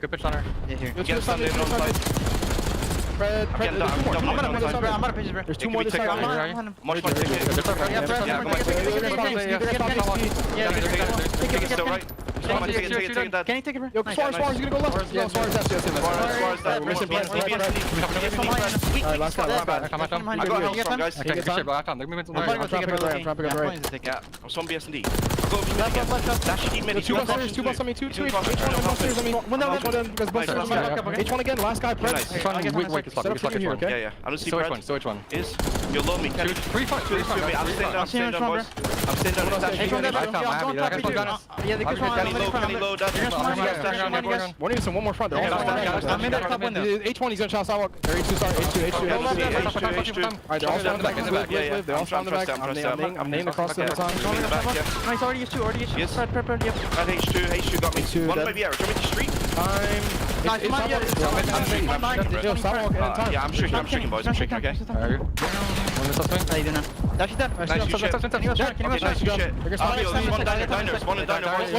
Get Sunday on side. I'm gonna pitch, bro. There's 2 more this side. Much my ticket. Take it still, right? Take that. Can you take it, bro? Yo, Suarez, he's gonna go left. Yeah, Suarez, that's We're missing plans. Alright, last guy. I got help from guys. I'm some BS&D. Dash keep mid. 2 busts on me, 2 upstairs on me. H1 again, last guy, Pred. Set up here, okay? Yeah. I don't see Pred. So which one? Is you love me. 3 fight. I'm staying down, boys. I'm staying down. Can he load that? One even one more front. I'm in that top window. H1, he's gonna shot sidewalk. H2, sorry. H2. Alright, they're all standing back. They're all standing back. I'm naming across the time. Nice, already H2. Yes. Pred. Yep. H2 got me. One maybe average. Jump into street. Nice, yeah, I'm shooting, boys. I'm shooting, okay? Dash it up. Nice, you shit. Okay, nice, you shit. One diner, boys.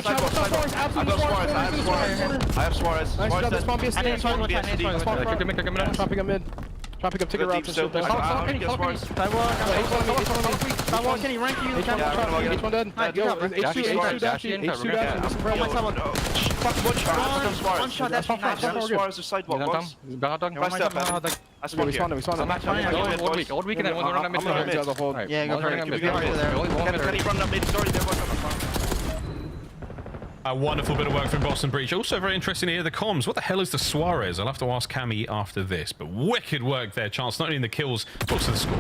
I have Suarez. Trapping him mid. Try to pick up ticket routes and shit. Sidewalk, Kenny, rank you. H1 dead. H2 dash. Fuck, one shot. That's Suarez is sidewalk, boss. I spawned here. Old week and then one run up mid. Yeah, go for it. Can he run up mid? Sorry, there was A wonderful bit of work from Boston Breach. Also very interesting to hear the comms. What the hell is the Suarez? I'll have to ask Cammy after this. But wicked work there, Chance. Not only in the kills, but also the score.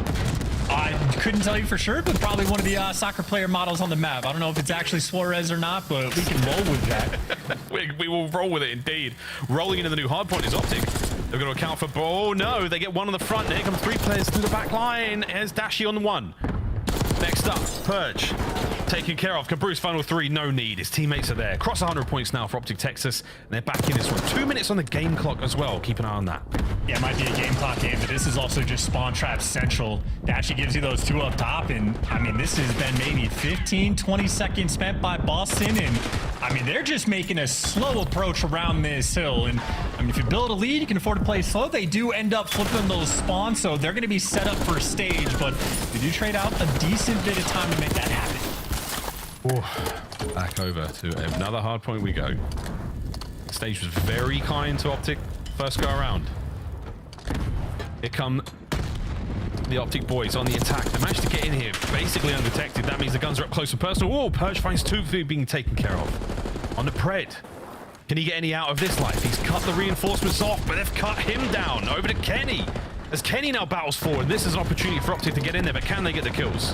I couldn't tell you for sure, but probably one of the soccer player models on the map. I don't know if it's actually Suarez or not, but we can roll with that. we will roll with it indeed. Rolling into the new hard point is Optic. They're going to account for... Oh, no. They get one on the front. Here come 3 players through the back line. Here's Dashy on 1. Next up, Purge. Taken care of. Cabruz final 3, no need. His teammates are there. Cross 100 points now for Optic Texas. And they're back in this one. 2 minutes on the game clock as well. Keep an eye on that. Yeah, it might be a game clock game, but this is also just spawn trap central. That actually gives you those 2 up top. And, I mean, this has been maybe 15, 20 seconds spent by Boston. And, I mean, they're just making a slow approach around this hill. And, I mean, if you build a lead, you can afford to play slow. They do end up flipping those spawns, so they're going to be set up for a stage. But they do trade out a decent bit of time to make that happen. Ooh. Back over to another hard point we go. The stage was very kind to Optic first go around. Here come the Optic boys on the attack. They managed to get in here basically undetected. That means the guns are up close and personal. Oh, Purge finds 2 being taken care of. On the Pred. Can he get any out of this life? He's cut the reinforcements off, but they've cut him down. Over to Kenny. As Kenny now battles forward, this is an opportunity for Optic to get in there, but can they get the kills?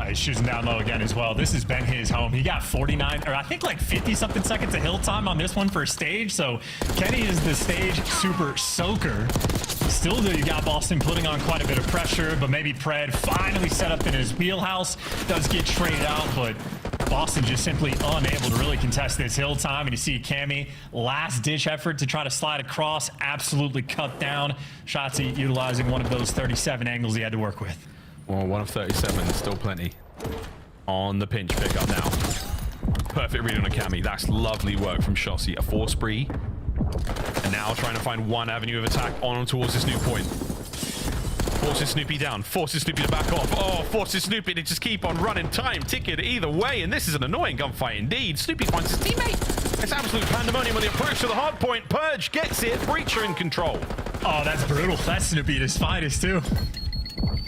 He's shooting down low again as well. This has been his home. He got 49, or I think like 50-something seconds of hill time on this one for a stage. So Kenny is the stage super soaker. Still, though, you got Boston putting on quite a bit of pressure, but maybe Pred finally set up in his wheelhouse. Does get traded out, but Boston just simply unable to really contest this hill time. And you see Cammy, last-ditch effort to try to slide across, absolutely cut down. Shotzi utilizing one of those 37 angles he had to work with. Well, 1 of 37, still plenty. On the pinch pickup now. Perfect read on a Cammy. That's lovely work from Shotzi. A 4 spree. And now trying to find one avenue of attack on towards this new point. Forces Snoopy down. Forces Snoopy to back off. Oh, forces Snoopy to just keep on running. Time ticket either way. And this is an annoying gunfight indeed. Snoopy finds his teammate. It's absolute pandemonium on the approach to the hard point. Purge gets it. Breacher in control. Oh, that's brutal. That's Snoopy at his finest, too.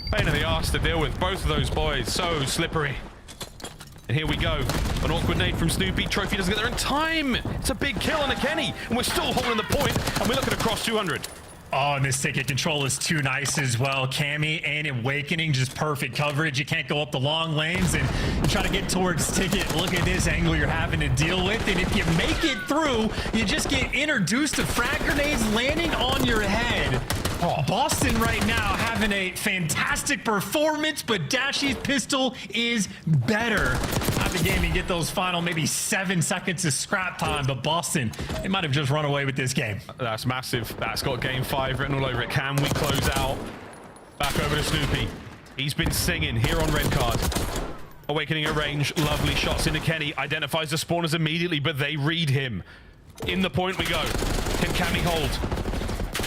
Pain in the arse to deal with. Both of those boys. So slippery. And here we go. An awkward nade from Snoopy. Trophy doesn't get there in time. It's a big kill on a Kenny. And we're still holding the point. And we're looking across 200. Oh, and this ticket control is too nice as well. Cammy and Awakening, just perfect coverage. You can't go up the long lanes and you try to get towards ticket. Look at this angle you're having to deal with. And if you make it through, you just get introduced to frag grenades landing on your head. Oh, Boston right now having a fantastic performance, but Dashy's pistol is better. Out the game, you get those final maybe 7 seconds of scrap time, but Boston, they might have just run away with this game. That's massive. That's got game 5 written all over it. Can we close out? Back over to Snoopy. He's been singing here on red card. Awakening at range. Lovely shots into Kenny. Identifies the spawners immediately, but they read him. In the point we go. Can Cammy hold?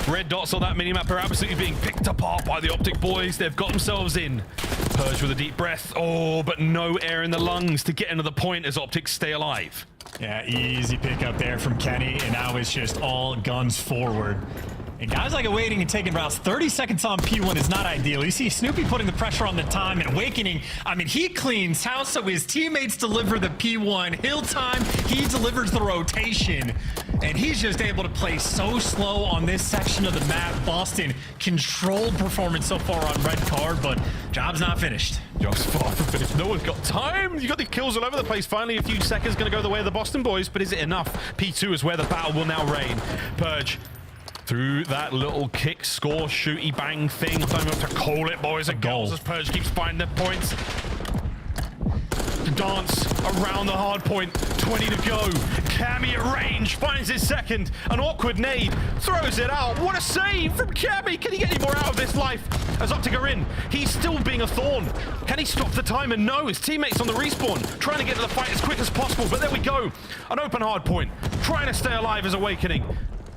Red dots on that minimap are absolutely being picked apart by the Optic boys. They've got themselves in. Purge with a deep breath. Oh, but no air in the lungs to get into the point as Optics stay alive. Yeah, easy pickup there from Kenny, and now it's just all guns forward. And guys like Awakening and taking routes, 30 seconds on P1 is not ideal. You see Snoopy putting the pressure on the time, and Awakening, I mean, he cleans house, so his teammates deliver the P1. Hill time, he delivers the rotation. And he's just able to play so slow on this section of the map. Boston, controlled performance so far on red card, but job's not finished. Job's far from finished. No one's got time. You got the kills all over the place. Finally, a few seconds going to go the way of the Boston boys, but is it enough? P2 is where the battle will now reign. Purge. Through that little kick, score, shooty, bang thing. I don't know what to call it, boys and girls, as Purge keeps finding the points. Dance around the hard point. 20 to go. Cammy at range finds his second. An awkward nade. Throws it out. What a save from Cammy. Can he get any more out of this life? As Optic are in, he's still being a thorn. Can he stop the timer? No. His teammates on the respawn. Trying to get to the fight as quick as possible. But there we go. An open hard point. Trying to stay alive as Awakening.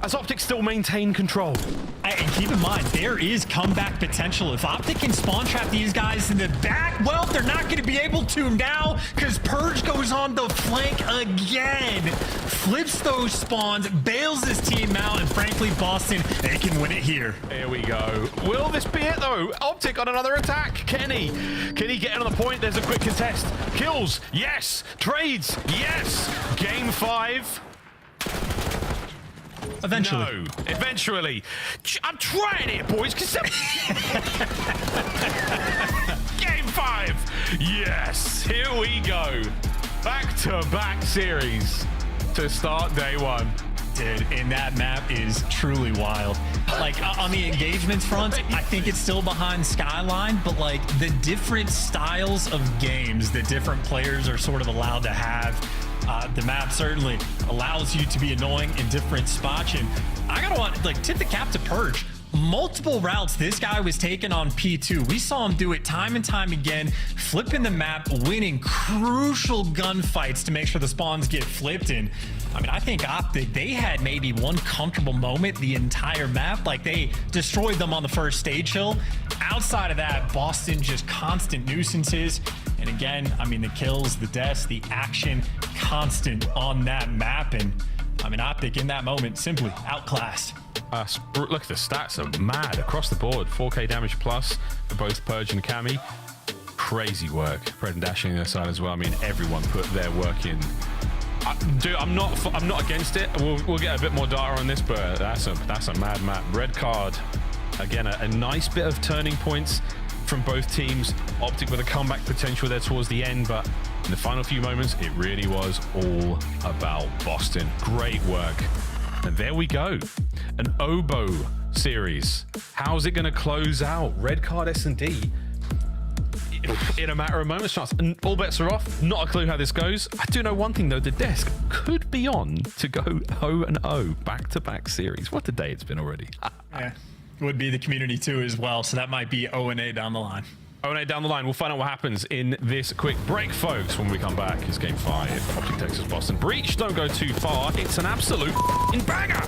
As Optic still maintain control. And keep in mind, there is comeback potential. If Optic can spawn trap these guys in the back, well, they're not going to be able to now because Purge goes on the flank again. Flips those spawns, bails his team out, and frankly, Boston, they can win it here. Here we go. Will this be it, though? Optic on another attack. Kenny. Can he get on the point? There's a quick contest. Kills. Yes. Trades. Yes. Game 5. Eventually. No, eventually. I'm trying here, boys, because... Yes, here we go. Back-to-back series to start day one. Dude, and that map is truly wild. Like, on the engagements front, I think it's still behind Skyline, but like the different styles of games that different players are sort of allowed to have, the map certainly allows you to be annoying in different spots. And I gotta tip the cap to Purge. Multiple routes this guy was taking on P2. We saw him do it time and time again, flipping the map, winning crucial gunfights to make sure the spawns get flipped. And I mean, I think Optic, they had maybe one comfortable moment the entire map. Like, they destroyed them on the first stage hill. Outside of that, Boston just constant nuisances. And again, I mean, the kills, the deaths, the action, constant on that map. And I mean, Optic in that moment simply outclassed. Look at the stats, are mad across the board. 4k damage plus for both Purge and Cammy. Crazy work. Pred and Dashing on their side as well. I mean, everyone put their work in. Dude, I'm not against it. We'll get a bit more data on this, but that's a mad map. Red card, again, a nice bit of turning points from both teams. Optic with a comeback potential there towards the end, but in the final few moments, it really was all about Boston. Great work. And there we go, an Oboe series. How's it going to close out? Red card S&D in a matter of moments. Chance. And all bets are off. Not a clue how this goes. I do know one thing though, the desk could be on to go 0-0 back-to-back series. What a day it's been already. Yeah, would be the community too as well. So that might be 0-A down the line. 0-8 down the line. We'll find out what happens in this quick break, folks. When we come back, it's game 5. Optic Texas Boston. Breach, don't go too far. It's an absolute banger.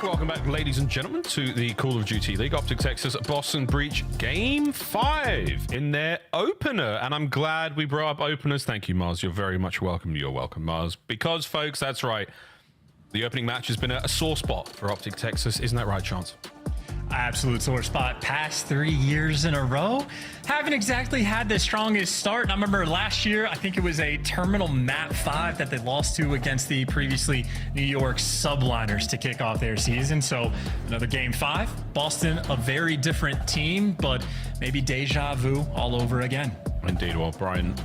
Welcome back, ladies and gentlemen, to the Call of Duty League. Optic Texas, Boston Breach, Game 5 in their opener. And I'm glad we brought up openers. Thank you, Mars. You're very much welcome. You're welcome, Mars. Because, folks, that's right. The opening match has been a sore spot for Optic Texas. Isn't that right, Chance? Absolute sore spot. Past 3 years in a row. Haven't exactly had the strongest start. And I remember last year, I think it was a Terminal Map 5 that they lost to against the previously New York Subliners to kick off their season. So another Game 5. Boston, a very different team, but maybe deja vu all over again. Indeed. Well, Brian,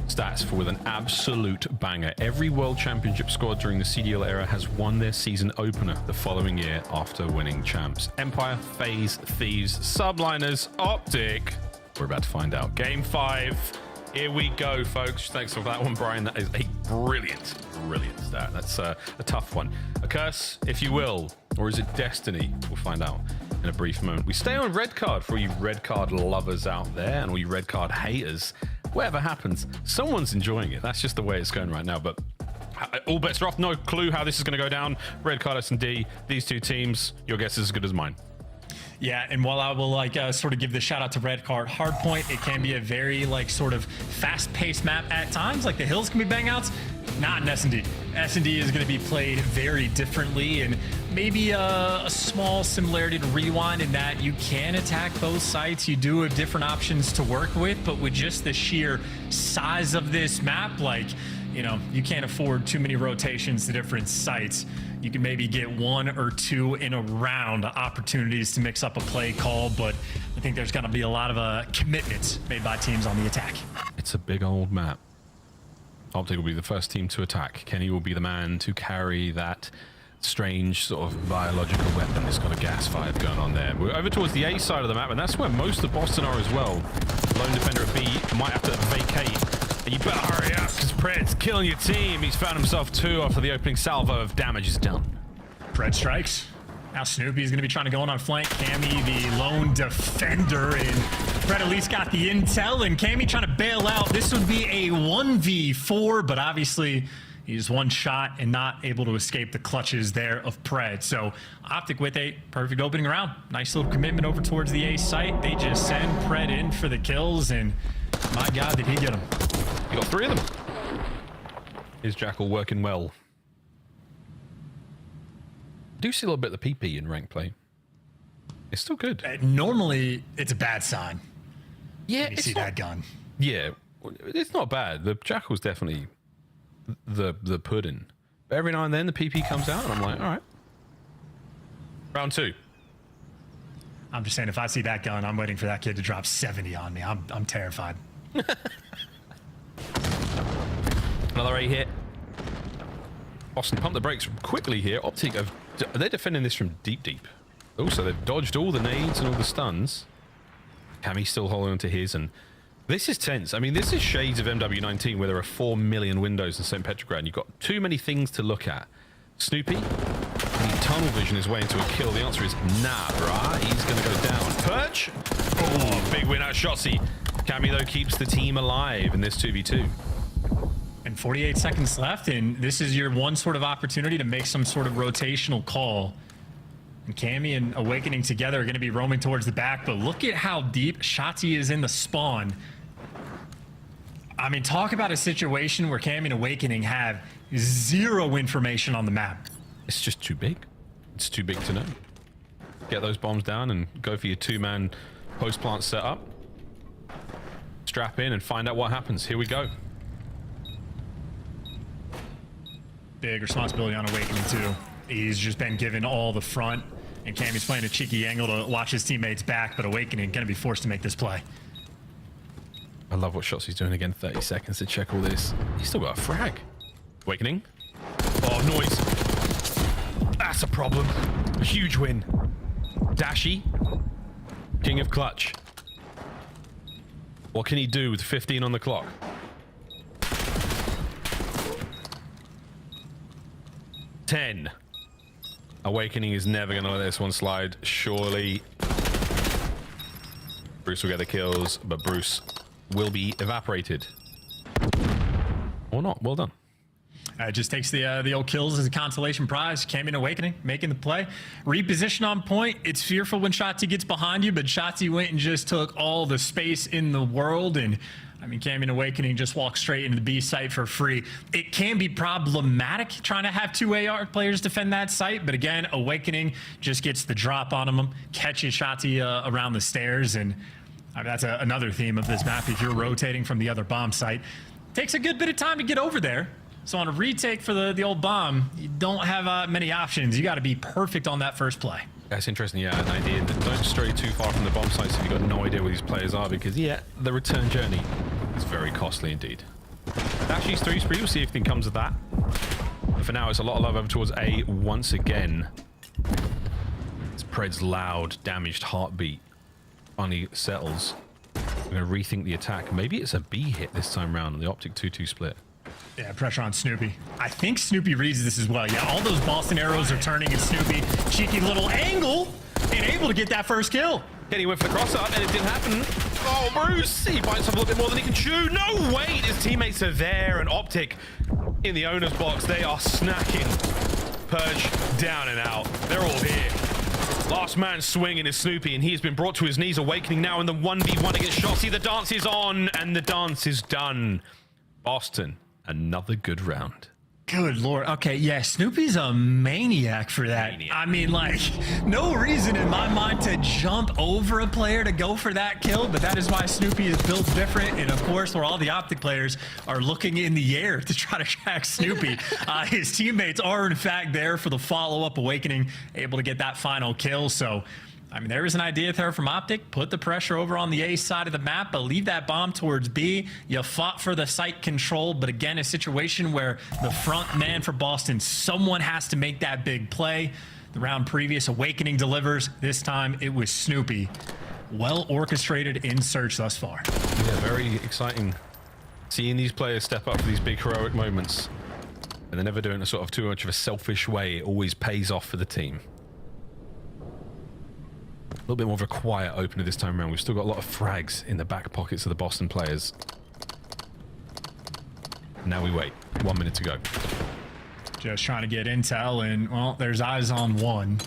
stats for with an absolute banger. Every World Championship squad during the CDL era has won their season opener the following year after winning champs. Empire, FaZe, Thieves, Subliners, Optic. We're about to find out. Game 5. Here we go, folks. Thanks for that one, Brian. That is a brilliant stat. That's a tough one. A curse, if you will, or is it destiny? We'll find out in a brief moment. We stay on red card for all you red card lovers out there and all you red card haters. Whatever happens, someone's enjoying it. That's just the way it's going right now. But all bets are off. No clue how this is going to go down. Red card S&D, these two teams, your guess is as good as mine. Yeah, and while I will sort of give the shout out to Red Card, Hardpoint, it can be a very sort of fast-paced map at times. Like the hills can be bangouts, not in S&D. S&D is going to be played very differently, and maybe a small similarity to Rewind in that you can attack both sites. You do have different options to work with, but with just the sheer size of this map, you can't afford too many rotations to different sites. You can maybe get 1 or 2 in a round opportunities to mix up a play call, but I think there's going to be a lot of commitments made by teams on the attack. It's a big old map. Optic will be the first team to attack. Kenny will be the man to carry that strange sort of biological weapon. It's got a gas five going on there. We're over towards the A side of the map, and that's where most of Boston are as well. Lone defender at B might have to vacate. And you better hurry up, because Pred's killing your team. He's found himself 2 after the opening salvo of damage is done. Pred strikes. Now Snoopy's going to be trying to go in on flank. Cammy, the lone defender, and Pred at least got the intel, and Cammy trying to bail out. This would be a 1v4, but obviously he's one shot and not able to escape the clutches there of Pred. So Optic with a perfect opening round. Nice little commitment over towards the A site. They just send Pred in for the kills, and my God, did he get them. You got 3 of them. Is Jackal working well? I do see a little bit of the PP in rank play. It's still good. Normally, it's a bad sign. Yeah, you see that gun. Yeah, it's not bad. The Jackal's definitely the pudding. But every now and then the PP comes out, and I'm like, all right. Round 2. I'm just saying, if I see that gun, I'm waiting for that kid to drop 70 on me. I'm terrified. Another A hit. Boston pump the brakes quickly here. Optic they're defending this from deep. Also, they've dodged all the nades and all the stuns. Cammy's still holding on to his, and this is tense. I mean, this is shades of MW19 where there are 4 million windows in St. Petrograd, and you've got too many things to look at. Snoopy, the tunnel vision his way into a kill. The answer is nah, brah. He's going to go down. Perch. Oh, big win out of Shotzi. Cammy, though, keeps the team alive in this 2v2. And 48 seconds left, and this is your one sort of opportunity to make some sort of rotational call. And Cammy and Awakening together are going to be roaming towards the back, but look at how deep Shotzi is in the spawn. I mean, talk about a situation where Cammy and Awakening have 0 information on the map. It's just too big. It's too big to know. Get those bombs down and go for your 2-man post-plant setup. Strap in and find out what happens. Here we go. Big responsibility on Awakening too. He's just been given all the front, and Cammy's playing a cheeky angle to watch his teammates back, but Awakening gonna be forced to make this play. I love what shots he's doing again. 30 seconds to check all this. He's still got a frag. Awakening. Oh, noise. That's a problem. A huge win. Dashy. King of clutch. What can he do with 15 on the clock? Ten. Awakening is never going to let this one slide, surely. Bruce will get the kills, but Bruce will be evaporated. Or not. Well done. Just takes the old kills as a consolation prize. Came in Awakening, making the play. Reposition on point. It's fearful when Shotzzy gets behind you, but Shotzzy went and just took all the space in the world. And I mean, Cam in Awakening just walked straight into the B site for free. It can be problematic trying to have two AR players defend that site, but again, Awakening just gets the drop on him, catches Shotzzy around the stairs, and I mean, that's another theme of this map. If you're rotating from the other bomb site, takes a good bit of time to get over there. So on a retake for the old bomb, you don't have many options. You got to be perfect on that first play. That's interesting, yeah, an idea that don't stray too far from the bomb sites if you've got no idea where these players are, because, yeah, the return journey is very costly indeed. Dashy's 3 spree, we'll see if anything comes of that. But for now, it's a lot of love over towards A once again. It's Pred's loud, damaged heartbeat finally settles. We're going to rethink the attack. Maybe it's a B hit this time round on the Optic 2-2 split. Yeah, pressure on Snoopy. I think Snoopy reads this as well. Yeah, all those Boston arrows are turning, and Snoopy, cheeky little angle, and able to get that first kill. Kenny went for the cross up, and it didn't happen. Oh, Bruce, he bites off a little bit more than he can chew. No, wait, his teammates are there, and Optic in the owner's box. They are snacking. Purge down and out. They're all here. Last man swinging is Snoopy, and he has been brought to his knees, Awakening now in the 1v1 against Shotzzy. The dance is on, and the dance is done. Boston, another good round. Good Lord. Okay, yeah, Snoopy's a maniac for that. I mean, like, no reason in my mind to jump over a player to go for that kill, but that is why Snoopy is built different. And of course, where all the Optic players are looking in the air to try to track Snoopy. His teammates are, in fact, there for the follow-up. Awakening, able to get that final kill. So, I mean, there was an idea there from Optic. Put the pressure over on the A side of the map, but leave that bomb towards B. You fought for the site control, but again, a situation where the front man for Boston, someone has to make that big play. The round previous, Awakening delivers. This time, it was Snoopy. Well orchestrated in search thus far. Yeah, very exciting. Seeing these players step up for these big heroic moments. And they're never doing it sort of too much of a selfish way. It always pays off for the team. A little bit more of a quiet opener this time around. We've still got a lot of frags in the back pockets of the Boston players. Now we wait. 1 minute to go. Just trying to get intel, and, well, there's eyes on one.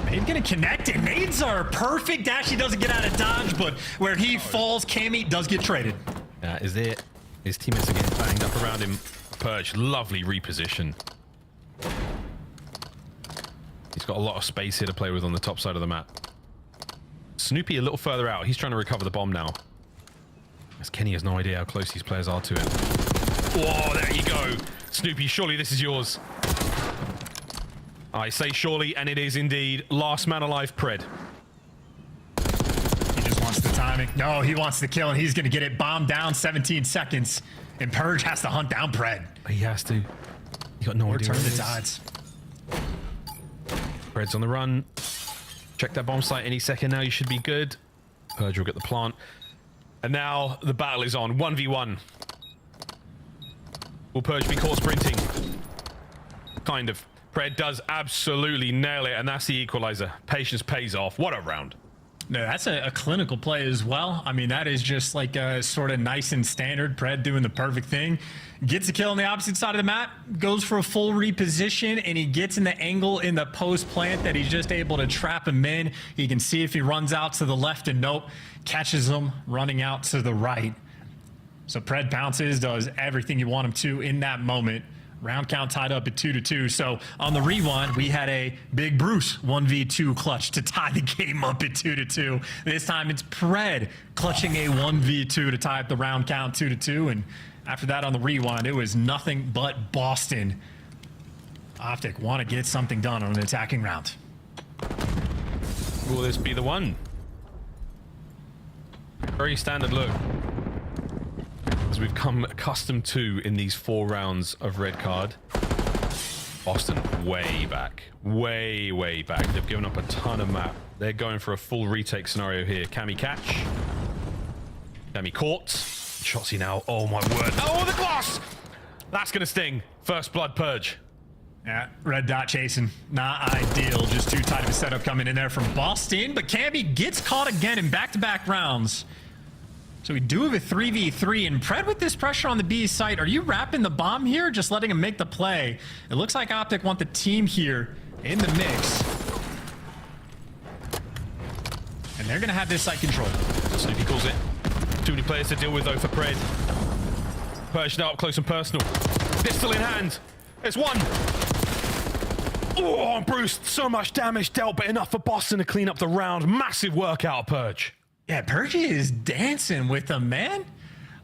He's gonna connect it. Nades are perfect. Dashy doesn't get out of dodge, but where he falls, Cammy does get traded. That is it. His teammates are getting banged up around him. Purge, lovely reposition. He's got a lot of space here to play with on the top side of the map. Snoopy a little further out. He's trying to recover the bomb now. As Kenny has no idea how close these players are to him. Whoa, there you go. Snoopy, surely this is yours. I say surely, and it is indeed. Last man alive, Pred. He just wants the timing. No, he wants the kill, and he's going to get it. Bomb down, 17 seconds. And Purge has to hunt down Pred. He has to. He got no idea. Turn the tides. Pred's on the run. Check that bomb site any second now. You should be good. Purge will get the plant. And now the battle is on. 1v1. Will Purge be caught sprinting? Kind of. Pred does absolutely nail it, and that's the equalizer. Patience pays off. What a round. No, that's a clinical play as well. I mean, that is just like a sort of nice and standard. Pred doing the perfect thing. Gets a kill on the opposite side of the map, goes for a full reposition, and he gets in the angle in the post plant that he's just able to trap him in. You can see if he runs out to the left, and nope, catches him running out to the right. So Pred bounces, does everything you want him to in that moment. Round count tied up at 2-2. So on the rewind, we had a big Bruce 1v2 clutch to tie the game up at 2-2. This time it's Pred clutching a 1v2 to tie up the round count 2-2. And after that on the rewind, it was nothing but Boston. Optic want to get something done on an attacking round. Will this be the one? Very standard look. As we've come accustomed to in these 4 rounds of red card. Boston way back. Way back. They've given up a ton of map. They're going for a full retake scenario here. Cammy catch. Cammy caught. Shotzzy now. Oh my word. Oh, the glass! That's gonna sting. First blood Purge. Yeah, red dot chasing. Not ideal. Just too tight of a setup coming in there from Boston. But Cammy gets caught again in back-to-back rounds. So we do have a 3v3, and Pred with this pressure on the B site, are you wrapping the bomb here or just letting him make the play? It looks like Optic want the team here in the mix. And they're gonna have this site control. Snoopy calls it. Too many players to deal with though for Pred. Purge now up close and personal. Pistol in hand. There's one. Oh, and Bruce, so much damage dealt, but enough for Boston to clean up the round. Massive workout of Purge. Yeah, Purge is dancing with them, man.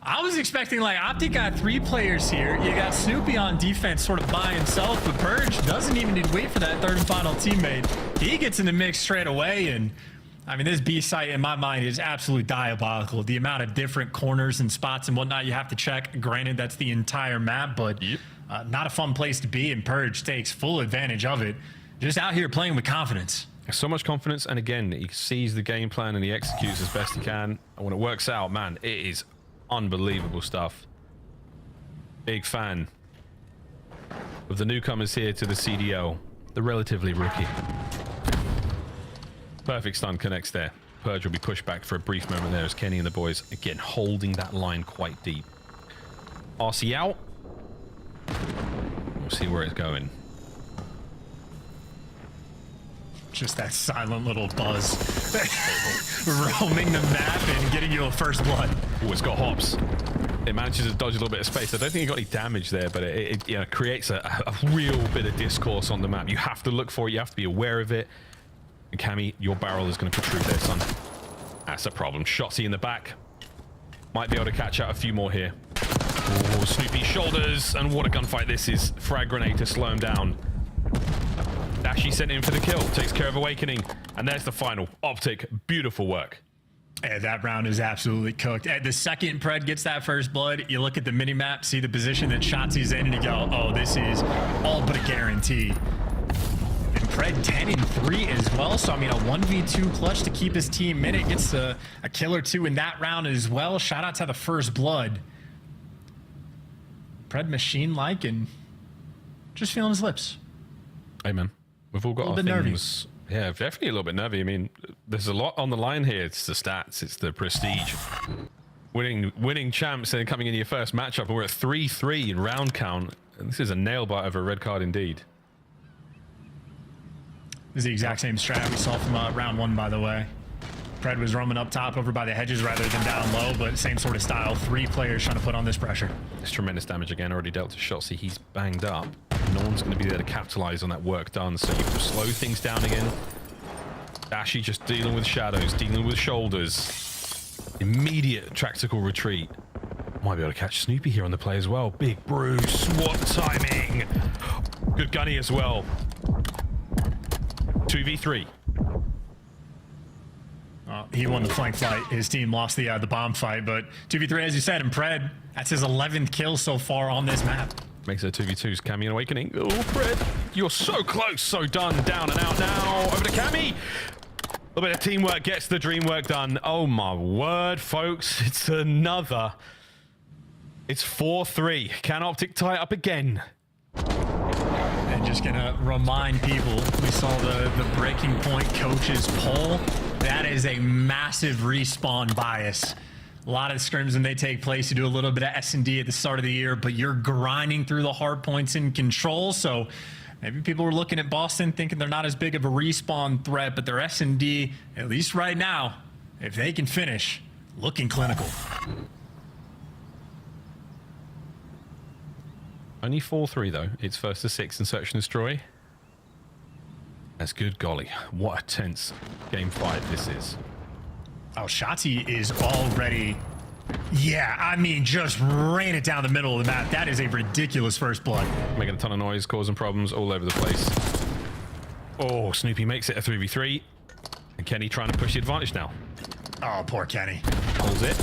I was expecting, like, Optic got 3 players here. You got Snoopy on defense sort of by himself, but Purge doesn't even need to wait for that third and final teammate. He gets in the mix straight away, and I mean, this B site in my mind is absolutely diabolical. The amount of different corners and spots and whatnot you have to check. Granted, that's the entire map, but not a fun place to be, and Purge takes full advantage of it. Just out here playing with confidence. So much confidence, and again, he sees the game plan and he executes as best he can. And when it works out, man, it is unbelievable stuff. Big fan of the newcomers here to the CDL, the relatively rookie. Perfect stun connects there. Purge will be pushed back for a brief moment there as Kenny and the boys, again, holding that line quite deep. RC out. We'll see where it's going. Just that silent little buzz. Roaming the map and getting you a first blood. Oh, it's got hops. It manages to dodge a little bit of space. I don't think it got any damage there, but it you know, creates a real bit of discourse on the map. You have to look for it. You have to be aware of it. And Cammy, your barrel is going to protrude there, son. That's a problem. Shotsy in the back. Might be able to catch out a few more here. Oh, Snoopy shoulders. And what a gunfight this is. Frag grenade to slow him down. Dashy sent in for the kill. Takes care of Awakening. And there's the final. Optic. Beautiful work. Yeah, that round is absolutely cooked. At the second Pred gets that first blood, you look at the mini-map, see the position that Shotzi's in, and you go, oh, this is all but a guarantee. And Pred 10-3 as well, so I mean a 1v2 clutch to keep his team in it. Gets a kill or two in that round as well. Shout out to the first blood. Pred machine-like and just feeling his lips. Hey, man. We've all got our things. Yeah, definitely a little bit nervy. I mean, there's a lot on the line here. It's the stats. It's the prestige. Winning champs and coming into your first matchup, and we're at 3-3 in round count. And this is a nail-bite of a red card indeed. This is the exact same strat we saw from round 1, by the way. Pred was roaming up top over by the hedges rather than down low, but same sort of style. 3 players trying to put on this pressure. It's tremendous damage again. Already dealt to Shotsy. He's banged up. No one's going to be there to capitalize on that work done, so you have to slow things down again. Dashy just dealing with shadows, dealing with shoulders. Immediate tactical retreat. Might be able to catch Snoopy here on the play as well. Big Bruce, what timing! Good gunny as well. 2v3. He won the flank fight. His team lost the bomb fight, but 2v3, as you said, and Pred, that's his 11th kill so far on this map. Makes it a 2v2's Cammy and Awakening. Oh, Pred, you're so close, so done. Down and out now. Over to Cammy. A little bit of teamwork gets the dream work done. Oh my word, folks. It's another. It's 4-3. Can Optic tie it up again? And just gonna remind people, we saw the breaking point coaches poll. That is a massive respawn bias. A lot of scrims when they take place, you do a little bit of S&D at the start of the year, but you're grinding through the hard points in control. So maybe people were looking at Boston thinking they're not as big of a respawn threat, but their S&D, at least right now, if they can finish, looking clinical. Only 4-3 though. It's first to 6 in Search and Destroy. That's good golly. What a tense game 5 this is. Oh, Shotzi is already... Yeah, I mean, just ran it down the middle of the map. That is a ridiculous first blood. Making a ton of noise, causing problems all over the place. Oh, Snoopy makes it a 3v3. And Kenny trying to push the advantage now. Oh, poor Kenny. Holds it.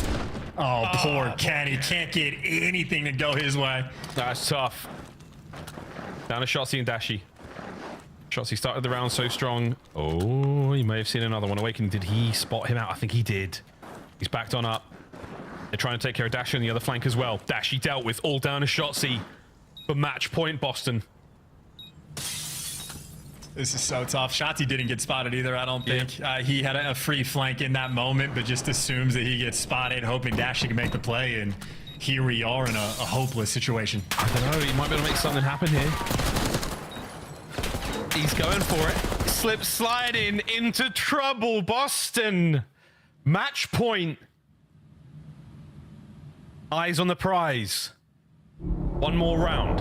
Oh, poor Kenny. Can't get anything to go his way. That's tough. Down to Shotsy and Dashy. Shotsy started the round so strong. Oh, you may have seen another one. Awakening, did he spot him out? I think he did. He's backed on up. They're trying to take care of Dashy on the other flank as well. Dashy dealt with, all down to Shotsy. For match point, Boston. This is so tough. Shotzzy didn't get spotted either, I don't think. He had a free flank in that moment, but just assumes that he gets spotted, hoping Dashy can make the play, and here we are in a hopeless situation. I don't know, he might be able to make something happen here. He's going for it. Slip sliding into trouble, Boston. Match point. Eyes on the prize. One more round.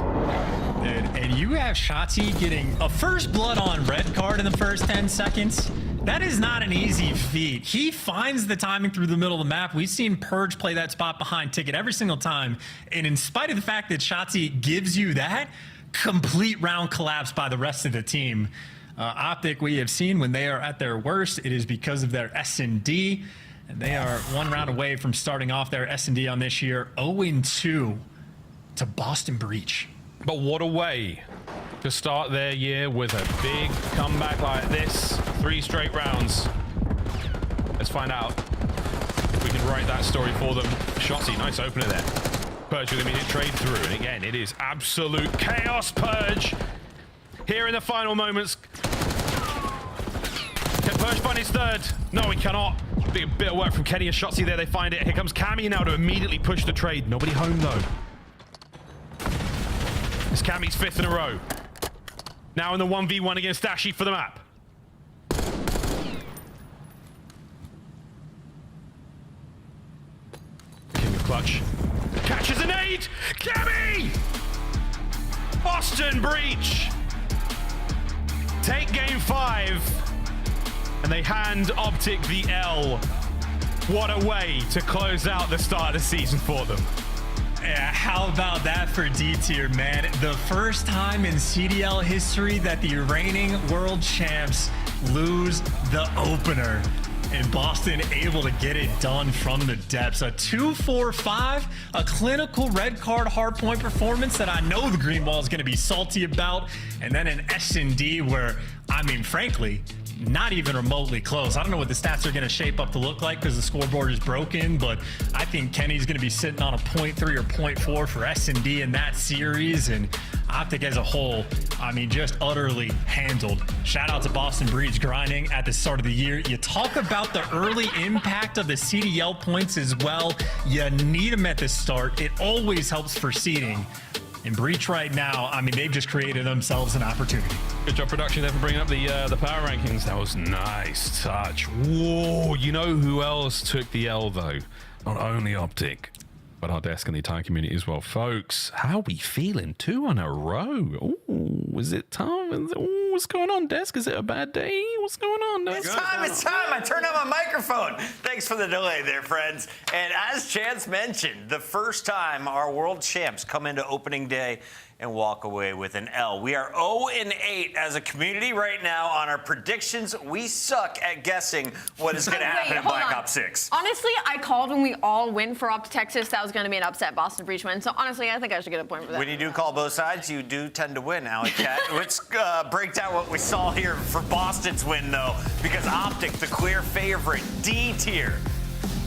And you have Shotzzy getting a first blood on red card in the first 10 seconds. That is not an easy feat. He finds the timing through the middle of the map. We've seen Purge play that spot behind Ticket every single time. And in spite of the fact that Shotzzy gives you that, complete round collapse by the rest of the team. Optic, we have seen when they are at their worst, it is because of their S&D. And they are one round away from starting off their S&D on this year, 0-2 to Boston Breach. But what a way to start their year with a big comeback like this. 3 straight rounds. Let's find out if we can write that story for them. Shotzzy, nice opener there. Purge with immediate trade through. And again, it is absolute chaos, Purge. Here in the final moments. Can Purge find his third? No, he cannot. Big bit of work from Kenny and Shotzzy there. They find it. Here comes Cammy now to immediately push the trade. Nobody home, though. It's Cammy's 5th in a row. Now in the 1v1 against Dashy for the map. King of Clutch. Catches an 8! Cammy! Boston Breach! Take game 5. And they hand Optic the L. What a way to close out the start of the season for them. Yeah, how about that for D-tier, man? The first time in CDL history that the reigning world champs lose the opener. And Boston able to get it done from the depths. A 2-4-5, a clinical red card hardpoint performance that I know the green wall is going to be salty about. And then an S&D where, I mean, frankly, not even remotely close. I don't know what the stats are going to shape up to look like because the scoreboard is broken, but I think Kenny's going to be sitting on a 0.3 or 0.4 for S&D in that series, and Optic as a whole, I mean, just utterly handled. Shout out to Boston Breach grinding at the start of the year. You talk about the early impact of the CDL points as well. You need them at the start. It always helps for seeding. In Breach right now, I mean, they've just created themselves an opportunity. Good job, production, there for bringing up the power rankings. That was nice touch. Whoa, you know who else took the L, though? Not only Optic, but our desk and the entire community as well. Folks, how are we feeling? 2 in a row. Ooh, is it tough? Ooh, what's going on, desk? Is it a bad day? What's going on, desk? It's time. I turned on my microphone. Thanks for the delay there, friends. And as Chance mentioned, the first time our world champs come into opening day and walk away with an L. We are 0-8 as a community right now on our predictions. We suck at guessing what is going to happen in Black Ops 6. Honestly, I called when we all win for Optic Texas. That was going to be an upset Boston Breach win. So honestly, I think I should get a point for that. When you do call both sides, you do tend to win, Alec Cat. Let's break down what we saw here for Boston's win, though, because Optic, the clear favorite, D tier.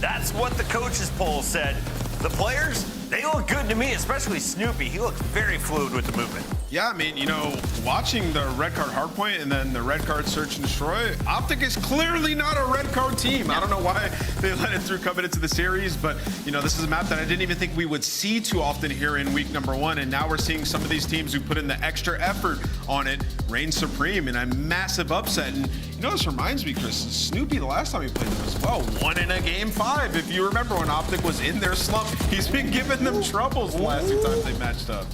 That's what the coaches poll said. The players, they look good to me, especially Snoopy. He looks very fluid with the movement. Yeah, I mean, you know, watching the red card hardpoint and then the red card search and destroy, Optic is clearly not a red card team. I don't know why they let it through coming into the series, but, you know, this is a map that I didn't even think we would see too often here in week number 1, and now we're seeing some of these teams who put in the extra effort on it reign supreme in a massive upset. And, you know, this reminds me, Chris, Snoopy, the last time he played them as well, won in a game 5. If you remember when Optic was in their slump, he's been giving them troubles the last 2 times they matched up.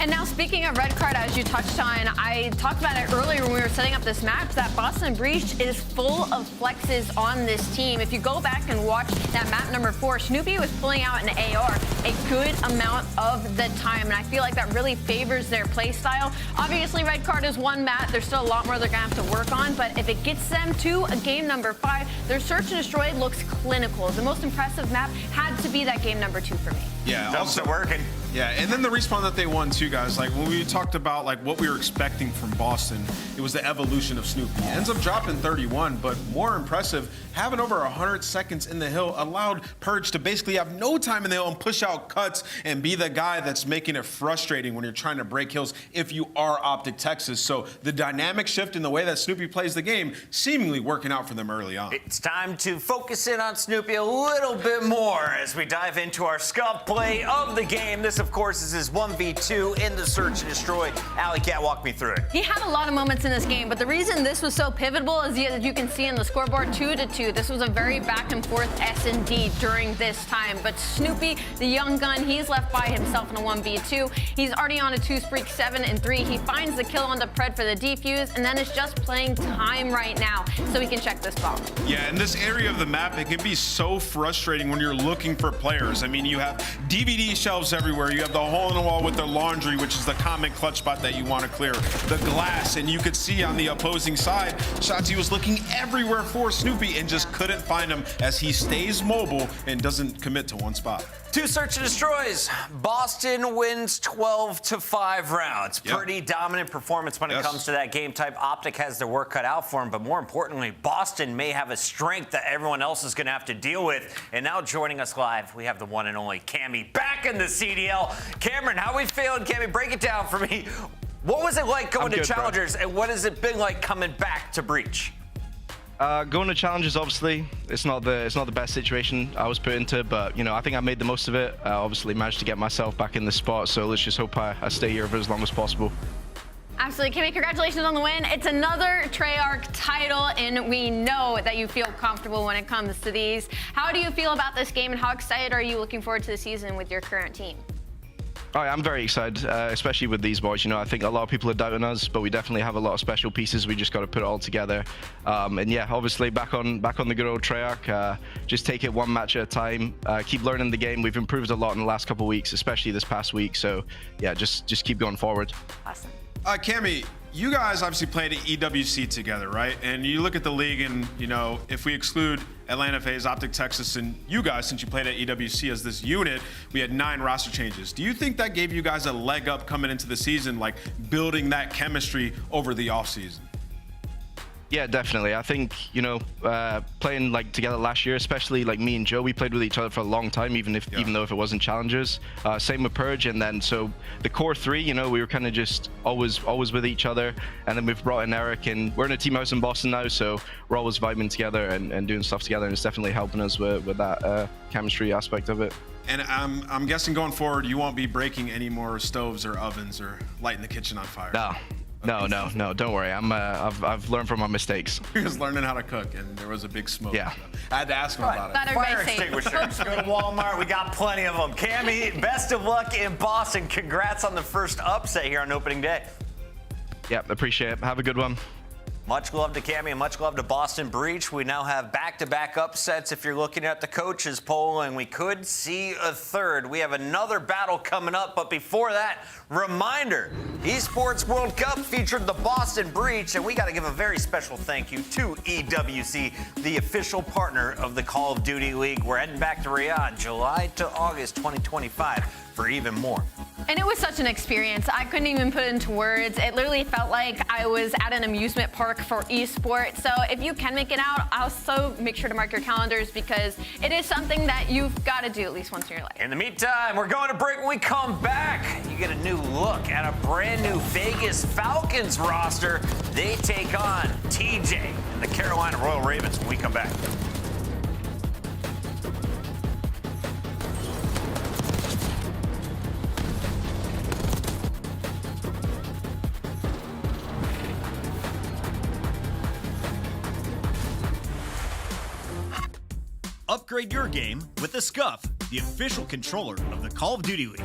And now, speaking of red card, as you touched on, I talked about it earlier when we were setting up this map, that Boston Breach is full of flexes on this team. If you go back and watch that map number 4, Snoopy was pulling out an AR a good amount of the time, and I feel like that really favors their play style. Obviously, red card is one map. There's still a lot more they're going to have to work on, but if it gets them to a game number 5, their search and destroy looks clinical. The most impressive map had to be that game number 2 for me. Yeah, also working. Yeah, and then the respawn that they won too, guys. Like when we talked about like what we were expecting from Boston, it was the evolution of Snoopy. Ends up dropping 31, but more impressive, having over 100 seconds in the hill allowed Purge to basically have no time in the hill and push out cuts and be the guy that's making it frustrating when you're trying to break hills if you are Optic Texas. So the dynamic shift in the way that Snoopy plays the game seemingly working out for them early on. It's time to focus in on Snoopy a little bit more as we dive into our scuff play of the game. This, of course, is his 1v2 in the Search and Destroy. Alley Cat, walk me through it. He had a lot of moments in this game, but the reason this was so pivotal is, as you can see in the scoreboard, 2-2. This was a very back and forth S&D during this time. But Snoopy, the young gun, he's left by himself in a 1v2. He's already on a 2 streak, 7-3. He finds the kill on the Pred for the defuse, and then it's just playing time right now so he can check this bomb. Yeah, in this area of the map, it can be so frustrating when you're looking for players. I mean, you have DVD shelves everywhere. You have the hole in the wall with the laundry, which is the common clutch spot that you want to clear. The glass, and you could see on the opposing side, Shotzzy was looking everywhere for Snoopy and just couldn't find him as he stays mobile and doesn't commit to one spot. 2 Search and Destroys. Boston wins 12-5 rounds. Yep. Pretty dominant performance when it comes to that game type. Optic has their work cut out for him, but more importantly, Boston may have a strength that everyone else is going to have to deal with. And now joining us live, we have the one and only Cammy back in the CDL. Cameron, how we feeling? Cammy, break it down for me. What was it like going to Challengers, and what has it been like coming back to Breach? Going to Challengers, obviously, it's not the best situation I was put into, but you know, I think I made the most of it. Obviously managed to get myself back in the spot, so let's just hope I stay here for as long as possible. Absolutely. Kimmy, congratulations on the win. It's another Treyarch title, and we know that you feel comfortable when it comes to these. How do you feel about this game, and how excited are you looking forward to the season with your current team? Oh, yeah, I'm very excited, especially with these boys. You know, I think a lot of people are doubting us, but we definitely have a lot of special pieces. We just got to put it all together. And yeah, obviously back on the good old Treyarch. Just take it one match at a time. Keep learning the game. We've improved a lot in the last couple of weeks, especially this past week. So yeah, just keep going forward. Awesome. Cammy, you guys obviously played at EWC together, right? And you look at the league, and you know, if we exclude Atlanta FaZe, Optic Texas, and you guys, since you played at EWC as this unit, we had 9 roster changes. Do you think that gave you guys a leg up coming into the season, like building that chemistry over the offseason? Yeah, definitely. I think, you know, playing like together last year, especially like me and Joe, we played with each other for a long time, even though if it wasn't Challengers. Same with Purge, and then so the core 3, you know, we were kind of just always with each other, and then we've brought in Eric, and we're in a team house in Boston now, so we're always vibing together and doing stuff together, and it's definitely helping us with that chemistry aspect of it. And I'm guessing going forward, you won't be breaking any more stoves or ovens or lighting the kitchen on fire. No, don't worry. I've learned from my mistakes. He was learning how to cook, and there was a big smoke. Yeah. So I had to ask him about it. Fire extinguishers. Go to Walmart. We got plenty of them. Cammy, best of luck in Boston. Congrats on the first upset here on opening day. Yeah, appreciate it. Have a good one. Much love to Cammy and much love to Boston Breach. We now have back-to-back upsets. If you're looking at the coaches poll, and we could see a third. We have another battle coming up, but before that, reminder, Esports World Cup featured the Boston Breach, and we got to give a very special thank you to EWC, the official partner of the Call of Duty League. We're heading back to Riyadh, July to August 2025 for even more. And it was such an experience. I couldn't even put it into words. It literally felt like I was at an amusement park for esports. So if you can make it out, also make sure to mark your calendars, because it is something that you've got to do at least once in your life. In the meantime, we're going to break. When we come back, you get a new look at a brand new Vegas Falcons roster. They take on TJ and the Carolina Royal Ravens when we come back. Upgrade your game with the Scuff, the official controller of the Call of Duty League.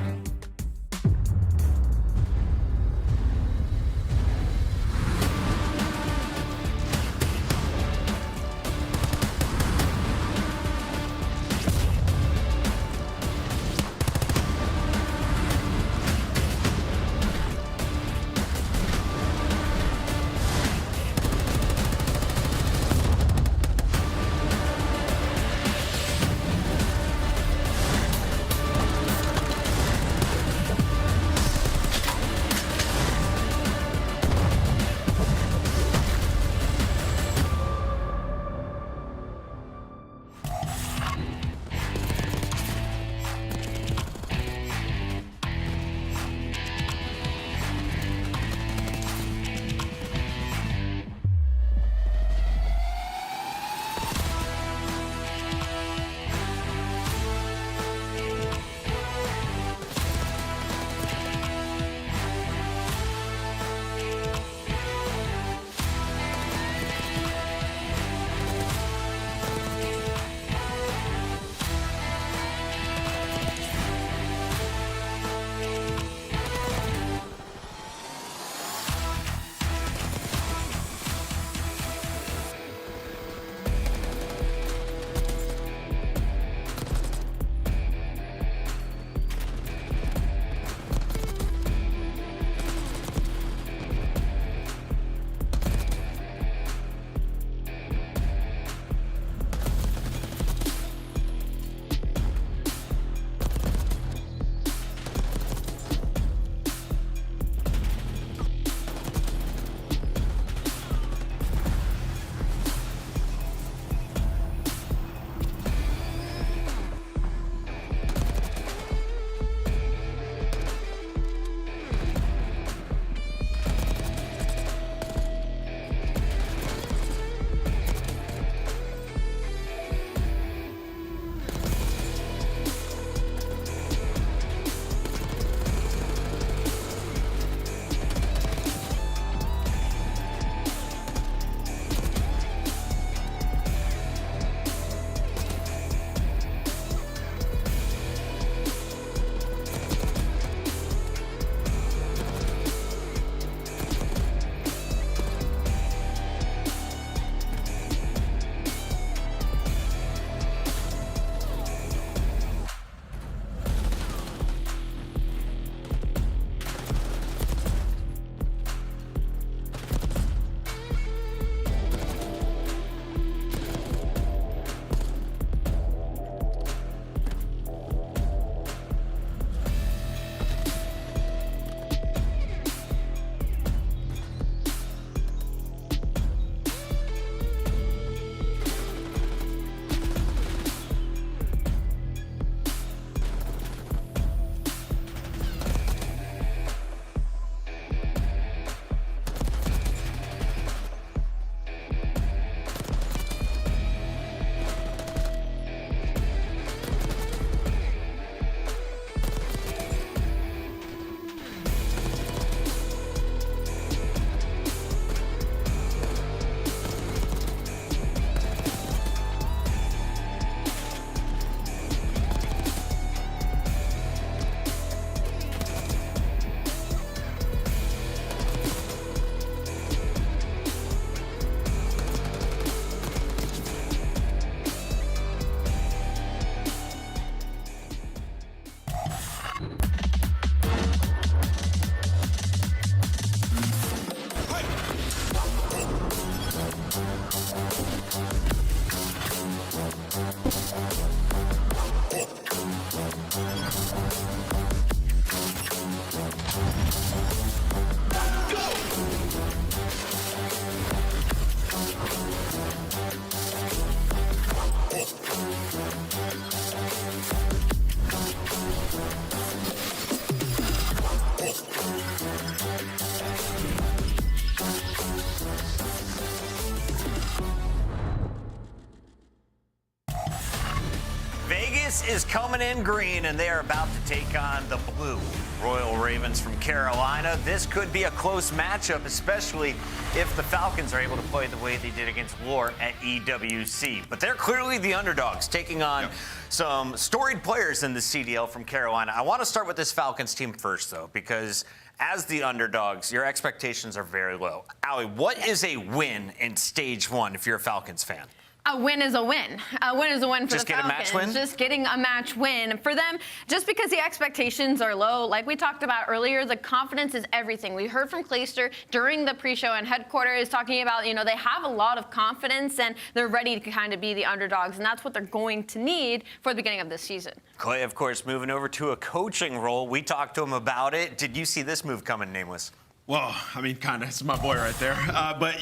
6 is coming in green, and they are about to take on the blue Royal Ravens from Carolina. This could be a close matchup, especially if the Falcons are able to play the way they did against Lure at EWC. But they're clearly the underdogs, taking on some storied players in the CDL from Carolina. I want to start with this Falcons team first, though, because as the underdogs, your expectations are very low. Allie, what is a win in stage 1 if you're a Falcons fan? A win is a win. A win is a win for Just the get Falcons. a match win? Just getting a match win. For them, just because the expectations are low, like we talked about earlier, the confidence is everything. We heard from Clayster during the pre-show and headquarters talking about, they have a lot of confidence and they're ready to kind of be the underdogs, and that's what they're going to need for the beginning of this season. Clay, of course, moving over to a coaching role. We talked to him about it. Did you see this move coming, Nameless? Well, I mean, kind of. It's my boy right there. But,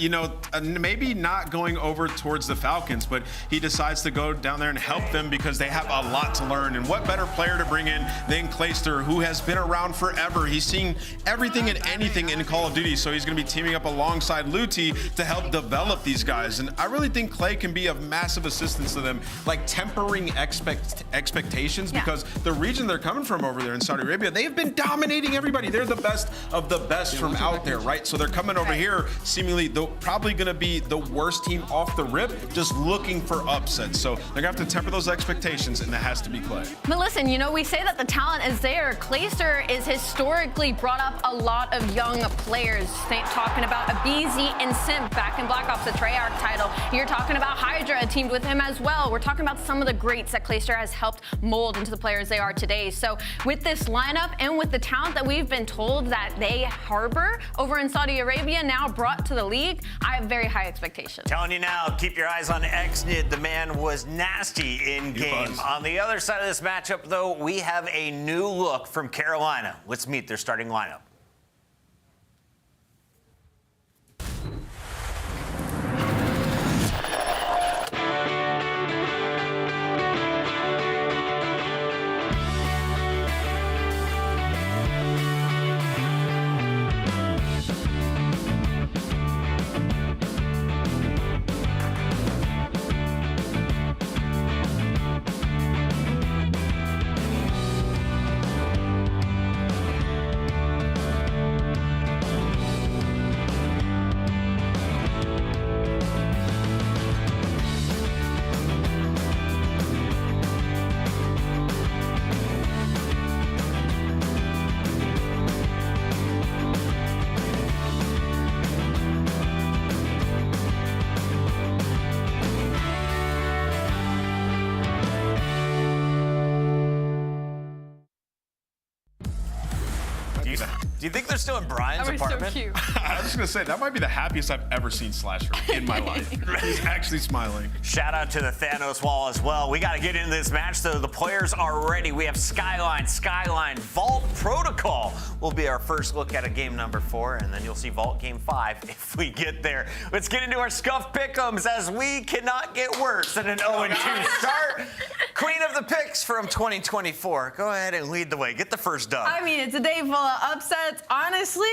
maybe not going over towards the Falcons, but he decides to go down there and help them because they have a lot to learn. And what better player to bring in than Clayster, who has been around forever. He's seen everything and anything in Call of Duty, so he's going to be teaming up alongside Luti to help develop these guys. And I really think Clay can be of massive assistance to them, like tempering expectations, because the region they're coming from over there in Saudi Arabia, they've been dominating everybody. They're the best of the best from out there, right? So they're coming over here, seemingly probably going to be the worst team off the rip, just looking for upsets. So they're going to have to temper those expectations, and that has to be Clay. But listen, we say that the talent is there. Clayster is historically brought up a lot of young players. Talking about Abizi and Simp back in Black Ops, the Treyarch title. You're talking about Hydra teamed with him as well. We're talking about some of the greats that Clayster has helped mold into the players they are today. So with this lineup and with the talent that we've been told that they harbor over in Saudi Arabia, now brought to the league, I have very high expectations. Telling you now, keep your eyes on Xnid. The man was nasty in game. On the other side of this matchup, though, we have a new look from Carolina. Let's meet their starting lineup. Do you think they're still in Brian's apartment? So cute. I was just going to say, that might be the happiest I've ever seen Slasher in my life. He's actually smiling. Shout out to the Thanos wall as well. We got to get into this match, though. The players are ready. We have Skyline, Vault, Protocol will be our first look at a game number 4, and then you'll see Vault game 5 if we get there. Let's get into our Scuff Pick'ems, as we cannot get worse than an 0-2 start. Queen of the picks from 2024. Go ahead and lead the way. Get the first dub. I mean, it's a day full of upsets. Honestly,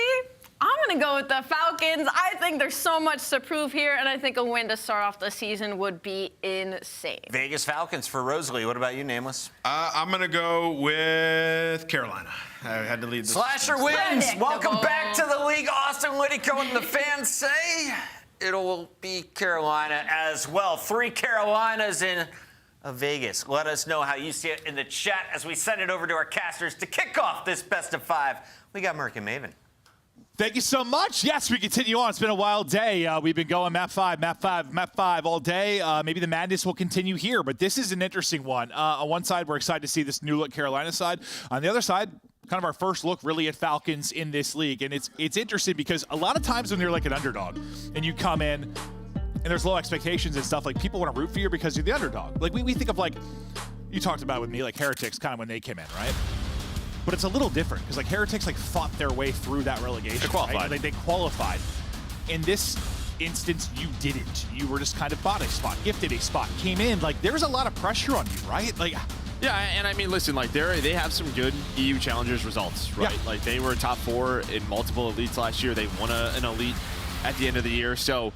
I'm going to go with the Falcons. I think there's so much to prove here, and I think a win to start off the season would be insane. Vegas Falcons for Rosalie. What about you, Nameless? I'm going to go with Carolina. I had to lead this. Slasher wins. Welcome back to the league, Austin Whitaker. And the fans say it'll be Carolina as well. 3 Carolinas in Vegas. Let us know how you see it in the chat as we send it over to our casters to kick off this best of 5. We got Merc and Maven. Thank you so much. Yes, we continue on. It's been a wild day. We've been going map 5 all day. Maybe the madness will continue here, but this is an interesting one. On one side, we're excited to see this new look Carolina side. On the other side, kind of our first look really at Falcons in this league. And it's interesting because a lot of times when you're like an underdog and you come in and there's low expectations and stuff, like people want to root for you because you're the underdog. Like we think of, like, you talked about with me, like Heretics kind of when they came in, right? But it's a little different because like Heretics like fought their way through that relegation. They qualified. Right? Like, they qualified. In this instance, you didn't. You were just kind of bought a spot, gifted a spot, came in. Like there was a lot of pressure on you, right? Like, yeah, and I mean, listen, like they have some good EU Challengers results, right? Yeah. Like they were top 4 in multiple elites last year. They won an elite at the end of the year. So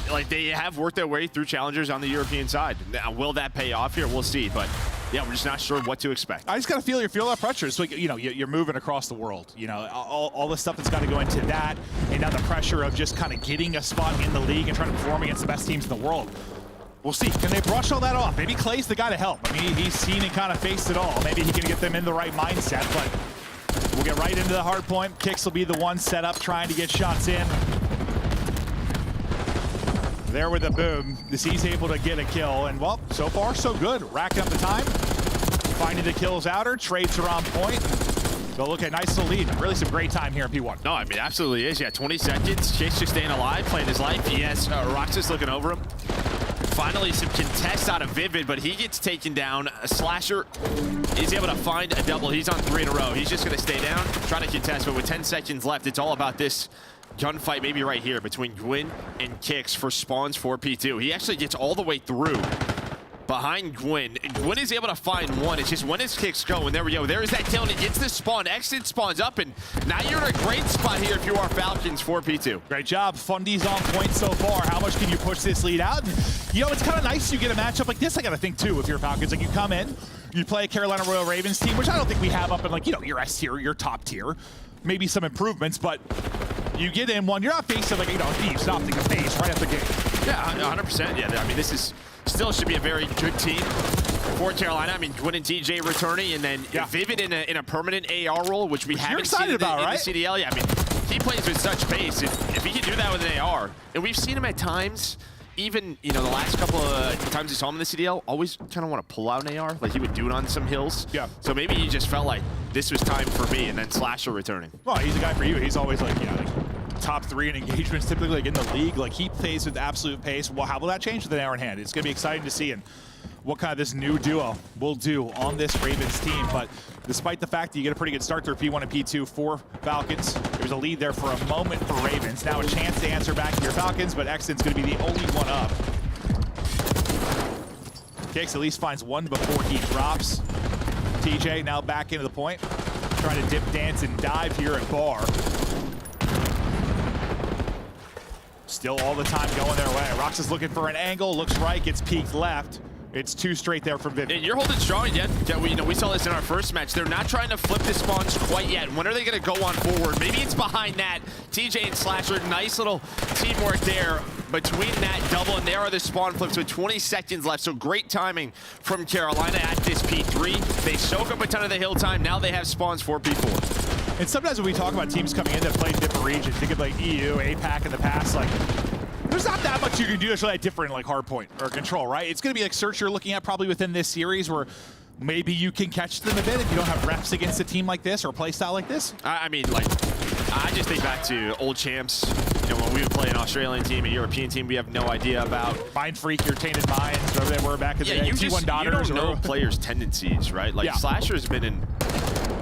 like they have worked their way through challengers on the European side. Now, will that pay off here? We'll see. But yeah, we're just not sure what to expect. I just got to feel that pressure. It's like, you know, you're moving across the world. You know, all the stuff that's got to go into that, and now the pressure of just kind of getting a spot in the league and trying to perform against the best teams in the world. We'll see. Can they brush all that off? Maybe Clay's the guy to help. I mean, he's seen and kind of faced it all. Maybe he can get them in the right mindset, but we'll get right into the hard point. Kicks will be the one set up, trying to get shots in. There with the boom. He's able to get a kill, and well, so far so good. Racking up the time, finding the kills outer, trades are on point. They'll look at nice little lead. Really some great time here in P1. No, I mean, absolutely is. Yeah, 20 seconds. Chase just staying alive, playing his life. Yes, Røkkr is looking over him. Finally, some contest out of Vivid, but he gets taken down. Slasher is able to find a double. He's on 3 in a row. He's just going to stay down, try to contest, but with 10 seconds left, it's all about this gunfight maybe right here between Gwyn and Kicks for spawns for P2. He actually gets all the way through behind Gwyn. Gwyn is able to find one. It's just when his Kicks go, and there we go. There's that kill, and he gets the spawn. Exit spawns up, and now you're in a great spot here if you are Falcons for P2. Great job. Fundy's on point so far. How much can you push this lead out? You know, it's kind of nice you get a matchup like this, I got to think, too, if you're Falcons. Like, you come in, you play a Carolina Royal Ravens team, which I don't think we have up in, like, you know, your S tier, your top tier. Maybe some improvements, but you get in one, you're not facing, like, you know, Thieves, not thinking FaZe right at the gate. Yeah, 100%. Yeah, I mean, this is still should be a very good team for Carolina. I mean, Gwyn and TJ returning, and then Vivid in a permanent AR role, which we haven't seen in the CDL. Yeah, I mean, he plays with such pace. If he can do that with an AR, and we've seen him at times, even, you know, the last couple of times we saw him in the CDL, always kind of want to pull out an AR, like he would do it on some hills. Yeah. So maybe he just felt like this was time for me, and then Slasher returning. Well, he's a guy for you. He's always like, you know, like top 3 in engagements typically like in the league. Like, he plays with absolute pace. Well, how will that change with an AR in hand? It's going to be exciting to see and what kind of this new duo will do on this Ravens team. But despite the fact that you get a pretty good start through P1 and P2 for Falcons, there's a lead there for a moment for Ravens. Now a chance to answer back to your Falcons, but Exton's going to be the only one up. Kicks at least finds one before he drops. TJ now back into the point, trying to dip, dance, and dive here at Bar. Still all the time going their way. Røkkr is looking for an angle, looks right, gets peeked left. It's 2 straight there from Vivid. And you're holding strong yet. Yeah, we saw this in our first match. They're not trying to flip the spawns quite yet. When are they going to go on forward? Maybe it's behind that. TJ and Slasher, nice little teamwork there between that double, and there are the spawn flips with 20 seconds left. So great timing from Carolina at this P3. They soak up a ton of the hill time. Now they have spawns for P4. And sometimes when we talk about teams coming in that play different regions, think of like EU, APAC in the past, like, there's not that much you can do that's really different like hardpoint or control, right? It's going to be like Search you're looking at probably within this series where maybe you can catch them a bit if you don't have reps against a team like this or a play style like this. I mean, like, I just think back to old champs. You know, when we would play an Australian team, a European team, we have no idea about. Mind Freak, your Tainted Minds, whatever they were back in the day. You don't know players' tendencies, right? Like, Slasher's been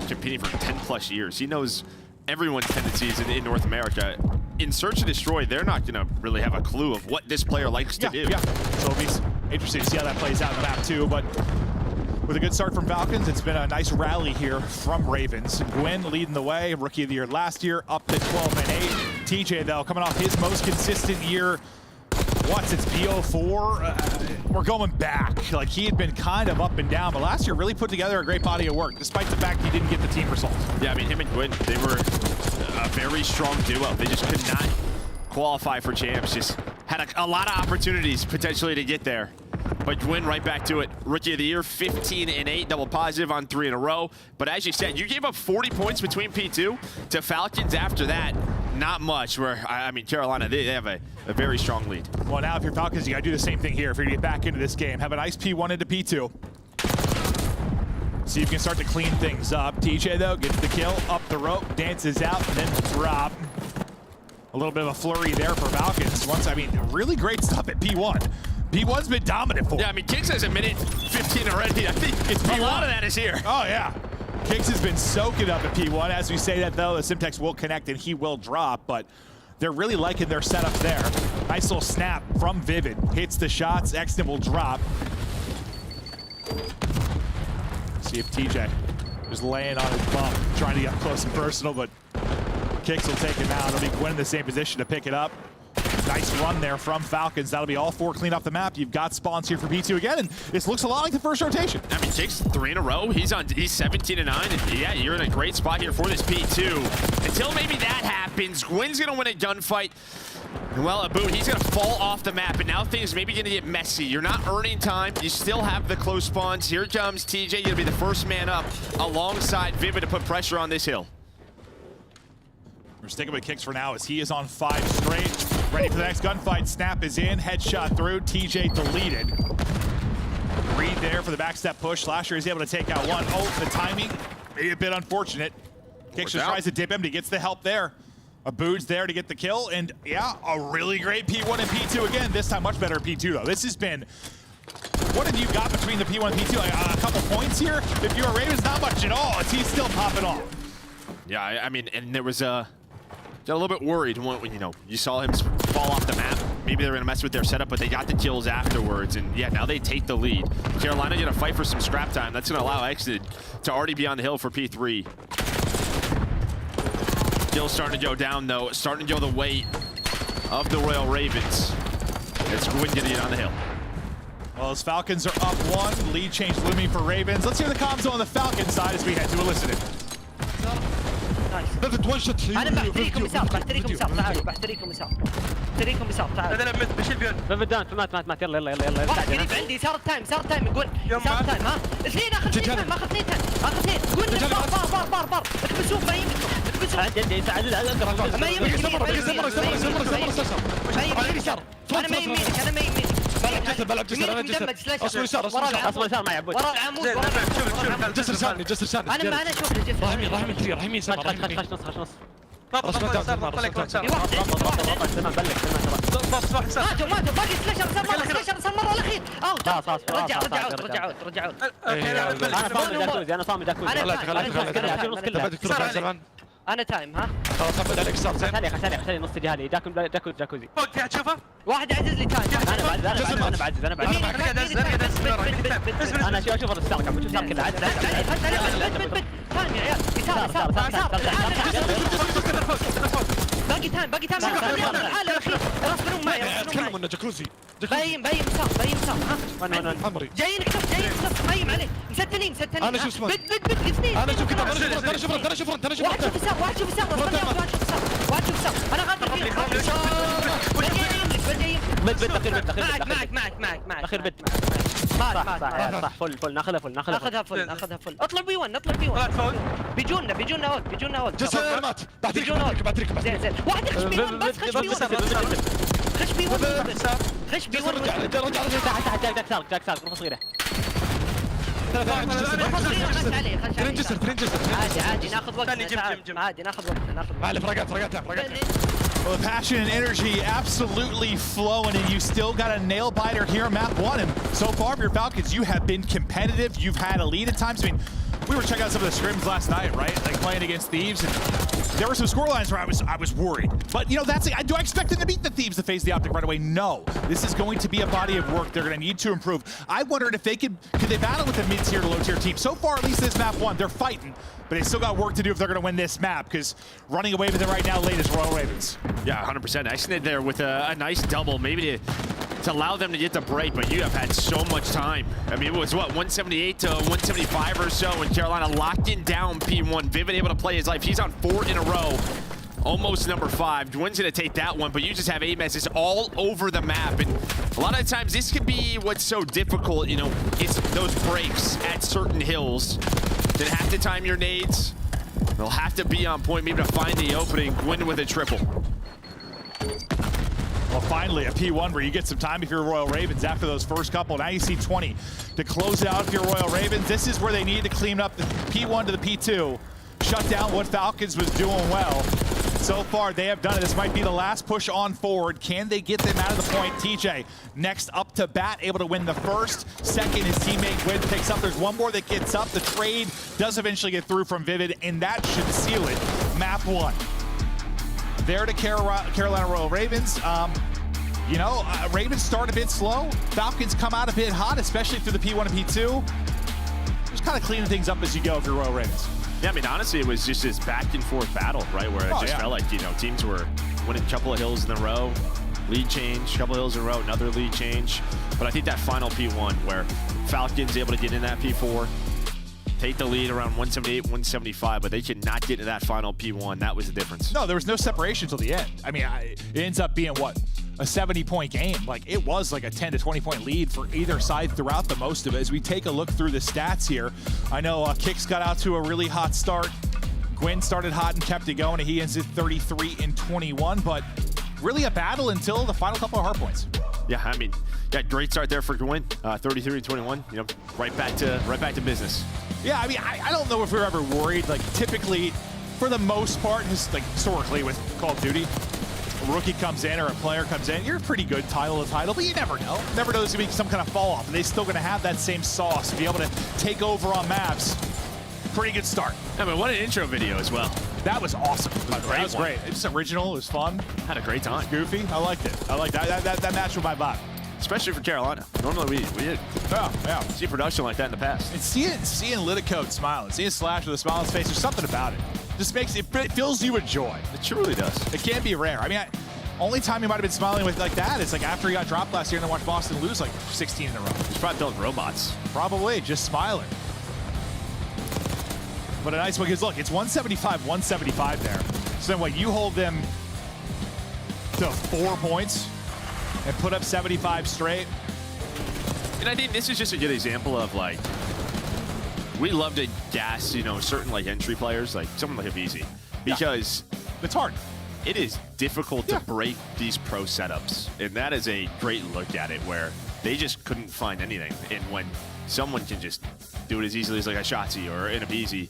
competing for 10+ years. He knows everyone's tendencies in North America. In Search and Destroy, they're not going to really have a clue of what this player likes to do. Yeah, so it'll be interesting to see how that plays out in the map too. But with a good start from Falcons, it's been a nice rally here from Ravens. Gwyn leading the way, Rookie of the Year last year, up to 12-8. TJ, though, coming off his most consistent year. It's BO4? We're going back. Like, he had been kind of up and down, but last year really put together a great body of work, despite the fact he didn't get the team results. Yeah, I mean, him and Gwyn, they were a very strong duo. They just could not qualify for champs. Just had a lot of opportunities potentially to get there. But Gwyn right back to it. Rookie of the Year, 15-8, double positive on 3 in a row. But as you said, you gave up 40 points between P2 to Falcons after that. Not much. Where, I mean, Carolina, they have a very strong lead. Well, now if you're Falcons, you got to do the same thing here if you're going to get back into this game. Have a nice P1 into P2. See if you can start to clean things up. TJ, though, gets the kill, up the rope, dances out, and then drop. A little bit of a flurry there for Falcons. I mean, really great stuff at P1. P1's been dominant for him. Yeah, I mean, Kicks has a minute 15 already. I think it's a lot of that is here. Oh, yeah. Kicks has been soaking up at P1. As we say that, though, the Simtex will connect and he will drop, but they're really liking their setup there. Nice little snap from Vivid. Hits the shots. Exton will drop. See if TJ is laying on his bump, trying to get up close and personal, but Kicks will take him out. It'll be Gwyn in the same position to pick it up. Nice run there from Falcons. That'll be all 4 clean up the map. You've got spawns here for P2 again, and this looks a lot like the first rotation. I mean, Jake's 3 in a row. He's 17-9, and yeah, you're in a great spot here for this P2. Until maybe that happens, Gwyn's gonna win a gunfight. Well, Abu, he's gonna fall off the map, and now things maybe gonna get messy. You're not earning time. You still have the close spawns. Here comes TJ, gonna be the first man up alongside Vivid to put pressure on this hill. We're sticking with Kicks for now as he is on 5 straight. Ready for the next gunfight. Snap is in, headshot through, TJ deleted. Reed there for the backstep push. Slasher is able to take out one. Oh, the timing, maybe a bit unfortunate. Kicks just tries to dip him, he gets the help there. Abu's there to get the kill, and yeah, a really great P1 and P2 again. This time much better P2 though. This has been, what have you got between the P1 and P2? Like a couple points here? If you're a Ravens, not much at all, as he's still popping off. Yeah, I mean, and there was got a little bit worried when you know, you saw him fall off the map. Maybe they were gonna mess with their setup, but they got the kills afterwards, and yeah, now they take the lead. Carolina gonna fight for some scrap time. That's gonna allow Exit to already be on the hill for P3. Still starting to go down though, starting to go the weight of the Royal Ravens. It's Gwyn gonna get on the hill. Well, as Falcons are up 1, lead change looming for Ravens. Let's hear the comms on the Falcon side as we head to a listen in. انا بحتريكم يسار بحتريكم يسار تعالوا بحتريكم يسار بحتريكم يسار تعالوا لا لا بشيل بيون مات يلا قريب عندي يسار التايم يقول يسار التايم ها اثنين اخذ اثنين ما اخذ اثنين اخذ اثنين قول بار اكبسوه ما يمكن اكبسوه عندي ما يمكن انا ما يمينك بلعب جسر اصبر يسار ما يعبود ورا العمود جسر ثاني انا ما انا اشوف الجسر رحمي كثير رحمي يسار خش نص ماتوا باقي سلاشر مرة الاخير رجعوا انا صامد جاكوزي انا تايم ها خلاص ابد عليك صار زين خلي نص جهالي جاكوزي فوق فيها تشوفه واحد عزز لي تايم انا بعزز انا اشوف الساق عم بشوف كذا عزز تايم يا عيال يسار باقي تايم الحالة الاخير راسبرون معي تكلموا انه جاكوزي باين مسار ها حمري جايين اكتف باين عليه مستنين انا شو اسمه بد اثنين انا شوف كذا انا شوف واحد شوف يسار انا غادر فيه معك اخير بد صح فل ناخذها فل اطلع بي 1 بيجونا اول جسر مات بعديك زين واحد خش بي 1 بس خش بي 1 رجع جاك سالك غرفه صغيره عادي ناخذ وقت عادي ناخذ وقت فرقات Well, the passion and energy absolutely flowing, and you still got a nail biter here on map 1. And so far for your Falcons, you have been competitive. You've had a lead at times. I mean, we were checking out some of the scrims last night, right? Like playing against Thieves, and there were some scorelines where I was worried. But you know, do I expect them to beat the Thieves to FaZe the Optic right away? No. This is going to be a body of work they're going to need to improve. I wondered if could they battle with a mid-tier to low-tier team. So far, at least this map 1, they're fighting. But they still got work to do if they're going to win this map, because running away with it right now late is Royal Ravens. Yeah, 100%. Exnid there with a nice double, maybe to allow them to get the break, but you have had so much time. I mean, it was, what, 178 to 175 or so, and Carolina locking down P1. Vivid able to play his life. He's on 4 in a row. Almost number 5. Dwin's gonna take that one, but you just have aim assist all over the map. And a lot of times this could be what's so difficult, you know, it's those breaks at certain hills. Then have to time your nades. They'll have to be on point, maybe to find the opening. Gwyn with a triple. Well, finally, a P1 where you get some time if you're Royal Ravens after those first couple. Now you see 20 to close it out if you're Royal Ravens. This is where they need to clean up the P1 to the P2. Shut down what Falcons was doing well. So far, they have done it. This might be the last push on forward. Can they get them out of the point? TJ, next up to bat, able to win the first. Second, his teammate Gwyn picks up. There's one more that gets up. The trade does eventually get through from Vivid, and that should seal it. Map 1. There to Carolina Royal Ravens. You know, Ravens start a bit slow. Falcons come out a bit hot, especially through the P1 and P2. Just kind of cleaning things up as you go if you're Royal Ravens. Yeah, I mean, honestly, it was just this back and forth battle, right? Where it just felt like, you know, teams were winning a couple of hills in a row. lead change, a couple hills in a row, another lead change. But I think that final P1 where Falcon's able to get in that P4, take the lead around 178, 175, but they could not get into that final P1. That was the difference. No, there was no separation until the end. I mean, it ends up being, what, a 70-point game. Like, it was like a 10 to 20-point lead for either side throughout the most of it. As we take a look through the stats here, I know Kicks got out to a really hot start. Gwyn started hot and kept it going, and he ends at 33 and 21, but really a battle until the final couple of hard points. Yeah, I mean, yeah, great start there for Gwyn. 33 and 21, you know, right back to business. Yeah, I mean, I don't know if we're ever worried. Like, typically, for the most part, historically with Call of Duty, a rookie comes in or a player comes in, you're pretty good title to title, but you never know. Never know there's going to be some kind of fall off, and they're still going to have that same sauce, be able to take over on maps. Pretty good start. Yeah, but what an intro video as well. That was awesome. That was great. It's original. It was fun. Had a great time. Goofy. I liked it. I liked that. That matched with my vibe. Especially for Carolina. Normally we did. Yeah. See production like that in the past. And seeing Liticote smiling, seeing Slash with a smile on his face, there's something about it. Just makes it fills you with joy. It truly does. It can't be rare. I mean, only time he might have been smiling with like that is like after he got dropped last year and then watched Boston lose like 16 in a row. He's probably building robots. Probably just smiling. But a nice one, because look, it's 175, 175 there. So then what, you hold them to 4 points and put up 75 straight? And I think this is just a good example of, like, we love to gas, you know, certain, like, entry players, like someone like FaZe, because it's hard. It is difficult to break these pro setups. And that is a great look at it, where they just couldn't find anything. And when someone can just do it as easily as like a Shotzzy or in a BZ,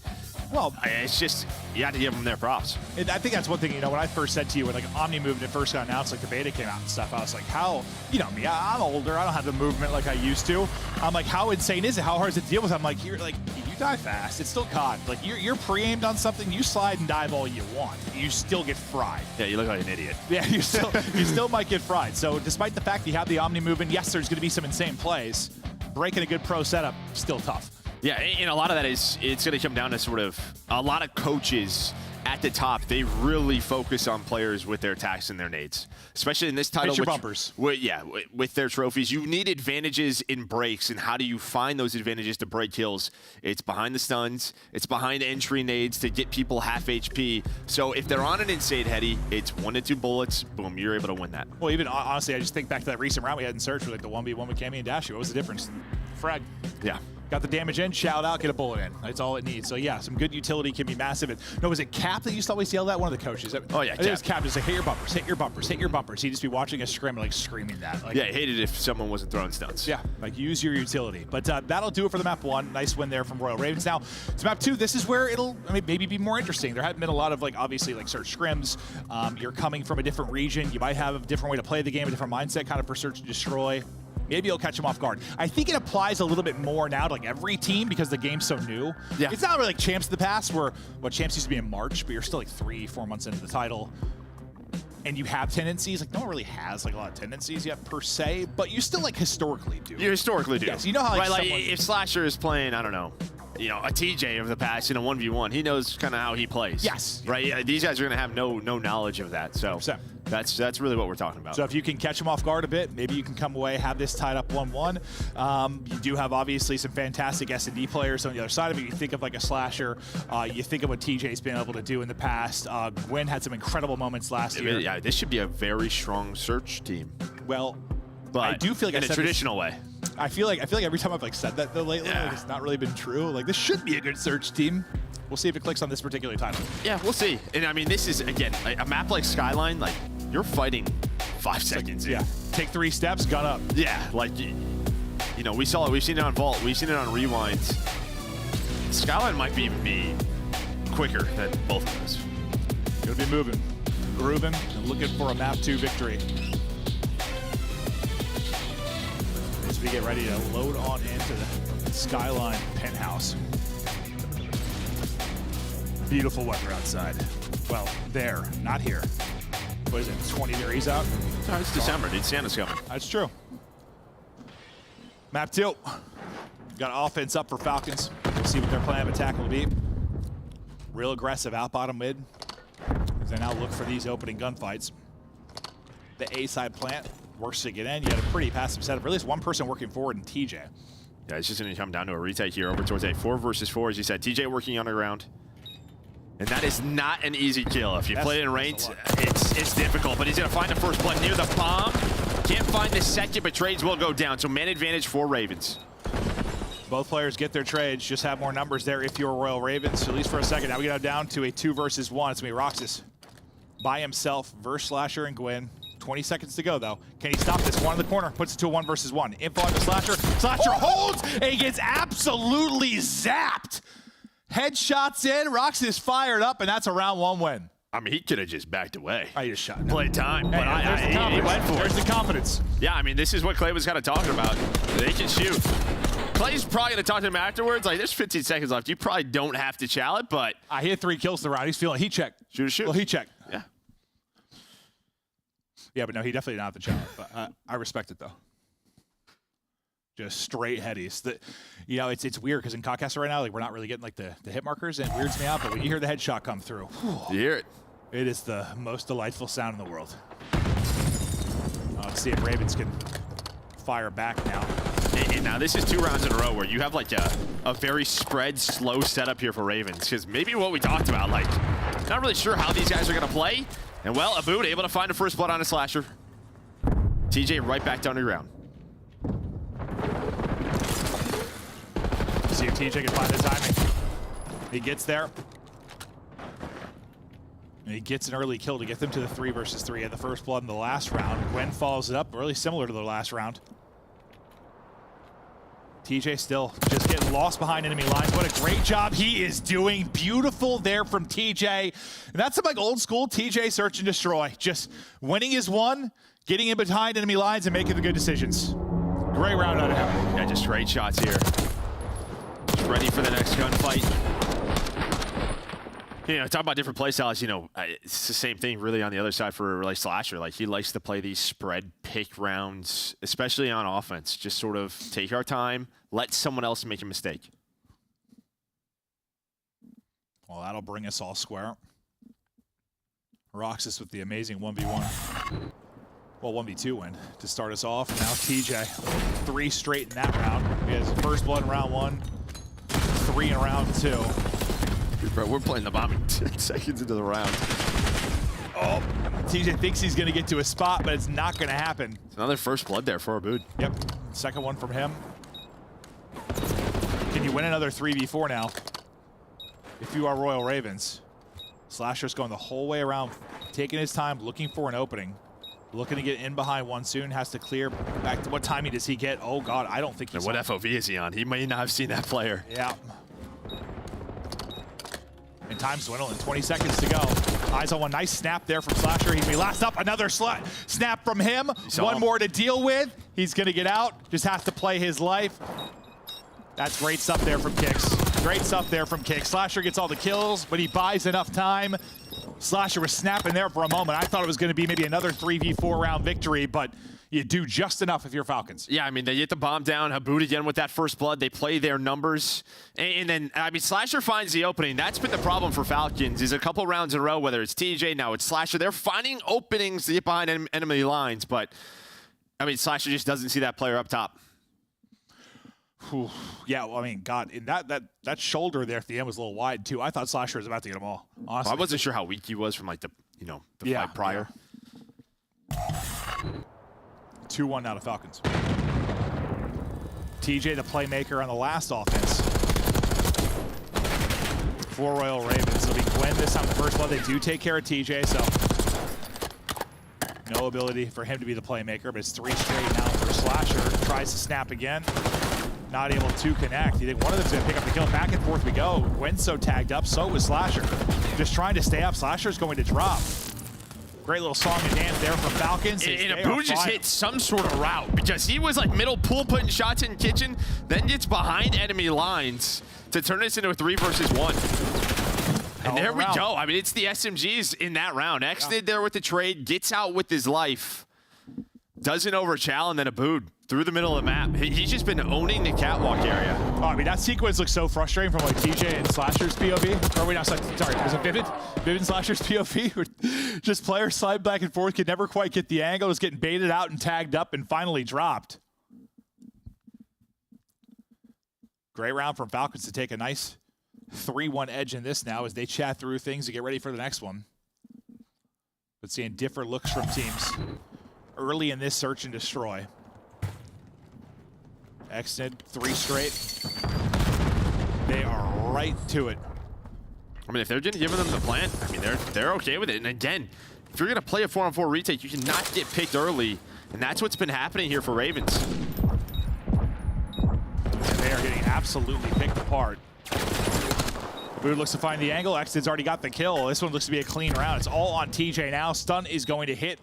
well, it's just, you have to give them their props. And I think that's one thing, you know, when I first said to you, when like Omni movement first got announced, like the beta came out and stuff, I was like, how, you know me, I'm older, I don't have the movement like I used to. I'm like, how insane is it? How hard is it to deal with? I'm like, you're like, you die fast, it's still COD. Like you're pre-aimed on something, you slide and dive all you want. You still get fried. Yeah, you look like an idiot. Yeah, you still might get fried. So despite the fact that you have the Omni movement, yes, there's gonna be some insane plays. Breaking a good pro setup, still tough. Yeah, and a lot of that is, it's going to come down to sort of a lot of coaches at the top. They really focus on players with their attacks and their nades, especially in this title. Hit your bumpers. With their trophies. You need advantages in breaks, and how do you find those advantages to break kills? It's behind the stuns. It's behind entry nades to get people half HP. So if they're on an insane heady, it's 1 to 2 bullets. Boom, you're able to win that. Well, even honestly, I just think back to that recent round we had in Search with like the 1v1 with Cammy and Dashy. What was the difference? Frag. Yeah. Got the damage in, shout out, get a bullet in. That's all it needs. So yeah, some good utility can be massive. And no, was it Cap that used to always yell that? One of the coaches. Oh yeah, I think it was Cap. Just like, hit your bumpers, hit your bumpers, hit your bumpers. He'd just be watching a scrim like screaming that. Like, yeah, I hated if someone wasn't throwing stuns. Yeah, like use your utility. But that'll do it for the map 1. Nice win there from Royal Ravens. Now to map 2, this is where it'll maybe be more interesting. There haven't been a lot of like obviously like search scrims. You're coming from a different region. You might have a different way to play the game, a different mindset kind of for search and destroy. Maybe it'll catch them off guard. I think it applies a little bit more now to like every team because the game's so new. Yeah. It's not really like Champs of the past where Champs used to be in March, but you're still like 3-4 months into the title. And you have tendencies, like no one really has like a lot of tendencies yet per se, but you still like historically do. You historically do. Yes, you know how like, if Slasher is playing, I don't know, you know, a TJ of the past in a 1v1, he knows kind of how he plays. Yes. Right? Yeah, these guys are going to have no knowledge of that. So 100%. That's really what we're talking about. So if you can catch them off guard a bit, maybe you can come away, have this tied up 1-1. You do have obviously some fantastic S&D players on the other side of it. You think of like a Slasher. You think of what TJ's been able to do in the past. Gwyn had some incredible moments last year. Yeah, this should be a very strong search team. Well, but I do feel like in a traditional way. I feel like every time I've like said that though lately, like, it's not really been true. Like this should be a good search team. We'll see if it clicks on this particular title. Yeah, we'll see. And I mean, this is again a map like Skyline. Like you're fighting 5 seconds. Yeah, take 3 steps, gun up. Yeah, like you know, we saw it. We've seen it on Vault. We've seen it on Rewind. Skyline might even be quicker than both of those. Gonna be moving, grooving, and looking for a map 2 victory. As we get ready to load on into the Skyline penthouse. Beautiful weather outside. Well, there, not here. What is it, 20 degrees out? No, it's December, dude. Santa's coming. That's true. Map 2. Got offense up for Falcons. We'll see what their plan of attack will be. Real aggressive out bottom mid. As they now look for these opening gunfights. the A side plant. Works to get in. You had a pretty passive setup. Or at least one person working forward in TJ. Yeah, it's just going to come down to a retake here over towards A. 4 versus 4, as you said. TJ working underground. And that is not an easy kill. If you play it in ranked, it's difficult. But he's going to find the first blood near the bomb. Can't find the second, but trades will go down. So man advantage for Ravens. Both players get their trades. Just have more numbers there if you're Royal Ravens, at least for a second. Now we go down to a 2 versus 1. It's going to be Roxas by himself versus Slasher and Gwyn. 20 seconds to go, though. Can he stop this? One in the corner. Puts it to a 1 versus 1. Info on the Slasher. Slasher holds, and he gets absolutely zapped. Headshots in. Roxas fired up, and that's a round 1 win. I mean, he could have just backed away. I just shot. Played time. Hey, but he went for it. There's the confidence. Yeah, I mean, this is what Clay was kind of talking about. They can shoot. Clay's probably going to talk to him afterwards. Like, there's 15 seconds left. You probably don't have to chow it, but... He had 3 kills in the round. He's feeling heat check. Shoot. Well, heat check. Yeah. Yeah, but no, he definitely didn't have the challenge. But I respect it, though. Just straight headies. You know, it's weird because in Codcaster right now, like, we're not really getting like the hit markers, and it weirds me out. But when you hear the headshot come through, you hear it. It is the most delightful sound in the world. Let's see if Ravens can fire back now. And now this is 2 rounds in a row where you have like a very spread, slow setup here for Ravens. Because maybe what we talked about, like, not really sure how these guys are going to play. And well, Abood able to find a first blood on a Slasher. TJ right back down to the ground. See if TJ can find the timing. He gets there. And he gets an early kill to get them to the 3 versus 3 at the first blood in the last round. Gwen follows it up, really similar to the last round. TJ still just getting lost behind enemy lines. What a great job he is doing. Beautiful there from TJ. And that's some like old school TJ search and destroy. Just winning is one, getting in behind enemy lines and making the good decisions. Great round out of him. Yeah, just great shots here. Just ready for the next gunfight. You know, talk about different play styles, you know, it's the same thing really on the other side for like Slasher. Like, he likes to play these spread pick rounds, especially on offense. Just sort of take our time, let someone else make a mistake. Well, that'll bring us all square. Roxas with the amazing 1v1. Well, 1v2 win to start us off. Now TJ, 3 straight in that round. He has first blood in round 1, 3 in round 2. Bro, we're playing the bombing 10 seconds into the round. Oh, TJ thinks he's going to get to a spot, but it's not going to happen. It's another first blood there for Abood. Yep, second one from him. Can you win another 3v4 now? If you are Royal Ravens. Slasher's going the whole way around, taking his time, looking for an opening. Looking to get in behind one soon, has to clear. Back to what timing does he get? Oh, God, I don't think he's What FOV is he on? He may not have seen that player. Yeah. And time's dwindling, 20 seconds to go. Eyes on one, nice snap there from Slasher. He's gonna be last up, another snap from him. One more to deal with. He's gonna get out, just has to play his life. That's great stuff there from Kicks. Great stuff there from Kicks. Slasher gets all the kills, but he buys enough time. Slasher was snapping there for a moment. I thought it was gonna be maybe another 3v4 round victory, but you do just enough if you're Falcons. Yeah, I mean, they get the bomb down. Abood again with that first blood. They play their numbers. And then, I mean, Slasher finds the opening. That's been the problem for Falcons, is a couple rounds in a row, whether it's TJ, now it's Slasher. They're finding openings to get behind enemy lines, but, I mean, Slasher just doesn't see that player up top. Whew. Yeah, well, I mean, God, in that shoulder there at the end was a little wide, too. I thought Slasher was about to get them all, honestly. Well, I wasn't sure how weak he was from, like, the fight prior. Yeah. 2-1 now to Falcons. TJ the playmaker on the last offense. For Royal Ravens. It'll be Gwen this time the first blood. They do take care of TJ, so no ability for him to be the playmaker, but it's 3 straight now for Slasher. Tries to snap again. Not able to connect. You think one of them's gonna pick up the kill. Back and forth we go. Gwen's so tagged up, so was Slasher. Just trying to stay up. Slasher's going to drop. Great little song and dance there from Falcons. And Abood just hit some sort of route because he was like middle pool putting shots in kitchen, then gets behind enemy lines to turn this into a 3 versus 1. And there we go. I mean, it's the SMGs in that round. Exited there with the trade, gets out with his life, doesn't overchow, and then Abood through the middle of the map. He's just been owning the catwalk area. Oh, I mean, that sequence looks so frustrating from like TJ and Slasher's POV. Or wait, no, sorry, was it Vivid? Vivid and Slasher's POV? Just players slide back and forth, could never quite get the angle, was getting baited out and tagged up and finally dropped. Great round from Falcons to take a nice 3-1 edge in this now as they chat through things to get ready for the next one. But seeing different looks from teams early in this search and destroy. Extend 3 straight. They are right to it. I mean, if they're just giving them the plan, I mean, they're okay with it. And again, if you're gonna play a 4-on-4 retake, you cannot get picked early, and that's what's been happening here for Ravens. And they are getting absolutely picked apart. Bood looks to find the angle. Exted's already got the kill. This one looks to be a clean round. It's all on TJ now. Stun is going to hit.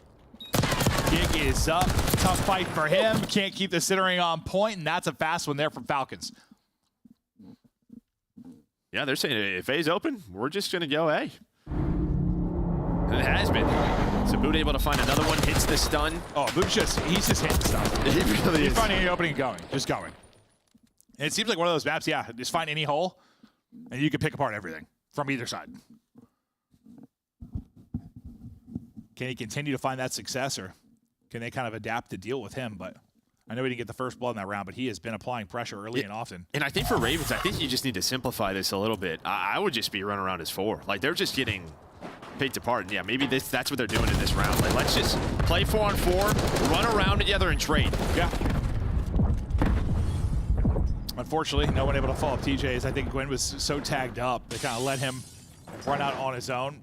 Gig is up. Tough fight for him. Can't keep the centering on point, and that's a fast one there from Falcons. Yeah, they're saying if FaZe open, we're just going to go A. And it has been. So Bood able to find another one, hits the stun. Oh, Bood's he's just hitting stuff. He really He's is. finding any opening and going. Just going. And it seems like one of those maps, yeah, just find any hole, and you can pick apart everything from either side. Can he continue to find that success, or can they kind of adapt to deal with him? But I know he didn't get the first blood in that round, but he has been applying pressure early and often. And I think for Ravens, I think you just need to simplify this a little bit. I would just be running around as 4. Like, they're just getting picked apart. And yeah, maybe that's what they're doing in this round. Like, let's just play 4-on-4, run around together, and trade. Yeah. Unfortunately, no one able to follow up TJ's. I think Gwen was so tagged up, they kind of let him run out on his own.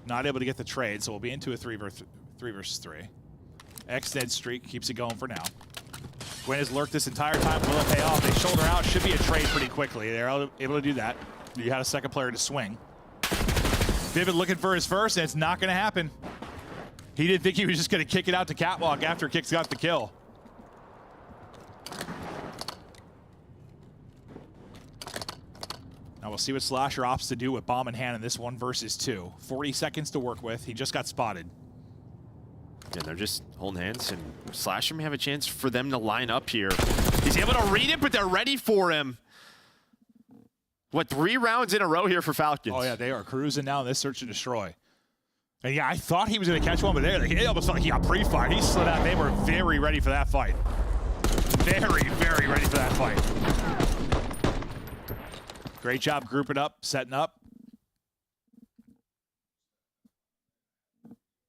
Not able to get the trade, so we'll be into a 3 versus 3. X-Dead streak keeps it going for now. Gwen has lurked this entire time. Will it pay off? They shoulder out. Should be a trade pretty quickly. They're able to do that. You had a second player to swing. Vivid looking for his first, and it's not going to happen. He didn't think he was just going to kick it out to Catwalk after Kicks got the kill. Now we'll see what Slasher opts to do with bomb in hand in this 1 versus 2. 40 seconds to work with. He just got spotted. And they're just holding hands, and Slasher may have a chance for them to line up here. He's able to read it, but they're ready for him. What, 3 rounds in a row here for Falcons? Oh yeah, they are cruising now in this search and destroy. And yeah, I thought he was going to catch one, but it almost felt like he got pre-fired. He slid out. They were very ready for that fight. Very, very ready for that fight. Great job grouping up, setting up.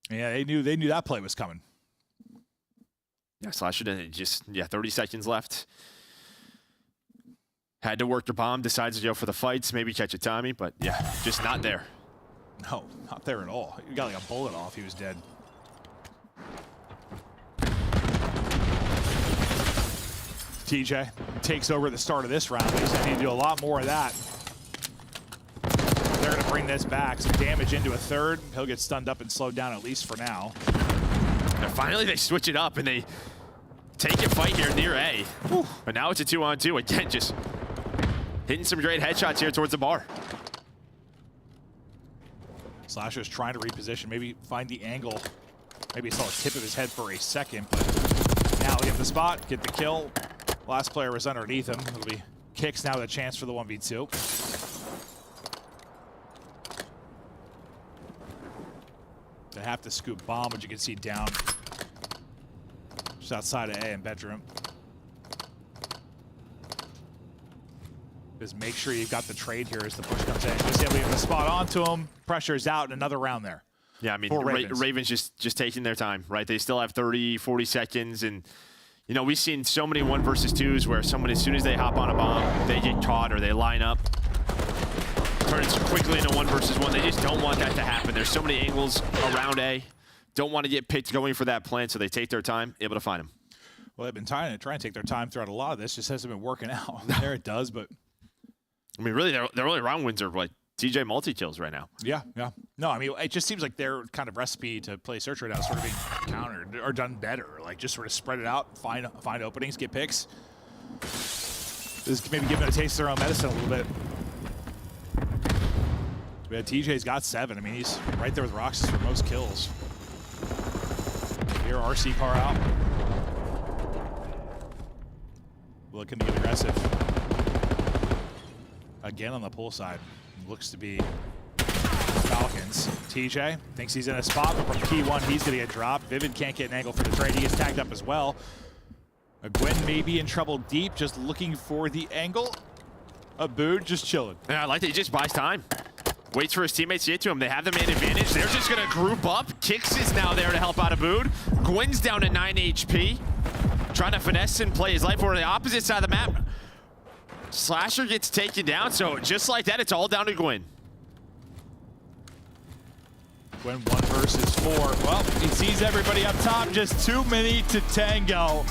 Yeah, they knew that play was coming. Yeah, Slasher didn't just, 30 seconds left. Had to work the bomb, decides to go for the fights, maybe catch a Tommy, but yeah, just not there. No, not there at all. He got like a bullet off, he was dead. TJ takes over at the start of this round. He's going to need to do a lot more of that. They're going to bring this back. Some damage into a third. He'll get stunned up and slowed down at least for now. And finally, they switch it up and they take a fight here near A. Whew. But now it's a 2-on-2. Again, just hitting some great headshots here towards the bar. Slasher's trying to reposition, maybe find the angle. Maybe saw the tip of his head for a second, but now he'll get the spot, get the kill. Last player was underneath him. It'll be Kicks now with a chance for the 1v2. They have to scoop bomb, which you can see down just outside of A in bedroom. Just make sure you've got the trade here as the push comes in. Just able to get the spot onto him. Pressure's out, and another round there. Yeah, I mean, Ravens. Ravens just taking their time, right? They still have 30, 40 seconds, and you know, we've seen so many 1 versus 2s where someone, as soon as they hop on a bomb, they get caught or they line up. Turn it quickly into 1 versus 1. They just don't want that to happen. There's so many angles around A. Don't want to get picked going for that plan, so they take their time, able to find him. Well, they've been trying to take their time throughout a lot of this. Just hasn't been working out. There it does, but I mean, really, their only round wins are like TJ multi-kills right now. Yeah. No, I mean, it just seems like their kind of recipe to play Search right now is sort of being countered or done better. Like, just sort of spread it out, find openings, get picks. This is maybe giving it a taste of their own medicine a little bit. Yeah, TJ's got 7. I mean, he's right there with Roxas for most kills. Here, RC car out. Looking to get aggressive. Again on the pull side. Looks to be Falcons. Falcons. TJ thinks he's in a spot, but from P1, he's going to get dropped. Vivid can't get an angle for the trade. He gets tagged up as well. Gwen may be in trouble deep, just looking for the angle. Abood just chilling. Yeah, I like that he just buys time. Waits for his teammates to get to him. They have the man advantage. They're just going to group up. Kix is now there to help out Abood. Gwen's down to 9 HP. Trying to finesse and play his life over to the opposite side of the map. Slasher gets taken down, so just like that, it's all down to Gwen. Gwen 1 versus 4. Well, he sees everybody up top, just too many to tango.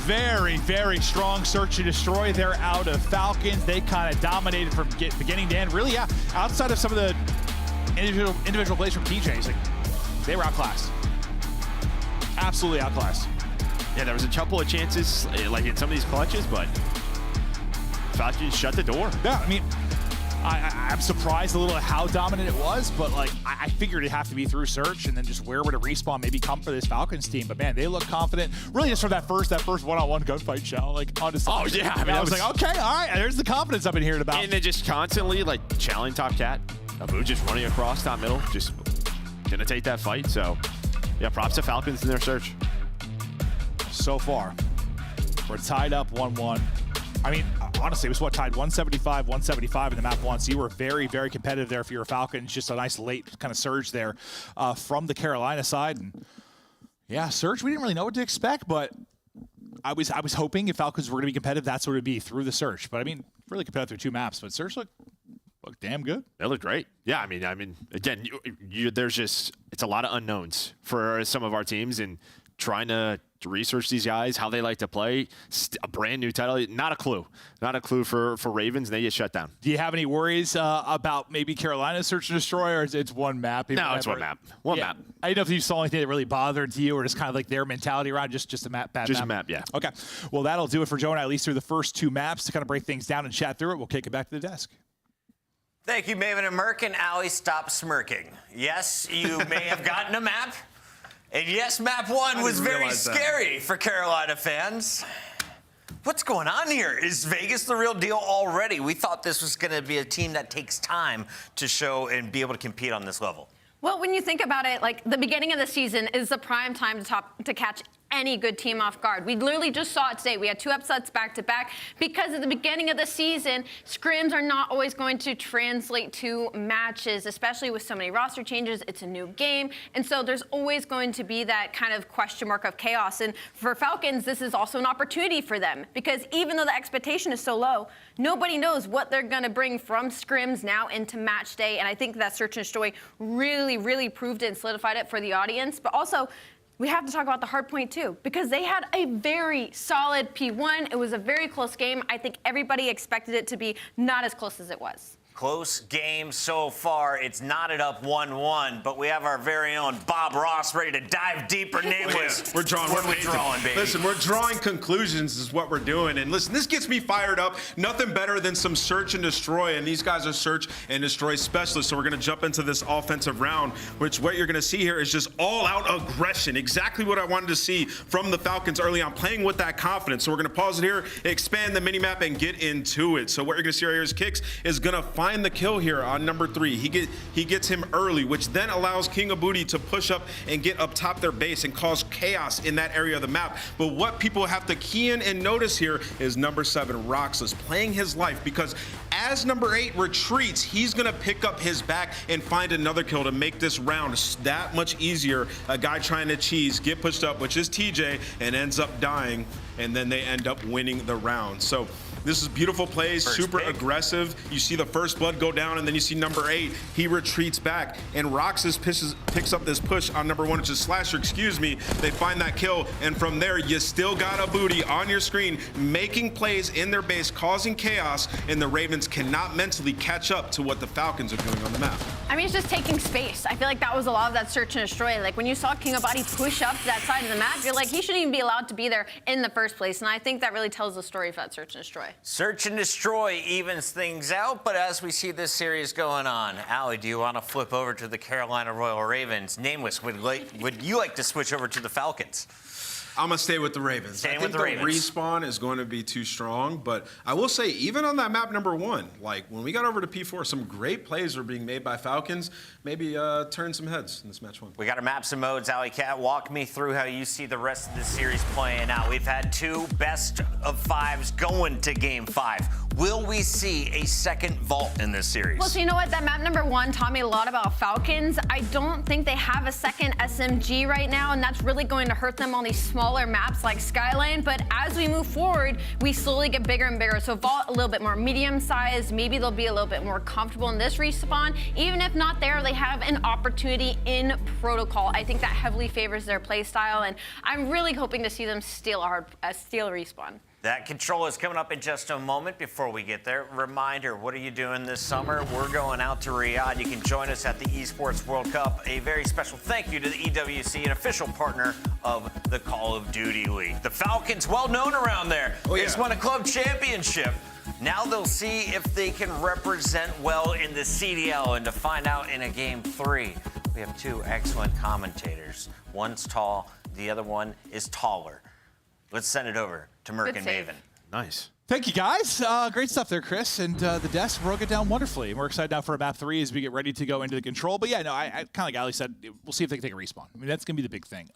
Very, very strong search and destroy. They're out of Falcons. They kind of dominated from beginning to end. Really, yeah, outside of some of the individual plays from TJs, like, they were outclassed. Absolutely outclassed. Yeah, there was a couple of chances, like in some of these clutches, but Falcons shut the door. Yeah, I mean, I'm surprised a little at how dominant it was, but like I figured it'd have to be through search and then just where would a respawn maybe come for this Falcons team. But man, they look confident. Really, just from that first one-on-one gunfight show, like honestly. Oh yeah, I mean, I was like, okay, all right, there's the confidence I've been hearing about. And then just constantly like challenging top cat. Abu just running across top middle, just gonna take that fight. So yeah, props to Falcons in their search. So far, we're tied up 1-1. I mean, honestly, it was what tied 175 in the map one. So you were very, very competitive there for your Falcons. Just a nice late kind of surge there from the Carolina side. And yeah, surge, we didn't really know what to expect, but I was hoping if Falcons were going to be competitive, that's what it would be through the search. But I mean, really competitive through 2 maps. But surge looked damn good. They look great. Yeah, I mean, again, there's just it's a lot of unknowns for some of our teams, and trying to research these guys, how they like to play. A brand new title, not a clue for Ravens, and they get shut down. Do you have any worries about maybe Carolina's search and destroy, or it's one map? No, it's one map. One map. I don't know if you saw anything that really bothered you, or just kind of like their mentality around just a map. Just a map, yeah. Okay, well that'll do it for Joe and I, at least through the first 2 maps. To kind of break things down and chat through it, we'll kick it back to the desk. Thank you, Maven and Merk, and Allie, stop smirking. Yes, you may have gotten a map. And yes, map 1 was very scary for Carolina fans. What's going on here? Is Vegas the real deal already? We thought this was going to be a team that takes time to show and be able to compete on this level. Well, when you think about it, like the beginning of the season is the prime time to catch any good team off guard. We literally just saw it today. We had 2 upsets back-to-back because at the beginning of the season, scrims are not always going to translate to matches, especially with so many roster changes. It's a new game. And so there's always going to be that kind of question mark of chaos. And for Falcons, this is also an opportunity for them because even though the expectation is so low, nobody knows what they're going to bring from scrims now into match day. And I think that search and destroy really, really proved it and solidified it for the audience. But also, we have to talk about the hard point too, because they had a very solid P1. It was a very close game. I think everybody expected it to be not as close as it was. Close game so far. It's knotted up 1-1, but we have our very own Bob Ross ready to dive deeper. Nameless. We're drawing. What are we drawing, baby? Listen, we're drawing conclusions is what we're doing. And listen, this gets me fired up. Nothing better than some search and destroy, and these guys are search and destroy specialists. So we're going to jump into this offensive round, which what you're going to see here is just all-out aggression. Exactly what I wanted to see from the Falcons early on, playing with that confidence. So we're going to pause it here, expand the minimap, and get into it. So what you're going to see right here is Kix is going to find the kill here on number 3. He gets him early, which then allows King of Booty to push up and get up top their base and cause chaos in that area of the map. But what people have to key in and notice here is number 7, Røkkr, playing his life, because as number 8 retreats, he's gonna pick up his back and find another kill to make this round that much easier. A guy trying to cheese, get pushed up, which is TJ, and ends up dying, and then they end up winning the round. So this is beautiful plays, super aggressive. You see the first blood go down, and then you see number 8. He retreats back, and Røkkr picks up this push on number 1, which is Slasher, excuse me. They find that kill, and from there, you still got a Booty on your screen, making plays in their base, causing chaos, and the Ravens cannot mentally catch up to what the Falcons are doing on the map. I mean, it's just taking space. I feel like that was a lot of that search and destroy. Like, when you saw King of Body push up to that side of the map, you're like, he shouldn't even be allowed to be there in the first place, and I think that really tells the story of that search and destroy. Search and destroy evens things out, but as we see this series going on, Allie, do you want to flip over to the Carolina Royal Ravens? Nameless, would you like to switch over to the Falcons? I'm going to stay with the Ravens. Staying I think with the Ravens. respawn is going to be too strong, but I will say, even on that map number 1, like when we got over to P4, some great plays were being made by Falcons. Maybe turn some heads in this match 1. We got our maps and modes. Alley Cat, walk me through how you see the rest of the series playing out. We've had 2 best of 5s going to game 5. Will we see a second vault in this series? Well, so you know what? That map number 1 taught me a lot about Falcons. I don't think they have a second SMG right now, and that's really going to hurt them on these smaller maps like Skyline. But as we move forward, we slowly get bigger and bigger. So vault a little bit more medium sized. Maybe they'll be a little bit more comfortable in this respawn. Even if not there, they have an opportunity in Protocol. I think that heavily favors their play style, and I'm really hoping to see them steal a respawn. That control is coming up in just a moment. Before we get there, reminder, what are you doing this summer? We're going out to Riyadh. You can join us at the Esports World Cup. A very special thank you to the EWC, an official partner of the Call of Duty League. The Falcons, well known around there. They just won a club championship. Now they'll see if they can represent well in the CDL, and to find out in a game 3, we have 2 excellent commentators. One's tall, the other one is taller. Let's send it over to Merc and Maven. Nice. Thank you, guys. Great stuff there, Chris. And the desk broke it down wonderfully. And we're excited now for map 3 as we get ready to go into the control. But yeah, no, I kind of like Ali said, we'll see if they can take a respawn. I mean, that's going to be the big thing.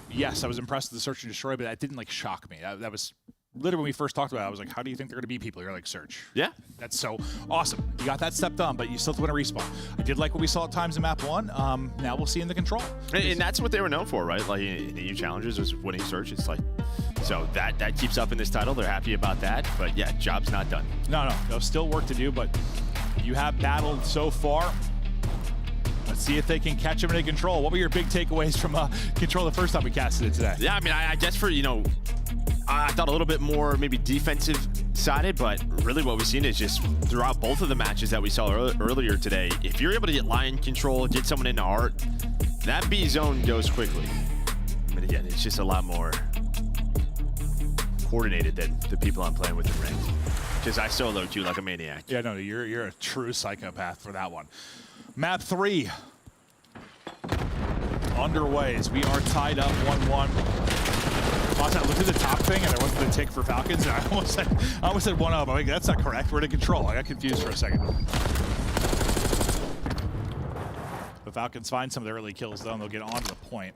Yes, I was impressed with the search and destroy, but that didn't like shock me. That was literally when we first talked about it, I was like, how do you think they're going to be people? You're like, search. Yeah. That's so awesome. You got that step done, but you still have to win a respawn. I did like what we saw at times in map 1. Now we'll see in the control. And that's what they were known for, right? Like in EU challenges was winning search. It's like, so that keeps up in this title. They're happy about that. But yeah, job's not done. No, there's still work to do, but you have battled so far. Let's see if they can catch him in a control. What were your big takeaways from control the first time we casted it today? Yeah, I mean, I guess for, I thought a little bit more maybe defensive sided, but really what we've seen is just throughout both of the matches that we saw earlier today, if you're able to get line control, get someone into art, that B zone goes quickly. But again, it's just a lot more coordinated than the people I'm playing with in ranked. Because I solo you like a maniac. Yeah, no, you're a true psychopath for that one. Map 3 underway as we are tied up 1-1. I looked at the top thing and there wasn't a tick for Falcons. And I almost said 1-0. I'm like, that's not correct. We're in control. I got confused for a second. The Falcons find some of the early kills though, and they'll get onto the point.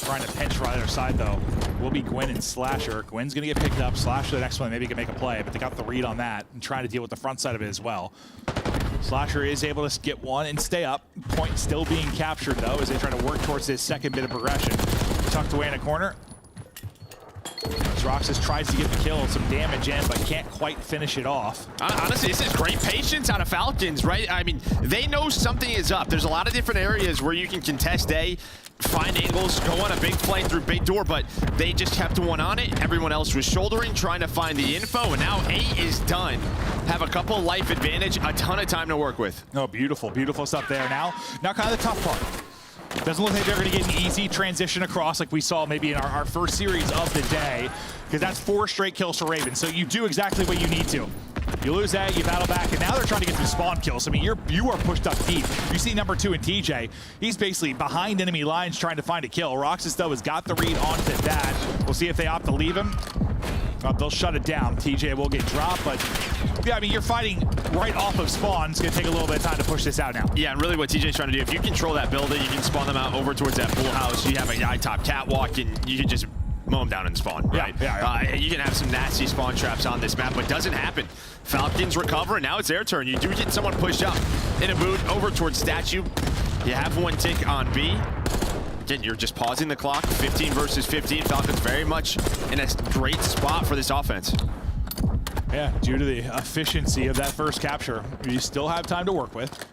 Trying to pinch right on their side though will be Gwyn and Slasher. Gwyn's gonna get picked up. Slasher the next one maybe can make a play, but they got the read on that and trying to deal with the front side of it as well. Slasher is able to get one and stay up. Point still being captured though as they try to work towards this second bit of progression. Tucked away in a corner. Roxas tries to get the kill, some damage in, but can't quite finish it off. Honestly, this is great patience out of Falcons, right? I mean, they know something is up. There's a lot of different areas where you can contest A, find angles, go on a big play through big door, but they just kept one on it. Everyone else was shouldering, trying to find the info, and now A is done. Have a couple life advantage, a ton of time to work with. Oh, beautiful, beautiful stuff there. Now kind of the tough part. Doesn't look like they're going to get an easy transition across like we saw maybe in our first series of the day, because that's 4 straight kills for Raven. So you do exactly what you need to. You lose that, you battle back, and now they're trying to get some spawn kills. I mean, you are pushed up deep. You see number 2 in TJ. He's basically behind enemy lines trying to find a kill. Roxas, though, has got the read onto that. We'll see if they opt to leave him. They'll shut it down. TJ will get dropped, but yeah, I mean, you're fighting right off of spawn. It's going to take a little bit of time to push this out now. Yeah, and really what TJ's trying to do, if you control that building, you can spawn them out over towards that pool house. You have a guy top catwalk, and you can just mow them down and spawn, right? Yeah. You can have some nasty spawn traps on this map, but it doesn't happen. Falcons recover, and now it's their turn. You do get someone pushed up in a boot over towards Statue. You have one tick on B. Again, you're just pausing the clock. 15 versus 15. Falcons very much in a great spot for this offense. Yeah, due to the efficiency of that first capture, you still have time to work with.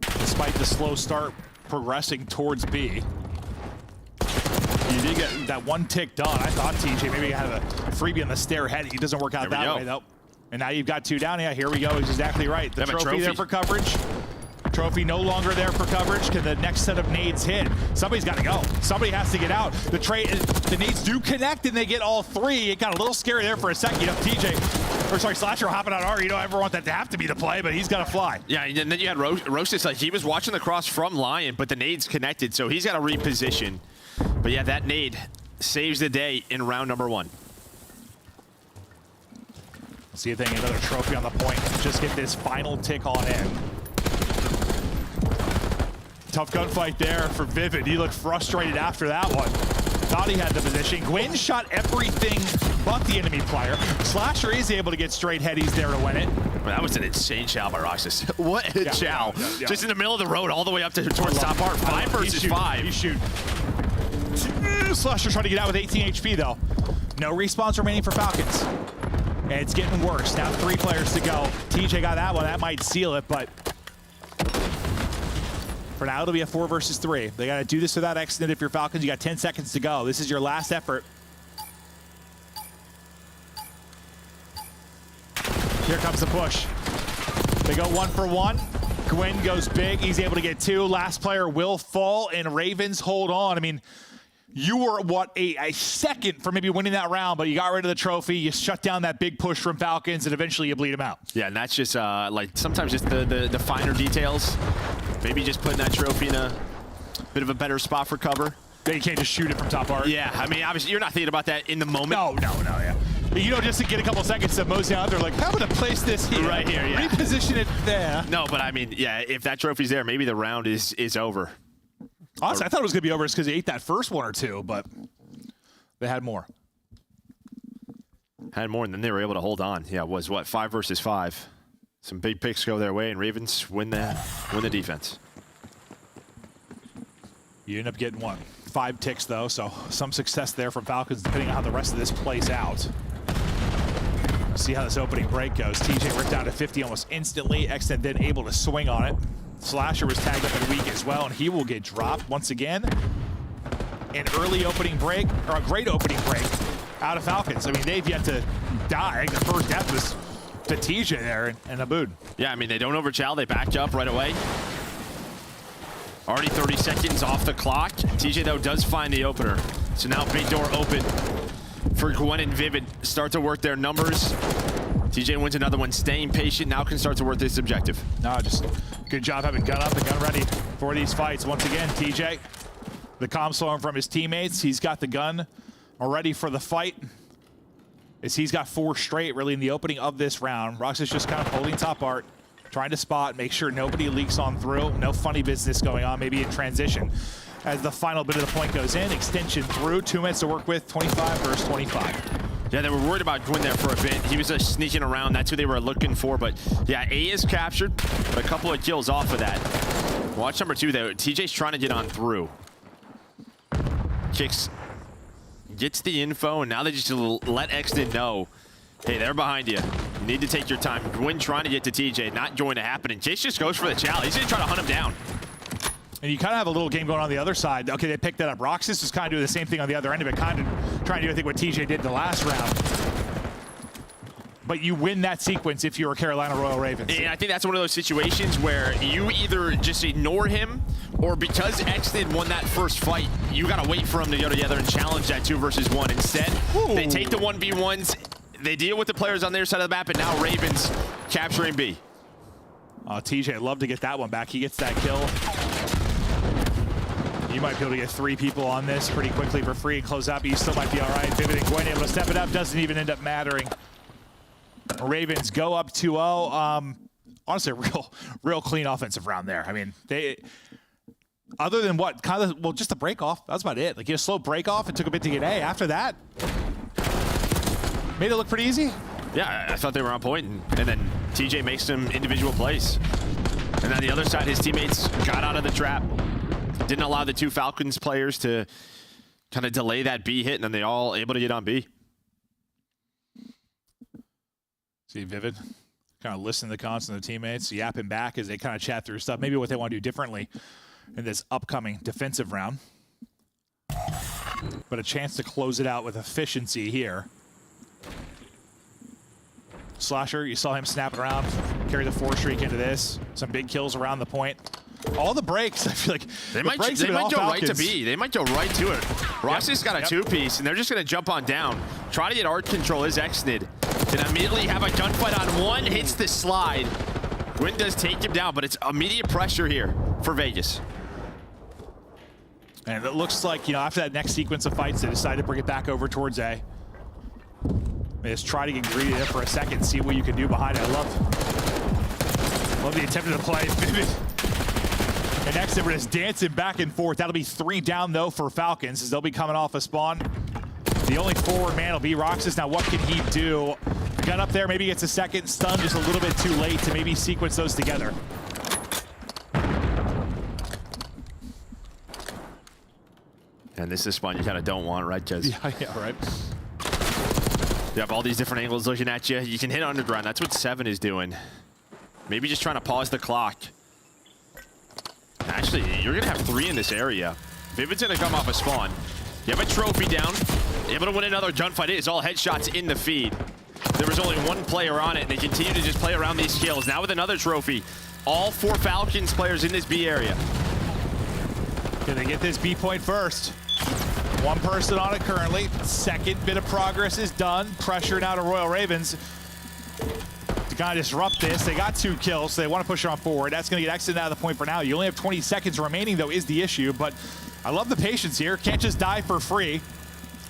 Despite the slow start progressing towards B. You did get that one tick done. I thought TJ maybe had a freebie on the stair head. He doesn't work out that way, though. And now you've got 2 down. Yeah, here we go. He's exactly right. The trophy there for coverage. Trophy no longer there for coverage. Can the next set of nades hit? Somebody's got to go. Somebody has to get out. The nades do connect and they get all 3. It got a little scary there for a second. You know, Slasher hopping on R. You don't ever want that to have to be the play, but he's got to fly. Yeah, and then you had Roastus. Like, he was watching the cross from Lion, but the nades connected, so he's got to reposition. But yeah, that nade saves the day in round number 1. Let's see if they get another trophy on the point. Just get this final tick on in. Tough gunfight there for Vivid. He looked frustrated after that one. Thought he had the position. Gwyn shot everything but the enemy player. Slasher is able to get straight headies there to win it. Well, that was an insane chow by Roxas. What a chow. Yeah. Just in the middle of the road all the way up to towards top part. 5 versus 5. He's shooting. Slasher trying to get out with 18 HP though. No respawns remaining for Falcons. And it's getting worse. Now 3 players to go. TJ got that one. That might seal it, but for now it'll be a 4 versus 3. They got to do this without accident. If you're Falcons, you got 10 seconds to go. This is your last effort. Here comes the push. They go 1 for 1. Gwyn goes big. He's able to get 2. Last player will fall, and Ravens hold on. I mean, you were, what, a second from maybe winning that round, but you got rid of the trophy. You shut down that big push from Falcons, and eventually you bleed them out. Yeah, and that's just, like, sometimes just the finer details. Maybe just putting that trophy in a bit of a better spot for cover. You can't just shoot it from top art. Yeah, I mean, obviously, you're not thinking about that in the moment. No, yeah. You know, just to get a couple seconds to mosey out there, like, how about to place this here? Right here, yeah. Reposition it there. No, but I mean, yeah, if that trophy's there, maybe the round is over. Honestly, I thought it was going to be over just because they ate that first 1 or 2, but they had more. Had more, and then they were able to hold on. Yeah, it was, what, 5 versus 5. Some big picks go their way, and Ravens win the defense. You end up getting, what, 5 ticks, though, so some success there from Falcons, depending on how the rest of this plays out. See how this opening break goes. TJ ripped down to 50 almost instantly. Extend then able to swing on it. Slasher was tagged up and weak as well, and he will get dropped once again. An early opening break, or a great opening break out of Falcons. I mean, they've yet to die. The first death was to TJ there and Abood. Yeah, I mean, they don't overchow. They backed up right away. Already 30 seconds off the clock. TJ, though, does find the opener. So now big door open for Gwyn and Vivid. Start to work their numbers. TJ wins another one, staying patient. Now can start to work this objective. No, just good job having gun up and gun ready for these fights. Once again, TJ, the comm storm from his teammates. He's got the gun already for the fight. As he's got 4 straight really in the opening of this round. Rox is just kind of holding top art, trying to spot, make sure nobody leaks on through. No funny business going on, maybe in transition. As the final bit of the point goes in, extension through, 2 minutes to work with, 25 versus 25. Yeah, they were worried about Gwyn there for a bit. He was just sneaking around. That's who they were looking for. But yeah, A is captured, but a couple of kills off of that. Watch number 2, though. TJ's trying to get on through. Kicks, gets the info, and now they just let Exton know, hey, they're behind you. You need to take your time. Gwyn trying to get to TJ, not going to happen. And Chase just goes for the challenge. He's going to try to hunt him down. And you kind of have a little game going on the other side. Okay, they picked that up. Roxas is kind of doing the same thing on the other end of it, kind of trying to do, I think, what TJ did in the last round. But you win that sequence if you're a Carolina Royal Ravens. And I think that's one of those situations where you either just ignore him, or because Exton won that first fight, you got to wait for him to go together and challenge that 2 versus 1. Instead, they take the 1v1s, they deal with the players on their side of the map, and now Ravens capturing B. TJ, I'd love to get that one back. He gets that kill. You might be able to get 3 people on this pretty quickly for free and close out, but you still might be all right. Vivid and Gwyn able to step it up. Doesn't even end up mattering. Ravens go up 2-0. Honestly, real clean offensive round there. I mean, they, other than what, kind of, well, just the break off. That's about it. Like, a slow break off. It took a bit to get A. After that, made it look pretty easy. Yeah, I thought they were on point, and then TJ makes some individual plays. And on the other side, his teammates got out of the trap. Didn't allow the 2 Falcons players to kind of delay that B hit, and then they all able to get on B. See Vivid kind of listen to the comments of their teammates, yapping back as they kind of chat through stuff, maybe what they want to do differently in this upcoming defensive round. But a chance to close it out with efficiency here. Slasher, you saw him snapping around, carry the 4 streak into this. Some big kills around the point. All the breaks, I feel like they might go right to B. They might go right to it. Roxy's got a 2-piece, and they're just going to jump on down. Try to get art control is Exnid. Then immediately have a gunfight on 1, hits the slide. Gwyn does take him down, but it's immediate pressure here for Vegas. And it looks like, you know, after that next sequence of fights, they decided to bring it back over towards A. They just try to get greedy there for a second, see what you can do behind it. I love the attempt to play. And next, they were just dancing back and forth. That'll be 3 down, though, for Falcons, as they'll be coming off a spawn. The only forward man will be Roxas. Now, what can he do? Gun up there, maybe gets a second stun, just a little bit too late to maybe sequence those together. And this is spawn you kind of don't want, right, Jez? Yeah, right. You have all these different angles looking at you. You can hit underground. That's what 7 is doing. Maybe just trying to pause the clock. Actually, you're going to have 3 in this area. Vivid's going to come off a spawn. You have a trophy down. Able to win another gunfight. It is all headshots in the feed. There was only 1 player on it, and they continue to just play around these kills. Now with another trophy. All 4 Falcons players in this B area. Can they get this B point first? 1 person on it currently. Second bit of progress is done. Pressure now to Royal Ravens to kind of disrupt this. They got 2 kills, so they want to push on forward. That's going to get exited out of the point for now. You only have 20 seconds remaining, though, is the issue. But I love the patience here. Can't just die for free.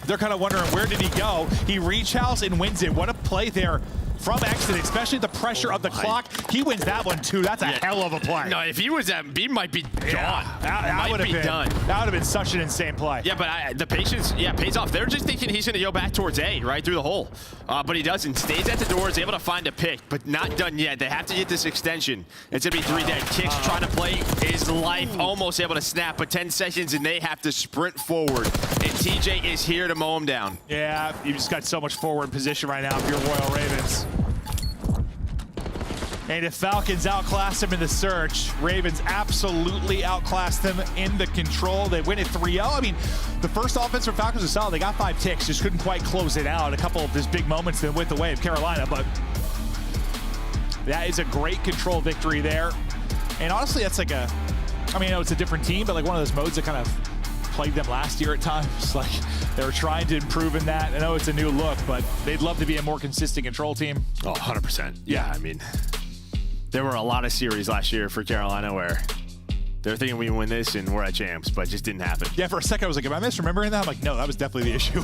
They're kind of wondering, where did he go? He reach-house and wins it. What a play there from Exit, especially the pressure of the clock. He wins that one, too. That's a hell of a play. No, if he was at B, might be gone. That would have been done. That would have been such an insane play. Yeah, but the patience, pays off. They're just thinking he's going to go back towards A, right through the hole. But he doesn't. Stays at the door, is able to find a pick, but not done yet. They have to get this extension. It's going to be 3 dead. Kicks trying to play his life, almost able to snap, but 10 seconds, and they have to sprint forward. And TJ is here to mow him down. Yeah, you just got so much forward position right now if you're Royal Ravens. And if Falcons outclass them in the search, Ravens absolutely outclassed them in the control. They win it 3-0. I mean, the first offense for Falcons was solid. They got 5 ticks, just couldn't quite close it out. A couple of these big moments that went the way of Carolina, but that is a great control victory there. And honestly, that's like a, I mean, I know it's a different team, but like one of those modes that kind of plagued them last year at times. Like they were trying to improve in that. I know it's a new look, but they'd love to be a more consistent control team. Oh, 100%. Yeah, I mean, there were a lot of series last year for Carolina where they're thinking we win this and we're at champs, but it just didn't happen. Yeah, for a second I was like, am I misremembering that? I'm like, no, that was definitely the issue.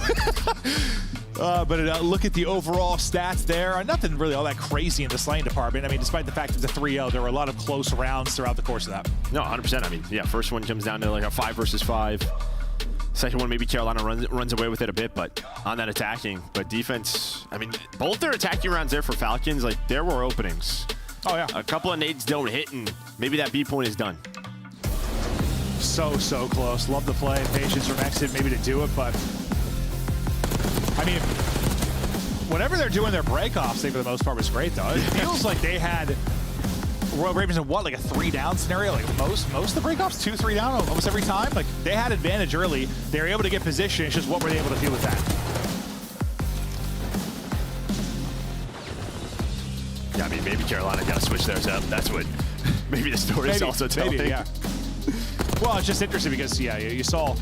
But look at the overall stats there. Nothing really all that crazy in the slaying department. I mean, despite the fact it's a 3-0, there were a lot of close rounds throughout the course of that. No, 100%. I mean, yeah, first one comes down to like a 5 versus 5. Second one, maybe Carolina runs away with it a bit, but on that attacking. But defense, I mean, both their attacking rounds there for Falcons, like there were openings. Oh, yeah. A couple of nades don't hit, and maybe that B point is done. So close. Love the play and patience from Exit maybe to do it, but I mean, whatever they're doing their breakoffs, I think for the most part was great, though. It feels like they had Royal Ravens in what, like a 3-down scenario? Like most of the breakoffs, 2-3 down almost every time. Like they had advantage early. They were able to get position. It's just what were they able to do with that? Yeah, I mean, maybe Carolina got to switch theirs up. That's what maybe the story is also telling. Maybe, yeah. Well, it's just interesting because, yeah, you saw,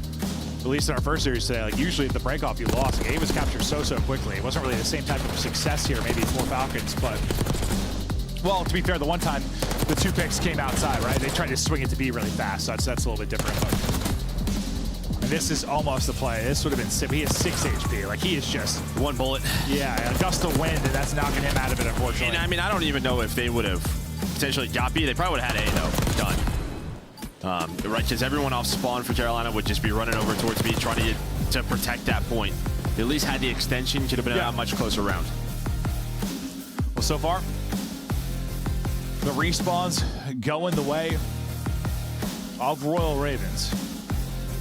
at least in our first series today, like usually at the breakoff you lost. Like, A was captured so quickly. It wasn't really the same type of success here, maybe for Falcons, but, well, to be fair, the one time the 2 picks came outside, right? They tried to swing it to B really fast, so that's a little bit different. But, and this is almost the play. This would have been simple. He has 6 HP. Like, he is just 1 bullet. Yeah, a gust of wind, and that's knocking him out of it, unfortunately. And I mean, I don't even know if they would have potentially got B. They probably would have had A, though. Done. Right, because everyone off spawn for Carolina would just be running over towards B, trying to protect that point. They at least had the extension, could have been a much closer round. Well, so far, the respawns going the way of Royal Ravens.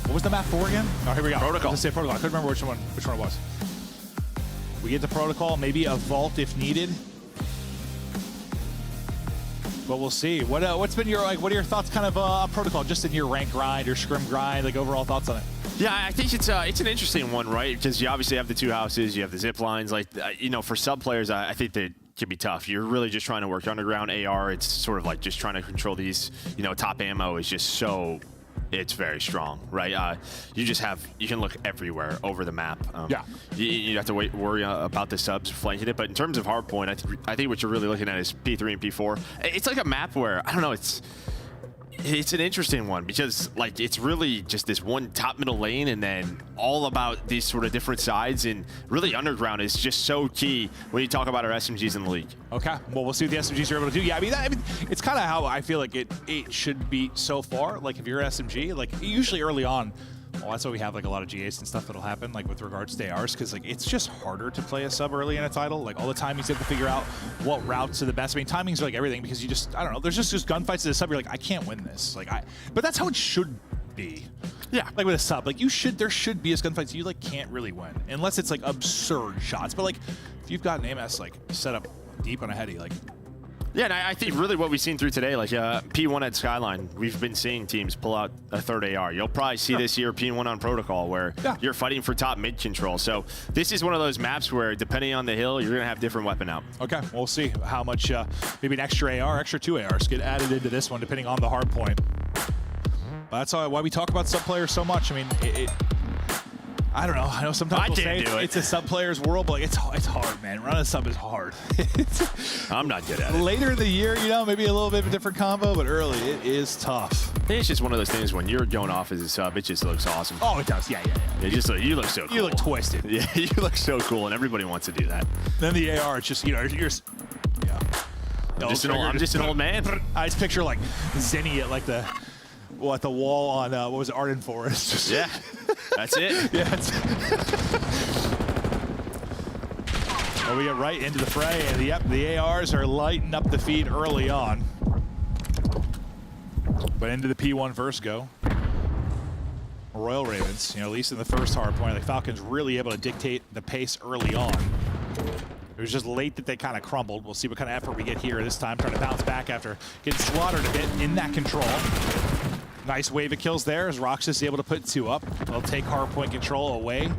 What was the map for again? Oh, here we go. Protocol. Let's say Protocol. I couldn't remember which one it was. We get the Protocol, maybe a vault if needed. But we'll see. What's been your what are your thoughts kind of Protocol, just in your rank grind or scrim grind, like overall thoughts on it? Yeah, I think it's an interesting one, right? Because you obviously have the 2 houses, you have the zip lines. Like you know, for sub players, I think they can be tough. You're really just trying to work underground AR. It's sort of like just trying to control these. You know, top ammo is just so. It's very strong, right? You can look everywhere over the map. Yeah. You have to worry about the subs flanking it. But in terms of hardpoint, I think what you're really looking at is P3 and P4. It's like a map where, I don't know, It's an interesting one because, like, it's really just this one top middle lane and then all about these sort of different sides, and really underground is just so key when you talk about our SMGs in the league. Okay, well, we'll see what the SMGs are able to do. Yeah, I mean it's kind of how I feel like it should be so far. Like, if you're an SMG, like, usually early on, well, that's why we have like a lot of GAs and stuff that'll happen, like with regards to ARs, because like it's just harder to play a sub early in a title. Like all the time you have to figure out what routes are the best. I mean, timings are like everything, because you just, I don't know, there's just gunfights in a sub. You're like, I can't win this. Like but that's how it should be. Yeah, like with a sub, like there should be as gunfights you like can't really win unless it's like absurd shots. But like if you've got an AMS like set up deep on a heady, like. Yeah, and I think really what we've seen through today, like P1 at Skyline, we've been seeing teams pull out a third AR. You'll probably see this year P1 on Protocol, where you're fighting for top mid control. So this is one of those maps where, depending on the hill, you're going to have different weapon out. Okay, we'll see how much, maybe an extra AR, extra 2 ARs get added into this one, depending on the hard point. But that's why we talk about sub players so much. I mean, I don't know. I know sometimes we'll say it's a sub player's world, but like it's hard, man. Running a sub is hard. I'm not good at it. Later in the year, you know, maybe a little bit of a different combo, but early it is tough. It's just one of those things when you're going off as a sub, it just looks awesome. Oh, it does. Yeah. It just you look so cool. You look twisted. Yeah, you look so cool, and everybody wants to do that. Then the AR, it's just, you know, you're I'm just an old man. I just picture like Zenny at like the wall on what was it, Arden Forest? Yeah, that's it. Yeah. Well, we get right into the fray, and the ARs are lighting up the feed early on. But into the P1 first go. Royal Ravens, you know, at least in the first hard point, the Falcons really able to dictate the pace early on. It was just late that they kind of crumbled. We'll see what kind of effort we get here this time, trying to bounce back after getting slaughtered a bit in that control. Nice wave of kills there as Røkkr is able to put 2 up. They'll take hard point control away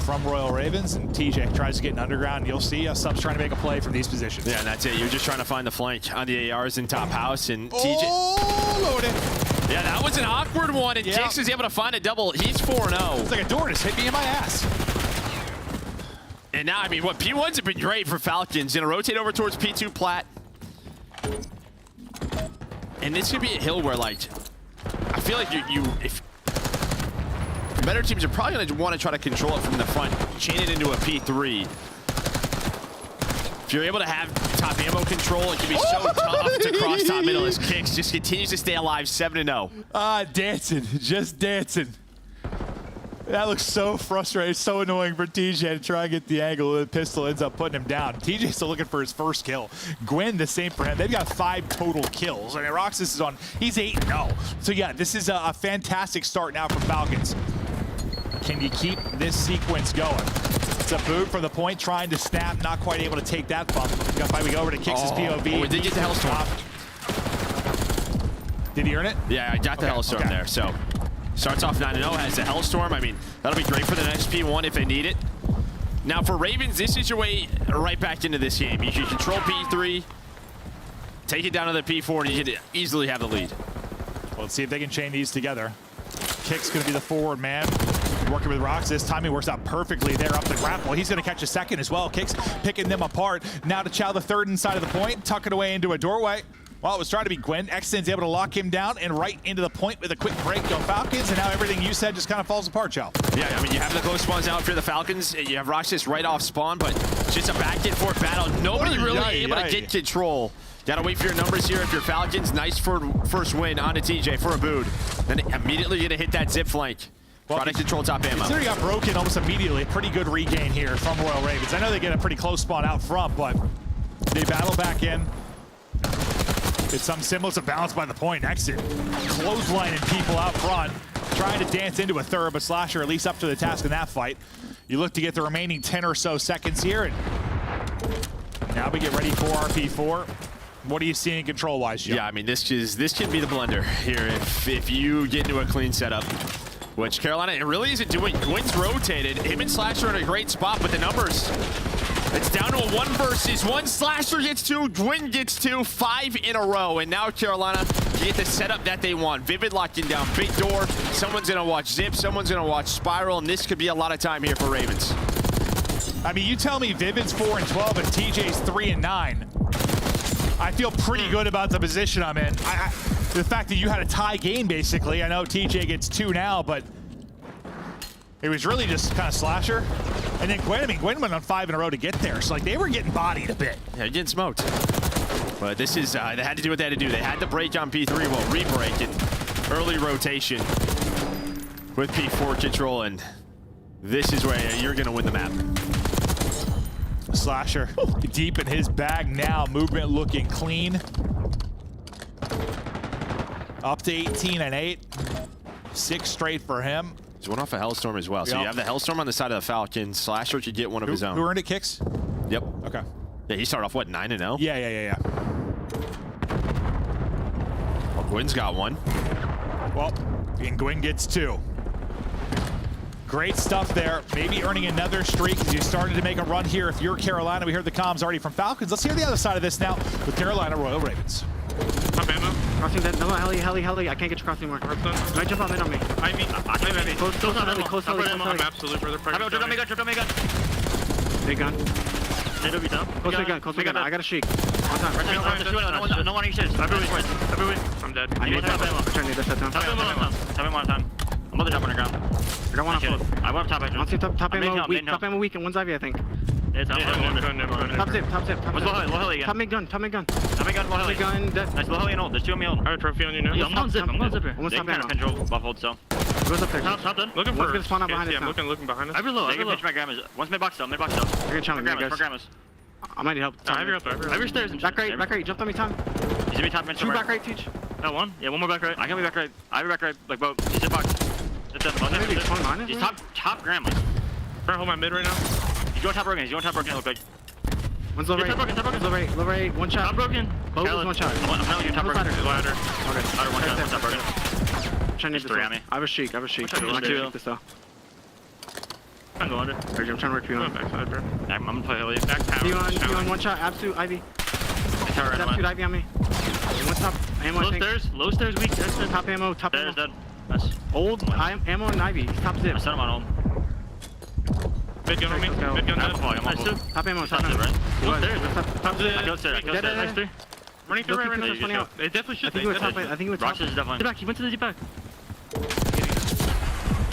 from Royal Ravens, and TJ tries to get an underground. You'll see subs trying to make a play from these positions. Yeah, and that's it. You're just trying to find the flank on the ARs in top house, and TJ. Oh, loaded. Yeah, that was an awkward one, and Jax is able to find a double. He's 4-0. It's like a door just hit me in my ass. And now, I mean, what P1s have been great for Falcons. Gonna rotate over towards P2 plat. And this could be a hill where, like, I feel like if better teams are probably going to want to try to control it from the front, chain it into a P3. If you're able to have top ammo control, it can be so tough to cross top middle as Kicks just continues to stay alive, 7-0. Dancing, just dancing. That looks so frustrating, so annoying for TJ to try and get the angle. The pistol ends up putting him down. TJ's still looking for his first kill. Gwen, the same for him. They've got 5 total kills. I mean, Roxas is on, he's 8-0. So yeah, this is a fantastic start now for Falcons. Can you keep this sequence going? It's a boot from the point, trying to snap, not quite able to take that bump. We go over to Kicks' POV. Oh, we did get the Hellstorm. Did he earn it? Yeah, I got the Hellstorm there, so. Starts off 9-0, has the Hellstorm. I mean, that'll be great for the next P1 if they need it. Now for Ravens, this is your way right back into this game. You can control P3, take it down to the P4, and you can easily have the lead. Well, let's see if they can chain these together. Kick's gonna be the forward man, working with Røkkr. This timing works out perfectly there up the grapple. He's gonna catch a second as well. Kick's picking them apart. Now to Chow the third inside of the point, tuck it away into a doorway. Well, it was trying to be Gwen. Exton's able to lock him down and right into the point with a quick break. Go Falcons, and now everything you said just kind of falls apart, Chow. Yeah, I mean, you have the close spawns out for the Falcons. You have Roxas right off spawn, but it's just a back and forth battle. Nobody really able to get control. Gotta wait for your numbers here if you're Falcons. Nice first win onto TJ for a boot. Then immediately gonna hit that zip flank. Well, try to control top ammo. Considering he got broken almost immediately, a pretty good regain here from Royal Ravens. I know they get a pretty close spawn out front, but they battle back in. It's some semblance of balance by the point. Exit clotheslining people out front, trying to dance into a third, but Slasher at least up to the task in that fight. You look to get the remaining 10 or so seconds here, and now we get ready for our P4. What are you seeing control-wise, Joe? Yeah, I mean, this can be the blender here if you get into a clean setup, which Carolina, it really isn't doing. Gwen's rotated. Him and Slasher are in a great spot, but the numbers, it's down to a 1 versus 1. Slasher gets 2, Gwen gets 2, 5 in a row. And now Carolina get the setup that they want. Vivid locking down, big door. Someone's gonna watch Zip, someone's gonna watch Spiral, and this could be a lot of time here for Ravens. I mean, you tell me Vivid's 4-12 and TJ's 3-9. I feel pretty good about the position I'm in. The fact that you had a tie game, basically. I know TJ gets 2 now, but it was really just kind of Slasher. And then Gwen went on 5 in a row to get there. So, like, they were getting bodied a bit. Yeah, getting smoked. But this is, they had to do what they had to do. They had to break on P3, well, re-break it. Early rotation with P4 control, and this is where you're going to win the map. Slasher deep in his bag now. Movement looking clean. Up to 18 and 8. 6 straight for him. He's one off a Hellstorm as well. So you have the Hellstorm on the side of the Falcon. Slasher could get one of his own. Who earned it, Kicks? Yep. Okay. Yeah, he started off, what, 9-0? Yeah. Well, Gwen's got one. Well, and Gwen gets 2. Great stuff there. Maybe earning another streak as you started to make a run here. If you're Carolina, we heard the comms already from Falcons. Let's hear the other side of this now with Carolina Royal Ravens. Top ammo. Crossing dead. No, heli. I can't get you cross anymore. Might jump out mid on me. I mean, Close heli. I'm on the map, so look further. Drop me gun. Big gun. Maybe down. Close my gun. I got a shriek. No one uses. I'm dead. I need top ammo. I'm trying to get that down. Top ammo one time. I'm about to drop on the ground. I got one on float. I went up top. I want to see top ammo weak. Top ammo weak and one's Ivy, I think. Top zip. What's low heli again? Top mid gun. Low heli. Dead. Nice, low heli and ult. There's 2 on me ult. Alright, trophy on you now. Yeah, I'm on zip. Almost They top can ammo. control buff hold still. Goes up there. Top dead. Looking for. One's gonna spawn out behind us Yeah, now. I'm looking behind us. I reload. I can pitch my grandma's. One's mid box still. You're gonna challenge me, guys. grandma's. I might need help. I have your Stairs and Back right. Jumped on me, Tom. He's gonna be top mid. 2 back right, teach. That one? Yeah, one more back right. I can be back right. I have back right. Like boat. He's in box. Maybe 20 minus. He's top grandma's. Trying to hold my mid right now. He's going top broken. Look like. One's low right. Top broken. Low right. One shot. Top broken. Both is one shot. I'm telling you, top broken. Ladder. Okay. Ladder, one shot. Top broken. Trying to There's 3 on me. I have a sheik. I'm trying to shoot this though. I'm going under. I'm trying to work you on. Backside, bro. I'm gonna play heli. Back tower. You on one shot. Absolute Ivy. Absolute Ivy on me. One top ammo. Low stairs weak. Top ammo. Top ammo. Dead. Nice. Old ammo and Ivy. Top zip. I set him on ult. Mid gun on me. Mid gun dead. Top ammo. Top zip, right? Top zip. I go stairs. Dead. 3. Running through right now. They definitely should. I think he went top. Roxas is definitely. Back. He went to the deep back.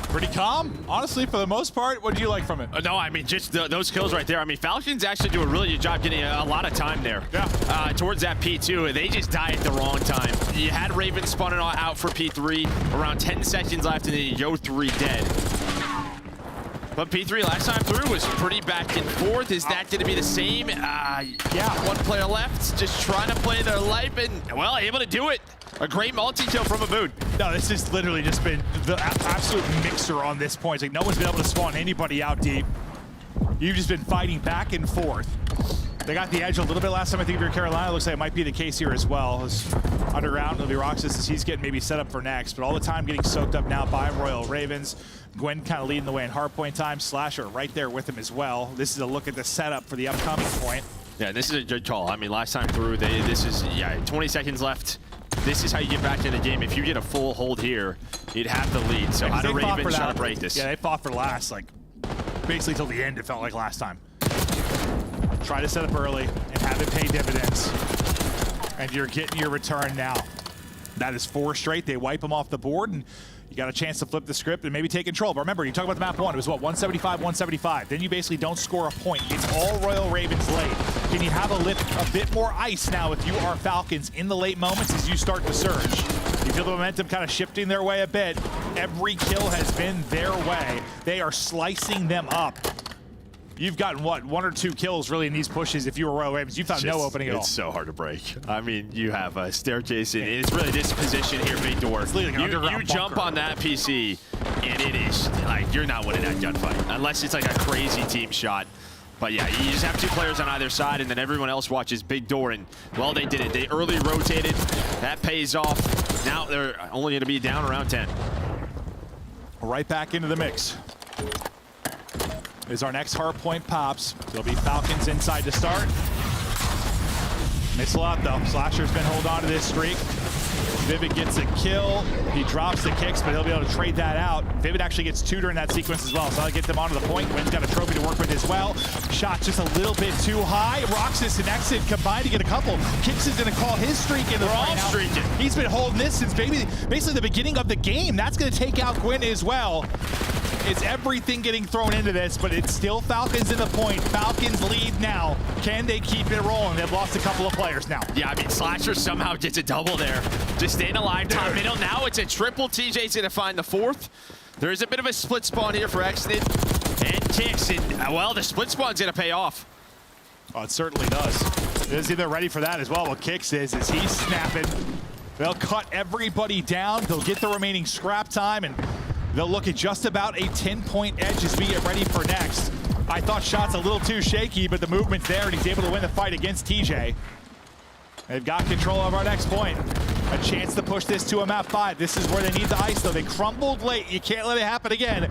Pretty calm, honestly, for the most part. What do you like from it? No, I mean, just those kills right there. I mean, Falcons actually do a really good job getting a lot of time there. Yeah. Towards that P2, they just died at the wrong time. You had Raven spawning out for P3, around 10 seconds left, and then you go 3 dead. But P3 last time through was pretty back and forth. Is that going to be the same? Yeah, 1 player left, just trying to play their life, and, well, able to do it. A great multi-kill from Abood. No, this has literally just been the absolute mixer on this point. It's like no one's been able to spawn anybody out deep. You've just been fighting back and forth. They got the edge a little bit last time. I think if you're Carolina, it looks like it might be the case here as well. As underground, it'll be Roxas as he's getting maybe set up for next. But all the time getting soaked up now by Royal Ravens. Gwen kind of leading the way in hardpoint time. Slasher right there with him as well. This is a look at the setup for the upcoming point. Yeah, this is a good call. I mean, last time through, this is 20 seconds left. This is how you get back to the game. If you get a full hold here, you'd have the lead. So how do Ravens try to break this? Yeah, they fought for last, like basically till the end. It felt like last time. Try to set up early and have it pay dividends, and you're getting your return now. That is 4 straight. They wipe them off the board, and you got a chance to flip the script and maybe take control. But remember, you talk about the map 1. It was what, 175, 175. Then you basically don't score a point. It's all Royal Ravens late. Can you have a bit more ice now if you are Falcons in the late moments as you start to surge? You feel the momentum kind of shifting their way a bit. Every kill has been their way. They are slicing them up. You've gotten, what, 1 or 2 kills really in these pushes. If you were Royal Ravens, you found no opening at all. It's so hard to break. I mean, you have a staircase, and it's really this position here, big door. You jump on that PC, and it is like you're not winning that gunfight unless it's like a crazy team shot. But yeah, you just have 2 players on either side, and then everyone else watches big door. And well, they did it. They early rotated. That pays off. Now they're only going to be down around 10. Right back into the mix. As our next hard point pops, there'll be Falcons inside to start. Miss a lot though. Slasher's been holding on to this streak. Vivid gets a kill. He drops the kicks, but he'll be able to trade that out. Vivid actually gets 2 during that sequence as well, so that'll get them onto the point. Wynn's got a trophy to work with as well. Shot just a little bit too high. Roxas and Exit combined to get a couple. Kicks is going to call his streak in the We're all streaking. He's been holding this since basically the beginning of the game. That's going to take out Gwyn as well. It's everything getting thrown into this, but it's still Falcons in the point. Falcons lead now. Can they keep it rolling? They've lost a couple of players now. Yeah, I mean, Slasher somehow gets a double there. Just staying alive, top middle. Now it's a triple. TJ's going to find the 4th. There's a bit of a split spawn here for Exit and Kicks. And, well, the split spawn's going to pay off. Oh, it certainly does. Is they're ready for that as well. What Kicks is he's snapping. They'll cut everybody down. They'll get the remaining scrap time, and they'll look at just about a 10-point edge as we get ready for next. I thought Shot's a little too shaky, but the movement's there, and he's able to win the fight against TJ. They've got control of our next point. A chance to push this to a map 5. This is where they need the ice, though. They crumbled late. You can't let it happen again.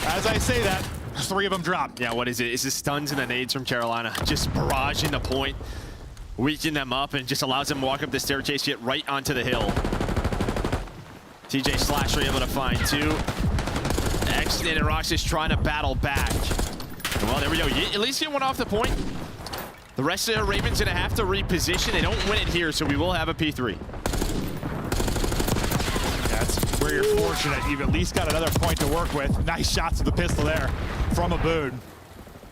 As I say that, 3 of them dropped. Yeah, what is it? It's the stuns and the nades from Carolina. Just barraging the point, weakening them up, and just allows them to walk up the staircase, get right onto the hill. TJ Slasher able to find 2. Exit and Roxas trying to battle back. Well, there we go. At least get one off the point. The rest of the Ravens gonna have to reposition. They don't win it here, so we will have a P3. That's where you're fortunate. You've at least got another point to work with. Nice shots of the pistol there from Abood.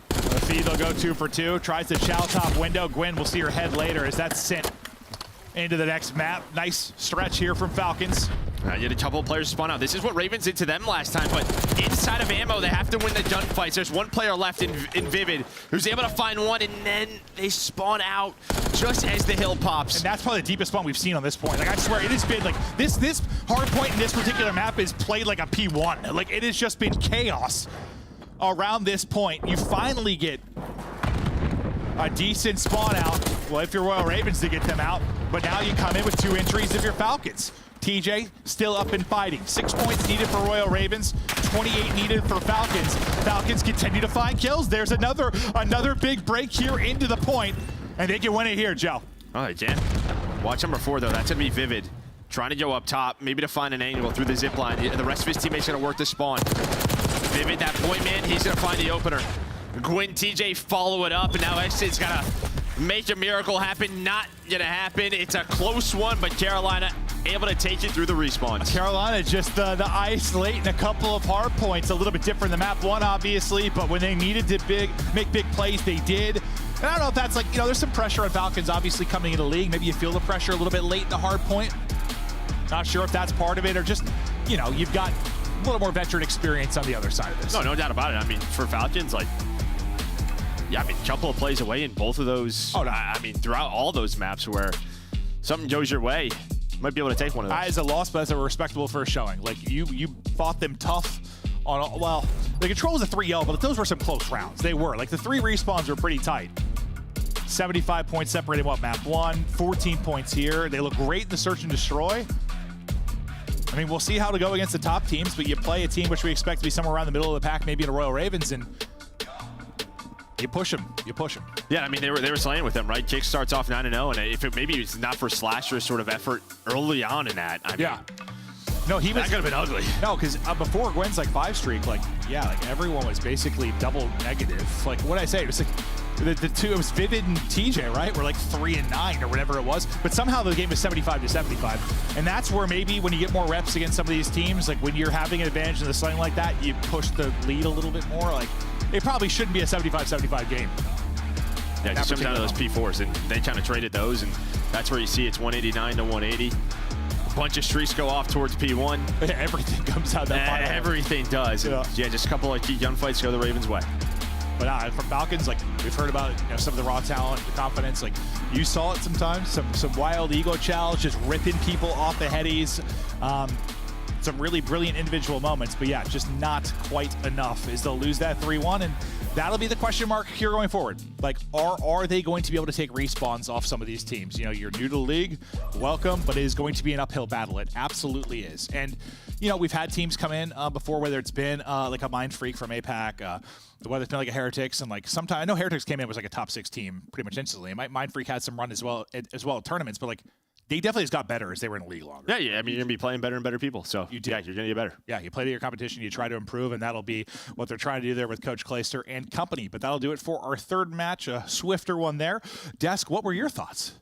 The feed will go 2 for 2. Tries to chow top window. Gwyn will see her head later as that's sent into the next map. Nice stretch here from Falcons. Yet a couple of players spawn out. This is what Ravens did to them last time, but inside of ammo, they have to win the gunfights. There's one player left in Vivid who's able to find one, and then they spawn out just as the hill pops. And that's probably the deepest spawn we've seen on this point. Like, I swear, it has been like, this hard point in this particular map is played like a P1. Like, it has just been chaos around this point. You finally get a decent spawn out. Well, if you're Royal Ravens to get them out, but now you come in with 2 entries if you're Falcons. TJ still up and fighting. 6 points needed for Royal Ravens, 28 needed for Falcons. Falcons continue to find kills. There's another big break here into the point, and they can win it here, Joe. Oh, they can. Watch number 4, though. That's going to be Vivid. Trying to go up top, maybe to find an angle through the zip line. The rest of his teammates going to work the spawn. Vivid, that point man, he's going to find the opener. Gwyn, TJ follow it up, and now Exit's got to make a miracle happen. Not going to happen. It's a close one, but Carolina able to take it through the respawns. Carolina just the ice late and a couple of hard points. A little bit different than map 1, obviously, but when they needed to make big plays, they did. And I don't know if that's like, you know, there's some pressure on Falcons obviously coming into the league. Maybe you feel the pressure a little bit late in the hard point. Not sure if that's part of it or just, you know, you've got a little more veteran experience on the other side of this. No doubt about it. I mean, for Falcons, like, yeah, I mean, a couple of plays away in both of those. Oh, no. I mean, throughout all those maps where something goes your way, you might be able to take one of those. As a loss, but as a respectable first showing. Like, you fought them tough on, well, the control was a 3-0, but those were some close rounds. They were. Like, the 3 respawns were pretty tight. 75 points separating what, map 1, 14 points here. They look great in the search and destroy. I mean, we'll see how to go against the top teams, but you play a team which we expect to be somewhere around the middle of the pack, maybe in the Royal Ravens, and you push them. You push them. Yeah, I mean, they were slaying with them, right? Kick starts off 9-0, and if maybe it's not for Slasher's sort of effort early on in that, I mean, yeah. No, he was. That could have been ugly. No, because before Gwen's like 5 streak, like, yeah, like everyone was basically double negative. Like, what did I say? It was like the 2, it was Vivid and TJ, right? We're like 3-9 or whatever it was. But somehow the game is 75-75. And that's where maybe when you get more reps against some of these teams, like when you're having an advantage in the sling like that, you push the lead a little bit more. Like, it probably shouldn't be a 75-75 game. Yeah, just come down to those P4s, and they kind of traded those, and that's where you see it's 189 to 180. A bunch of streaks go off towards P1. Everything comes out that final. Everything does. Yeah. Yeah, just a couple of key gunfights go the Ravens' way. But from Falcons, like, we've heard about, you know, some of the raw talent, the confidence. Like, you saw it sometimes, some wild ego challenge, just ripping people off the headies. Some really brilliant individual moments, but yeah, just not quite enough as they'll lose that 3-1, and that'll be the question mark here going forward. Like, are they going to be able to take respawns off some of these teams? You know, you're new to the league, welcome, but it is going to be an uphill battle. It absolutely is. And, you know, we've had teams come in before, whether it's been like a Mind Freak from APAC, whether it's been like a Heretics, and like sometimes I know Heretics came in was like a top 6 team pretty much instantly. Mind Freak had some run as well at tournaments, but like they definitely just got better as they were in the league longer. Yeah. I mean, you're going to be playing better and better people. So, you're going to get better. Yeah, you play to your competition, you try to improve, and that'll be what they're trying to do there with Coach Clayster and company. But that'll do it for our third match, a swifter one there. Desk, what were your thoughts?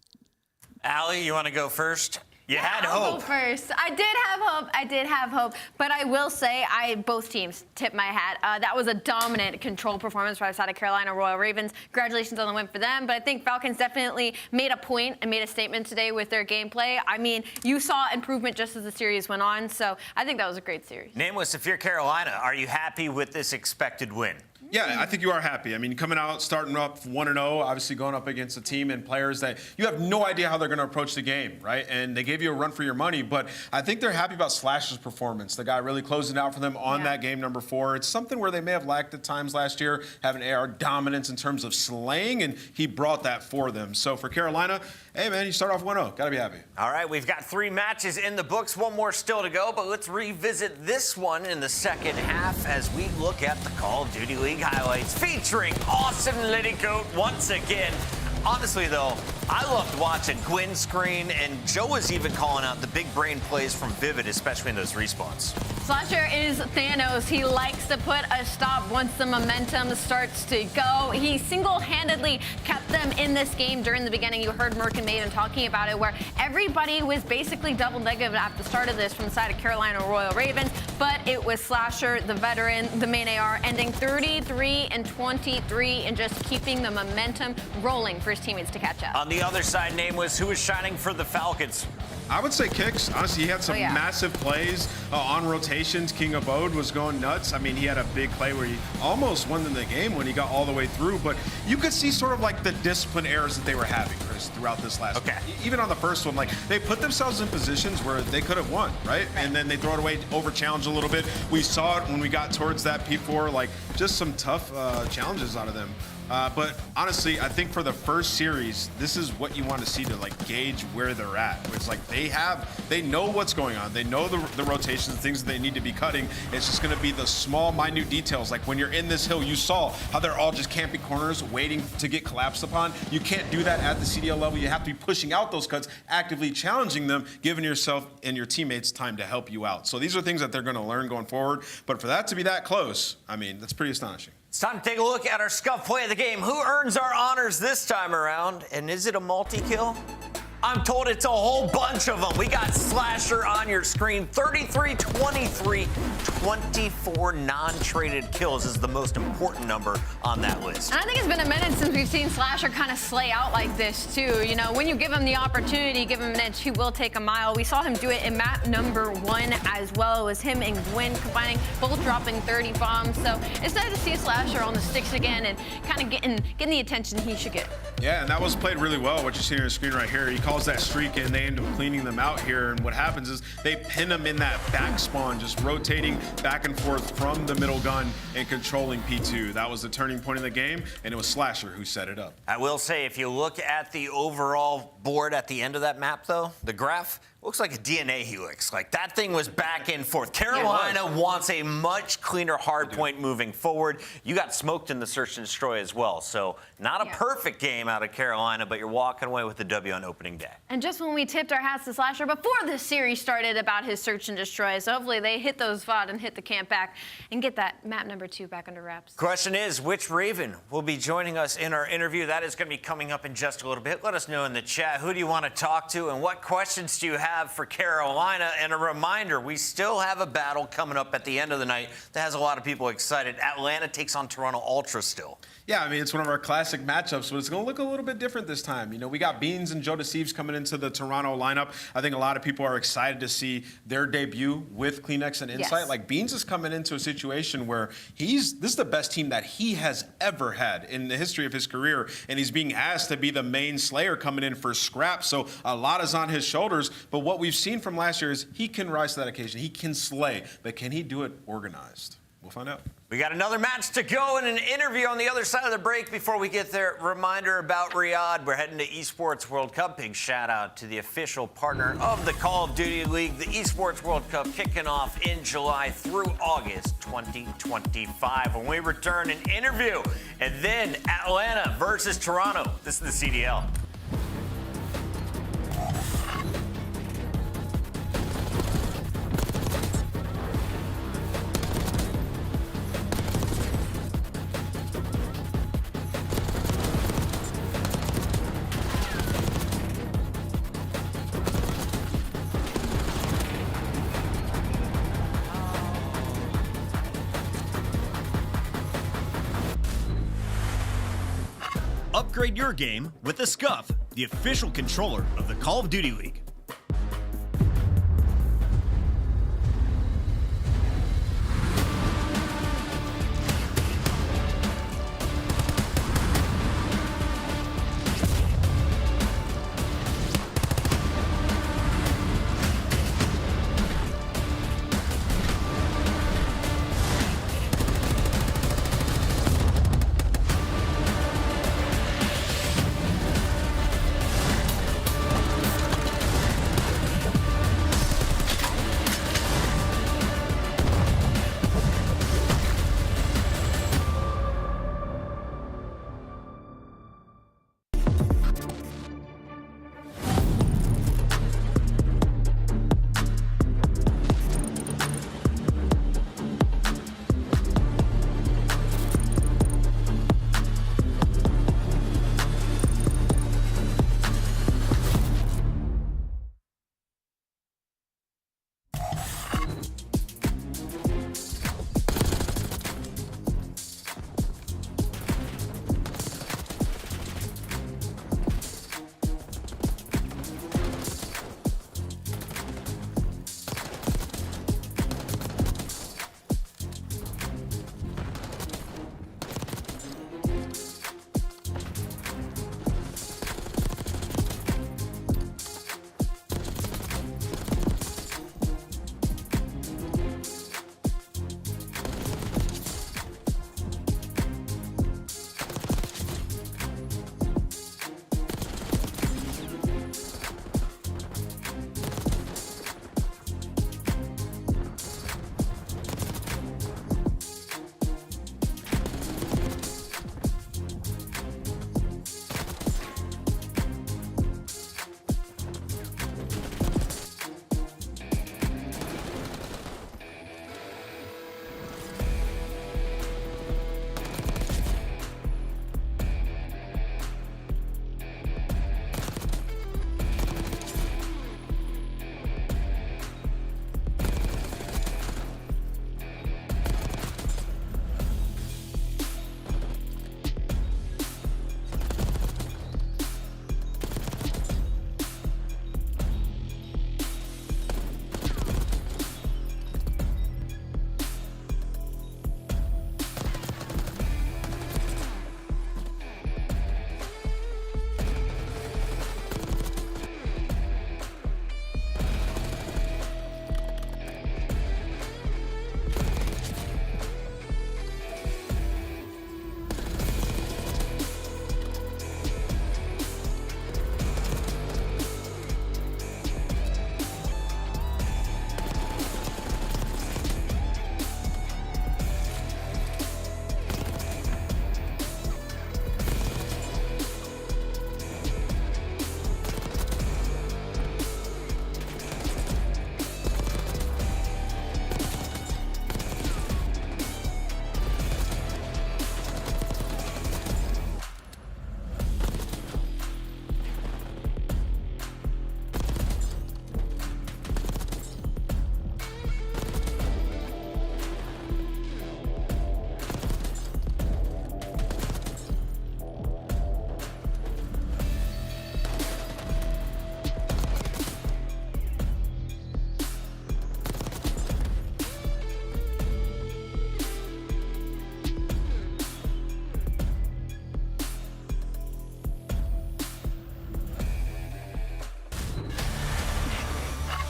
Allie, you want to go first? You had hope. I'll go first. I did have hope. But I will say, both teams tip my hat. That was a dominant control performance by the side of Carolina Royal Ravens. Congratulations on the win for them. But I think Falcons definitely made a point and made a statement today with their gameplay. I mean, you saw improvement just as the series went on. So I think that was a great series. Nameless, if you're Carolina, are you happy with this expected win? Yeah, I think you are happy. I mean, coming out, starting up 1-0, obviously going up against a team and players that you have no idea how they're going to approach the game, right? And they gave you a run for your money, but I think they're happy about Slasher's performance. The guy really closing out for them on that game number 4. It's something where they may have lacked at times last year, having AR dominance in terms of slaying, and he brought that for them. So for Carolina, hey, man, you start off 1-0. Got to be happy. All right, we've got 3 matches in the books, 1 more still to go, but let's revisit this one in the second half as we look at the Call of Duty League highlights featuring Austin Liddycoat once again. Honestly, though, I loved watching Gwyn's screen, and Joe was even calling out the big brain plays from Vivid, especially in those respawns. Slasher is Thanos. He likes to put a stop once the momentum starts to go. He single-handedly kept them in this game during the beginning. You heard Merc and Maiden talking about it, where everybody was basically double negative at the start of this from the side of Carolina Royal Ravens, but it was Slasher, the veteran, the main AR, ending 33 and 23 and just keeping the momentum rolling for his teammates to catch up. On the other side, Nameless, who is shining for the Falcons? I would say Kicks. Honestly, he had some massive plays on rotations. King of Ode was going nuts. I mean, he had a big play where he almost won the game when he got all the way through. But you could see sort of like the discipline errors that they were having, Chris, throughout this last one. Even on the first one, like they put themselves in positions where they could have won, right? And then they throw it away, over-challenge a little bit. We saw it when we got towards that P4, like just some tough challenges out of them. But honestly, I think for the first series, this is what you want to see to like gauge where they're at. It's like they know what's going on. They know the rotations, the things that they need to be cutting. It's just going to be the small, minute details. Like when you're in this hill, you saw how they're all just camping corners, waiting to get collapsed upon. You can't do that at the CDL level. You have to be pushing out those cuts, actively challenging them, giving yourself and your teammates time to help you out. So these are things that they're going to learn going forward. But for that to be that close, I mean, that's pretty astonishing. It's time to take a look at our scuff play of the game. Who earns our honors this time around? And is it a multi-kill? I'm told it's a whole bunch of them. We got Slasher on your screen. 33-23, 24 non-traded kills is the most important number on that list. And I think it's been a minute since we've seen Slasher kind of slay out like this, too. You know, when you give him the opportunity, give him an edge, he will take a mile. We saw him do it in map number 1 as well. It was him and Gwyn combining, both dropping 30 bombs. So it's nice to see Slasher on the sticks again and kind of getting the attention he should get. Yeah, and that was played really well, what you see on your screen right here. He calls that streak and they end up cleaning them out here. And what happens is they pin him in that back spawn, just rotating back and forth from the middle gun and controlling P2. That was the turning point in the game, and it was Slasher who set it up. I will say, if you look at the overall board at the end of that map, though, the graph looks like a DNA helix. Like, that thing was back and forth. Carolina wants a much cleaner hard point moving forward. You got smoked in the search and destroy as well. So not a perfect game out of Carolina, but you're walking away with the W on opening day. And just when we tipped our hats to Slasher before the series started about his search and destroy, so hopefully they hit those VOD and hit the camp back and get that map number 2 back under wraps. Question is, which Raven will be joining us in our interview? That is going to be coming up in just a little bit. Let us know in the chat. Who do you want to talk to, and what questions do you have for Carolina? And a reminder, we still have a battle coming up at the end of the night that has a lot of people excited. Atlanta takes on Toronto Ultra still. Yeah, I mean, it's one of our classic matchups, but it's going to look a little bit different this time. You know, we got Beans and Joe Deceives coming into the Toronto lineup. I think a lot of people are excited to see their debut with Kleenex and Insight. Yes. Like, Beans is coming into a situation where this is the best team that he has ever had in the history of his career, and he's being asked to be the main slayer coming in for scrap. So a lot is on his shoulders, but what we've seen from last year is he can rise to that occasion. He can slay, but can he do it organized? We'll find out. We got another match to go and an interview on the other side of the break. Before we get there, reminder about Riyadh. We're heading to Esports World Cup. Big shout out to the official partner of the Call of Duty League. The Esports World Cup kicking off in July through August 2025. When we return, an interview, and then Atlanta versus Toronto. This is the CDL. Upgrade your game with the Scuff, the official controller of the Call of Duty League.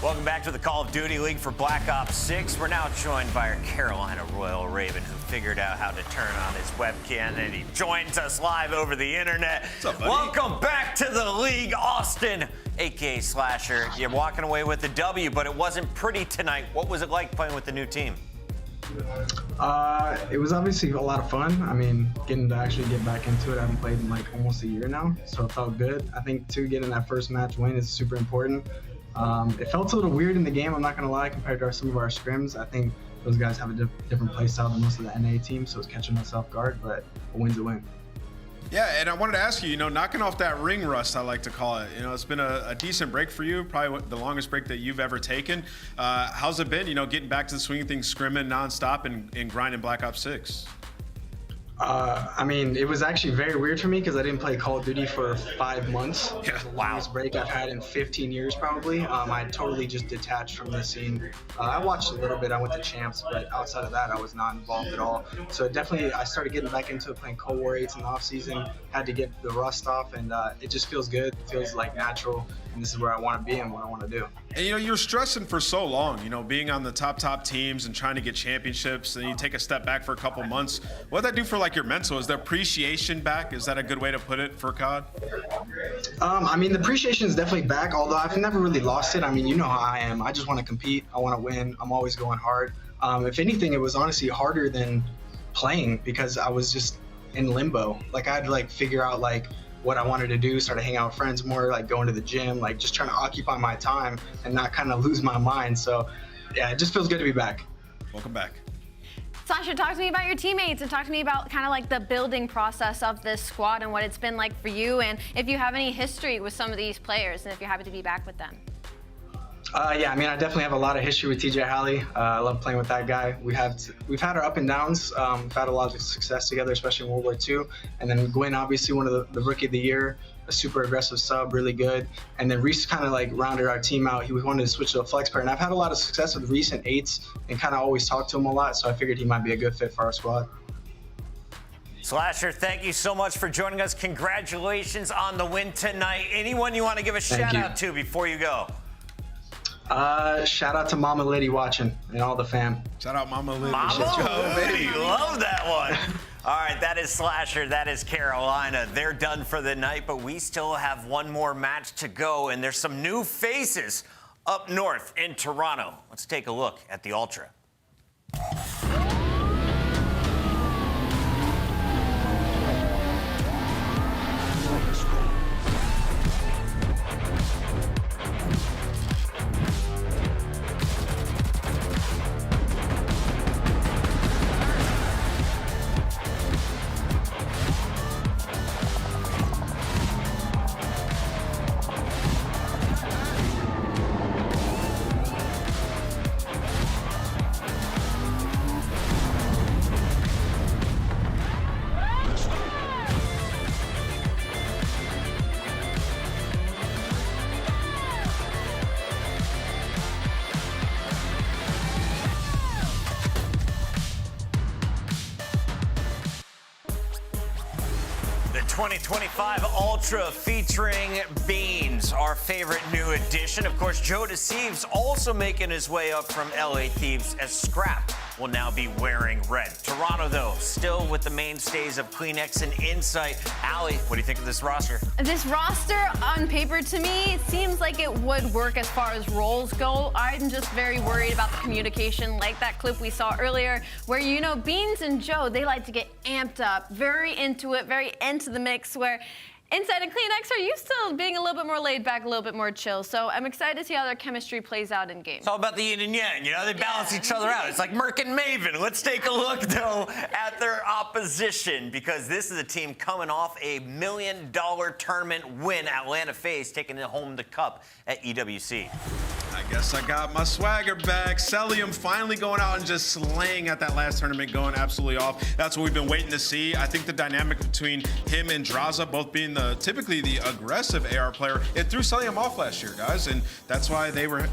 Welcome back to the Call of Duty League for Black Ops 6. We're now joined by our Carolina Royal Raven, who figured out how to turn on his webcam, and he joins us live over the internet. What's up, buddy? Welcome back to the league, Austin, aka Slasher. You're walking away with the W, but it wasn't pretty tonight. What was it like playing with the new team? It was obviously a lot of fun. I mean, getting to actually get back into it. I haven't played in like almost a year now, so it felt good. I think too, getting that first match win is super important. It felt a little weird in the game, I'm not gonna lie, compared to some of our scrims. I think those guys have a different play style than most of the NA team, so it's catching us off guard, but a win's a win. Yeah, and I wanted to ask you, knocking off that ring rust, I like to call it. It's been a decent break for you, probably the longest break that you've ever taken. How's it been, getting back to the swing of things, scrimming nonstop and grinding Black Ops 6? I mean, it was actually very weird for me because I didn't play Call of Duty for 5 months. Yeah. It was the longest break I've had in 15 years probably. I totally just detached from the scene. I watched a little bit, I went to Champs, but outside of that, I was not involved at all. So definitely, I started getting back into it, playing Cold War 8s in the off season, had to get the rust off, and it just feels good, it feels like natural, and this is where I want to be and what I want to do. And you know, you're stressing for so long, you know, being on the top teams and trying to get championships, and you take a step back for a couple months. What did that do for like your mental? Is the appreciation back? Is that a good way to put it for COD? I mean, the appreciation is definitely back, although I've never really lost it. I mean, you know how I am. I just want to compete. I want to win. I'm always going hard. If anything, it was honestly harder than playing because I was just in limbo. Like I had to like figure out like what I wanted to do, started hanging out with friends more, like going to the gym, like just trying to occupy my time and not kind of lose my mind. So yeah, it just feels good to be back. Welcome back. Sasha, talk to me about your teammates and talk to me about kind of like the building process of this squad and what it's been like for you, and if you have any history with some of these players and if you're happy to be back with them. Yeah, I mean, I definitely have a lot of history with TJ Halley. I love playing with that guy. We've had our up and downs. We've had a lot of success together, especially in World War II. And then Gwyn, obviously one of the Rookie of the Year, a super aggressive sub, really good. And then Reese kind of like rounded our team out. He wanted to switch to a flex player. And I've had a lot of success with Reese and 8s and kind of always talked to him a lot. So I figured he might be a good fit for our squad. Slasher, thank you so much for joining us. Congratulations on the win tonight. Anyone you want to give a shout out to before you go? Shout out to Mama Liddy watching and all the fam. Shout out Mama Liddy. Mama Liddy, love that one. All right, that is Slasher, that is Carolina. They're done for the night, but we still have one more match to go, and there's some new faces up north in Toronto. Let's take a look at the Ultra. The 2025 Ultra featuring Beans, our favorite new addition. Of course, Joe Deceives also making his way up from LA Thieves as Scrap will now be wearing red. Toronto, though, still with the mainstays of Queen X and Insight. Allie, what do you think of this roster? This roster, on paper, to me, it seems like it would work as far as roles go. I'm just very worried about the communication, like that clip we saw earlier, where, you know, Beans and Joe, they like to get amped up, very into it, very into the mix, where Inside and Clean X are used to being a little bit more laid back, a little bit more chill. So I'm excited to see how their chemistry plays out in game. It's all about the yin and yang, you know, they balance each other out. It's like Merc and Maven. Let's take a look, though, at their opposition, because this is a team coming off a $1 million tournament win. Atlanta FaZe taking home the cup at EWC. I guess I got my swagger back. Celium finally going out and just slaying at that last tournament, going absolutely off. That's what we've been waiting to see. I think the dynamic between him and Draza both being typically the aggressive AR player, it threw Celium off last year, guys, and that's why they weren't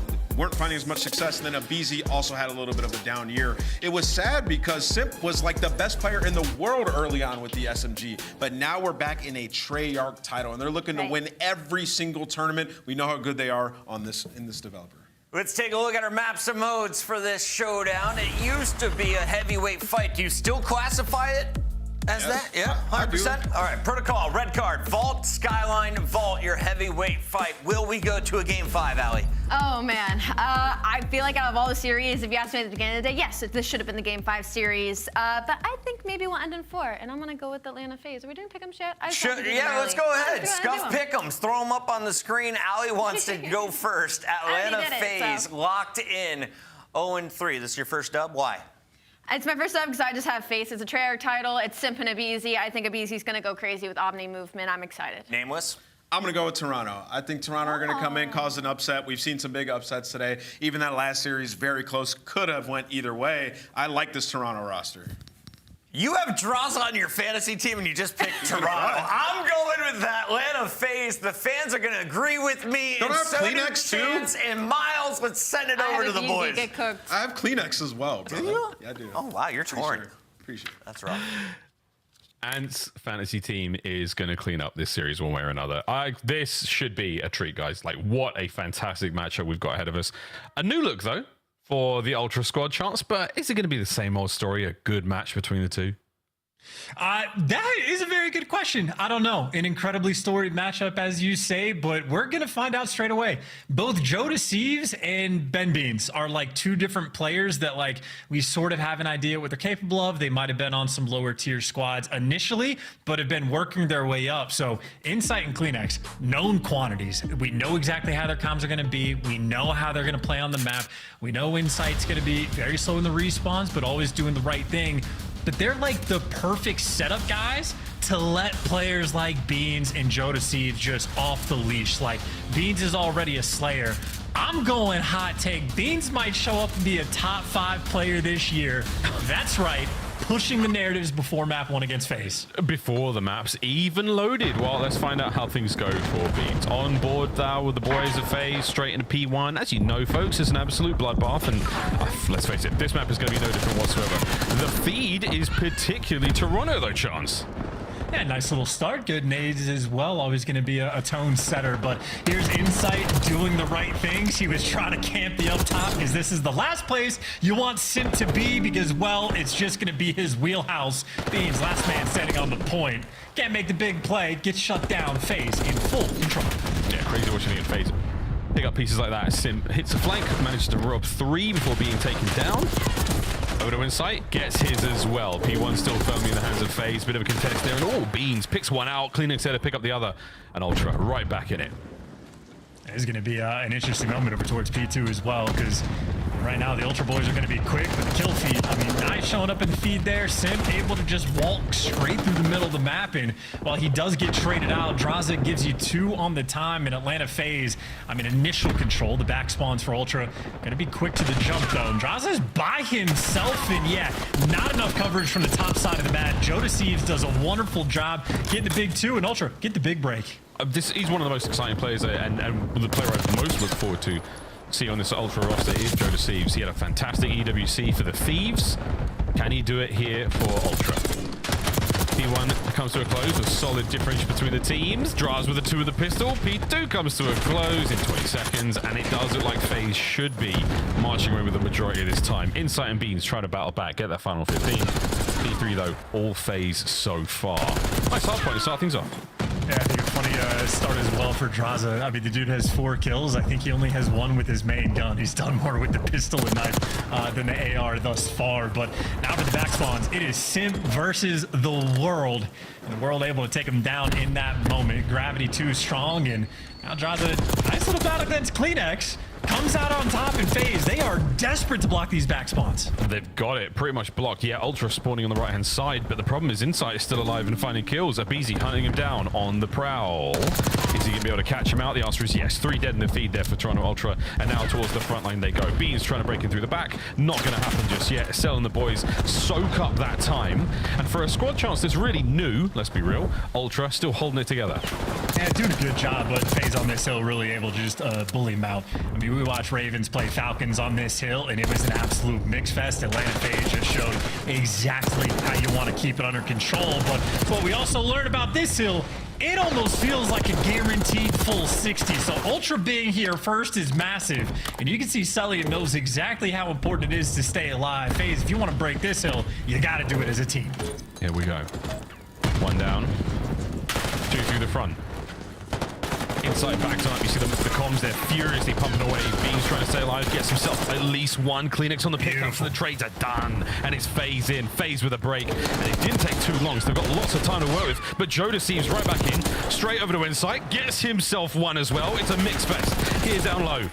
finding as much success. And then Abizi also had a little bit of a down year. It was sad because Simp was like the best player in the world early on with the SMG, but now we're back in a Treyarch title, and they're looking to win every single tournament. We know how good they are on this in this developer. Let's take a look at our maps and modes for this showdown. It used to be a heavyweight fight. Do you still classify it as that? Yeah, 100%? All right, protocol, red card, Vault, Skyline, Vault, your heavyweight fight. Will we go to a game 5, Allie? Oh, man. I feel like out of all the series, if you asked me at the beginning of the day, yes, this should have been the game 5 series. But I think maybe we'll end in 4, and I'm going to go with Atlanta FaZe. Are we doing pick'ems yet? Yeah, let's go ahead. Scuff pick'ems. Throw them up on the screen. Allie wants to go first. Atlanta FaZe locked in 0-3. This is your first dub? Why? It's my first dub because I just have FaZe. It's a Treyarch title. It's Simp and Abizi. I think Abizi's going to go crazy with Omni movement. I'm excited. Nameless? I'm going to go with Toronto. I think Toronto are going to come in, cause an upset. We've seen some big upsets today. Even that last series, very close, could have went either way. I like this Toronto roster. You have draws on your fantasy team and you just picked Toronto. I'm going with that. Atlanta FaZe. The fans are going to agree with me. Don't and I have so Kleenex do Chance and Miles. Let's send it over to the boys. Get cooked. I have Kleenex as well, bro. Do you? Yeah, I do. Oh, wow. You're torn. Appreciate it. That's rough. Ant's fantasy team is going to clean up this series one way or another. This should be a treat, guys. Like, what a fantastic matchup we've got ahead of us. A new look, though, for the Ultra Squad chance, but is it going to be the same old story, a good match between the two? That is a very good question. I don't know. An incredibly storied matchup, as you say, but we're going to find out straight away. Both Joe Deceives and Ben Beans are like two different players that like we sort of have an idea what they're capable of. They might have been on some lower tier squads initially, but have been working their way up. So Insight and Kleenex, known quantities. We know exactly how their comms are going to be. We know how they're going to play on the map. We know Insight's going to be very slow in the respawns, but always doing the right thing. But they're like the perfect setup guys to let players like Beans and Joe Deceives just off the leash. Like, Beans is already a slayer. I'm going hot take. Beans might show up and be a top 5 player this year. That's right. Pushing the narratives before map 1 against FaZe. Before the map's even loaded. Well, let's find out how things go for Beans. On board now with the boys of FaZe, straight into P1. As you know, folks, it's an absolute bloodbath, and let's face it, this map is going to be no different whatsoever. The feed is particularly Toronto, though, Chance. Yeah, nice little start. Good nades as well. Always going to be a tone setter. But here's Insight doing the right things. He was trying to camp the up top because this is the last place you want Simp to be because, well, it's just going to be his wheelhouse. Beans, last man standing on the point. Can't make the big play. Gets shut down. FaZe in full control. Yeah, crazy watching it in FaZe. Pick up pieces like that. Simp hits a flank, manages to rob 3 before being taken down. Over to Insight, gets his as well. P1 still firmly in the hands of FaZe. Bit of a contest there, and all Beans picks one out. Kleenex there to pick up the other, and Ultra right back in it. It's going to be an interesting moment over towards P2 as well, because right now the Ultra boys are going to be quick with the kill feed. I mean, nice showing up in the feed there. Simp able to just walk straight through the middle of the map, and while he does get traded out, Draza gives you 2 on the time in Atlanta FaZe. I mean, initial control, the back spawns for Ultra. Going to be quick to the jump, though. And Draza's by himself, and yeah, not enough coverage from the top side of the map. Joe Deceives does a wonderful job getting the big 2, and Ultra get the big break. He's one of the most exciting players, and the player I most look forward to see on this Ultra roster is Joe Deceives. He had a fantastic EWC for the Thieves. Can he do it here for Ultra? P1 comes to a close, a solid differential between the teams. Draws with the 2 with the pistol. P2 comes to a close in 20 seconds, and it does look like FaZe should be marching away with the majority of this time. Insight and Beans try to battle back, get that final 15. P3, though, all FaZe so far. Nice hard point to start things off. Yeah, I think a funny start as well for Draza. I mean, the dude has 4 kills. I think he only has 1 with his main gun. He's done more with the pistol and knife than the AR thus far. But now for the back spawns, it is Simp versus the world. And the world able to take him down in that moment. Gravity too strong, and now Draza, nice little battle against Kleenex. Comes out on top in FaZe. They are desperate to block these back spawns. They've got it pretty much blocked. Yeah, Ultra spawning on the right-hand side, but the problem is Insight is still alive and finding kills. Abizi hunting him down on the prowl. Is he going to be able to catch him out? The answer is yes. 3 dead in the feed there for Toronto Ultra, and now towards the front line they go. Beans trying to break in through the back. Not going to happen just yet. Cell and the boys soak up that time. And for a squad chance that's really new, let's be real, Ultra still holding it together. Yeah, doing a good job, but FaZe on this hill really able to just bully him out. I mean, we watched Ravens play Falcons on this hill, and it was an absolute mix fest. Atlanta FaZe just showed exactly how you want to keep it under control. But what we also learned about this hill, it almost feels like a guaranteed full 60. So Ultra being here first is massive. And you can see Sully knows exactly how important it is to stay alive. FaZe, if you want to break this hill, you got to do it as a team. Here we go. 1 down. 2 through the front. Inside backs up, you see the comms, they're furiously pumping away. Beans trying to stay alive, gets himself at least 1. Kleenex on the pickup, so the trades are done. And it's FaZe in, FaZe with a break. And it didn't take too long, so they've got lots of time to work with. But Joe Deceives right back in, straight over to Insight, gets himself 1 as well. It's a mix fest. Here's down low.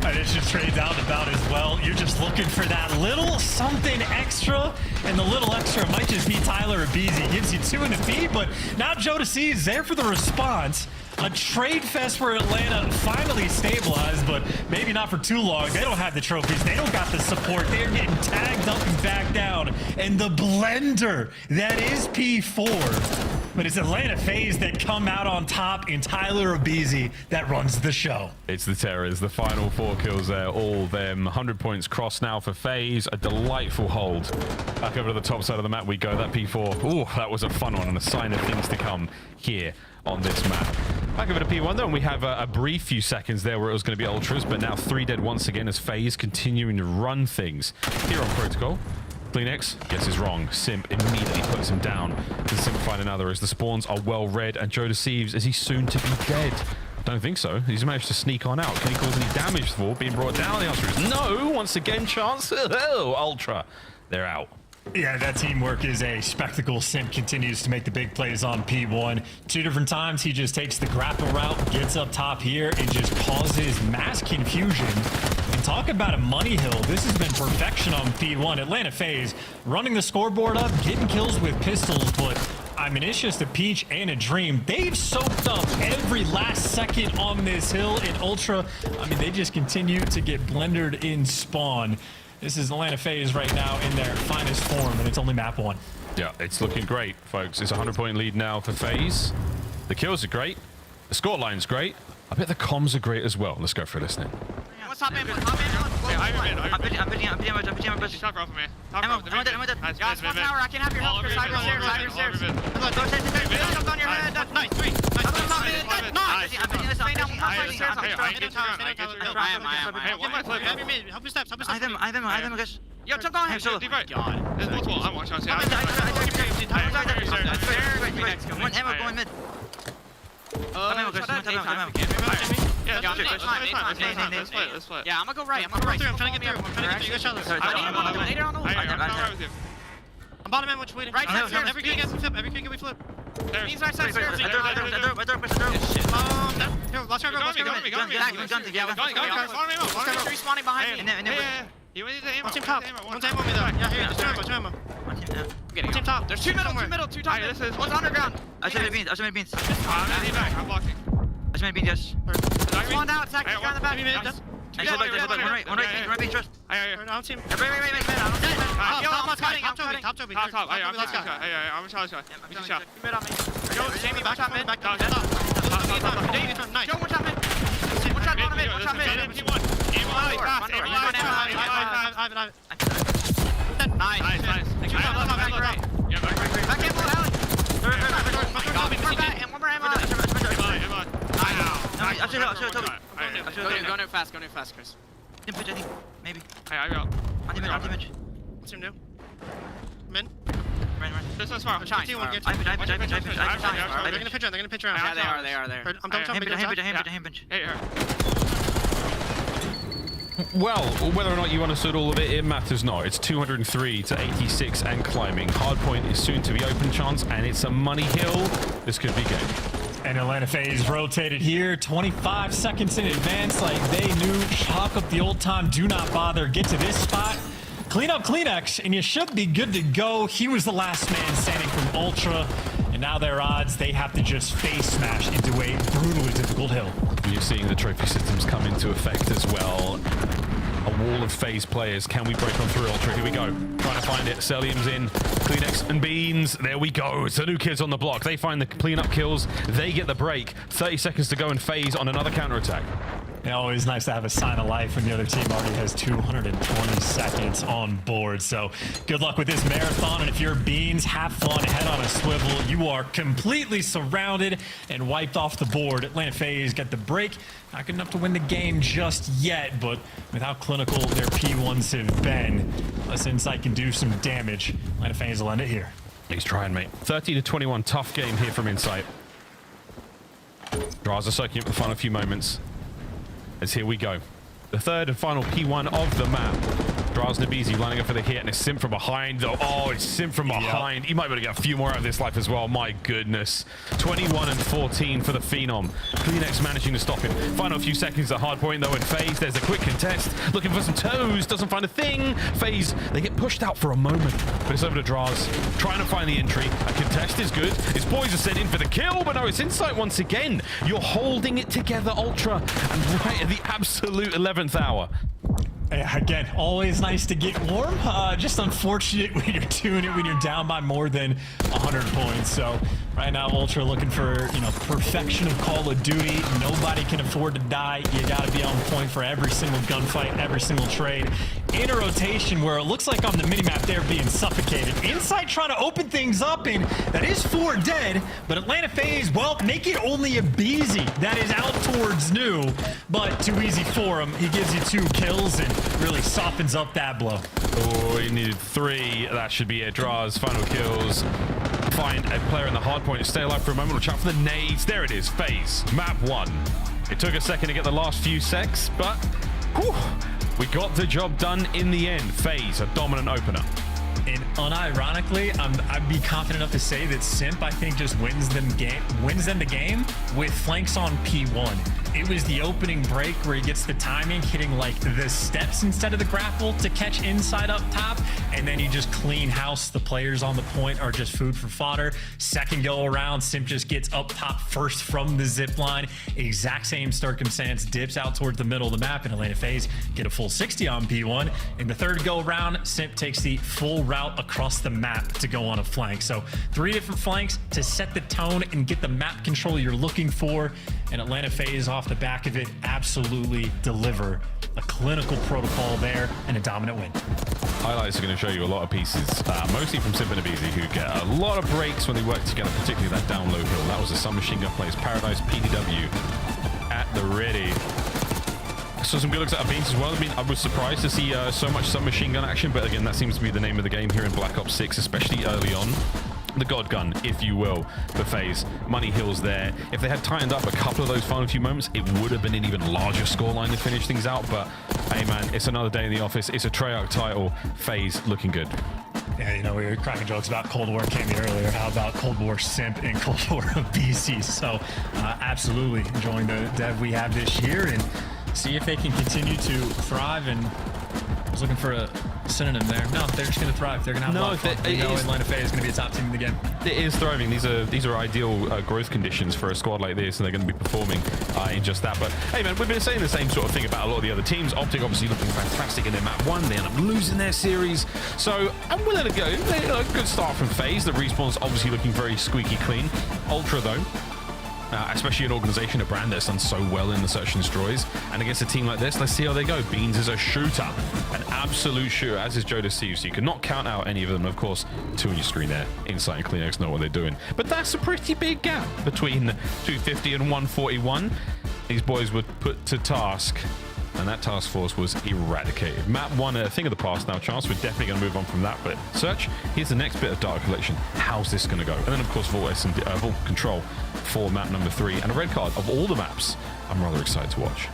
And it's just trades out and about as well. You're just looking for that little something extra, and the little extra might just be Tyler Abizi. Gives you 2 in the feed, but now Joe Deceives there for the response. A trade fest for Atlanta finally stabilized, but maybe not for too long. They don't have the trophies. They don't got the support. They're getting tagged up and back down. And the blender that is P4. But it's Atlanta FaZe that come out on top, and Tyler Obizi that runs the show. It's the Terrors, the final 4 kills there, all them. 100 points crossed now for FaZe. A delightful hold. Back over to the top side of the map we go. That P4, oh, that was a fun one and a sign of things to come here on this map. Back over to P1 though, and we have a brief few seconds there where it was going to be Ultras, but now 3 dead once again as FaZe continuing to run things here on Protocol. Kleenex guesses wrong. Simp immediately puts him down. Can Simp find another as the spawns are well read, and Joe deceives. Is he soon to be dead? Don't think so. He's managed to sneak on out. Can he cause any damage for being brought down? The answer is no. Once again, chance. Oh, Ultra. They're out. Yeah, that teamwork is a spectacle. Simp continues to make the big plays on P1. 2 different times, he just takes the grapple route, gets up top here, and just causes mass confusion. And talk about a money hill. This has been perfection on P1. Atlanta FaZe running the scoreboard up, getting kills with pistols, but I mean, it's just a peach and a dream. They've soaked up every last second on this hill in Ultra. I mean, they just continue to get blendered in spawn. This is Atlanta FaZe right now in their finest form, and it's only map 1. Yeah, it's looking great, folks. It's a 100-point lead now for FaZe. The kills are great. The score line's great. I bet the comms are great as well. Let's go for this now. What's up, man? I'm pitching my push. Talk off of me. I'm dead. Guys, one tower. I can have your help. Side your stairs. Jump on your head. Nice. 3. Help your steps. I have guys. Yo, jump on him. God. There's multiple. I'm watching. One ammo going mid. Yeah, let's play. Yeah, I'm gonna go right. I'm trying to get through. You guys shot this. I'm bottom end, which waiting. Right side stairs. Every kill gets flip. Every kill we flip. He's right side stairs. Here, let's go. Respawning behind me. You need to aim. One team top. One team on me though. Yeah, here, just 2 ammo. One team top. There's 2 middle, 2 top. One's underground. I should have beans. I'm blocking. I should have beans, yes. Spawned out, attack, guy in the back. One right, beans, trust. Down team. Wait. Top Toby. I'm Charlie's guy. Mid on me. Yo, Jamie, back top mid. Nice. Yo, one shot mid. One shot mid. Nice. Back in, alley. And one more ammo. I should Toby. Go near fast, Chris. Pitch, I think. Maybe. I got. On the image. What's him do? Mid. Right. This one's far. I'm trying. I pitch. They're gonna pitch around. Yeah, they are. I'm double jumping. Hey. Well, whether or not you understood all of it, it matters not. It's 203 to 86 and climbing. Hardpoint is soon to be open, chance, and it's a money hill. This could be game. And Atlanta FaZe rotated here, 25 seconds in advance, like they knew. Chalk up the old time, do not bother, get to this spot. Clean up Kleenex, and you should be good to go. He was the last man standing from Ultra, and now their odds, they have to just face smash into a brutally difficult hill. You're seeing the trophy systems come into effect as well. A wall of FaZe players. Can we break on through Ultra? Here we go. Trying to find it. Celium's in. Kleenex and Beans. There we go. It's the new kids on the block. They find the cleanup kills. They get the break. 30 seconds to go and FaZe on another counterattack. Yeah, always nice to have a sign of life when the other team already has 220 seconds on board. So good luck with this marathon. And if you're Beans, have fun, head on a swivel. You are completely surrounded and wiped off the board. Atlanta FaZe got the break. Not good enough to win the game just yet, but with how clinical their P1s have been, unless Insight can do some damage, Atlanta FaZe will end it here. He's trying, mate. 30 to 21. Tough game here from Insight. Draws are soaking up the final few moments. As here we go. The third and final P1 of the map. Draz Nabizi lining up for the hit, and it's Simp from behind, though. Oh, it's Simp from behind. He might be able to get a few more out of this life as well. My goodness. 21 and 14 for the Phenom. Kleenex managing to stop him. Final few seconds at hard point, though, in FaZe. There's a quick contest. Looking for some toes. Doesn't find a thing. FaZe, they get pushed out for a moment, but it's over to Draz. Trying to find the entry. A contest is good. His boys are sent in for the kill, but no, it's Insight once again. You're holding it together, Ultra, and right at the absolute 11th hour. Yeah, again, always nice to get warm. Just unfortunate when you're doing it when you're down by more than 100 points. So right now, Ultra looking for, you know, perfection of Call of Duty. Nobody can afford to die. You got to be on point for every single gunfight, every single trade. In a rotation where it looks like on the minimap they're being suffocated. Insight trying to open things up, and that is 4 dead. But Atlanta FaZe, well, make it only a Beezy that is out towards New, but too easy for him. He gives you 2 kills and really softens up that blow. Oh, he needed 3. That should be it. Draz, final kills. Find a player in the hard point to stay alive for a moment. We'll chat for the nades. There it is, FaZe, map 1. It took a second to get the last few secs, but whew, we got the job done in the end. FaZe, a dominant opener. And unironically, I'd be confident enough to say that Simp, I think, just wins them the game with flanks on P1. It was the opening break where he gets the timing, hitting like the steps instead of the grapple to catch Inside up top, and then he just clean house. The players on the point are just food for fodder. Second go around, Simp just gets up top first from the zip line. Exact same circumstance, dips out towards the middle of the map, and Atlanta FaZe get a full 60 on P1. In the third go around, Simp takes the full route across the map to go on a flank. So 3 different flanks to set the tone and get the map control you're looking for, and Atlanta FaZe off the back of it absolutely deliver a clinical protocol there and a dominant win. Highlights are going to show you a lot of pieces, mostly from Simp and Abizi, who get a lot of breaks when they work together, particularly that down low hill. That was a submachine gun plays. Paradise PDW at the ready. So some good looks at Beans as well. I mean, I was surprised to see so much submachine gun action, but again, that seems to be the name of the game here in Black Ops 6, especially early on. The God Gun, if you will, for FaZe. Money Hill's there. If they had tightened up a couple of those final few moments, it would have been an even larger scoreline to finish things out. But hey, man, it's another day in the office. It's a Treyarch title. FaZe looking good. Yeah, you know, we were cracking jokes about Cold War Cammy earlier. How about Cold War Simp and Cold War BC? So absolutely enjoying the dev we have this year and see if they can continue to thrive. And I was looking for a synonym there. No, they're just going to thrive. They're going to have a lot of fun. They know Atlanta FaZe is going to be a top team in the game. It is thriving. These are ideal growth conditions for a squad like this, and they're going to be performing in just that. But hey, man, we've been saying the same sort of thing about a lot of the other teams. Optic obviously looking fantastic in their map 1. They end up losing their series. So I'm willing to go. A good start from FaZe. The respawn's obviously looking very squeaky clean. Ultra, though, especially an organization, a brand that's done so well in the search and destroys, and against a team like this, let's see how they go. Beans is a shooter, an absolute shooter, as is Joe Steve, so you cannot count out any of them. Of course, 2 on your screen there. Insight and Kleenex know what they're doing, but that's a pretty big gap between 250 and 141. These boys were put to task, and that task force was eradicated. Map 1, a thing of the past now, Chance. We're definitely going to move on from that, but Search, here's the next bit of data collection. How's this going to go? And then, of course, Vault Control for map number 3, and a red card of all the maps. I'm rather excited to watch.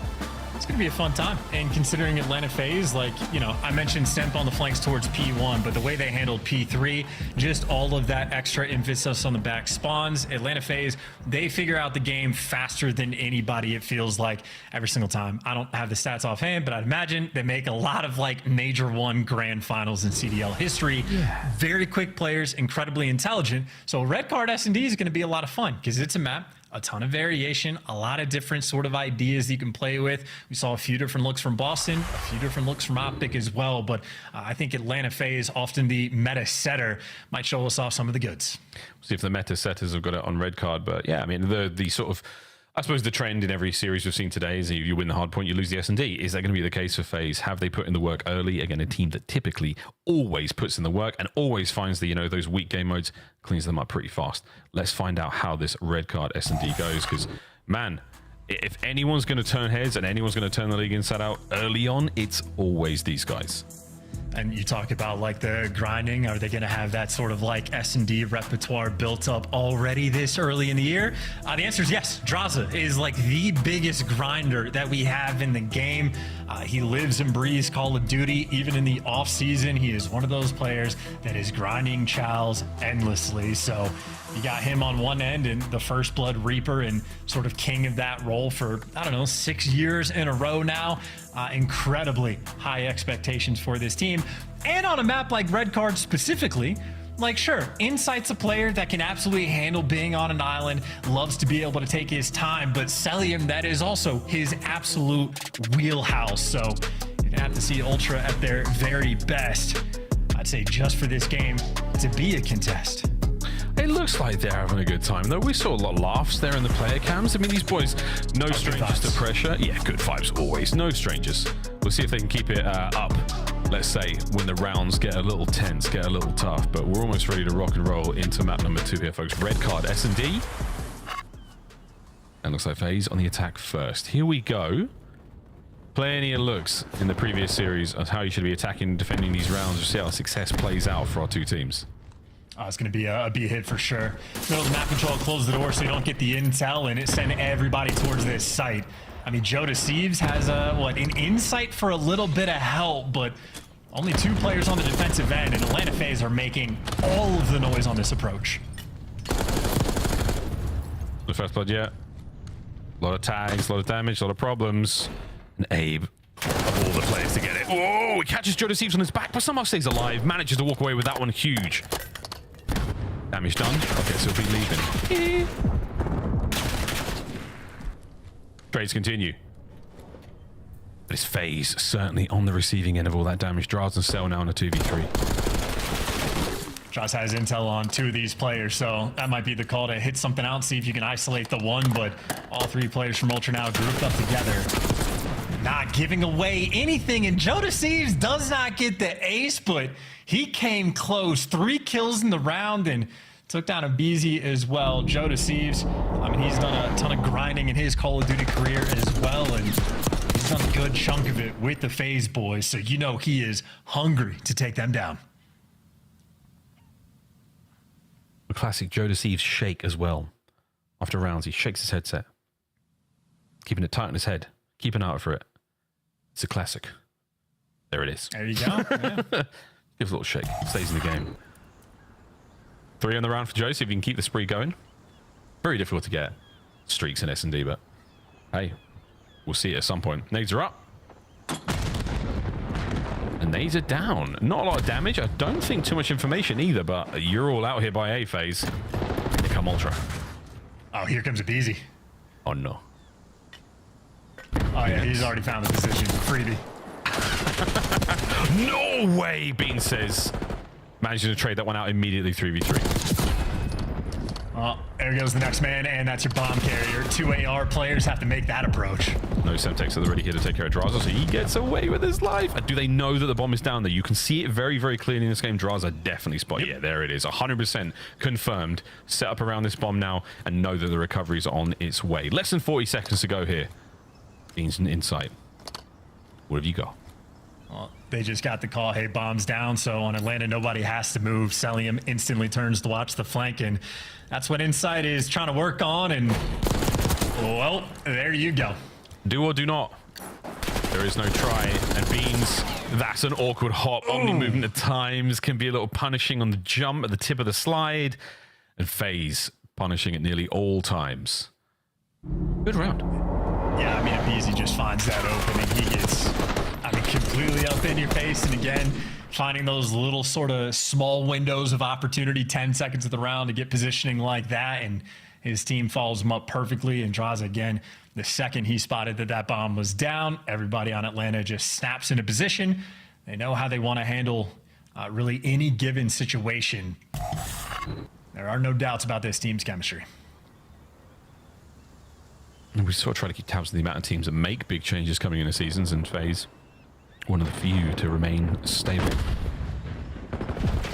It's going to be a fun time. And considering Atlanta FaZe, like, you know, I mentioned Simp on the flanks towards P1, but the way they handled P3, just all of that extra emphasis on the back spawns. Atlanta FaZe, they figure out the game faster than anybody, it feels like, every single time. I don't have the stats offhand, but I'd imagine they make a lot of, like, Major 1 grand finals in CDL history. Yeah. Very quick players, incredibly intelligent. So red card S&D is going to be a lot of fun because it's a map, a ton of variation, a lot of different sort of ideas you can play with. We saw a few different looks from Boston, a few different looks from Optic as well, but I think Atlanta FaZe, often the meta setter, might show us off some of the goods. We'll see if the meta setters have got it on red card, but yeah, I mean, the sort of, I suppose the trend in every series we've seen today is you win the hard point, you lose the S&D. Is that going to be the case for FaZe? Have they put in the work early? Again, a team that typically always puts in the work and always finds the, you know, those weak game modes, cleans them up pretty fast. Let's find out how this red card S&D goes, because, man, if anyone's going to turn heads and anyone's going to turn the league inside out early on, it's always these guys. And you talk about like the grinding. Are they going to have that sort of like S&D repertoire built up already this early in the year? The answer is yes. Draza is like the biggest grinder that we have in the game. He lives and breathes Call of Duty. Even in the off season, he is one of those players that is grinding chows endlessly. So you got him on one end and the First Blood Reaper and sort of king of that role for, I don't know, 6 years in a row now. Incredibly high expectations for this team. And on a map like Røkkr specifically, like sure, Insight's a player that can absolutely handle being on an island, loves to be able to take his time, but Cellium, that is also his absolute wheelhouse. So you're gonna have to see Ultra at their very best, I'd say, just for this game to be a contest. It looks like they're having a good time, though. We saw a lot of laughs there in the player cams. I mean, these boys, no strangers to pressure. Yeah, good vibes always. No strangers. We'll see if they can keep it up, let's say, when the rounds get a little tense, get a little tough. But we're almost ready to rock and roll into map number 2 here, folks. Red card, S&D. And looks like FaZe on the attack first. Here we go. Plenty of looks in the previous series of how you should be attacking and defending these rounds. We'll see how success plays out for our two teams. It's going to be a B hit for sure. Middle of the map control, close the door so you don't get the intel and it send everybody towards this site. I mean, Joe Deceives has an insight for a little bit of help, but only 2 players on the defensive end, and Atlanta FaZe are making all of the noise on this approach. The First Blood yet. A lot of tags, a lot of damage, a lot of problems. And Abe, of all the players to get it. Whoa, he catches Joe Deceives on his back, but somehow stays alive. Manages to walk away with that one. Huge. Damage done. Okay, so he'll be leaving. Trades continue. But it's FaZe certainly on the receiving end of all that damage. Draws and Cell now in a 2v3. Josh has intel on 2 of these players, so that might be the call to hit something out, see if you can isolate the one, but all 3 players from Ultra now grouped up together. Not giving away anything, and Joe Deceives does not get the ace, but he came close. 3 kills in the round and took down a BZ as well. Joe Deceives, I mean, he's done a ton of grinding in his Call of Duty career as well, and he's done a good chunk of it with the FaZe boys, so you know he is hungry to take them down. The classic Joe Deceives shake as well. After rounds, he shakes his headset, keeping it tight on his head, keeping out for it. It's a classic. There it is. There you go. Yeah. Gives a little shake. Stays in the game. 3 on the round for Joe. See if he can keep the spree going. Very difficult to get streaks in S&D, but hey, we'll see it at some point. Nades are up. And nades are down. Not a lot of damage. I don't think too much information either, but you're all out here by A FaZe. Here come Ultra. Oh, here comes a BZ. Oh, no. Oh, yeah, he's already found the position. Freebie. No way, Bean says. Managing to trade that one out immediately, 3v3. Oh, there goes the next man, and that's your bomb carrier. 2 AR players have to make that approach. No Semtex, so they're ready here to take care of Draza, so he gets away with his life. Do they know that the bomb is down there? You can see it very, very clearly in this game. Draza definitely spot. Yeah, there it is. 100% confirmed. Set up around this bomb now and know that the recovery is on its way. Less than 40 seconds to go here. Beans an insight. What have you got? Well, they just got the call, hey, bomb's down, so on Atlanta, nobody has to move. Cellium instantly turns to watch the flank, and that's what Insight is trying to work on, and, well, there you go. Do or do not. There is no try, and Beans, that's an awkward hop. Omni movement at times can be a little punishing on the jump at the tip of the slide, and FaZe punishing at nearly all times. Good round. Yeah, I mean, if Easy just finds that opening, he gets, I mean, completely up in your face. And again, finding those little sort of small windows of opportunity, 10 seconds of the round to get positioning like that. And his team follows him up perfectly and draws again. The second he spotted that that bomb was down, everybody on Atlanta just snaps into position. They know how they want to handle really any given situation. There are no doubts about this team's chemistry. We sort of try to keep tabs on the amount of teams that make big changes coming into seasons, and FaZe, one of the few to remain stable.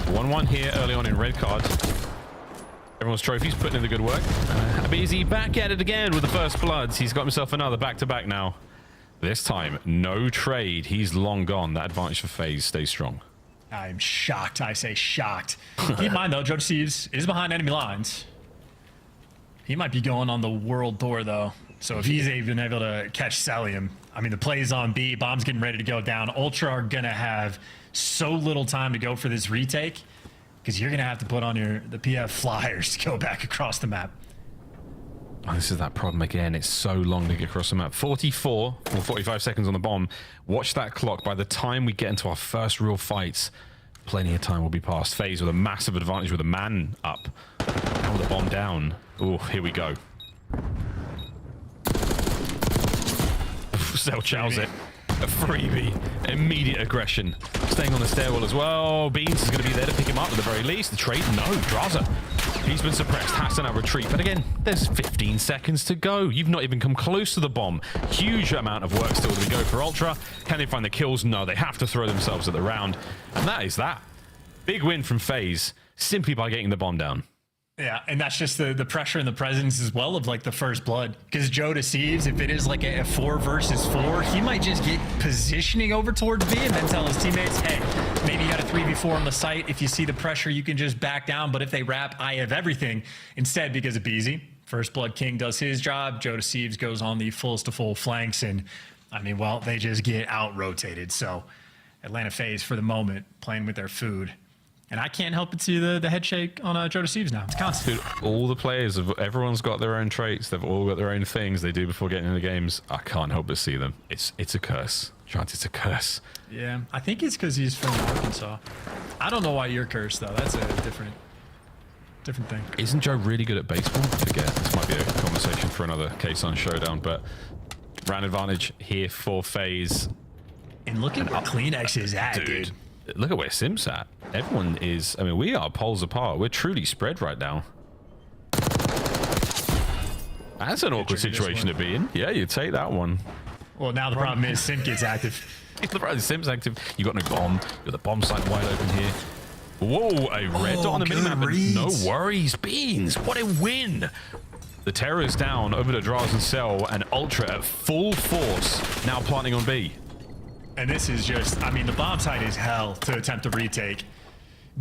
1-1 here early on in red card. Everyone's trophies putting in the good work. BZ back at it again with the first bloods. He's got himself another back-to-back now. This time, no trade. He's long gone. That advantage for FaZe stays strong. I'm shocked. I say shocked. Keep in mind, though, Joe Steves is behind enemy lines. He might be going on the world tour, though. So if he's even able to catch Celium, I mean, the play's on B. Bomb's getting ready to go down. Ultra are going to have so little time to go for this retake because you're going to have to put on the PF flyers to go back across the map. Oh, this is that problem again. It's so long to get across the map. 44 or 45 seconds on the bomb. Watch that clock. By the time we get into our first real fights, plenty of time will be passed. FaZe with a massive advantage with a man up. Now with the bomb down. Oh, here we go. Cell chows it. A freebie. Immediate aggression. Staying on the stairwell as well. Beans is going to be there to pick him up at the very least. The trade? No. Draza. He's been suppressed. Has to now retreat. But again, there's 15 seconds to go. You've not even come close to the bomb. Huge amount of work still to go for Ultra. Can they find the kills? No. They have to throw themselves at the round. And that is that. Big win from FaZe simply by getting the bomb down. Yeah, and that's just the pressure and the presence as well of like the first blood. Because Joe deceives, if it is like a 4 versus 4, he might just get positioning over towards B and then tell his teammates, hey, maybe you got a 3v4 on the site. If you see the pressure, you can just back down. But if they wrap, I have everything. Instead, because of Beezy, First Blood King does his job. Joe deceives, goes on the fullest to full flanks. And I mean, well, they just get out-rotated. So Atlanta FaZe, for the moment, playing with their food. And I can't help but see the head shake on Joe Deceives now. It's constant. Dude, all the players, everyone's got their own traits. They've all got their own things they do before getting into games. I can't help but see them. It's a curse. Chance, it's a curse. Yeah, I think it's because he's from Arkansas. I don't know why you're cursed, though. That's a different thing. Isn't Joe really good at baseball? I forget. This might be a conversation for another case on Showdown, but round advantage here for FaZe. And look at where CleanX is at, dude. Look at where Sim's at. Everyone is, I mean, we are poles apart. We're truly spread right now. That's an awkward situation to be in. Yeah, you take that one. Well, now the problem is Sim gets active. The problem is Sim's active. You got no bomb. You got the bomb site wide open here. Whoa, a red dot on the minimap. No worries, Beans. What a win. The terror is down over to Draz and Cell, and Ultra at full force now planting on B. And this is just, I mean, the bomb site is hell to attempt a retake.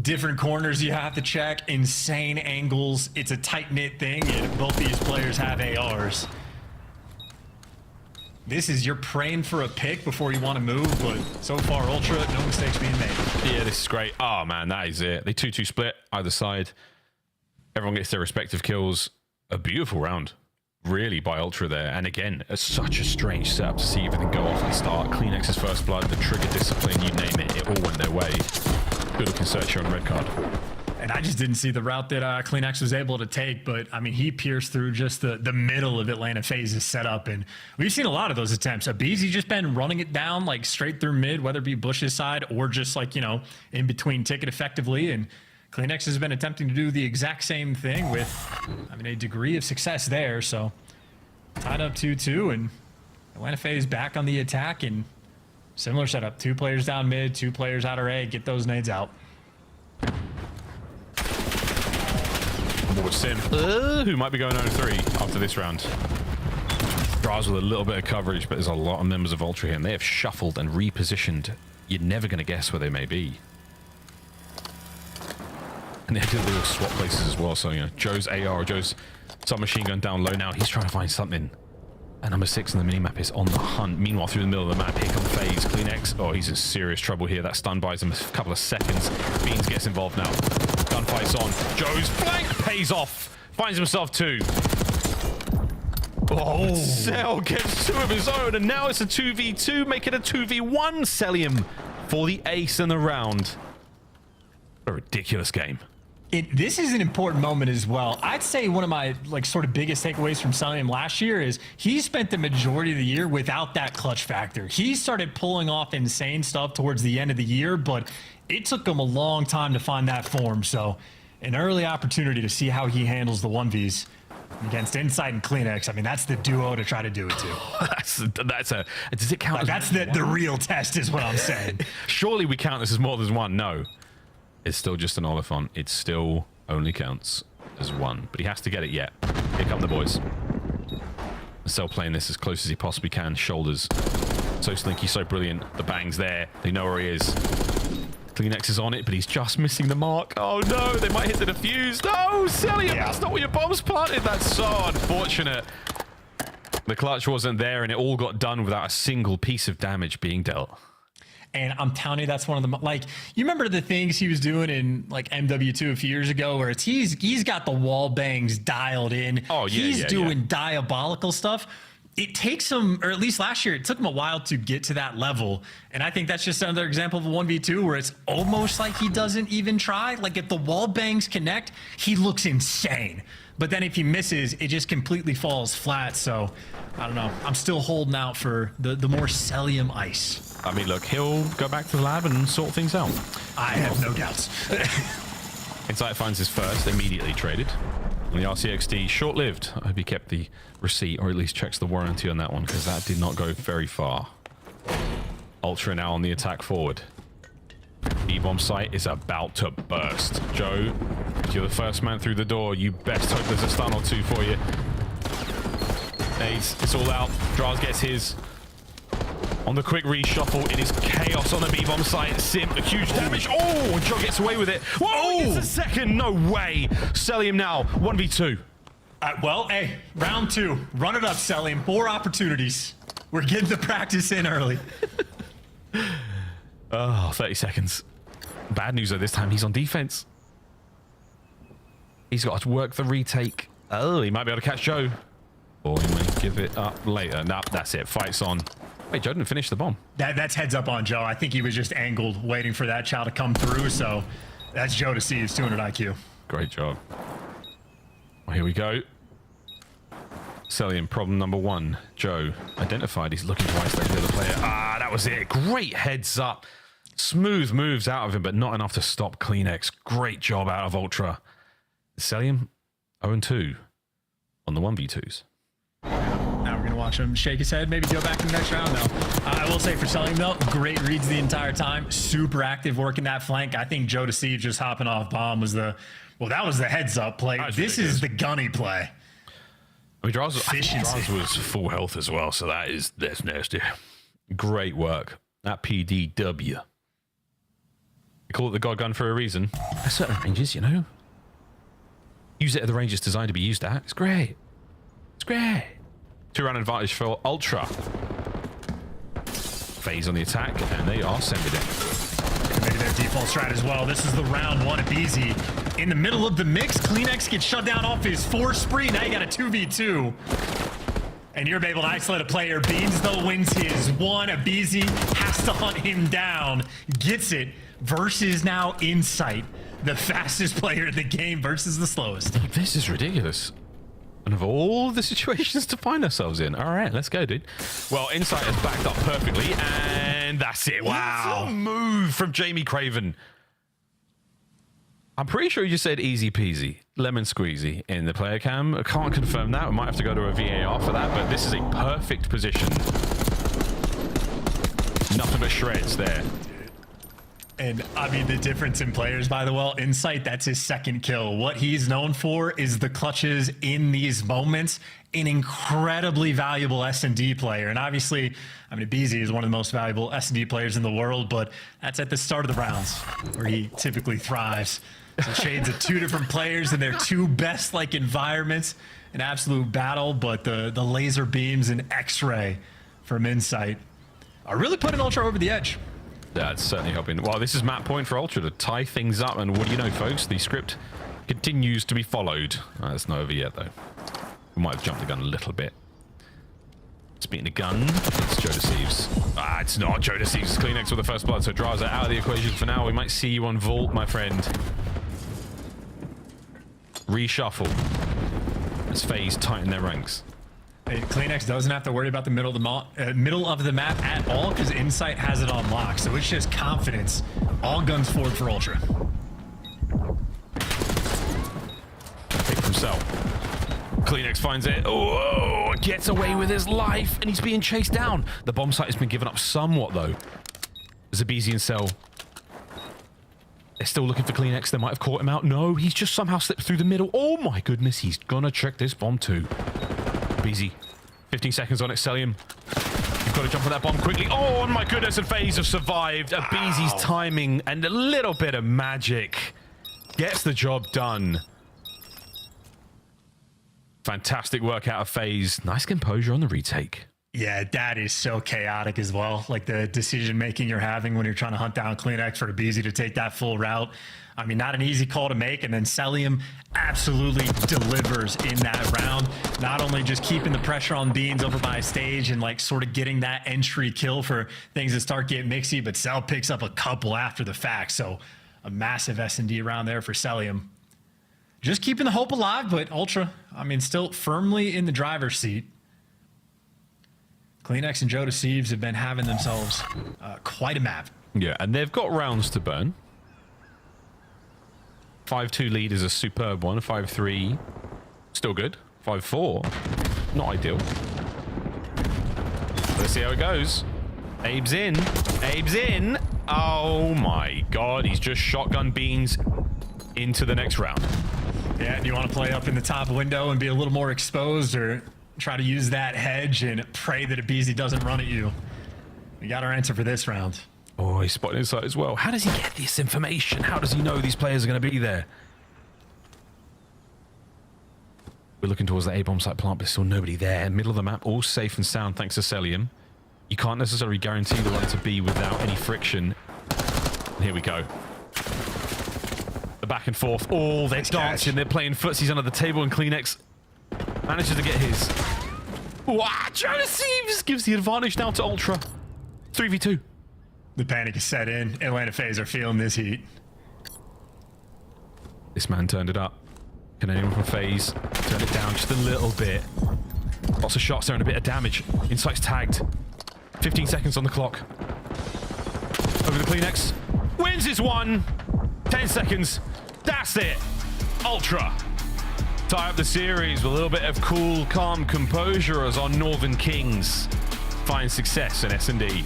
Different corners you have to check, insane angles. It's a tight-knit thing, and both these players have ARs. This is, you're praying for a pick before you want to move, but so far, Ultra, no mistakes being made. Yeah, this is great. Oh, man, that is it. They 2-2 split either side. Everyone gets their respective kills. A beautiful round. Really by Ultra there, and again, such a strange setup to see everything go off and start. CleanX's first blood, the trigger discipline, you name it, it all went their way. Good looking search here on red card. And I just didn't see the route that CleanX was able to take, but I mean, he pierced through just the middle of Atlanta FaZe's setup, and we've seen a lot of those attempts. Beezy just been running it down like straight through mid, whether it be Bush's side or just like, you know, in between ticket effectively, and CleanX has been attempting to do the exact same thing with, I mean, a degree of success there. So tied up 2-2, and Atlanta FaZe back on the attack, and similar setup. 2 players down mid, 2 players out of A. Get those nades out. More Sim, who might be going 0-3 after this round. Draz with a little bit of coverage, but there's a lot of members of Ultra here, and they have shuffled and repositioned. You're never going to guess where they may be. And they did little swap places as well, so, you know, Joe's AR, Joe's submachine gun down low now. He's trying to find something. And number 6 on the minimap is on the hunt. Meanwhile, through the middle of the map, here comes FaZe. CleanX, oh, he's in serious trouble here. That stun buys him a couple of seconds. Beans gets involved now. Gunfight's on. Joe's flank pays off. Finds himself 2. Oh, Cell gets 2 of his own, and now it's a 2v2, make it a 2v1 Celium for the ace in the round. What a ridiculous game. This is an important moment as well. I'd say one of my like sort of biggest takeaways from Celium last year is he spent the majority of the year without that clutch factor. He started pulling off insane stuff towards the end of the year, but it took him a long time to find that form. So an early opportunity to see how he handles the 1Vs against Insight and CleanX. I mean, that's the duo to try to do it to. Does it count? Like, that's the real test is what I'm saying. Surely we count this as more than 1. No. It's still just an Oliphant. It still only counts as 1. But he has to get it yet. Here come the boys. Cell playing this as close as he possibly can. Shoulders. So slinky, so brilliant. The bang's there. They know where he is. Kleenex is on it, but he's just missing the mark. Oh no, they might hit the defuse. No, Celia, that's not where your bomb's planted. That's so unfortunate. The clutch wasn't there, and it all got done without a single piece of damage being dealt. And I'm telling you, that's one of the, like, you remember the things he was doing in like MW2 a few years ago, where it's he's got the wall bangs dialed in. Oh yeah, he's doing diabolical stuff. It takes him, or at least last year, it took him a while to get to that level. And I think that's just another example of a 1v2 where it's almost like he doesn't even try. Like if the wall bangs connect, he looks insane. But then if he misses, it just completely falls flat. So I don't know. I'm still holding out for the more Celium ice. I mean, look, he'll go back to the lab and sort things out. I have no doubts. Insight finds his first, immediately traded. And the RCXD, short-lived. I hope he kept the receipt, or at least checks the warranty on that one, because that did not go very far. Ultra now on the attack forward. E-bomb site is about to burst. Joe, if you're the first man through the door, you best hope there's a stun or two for you. Nades, it's all out. Draz gets his. On the quick reshuffle, it is chaos on the B-bomb site. Sim, a huge damage. Oh, and Joe gets away with it. Whoa, he gets a second. No way. Celium now, 1v2. Well, hey, round 2. Run it up, Celium. 4 opportunities. We're getting the practice in early. Oh, 30 seconds. Bad news though, this time he's on defense. He's got to work the retake. Oh, he might be able to catch Joe. Or he may give it up later. Nah, that's it. Fight's on. Wait, Joe didn't finish the bomb. That's heads up on Joe. I think he was just angled, waiting for that child to come through. So that's Joe to see his 200 IQ. Great job. Well, here we go. Celium, problem number 1. Joe identified. He's looking to isolate the other player. Ah, that was it. Great heads up. Smooth moves out of him, but not enough to stop Kleenex. Great job out of Ultra. Celium, 0-2 on the 1v2s. Now we're going to watch him shake his head, maybe go back in the next round, though. I will say for Celium, though, great reads the entire time. Super active working that flank. I think Joe to see just hopping off bomb was the, well, that was the heads up play. This is the gunny play. I mean, Draz was full health as well, so that's nasty. Great work. That PDW. You call it the God Gun for a reason. There's certain ranges, you know. Use it at the range it's designed to be used at. It's great. It's great. 2-round advantage for Ultra. FaZe on the attack, and they are sending it. Maybe their default strat as well. This is the round 1 at BZ. In the middle of the mix, Kleenex gets shut down off his 4 spree. Now you got a 2v2. And you're able to isolate a player. Beans, though, wins his 1. BZ has to hunt him down. Gets it versus now Insight. The fastest player in the game versus the slowest. This is ridiculous. And of all the situations to find ourselves in. All right, let's go, dude. Well, Insight has backed up perfectly, and that's it. Wow. What a move from Jamie Craven. I'm pretty sure you just said easy peasy, lemon squeezy in the player cam. I can't confirm that. We might have to go to a VAR for that, but this is a perfect position. Nothing but shreds there. And I mean, the difference in players, by the way, Insight, that's his 2nd kill. What he's known for is the clutches in these moments. An incredibly valuable S&D player. And obviously, I mean, BZ is one of the most valuable S&D players in the world, but that's at the start of the rounds where he typically thrives. So shades of 2 different players in their 2 best like environments. An absolute battle, but the laser beams and X-ray from Insight are really putting Ultra over the edge. That's certainly helping. Well, this is map point for Ultra to tie things up. And what do you know, folks? The script continues to be followed. It's not over yet, though. We might have jumped the gun a little bit. Speaking of gun, it's Joe Deceives. Ah, it's not Joe Deceives. It's Kleenex with the first blood, so Draws are out of the equation for now. We might see you on Vault, my friend. Reshuffle. As FaZe tighten their ranks. Kleenex doesn't have to worry about the middle of the map at all because Insight has it on lock. So it's just confidence. All guns forward for Ultra. Pick from Cell. Kleenex finds it. Oh, gets away with his life, and he's being chased down. The bomb site has been given up somewhat, though. Zabizi and Cell. They're still looking for Kleenex. They might have caught him out. No, he's just somehow slipped through the middle. Oh my goodness, he's gonna check this bomb too. Easy. 15 seconds on it, Celium. got to jump on that bomb quickly. Oh my goodness, and FaZe have survived. aBeZy's timing and a little bit of magic gets the job done. Fantastic work out of FaZe. Nice composure on the retake. Yeah, that is so chaotic as well. Like the decision making you're having when you're trying to hunt down CleanX for aBeZy to take that full route. I mean, not an easy call to make, and then Cellium absolutely delivers in that round. Not only just keeping the pressure on Beans over by stage and like sort of getting that entry kill for things that start getting mixy, but Cell picks up a couple after the fact. So a massive S&D round there for Cellium. Just keeping the hope alive, but Ultra, I mean, still firmly in the driver's seat. CleanX and Joe Deceives have been having themselves quite a map. Yeah, and they've got rounds to burn. 5-2 lead is a superb one. 5-3, still good. 5-4, not ideal. Let's see how it goes. Abe's in. Abe's in. Oh my god, he's just shotgun Beans into the next round. Yeah, do you want to play up in the top window and be a little more exposed, or try to use that hedge and pray that aBeZy doesn't run at you? We got our answer for this round. Oh, he's spotting inside as well. How does he get this information? How does he know these players are going to be there? We're looking towards the A-bomb site plant, but there's still nobody there. Middle of the map, all safe and sound thanks to Cellium. You can't necessarily guarantee the right to be without any friction. And here we go. The back and forth. Oh, they're dancing. They're playing footsies under the table, and CleanX manages to get his. Wow, Joe Deceives gives the advantage now to Ultra. 3v2. The panic is set in. Atlanta FaZe are feeling this heat. This man turned it up. Can anyone from FaZe turn it down just a little bit? Lots of shots there and a bit of damage. Insight's tagged. 15 seconds on the clock. Over the CleanX. Wins his one. 10 seconds. That's it. Ultra tie up the series with a little bit of cool, calm composure as our Northern Kings find success in S&D.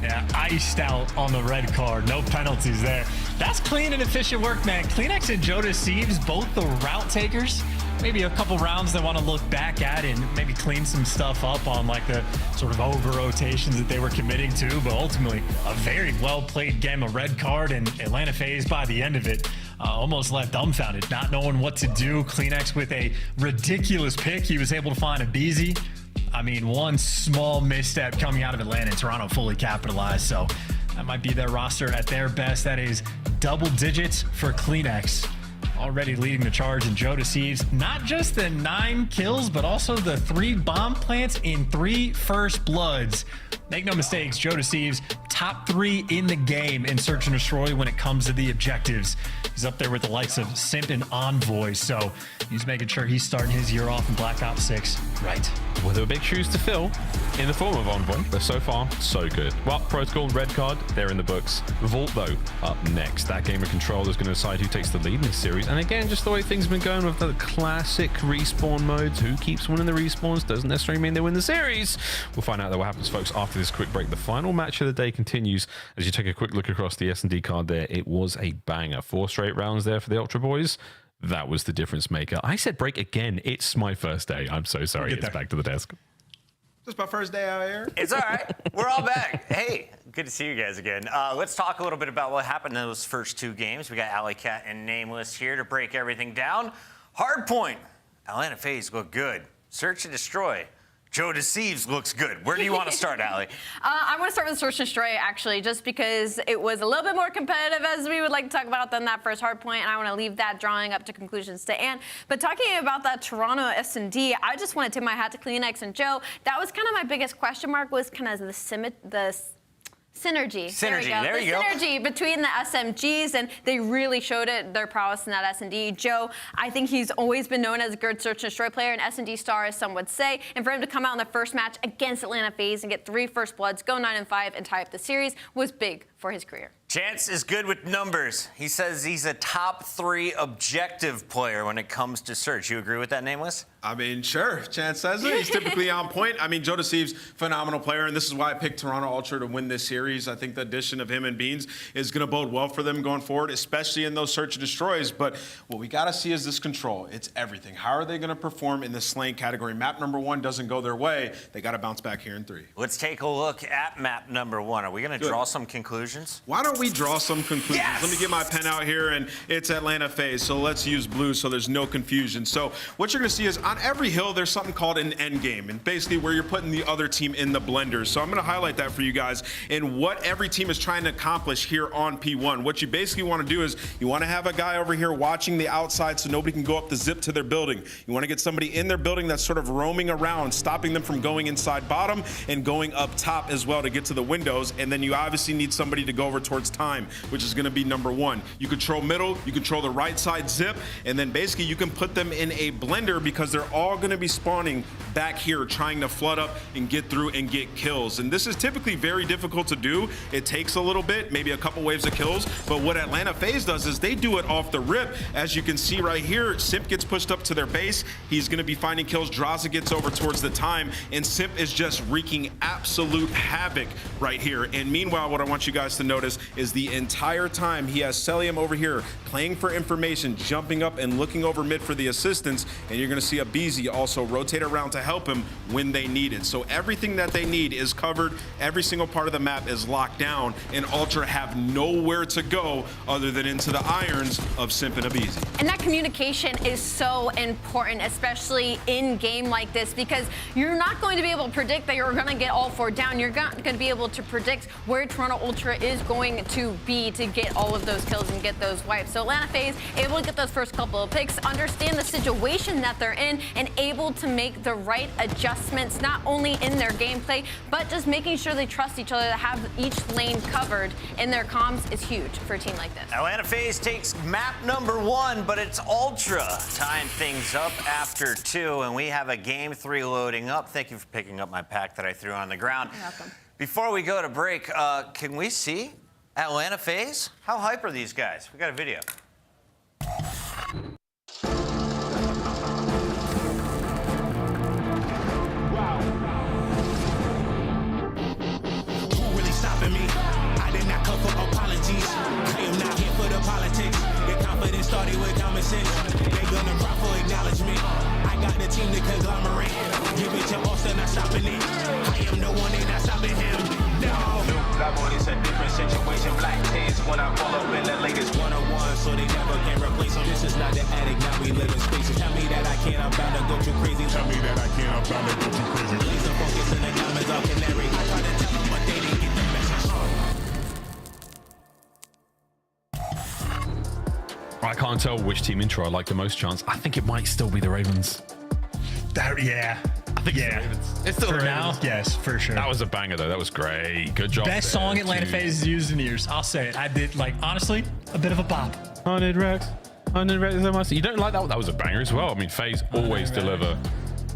Yeah, iced out on the red card. No penalties there. That's clean and efficient work, man. CleanX and Joe Deceives, both the route takers. Maybe a couple rounds they want to look back at and maybe clean some stuff up on like the sort of over rotations that they were committing to. But ultimately, a very well played game of red card, and Atlanta FaZe by the end of it almost left dumbfounded, not knowing what to do. CleanX with a ridiculous pick. He was able to find aBeZy. I mean, one small misstep coming out of Atlanta, and Toronto fully capitalized. So that might be their roster at their best. That is double digits for CleanX. Already leading the charge, and Joe Deceives, not just the 9 kills, but also the 3 bomb plants in 3 first bloods. Make no mistakes, Joe Deceives, top 3 in the game in Search and Destroy when it comes to the objectives. He's up there with the likes of Simp and Envoy, so he's making sure he's starting his year off in Black Ops 6 right. Well, there were big shoes to fill in the form of Envoy, but so far, so good. Well, Protocol, red card, they're in the books. Vault, though, up next. That game of control is going to decide who takes the lead in this series. And again, just the way things have been going with the classic respawn modes, who keeps winning the respawns doesn't necessarily mean they win the series. We'll find out what happens, folks, after this quick break. The final match of the day continues. As you take a quick look across the S&D card there, it was a banger. 4 straight rounds there for the Ultra Boys. That was the difference maker. I said break again. It's my first day. I'm so sorry. It's back to the desk. This is my first day out here. It's all right. We're all back. Hey, good to see you guys again. Let's talk a little bit about what happened in those first 2 games. We got Alley Cat and Nameless here to break everything down. Hardpoint. Atlanta FaZe look good. Search and Destroy. Joe Deceives looks good. Where do you want to start, Allie? I want to start with Search and Destroy, actually, just because it was a little bit more competitive, as we would like to talk about, than that first hard point, and I want to leave that drawing up to conclusions to Ann. But talking about that Toronto S&D, I just want to tip my hat to CleanX and Joe. That was kind of my biggest question mark, was kind of the synergy. There you go. Synergy between the SMGs, and they really showed it, their prowess in that S&D. Joe, I think he's always been known as a good Search and Destroy player, an S&D star, as some would say. And for him to come out in the first match against Atlanta FaZe and get 3 first bloods, go 9-5, and tie up the series was big for his career. Chance is good with numbers. He says he's a top 3 objective player when it comes to search. You agree with that, Nameless? I mean, sure. Chance says it. He's typically on point. I mean, Joe Deceive's phenomenal player, and this is why I picked Toronto Ultra to win this series. I think the addition of him and Beans is going to bode well for them going forward, especially in those search and destroys. But what we got to see is this control. It's everything. How are they going to perform in the slaying category? Map number 1 doesn't go their way. They got to bounce back here in 3. Let's take a look at map number 1. Are we going to draw some conclusions? Why don't we draw some conclusions? Yes! Let me get my pen out here, and it's Atlanta FaZe, so let's use blue so there's no confusion. So what you're going to see is on every hill, there's something called an end game, and basically where you're putting the other team in the blender. So I'm going to highlight that for you guys and what every team is trying to accomplish here on P1. What you basically want to do is you want to have a guy over here watching the outside so nobody can go up the zip to their building. You want to get somebody in their building that's sort of roaming around, stopping them from going inside bottom and going up top as well to get to the windows. And then you obviously need somebody to go over towards time, which is going to be number 1. You control middle, you control the right side zip, and then basically you can put them in a blender because they're all going to be spawning back here trying to flood up and get through and get kills. And this is typically very difficult to do. It takes a little bit, maybe a couple waves of kills, but what Atlanta FaZe does is they do it off the rip. As you can see right here, Simp gets pushed up to their base. He's going to be finding kills. Draza gets over towards the time, and Simp is just wreaking absolute havoc right here. And meanwhile, what I want you guys to notice is the entire time he has Celium over here playing for information, jumping up and looking over mid for the assistance, and you're going to see a BZ also rotate around to help him when they need it. So everything that they need is covered. Every single part of the map is locked down, and Ultra have nowhere to go other than into the irons of Simp and a BZ. And that communication is so important, especially in game like this, because you're not going to be able to predict that you're going to get all 4 down. You're not going to be able to predict where Toronto Ultra is going to be to get all of those kills and get those wipes. So Atlanta FaZe able to get those first couple of picks, understand the situation that they're in, and able to make the right adjustments, not only in their gameplay, but just making sure they trust each other, to have each lane covered in their comms is huge for a team like this. Atlanta FaZe takes map number 1, but it's Ultra tying things up after 2, and we have a game 3 loading up. Thank you for picking up my pack that I threw on the ground. You're welcome. Before we go to break, can we see Atlanta FaZe? How hype are these guys? We got a video. Me. I did not come for apologies. I am not here for the politics. The confidence started with common sense. They gonna cry for acknowledgement. I got the team to conglomerate. Give it to Austin, not stopping it. I am no one, they not stopping him. No. It's a different situation. Black kids when I pull up in the latest 101, so they never can replace them. This is not the attic, now we live in spaces. Tell me that I can't, I'm bound to go too crazy. Tell me that I can't, I'm bound to go too crazy. Laser focus in the diamonds all canary. I try to tell them, but they didn't get the message. I can't tell which team intro I like the most, Chance. I think it might still be the Ravens. Yeah. I think it's the Ravens. It's still for the now, Ravens. yes, for sure. That was a banger, though. That was great. Good job. Best there, song Atlanta too. FaZe has used in years. I'll say it. I did, like, honestly, a bit of a bop. 100 racks. 100 racks. You don't like that? That was a banger as well. I mean, FaZe always deliver.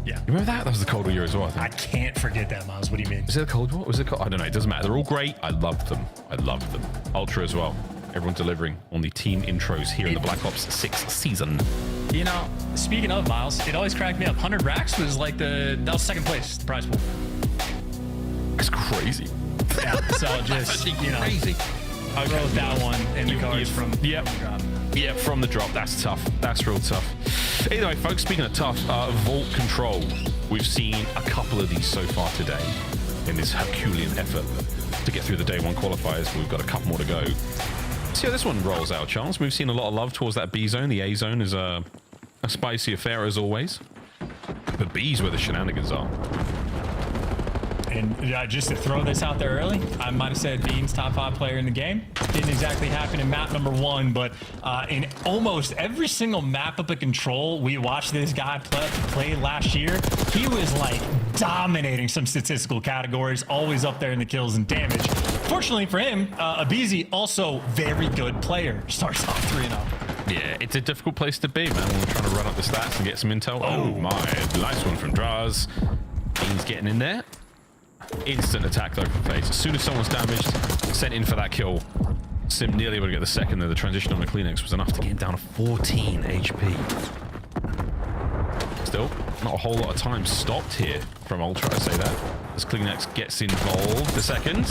Yeah. You remember that? That was the Cold War year as well, I think. I can't forget that, Miles. What do you mean? Was it a Cold War? Was it cold? I don't know. It doesn't matter. They're all great. I loved them. I loved them. Ultra as well. Everyone delivering on the team intros here in the Black Ops 6 season. You know, speaking of, Miles, it always cracked me up. 100 racks was like that was second place, the prize pool. That's crazy. Yeah, so just, you know, crazy. I wrote that one in the cards from the drop. Yeah, from the drop. That's tough. That's real tough. Anyway, folks, speaking of tough, Vault Control. We've seen a couple of these so far today in this Herculean effort to get through the day 1 qualifiers. We've got a couple more to go. See how this one rolls out, Chance. We've seen a lot of love towards that B zone. The A zone is a spicy affair as always. But B's where the shenanigans are. And just to throw this out there early, I might have said Bean's top 5 player in the game. Didn't exactly happen in map number 1, but in almost every single map up at Control we watched this guy play last year, he was like dominating some statistical categories, always up there in the kills and damage. Fortunately for him, Abizi, also very good player, starts off 3-0. Yeah, it's a difficult place to be, man, when we're trying to run up the stats and get some intel. Oh my, nice one from Draz. Bean's getting in there. Instant attack though from FaZe. As soon as someone's damaged, sent in for that kill. Sim nearly able to get the second there. The transition on the Kleenex was enough to get him down to 14 HP. Still, not a whole lot of time stopped here from Ultra, I say that. As Kleenex gets involved. The second.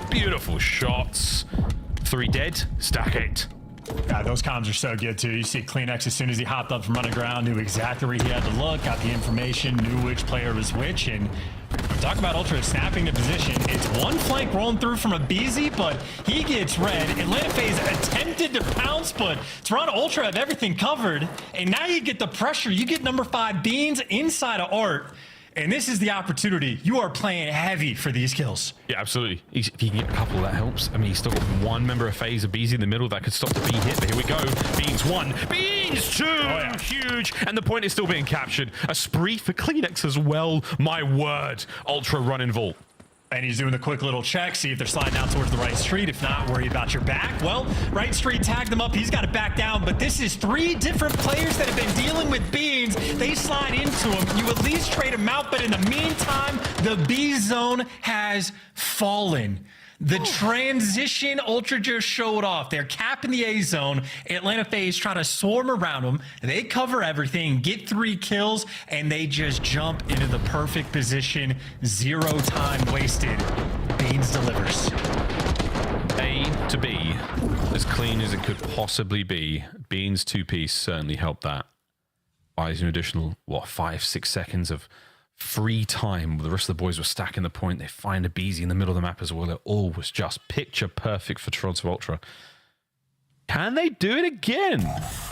Beautiful shots. 3 dead. Stack it. God, those comms are so good too. You see Kleenex as soon as he hopped up from underground, knew exactly where he had to look, got the information, knew which player was which, and talk about Ultra snapping the position. It's one flank rolling through from a BZ, but he gets red. Atlanta FaZe attempted to pounce, but Toronto Ultra have everything covered, and now you get the pressure. You get number 5 Beans inside of Art. And this is the opportunity. You are playing heavy for these kills. Yeah, absolutely. If he can get a couple, that helps. I mean, he's still got one member of FaZe, a BZ in the middle that could stop the B hit. But here we go. Beans 1, Beans 2. Oh, yeah. Huge. And the point is still being captured. A spree for Kleenex as well. My word. Ultra run in vault. And he's doing the quick little check, see if they're sliding out towards the right street. If not, worry about your back. Well, right street tagged them up. He's got to back down. But this is 3 different players that have been dealing with Beans. They slide into him. You at least trade him out. But in the meantime, the B zone has fallen. The transition Ultra just showed off. They're capping the A zone. Atlanta FaZe try to swarm around them. They cover everything, get 3 kills, and they just jump into the perfect position. 0 time wasted. Beans delivers. A to B, as clean as it could possibly be. Beans 2-piece certainly helped that. Buys an additional, 5-6 seconds of free time. The rest of the boys were stacking the point. They find a BZ in the middle of the map as well. It all was just picture perfect for Toronto Ultra. Can they do it again?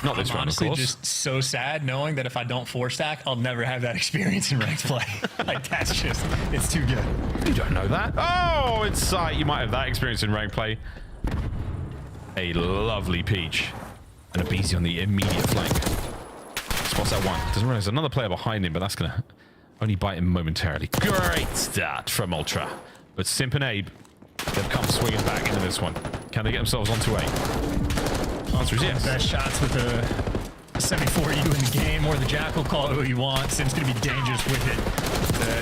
Not this round, honestly, of course. just so sad knowing that if I don't 4-stack, I'll never have that experience in ranked play. Like, that's just, it's too good. You don't know that. Oh, it's sight. You might have that experience in ranked play. A lovely peach. And a BZ on the immediate flank. Spots that one. Doesn't realize another player behind him, but that's going to only bite him momentarily. Great start from Ultra. But Simp and Abe, they've come swinging back into this one. Can they get themselves onto A? Answer is yes. Best shots with the 74U in the game, or the Jackal, call it who you want. Sim's going to be dangerous with it.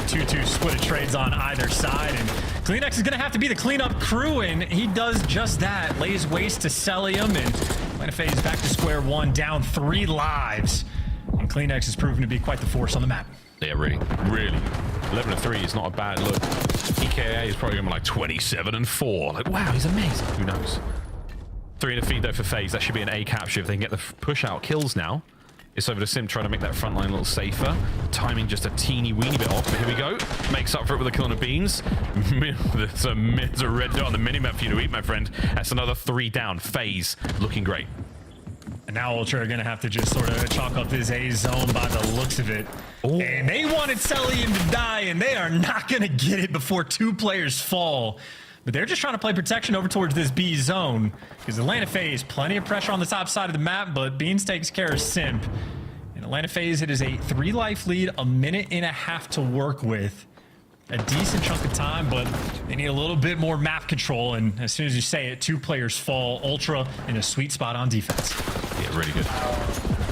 The 2-2 split of trades on either side, and Kleenex is going to have to be the cleanup crew, and he does just that. Lays waste to Celium, and Atlanta FaZe back to square one, down 3 lives. And Kleenex has proven to be quite the force on the map. Yeah, really. 11-3 is not a bad look. EKA is probably going to be like 27-4. Like, wow, he's amazing. Who knows? 3 in a feed though for FaZe. That should be an A capture if they can get the push out kills now. It's over to Sim trying to make that front line a little safer. Timing just a teeny weeny bit off, but here we go. Makes up for it with a kill on the Beans. There's a red dot on the minimap for you to eat, my friend. That's another 3 down. FaZe looking great. And now Ultra are going to have to just sort of chalk up this A zone by the looks of it. Ooh. And they wanted Celium to die, and they are not going to get it before 2 players fall. But they're just trying to play protection over towards this B zone, because Atlanta FaZe, plenty of pressure on the top side of the map, but Beans takes care of Simp. And Atlanta FaZe, it is a 3-life lead, 1.5 minutes to work with. A decent chunk of time, but they need a little bit more map control, and as soon as you say it, 2 players fall. Ultra in a sweet spot on defense. Yeah, really good.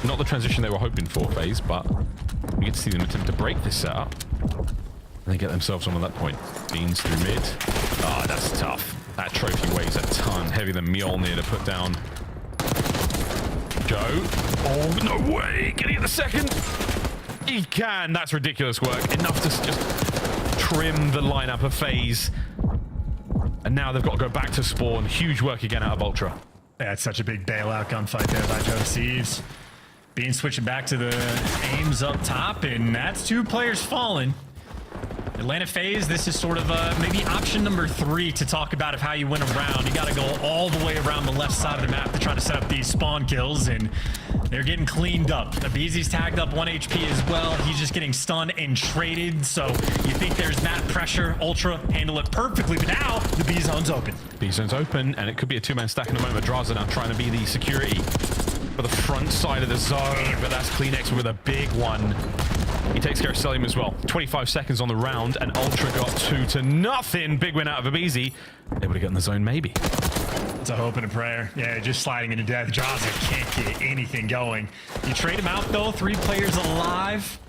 Not the transition they were hoping for, FaZe, but we get to see them attempt to break this setup. And they get themselves on at that point. Beans through mid. Ah, that's tough. That trophy weighs a ton. Heavier than Mjolnir to put down. Joe. Oh, no way. Can he get the second? He can. That's ridiculous work. Enough to just trim the lineup of FaZe. And now they've got to go back to spawn. Huge work again out of Ultra. That's such a big bailout gunfight there by Joe Sieves. Beans switching back to the aims up top, and that's 2 players falling. Atlanta FaZe, this is sort of maybe option number 3 to talk about of how you win a round. You got to go all the way around the left side of the map to try to set up these spawn kills, and they're getting cleaned up. The BZ's tagged up 1 HP as well. He's just getting stunned and traded, so you think there's map pressure. Ultra handle it perfectly, but now the B zone's open. B zone's open, and it could be a 2-man stack in a moment. Draza now trying to be the security for the front side of the zone, but that's Kleenex with a big one. He takes care of Celium as well. 25 seconds on the round, and Ultra got 2-0. Big win out of Abizi. Able to get in the zone, maybe. It's a hope and a prayer. Yeah, just sliding into death. Draza can't get anything going. You trade him out, though. 3 players alive.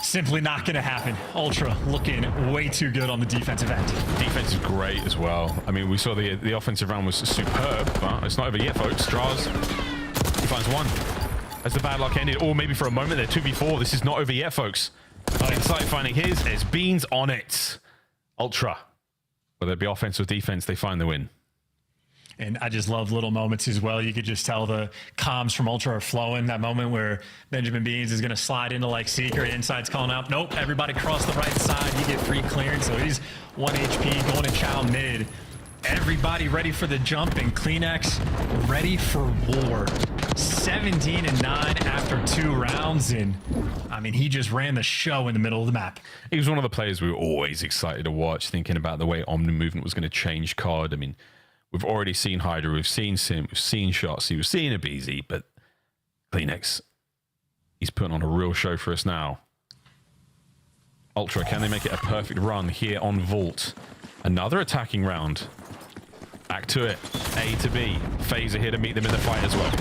Simply not going to happen. Ultra looking way too good on the defensive end. Defense is great as well. I mean, we saw the offensive round was superb, but it's not over yet, folks. Straz, he finds one. As the bad luck ended, or maybe for a moment there, 2v4. This is not over yet, folks. Inside finding his, there's Beans on it. Ultra, whether it be offense or defense, they find the win. And I just love little moments as well. You could just tell the comms from Ultra are flowing. That moment where Benjamin Beans is going to slide into like Secret. Inside's calling out, nope, everybody cross the right side. You get free clearance. So he's 1 HP going to Chow mid. Everybody ready for the jump, and Kleenex ready for war. 17-9 after 2 rounds. And I mean, he just ran the show in the middle of the map. He was one of the players we were always excited to watch, thinking about the way Omni movement was going to change COD. I mean, we've already seen Hydra, we've seen Sim, we've seen Shotsy, we've seen Abizi, but Kleenex, he's putting on a real show for us now. Ultra, can they make it a perfect run here on Vault? Another attacking round. Back to it. A to B. FaZe are here to meet them in the fight as well.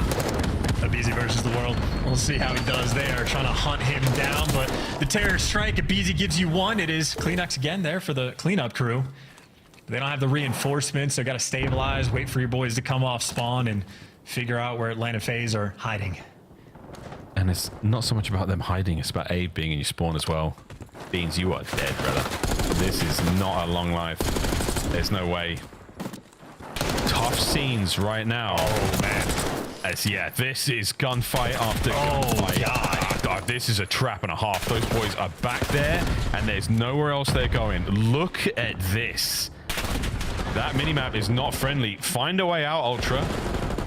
Abizi versus the world. We'll see how he does there. Trying to hunt him down, but the terror strike, Abizi gives you 1. It is Kleenex again there for the cleanup crew. They don't have the reinforcements, so got to stabilize, wait for your boys to come off spawn, and figure out where Atlanta FaZe are hiding. And it's not so much about them hiding, it's about Abe being in your spawn as well. Beans, you are dead, brother. This is not a long life. There's no way. Tough scenes right now. Oh, man. Yeah, this is gunfight after gunfight. God, this is a trap and a half. Those boys are back there, and there's nowhere else they're going. Look at this. That minimap is not friendly. Find a way out, Ultra.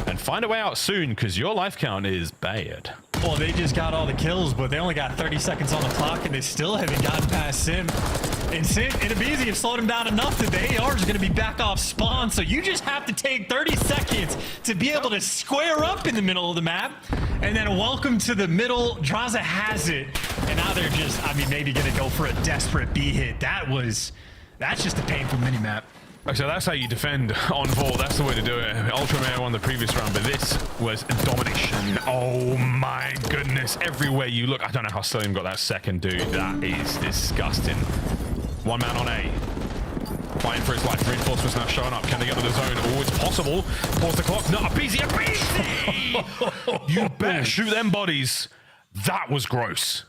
And find a way out soon, because your life count is bad. Well, they just got all the kills, but they only got 30 seconds on the clock, and they still haven't gotten past Sim. And Sim and Abizi have slowed him down enough that the AR is going to be back off spawn, so you just have to take 30 seconds to be able to square up in the middle of the map. And then welcome to the middle. Draza has it, and now they're just, I mean, maybe going to go for a desperate B hit. That's just a painful minimap. So that's how you defend on Vault. That's the way to do it. Ultra may have won the previous round, but this was domination. Oh my goodness. Everywhere you look. I don't know how Stilliam got that second, dude. That is disgusting. One man on A. Fighting for his life. Reinforcements now showing up. Can they get to the zone? Oh, it's possible. Pause the clock. Not Abizi. You better shoot them bodies. That was gross.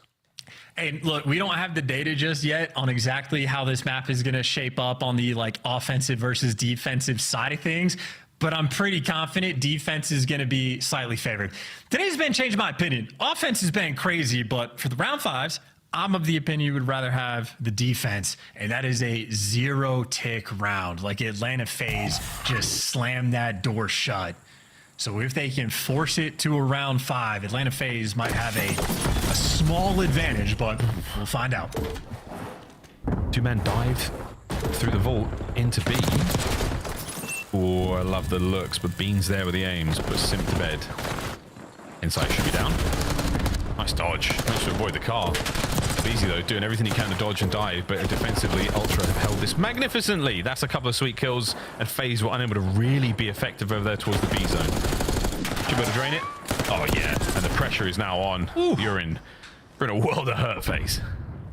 And look, we don't have the data just yet on exactly how this map is going to shape up on the like offensive versus defensive side of things, but I'm pretty confident defense is going to be slightly favored. Today's been changed my opinion. Offense has been crazy, but for the round 5s, I'm of the opinion you would rather have the defense, and that is a 0-tick round. Like Atlanta FaZe just slammed that door shut. So if they can force it to a round 5, Atlanta FaZe might have a small advantage, but we'll find out. 2 men dive through the vault into B. Oh, I love the looks, but Bean's there with the aims, but Sim to bed. Inside should be down. Nice dodge. Managed to avoid the car. Easy though, doing everything he can to dodge and dive, but defensively, Ultra have held this magnificently. That's a couple of sweet kills, and FaZe were unable to really be effective over there towards the B zone. Should be able to drain it. Oh yeah, and the pressure is now on. You're in a world of hurt, FaZe.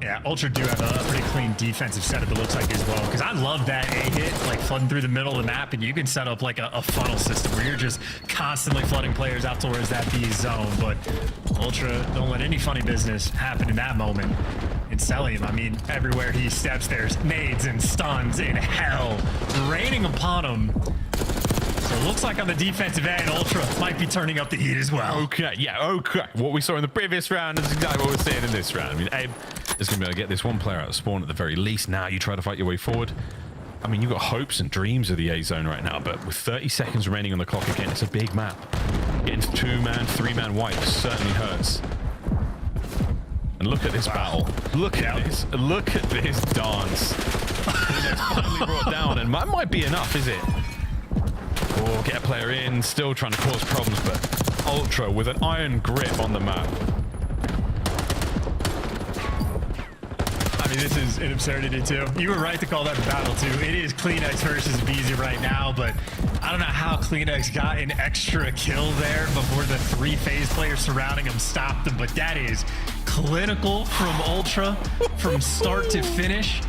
Yeah, Ultra do have a pretty clean defensive setup, it looks like, as well. Because I love that A hit, like flooding through the middle of the map, and you can set up like a funnel system where you're just constantly flooding players out towards that B zone. But Ultra don't let any funny business happen in that moment. And Selium, I mean, everywhere he steps, there's nades and stuns and hell raining upon him. So it looks like on the defensive end, Ultra might be turning up the heat as well. Okay, yeah, okay. What we saw in the previous round is exactly what we're seeing in this round. I mean, Abe is going to be able to get this one player out of spawn at the very least. Now you try to fight your way forward. I mean, you've got hopes and dreams of the A zone right now, but with 30 seconds remaining on the clock again, it's a big map. Getting 2-man, 3-man wipes certainly hurts. And look at this battle. Look at this. Look at this dance. It's finally brought down, and that might be enough, is it? Or get a player in, still trying to cause problems, but Ultra with an iron grip on the map. I mean, this is an absurdity, too. You were right to call that a battle, too. It is Kleenex versus Abizi right now, but I don't know how Kleenex got an extra kill there before the 3 FaZe players surrounding him stopped him, but that is clinical from Ultra from start to finish.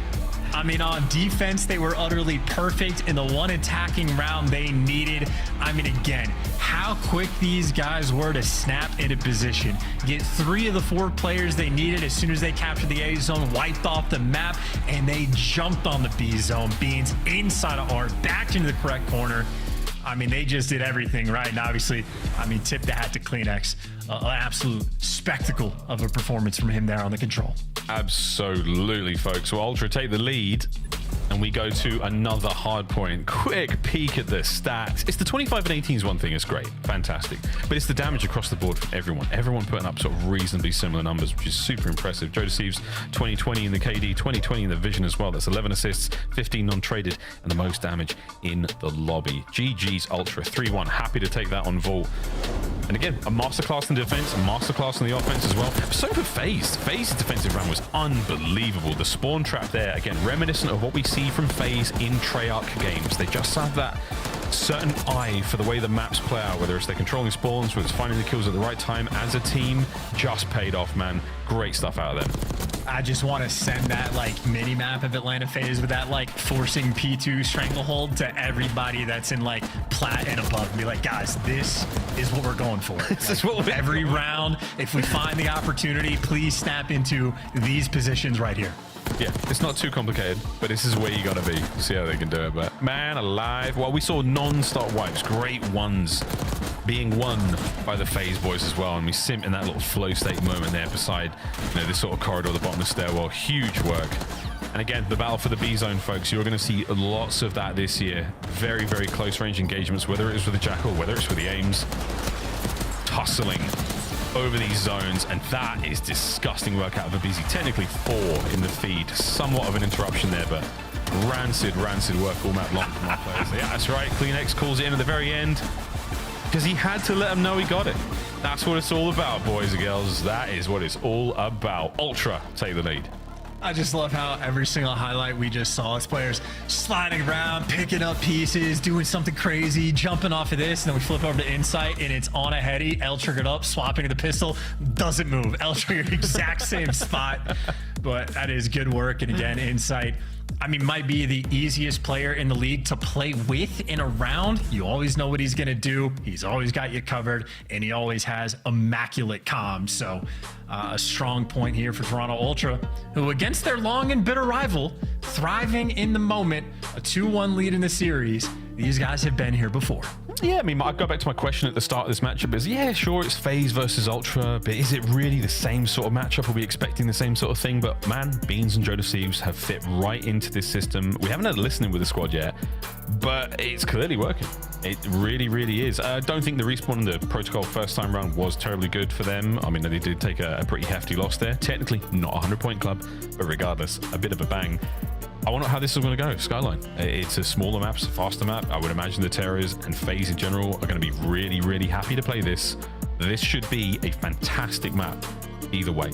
I mean, on defense, they were utterly perfect in the one attacking round they needed. I mean, again, how quick these guys were to snap into position. Get 3 of the 4 players they needed as soon as they captured the A zone, wiped off the map, and they jumped on the B zone. Beans inside of art, back into the correct corner. I mean, they just did everything right. And obviously, I mean, tip the hat to Kleenex. An absolute spectacle of a performance from him there on the control. Absolutely, folks. Well, Ultra take the lead, and we go to another hard point. Quick peek at the stats. It's the 25 and 18s one thing. It's great. Fantastic. But it's the damage across the board from everyone. Everyone putting up sort of reasonably similar numbers, which is super impressive. Joe Deceives, 20-20 in the KD, 20-20 in the Vision as well. That's 11 assists, 15 non-traded, and the most damage in the lobby. GG's Ultra, 3-1. Happy to take that on Vault. And again, a masterclass in defense, a masterclass in the offense as well. So for FaZe. FaZe's defensive run was unbelievable. The spawn trap there, again, reminiscent of what we see from FaZe in Treyarch games. They just have that certain eye for the way the maps play out, whether it's they're controlling spawns, whether it's finding the kills at the right time. As a team, just paid off, man. Great stuff out of them. I just want to send that like mini map of Atlanta FaZe with that like forcing P2 stranglehold to everybody that's in like plat and above and be like, guys, this is what we're going for. This is what every round, if we find the opportunity, please snap into these positions right here. Yeah, it's not too complicated, but this is where you gotta be. See how they can do it. But man alive. Well, we saw non-stop wipes, great ones being won by the FaZe boys as well, and we simped in that little flow state moment there beside, you know, this sort of corridor at the bottom of the stairwell. Huge work. And again, the battle for the B zone, folks, you're going to see lots of that this year. Very, very close range engagements, whether it's with the Jackal, whether it's with the Aims, tussling over these zones, and that is disgusting work out of a BZ. Technically 4 in the feed, somewhat of an interruption there, but rancid work all map long from our players. Yeah, that's right. Kleenex calls it in at the very end because he had to let them know he got it. That's what it's all about, boys and girls. That is what it's all about. Ultra take the lead. I just love how every single highlight we just saw is players sliding around, picking up pieces, doing something crazy, jumping off of this, and then we flip over to Insight, and it's on a heady, L triggered up, swapping to the pistol, doesn't move. L triggered exact same spot, but that is good work. And again, Insight, I mean, might be the easiest player in the league to play with in a round. You always know what he's going to do. He's always got you covered, and he always has immaculate comms. So a strong point here for Toronto Ultra, who against their long and bitter rival, thriving in the moment, a 2-1 lead in the series. These guys have been here before. Yeah, I mean, I go back to my question at the start of this matchup is, yeah, sure, it's FaZe versus Ultra, but is it really the same sort of matchup? Are we expecting the same sort of thing? But man, Beans and Joe Deceives have fit right into this system. We haven't had a listening with the squad yet, but it's clearly working. It really, really is. I don't think the respawn in the Protocol first time round was terribly good for them. I mean, they did take a pretty hefty loss there. Technically, not a 100-point club, but regardless, a bit of a bang. I wonder how this is going to go. Skyline. It's a smaller map, it's a faster map. I would imagine the Terrors and FaZe in general are going to be really, really happy to play this. This should be a fantastic map either way.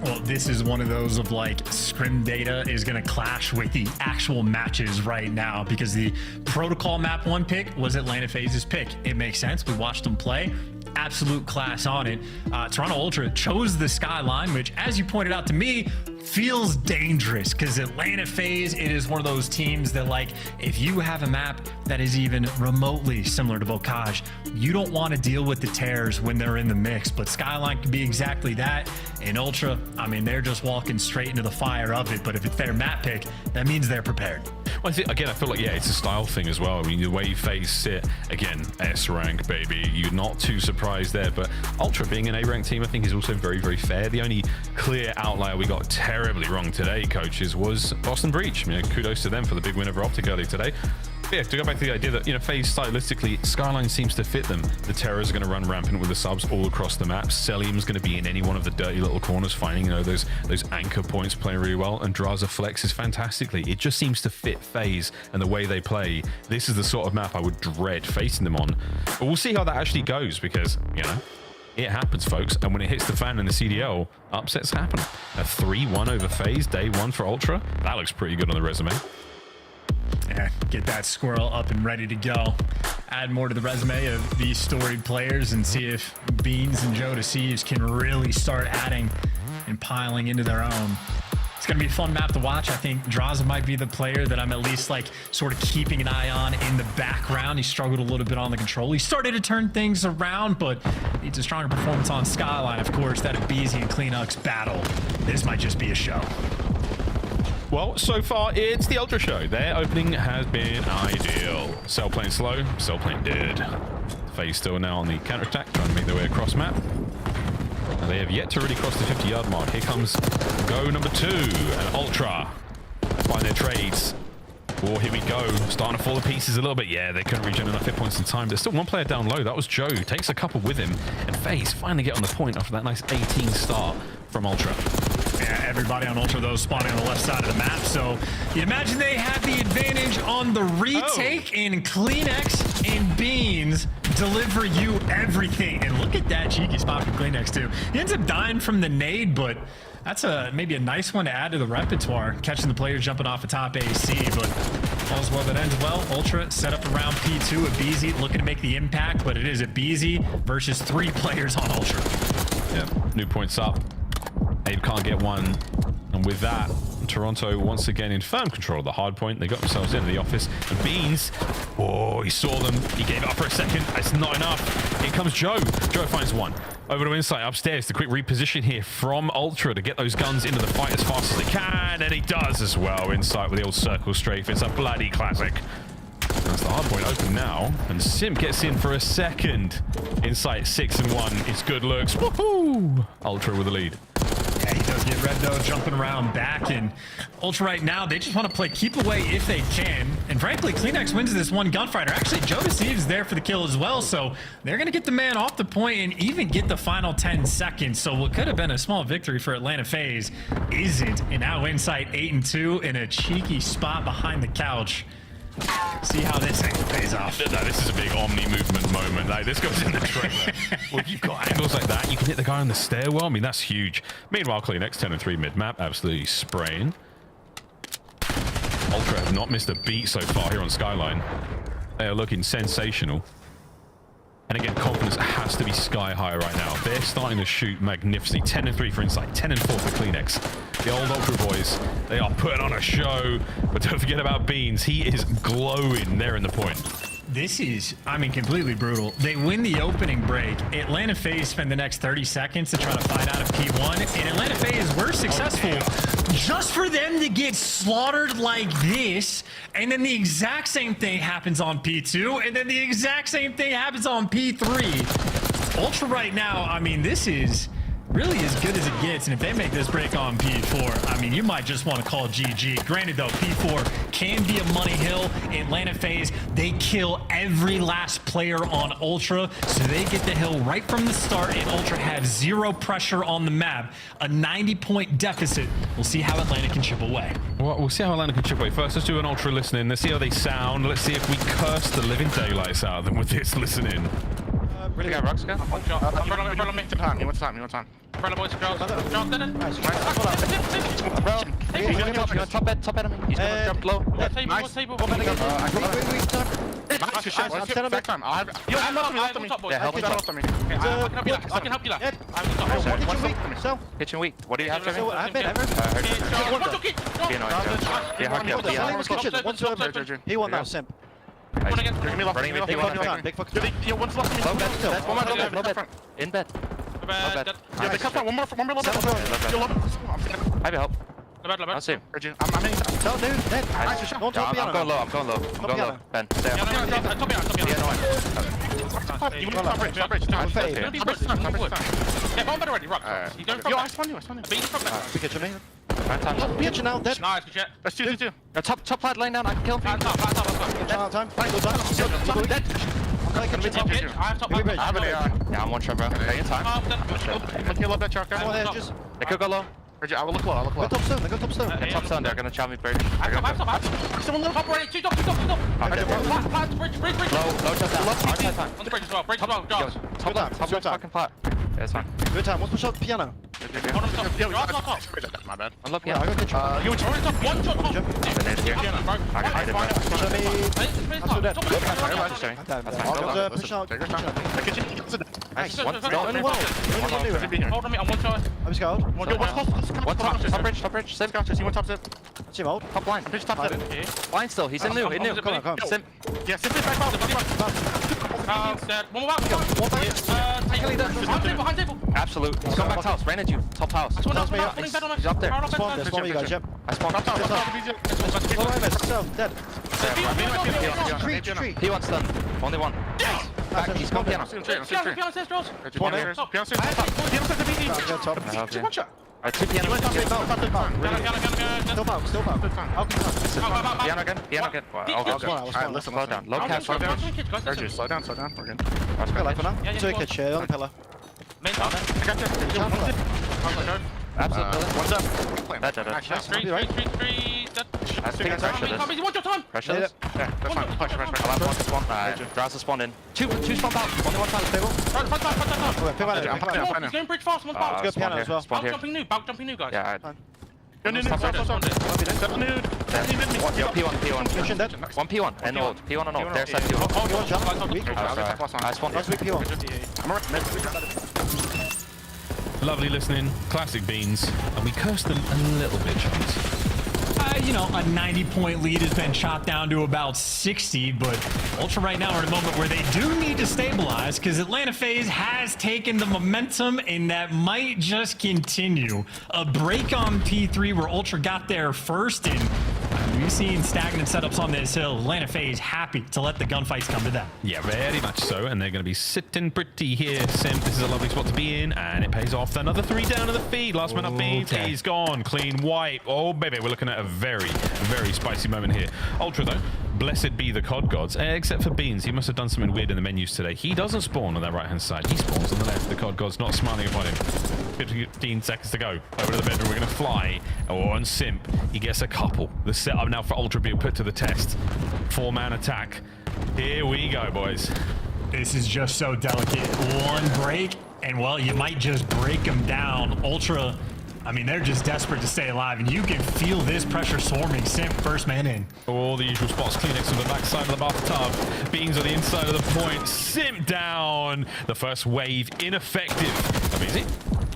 Well, this is one of those of like scrim data is going to clash with the actual matches right now because the Protocol map 1 pick was Atlanta FaZe's pick. It makes sense. We watched them play. Absolute class on it. Toronto Ultra chose the Skyline, which, as you pointed out to me, feels dangerous because Atlanta FaZe, it is one of those teams that, like, if you have a map that is even remotely similar to Bocage, you don't want to deal with the tears when they're in the mix, but Skyline can be exactly that. And Ultra, I mean, they're just walking straight into the fire of it, but if it's their map pick, that means they're prepared. Well, again, I feel like, yeah, it's a style thing as well. I mean, the way FaZe sit, again, S rank, baby. You're not too surprised there, but Ultra being an A rank team, I think is also very, very fair. The only clear outlier we got terribly wrong today, coaches, was Boston Breach. You know, kudos to them for the big win over Optic earlier today. But yeah, to go back to the idea that, you know, FaZe stylistically, Skyline seems to fit them. The Terrors are going to run rampant with the subs all across the map. Selim's going to be in any one of the dirty little corners, finding, you know, those anchor points playing really well. And Draza flexes fantastically. It just seems to fit FaZe and the way they play. This is the sort of map I would dread facing them on. But we'll see how that actually goes because, you know, it happens, folks. And when it hits the fan in the CDL, upsets happen. A 3-1 over FaZe, day 1 for Ultra. That looks pretty good on the resume. Yeah, get that squirrel up and ready to go. Add more to the resume of these storied players and see if Beans and Joe Deceives can really start adding and piling into their own. It's going to be a fun map to watch. I think Draza might be the player that I'm at least like sort of keeping an eye on in the background. He struggled a little bit on the control. He started to turn things around, but needs a stronger performance on Skyline. Of course, that Abizi and CleanUx battle. This might just be a show. Well, so far it's the Ultra Show. Their opening has been ideal. Cell playing slow, Cell playing dead. FaZe still now on the counter-attack, trying to make their way across map. And they have yet to really cross the 50-yard mark. Here comes go number 2, and Ultra find their trades. Oh, here we go. Starting to fall to pieces a little bit. Yeah, they couldn't regen enough hit points in time. There's still one player down low. That was Joe. Takes a couple with him. And FaZe finally get on the point after that nice 18 start from Ultra. Yeah, everybody on Ultra, though, spawning on the left side of the map. So you'd imagine they had the advantage on the retake, and CleanUx and Beans deliver you everything. And look at that cheeky spot from CleanUx, too. He ends up dying from the nade, but that's maybe a nice one to add to the repertoire, catching the players jumping off a top AC, but all's well that ends well. Ultra set up around P2. Abizi looking to make the impact, but it is Abizi versus 3 players on Ultra. Yeah, new points up. Abe can't get one, and with that, Toronto once again in firm control of the hard point. They got themselves into the office, and Beans, oh, he saw them. He gave up for a second. It's not enough. Here comes Joe. Joe finds one. Over to Insight upstairs. The quick reposition here from Ultra to get those guns into the fight as fast as they can, and he does as well. Insight with the old circle strafe. It's a bloody classic. That's the hard point open now, and Sim gets in for a second. Insight 6 and 1. It's good looks. Woohoo! Ultra with the lead. Yeah, he does get red though, jumping around back, and Ultra right now, they just want to play keep away if they can. And frankly, CleanUx wins this one gunfighter. Actually, Joe Deceives there for the kill as well, so they're going to get the man off the point and even get the final 10 seconds. So what could have been a small victory for Atlanta FaZe isn't. And now Insight 8 and 2 in a cheeky spot behind the couch. See how this angle pays off. No, this is a big Omni movement moment. Like, this goes in the trailer. Well, you've got angles like that. You can hit the guy on the stairwell. I mean, that's huge. Meanwhile, CleanUx 10 and 3 mid-map, absolutely spraying. Ultra have not missed a beat so far here on Skyline. They are looking sensational. And again, confidence has to be sky high right now. They're starting to shoot magnificently. 10 and 3 for Insight, 10 and 4 for CleanUx. The old Ultra boys, they are putting on a show. But don't forget about Beans. He is glowing there in the point. This is, I mean, completely brutal. They win the opening break. Atlanta FaZe spend the next 30 seconds to try to fight out of P1. And Atlanta FaZe were successful just for them to get slaughtered like this. And then the exact same thing happens on P2. And then the exact same thing happens on P3. Ultra right now, I mean, this is really as good as it gets, and if they make this break on P4, I mean, you might just want to call GG. Granted, though, P4 can be a money hill. Atlanta FaZe, they kill every last player on Ultra, so they get the hill right from the start, and Ultra have 0 pressure on the map. A 90-point deficit. We'll see how Atlanta can chip away. Well, we'll see how Atlanta can chip away. First, let's do an Ultra listening. Let's see how they sound. Let's see if we curse the living daylights out of them with this listening. Really got Røkkr. Follow me. He wants time. Follow boys. Drop dead. Nice. Bro, top bed on me. He's gonna jump low. Nice. Table. Nice shot. Back time. I have nothing top boys. Yeah, help me. I can help you that. Kitchen weak. What do you have to me? I bet ever. He won that simp. One again. Give me left. Big fuck. Yo, one's left. Low bed. In bed. Yeah, they cut one more low bed. I have help. Low bed. I'll see him. I'm in. Tell dude, dead. I'm going low. Ben, stay up. Top you want to top bridge. Yeah, bomb already. Røkkr. Yo, I spawned you. Beat from we get your man. Kitchen now, dead. Nice, good shit. Let's do. Top flat laying down, I can kill him. Time. Dead. I have top. I have an AR. Yeah, I'm one shot, bro. Take your time. Let's kill up that Røkkr. Go ahead, just. They could go low. I will look low. Go top stone. They're top stone. They're gonna chop me bridge. I have someone top ready. Two top. Bridge. Low just on the bridge as well. Top. Top fucking pot. Yeah, it's fine. Good time. Let's push up piano. My bad. I'm looking. I got the shot. You were one shot. Push out. Hold on me, I'm one shot. I'm scared. One top bridge. Same guy, you want top zip. Team hold. Top line. Bridge top zip. Line still. He's in new. Come on. Sim. Yeah, Sim is back out. One more back. Behind table. Absolute. He's gone back house. Ran at you. Top house. He's up there. Spawn you guys, yep. I spawned up top. Dead. Tree. He wants done. Only one. Back. He's gone piano. Alright, 2 piano. Still bow. Piano again. Alright, listen, slow down. Low cast, slow down. Slow down. We're good. Let's go life for now. Two kid share on the pillar. Main top. I got you. Absolutely. What's up? That's it. Three. I think it's pressure this. Watch your time. Pressure this? Yeah, that's fine. Push. I'll have one to spawn. Draws to spawn in. Two spawn out. Only one side of the table. He's going bridge fast. One's back. Let's go piano as well. Spawn here. Jumping new, guys. Yeah, P1. One P1 and old. P1 and old. Their side P1. I spawned P1. Lovely listening, classic Beans, and we cursed them a little bit, Chance. You know, a 90-point lead has been chopped down to about 60, but Ultra right now are in a moment where they do need to stabilize because Atlanta FaZe has taken the momentum and that might just continue. A break on P3 where Ultra got there first, and we've seen stagnant setups on this hill. Atlanta FaZe happy to let the gunfights come to them. Yeah, very much so, and they're going to be sitting pretty here. Simp, this is a lovely spot to be in, and it pays off. Another 3 down to the feed. Last man up Beans, he's gone. Clean wipe. Oh, baby, we're looking at a very, very spicy moment here. Ultra, though, blessed be the COD gods, except for Beans. He must have done something weird in the menus today. He doesn't spawn on that right-hand side. He spawns on the left. The COD gods not smiling upon him. 15 seconds to go. Over to the bedroom. We're going to fly. Oh, and Simp, he gets a couple. The setup now for Ultra being put to the test. 4-man attack. Here we go, boys. This is just so delicate. One break, and well, you might just break them down. Ultra, I mean, they're just desperate to stay alive, and you can feel this pressure swarming. Simp, first man in. All the usual spots. Kleenex on the back side of the bathtub. Beans on the inside of the point. Simp down. The first wave ineffective. Amazing.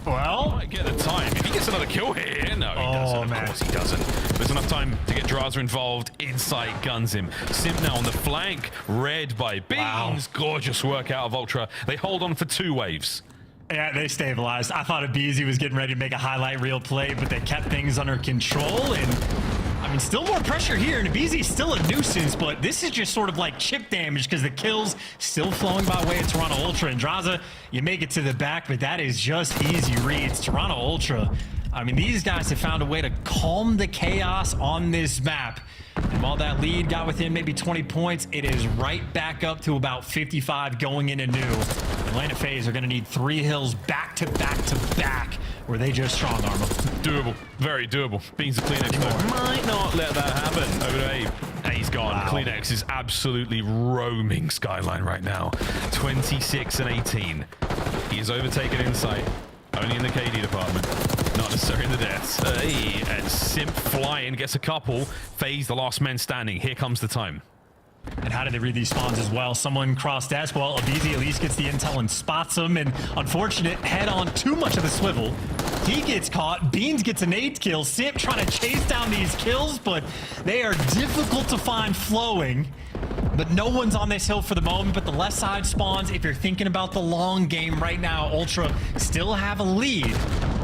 Well, might get the time. If he gets another kill here, no, he doesn't. Of course he doesn't. There's enough time to get Draza involved. Insight guns him. Simp now on the flank. Read by Beans. Wow. Gorgeous work out of Ultra. They hold on for 2 waves. Yeah, they stabilized. I thought Abizi was getting ready to make a highlight reel play, but they kept things under control. And I mean, still more pressure here, and Abizi's still a nuisance, but this is just sort of like chip damage because the kills still flowing by way of Toronto Ultra. And Draza, you make it to the back, but that is just easy reads. Toronto Ultra, I mean, these guys have found a way to calm the chaos on this map. And while that lead got within maybe 20 points, it is right back up to about 55 going into new. Atlanta FaZe are going to need 3 hills back to back to back where they just strong arm them. Doable. Very doable. Beans of Kleenex might not let that happen. Over to Abe. He's gone. Wow. Kleenex is absolutely roaming Skyline right now. 26 and 18. He is overtaken Insight. Only in the KD department. Not necessarily in the deaths. And Simp flying gets a couple. FaZe the last man standing. Here comes the time. And how did they read these spawns as well? Someone crossed desk. Well, Abizi at least gets the intel and spots him. And unfortunate, head on too much of the swivel. He gets caught. Beans gets a nade kill. Simp trying to chase down these kills, but they are difficult to find flowing. But no one's on this hill for the moment. But the left side spawns. If you're thinking about the long game right now, Ultra still have a lead.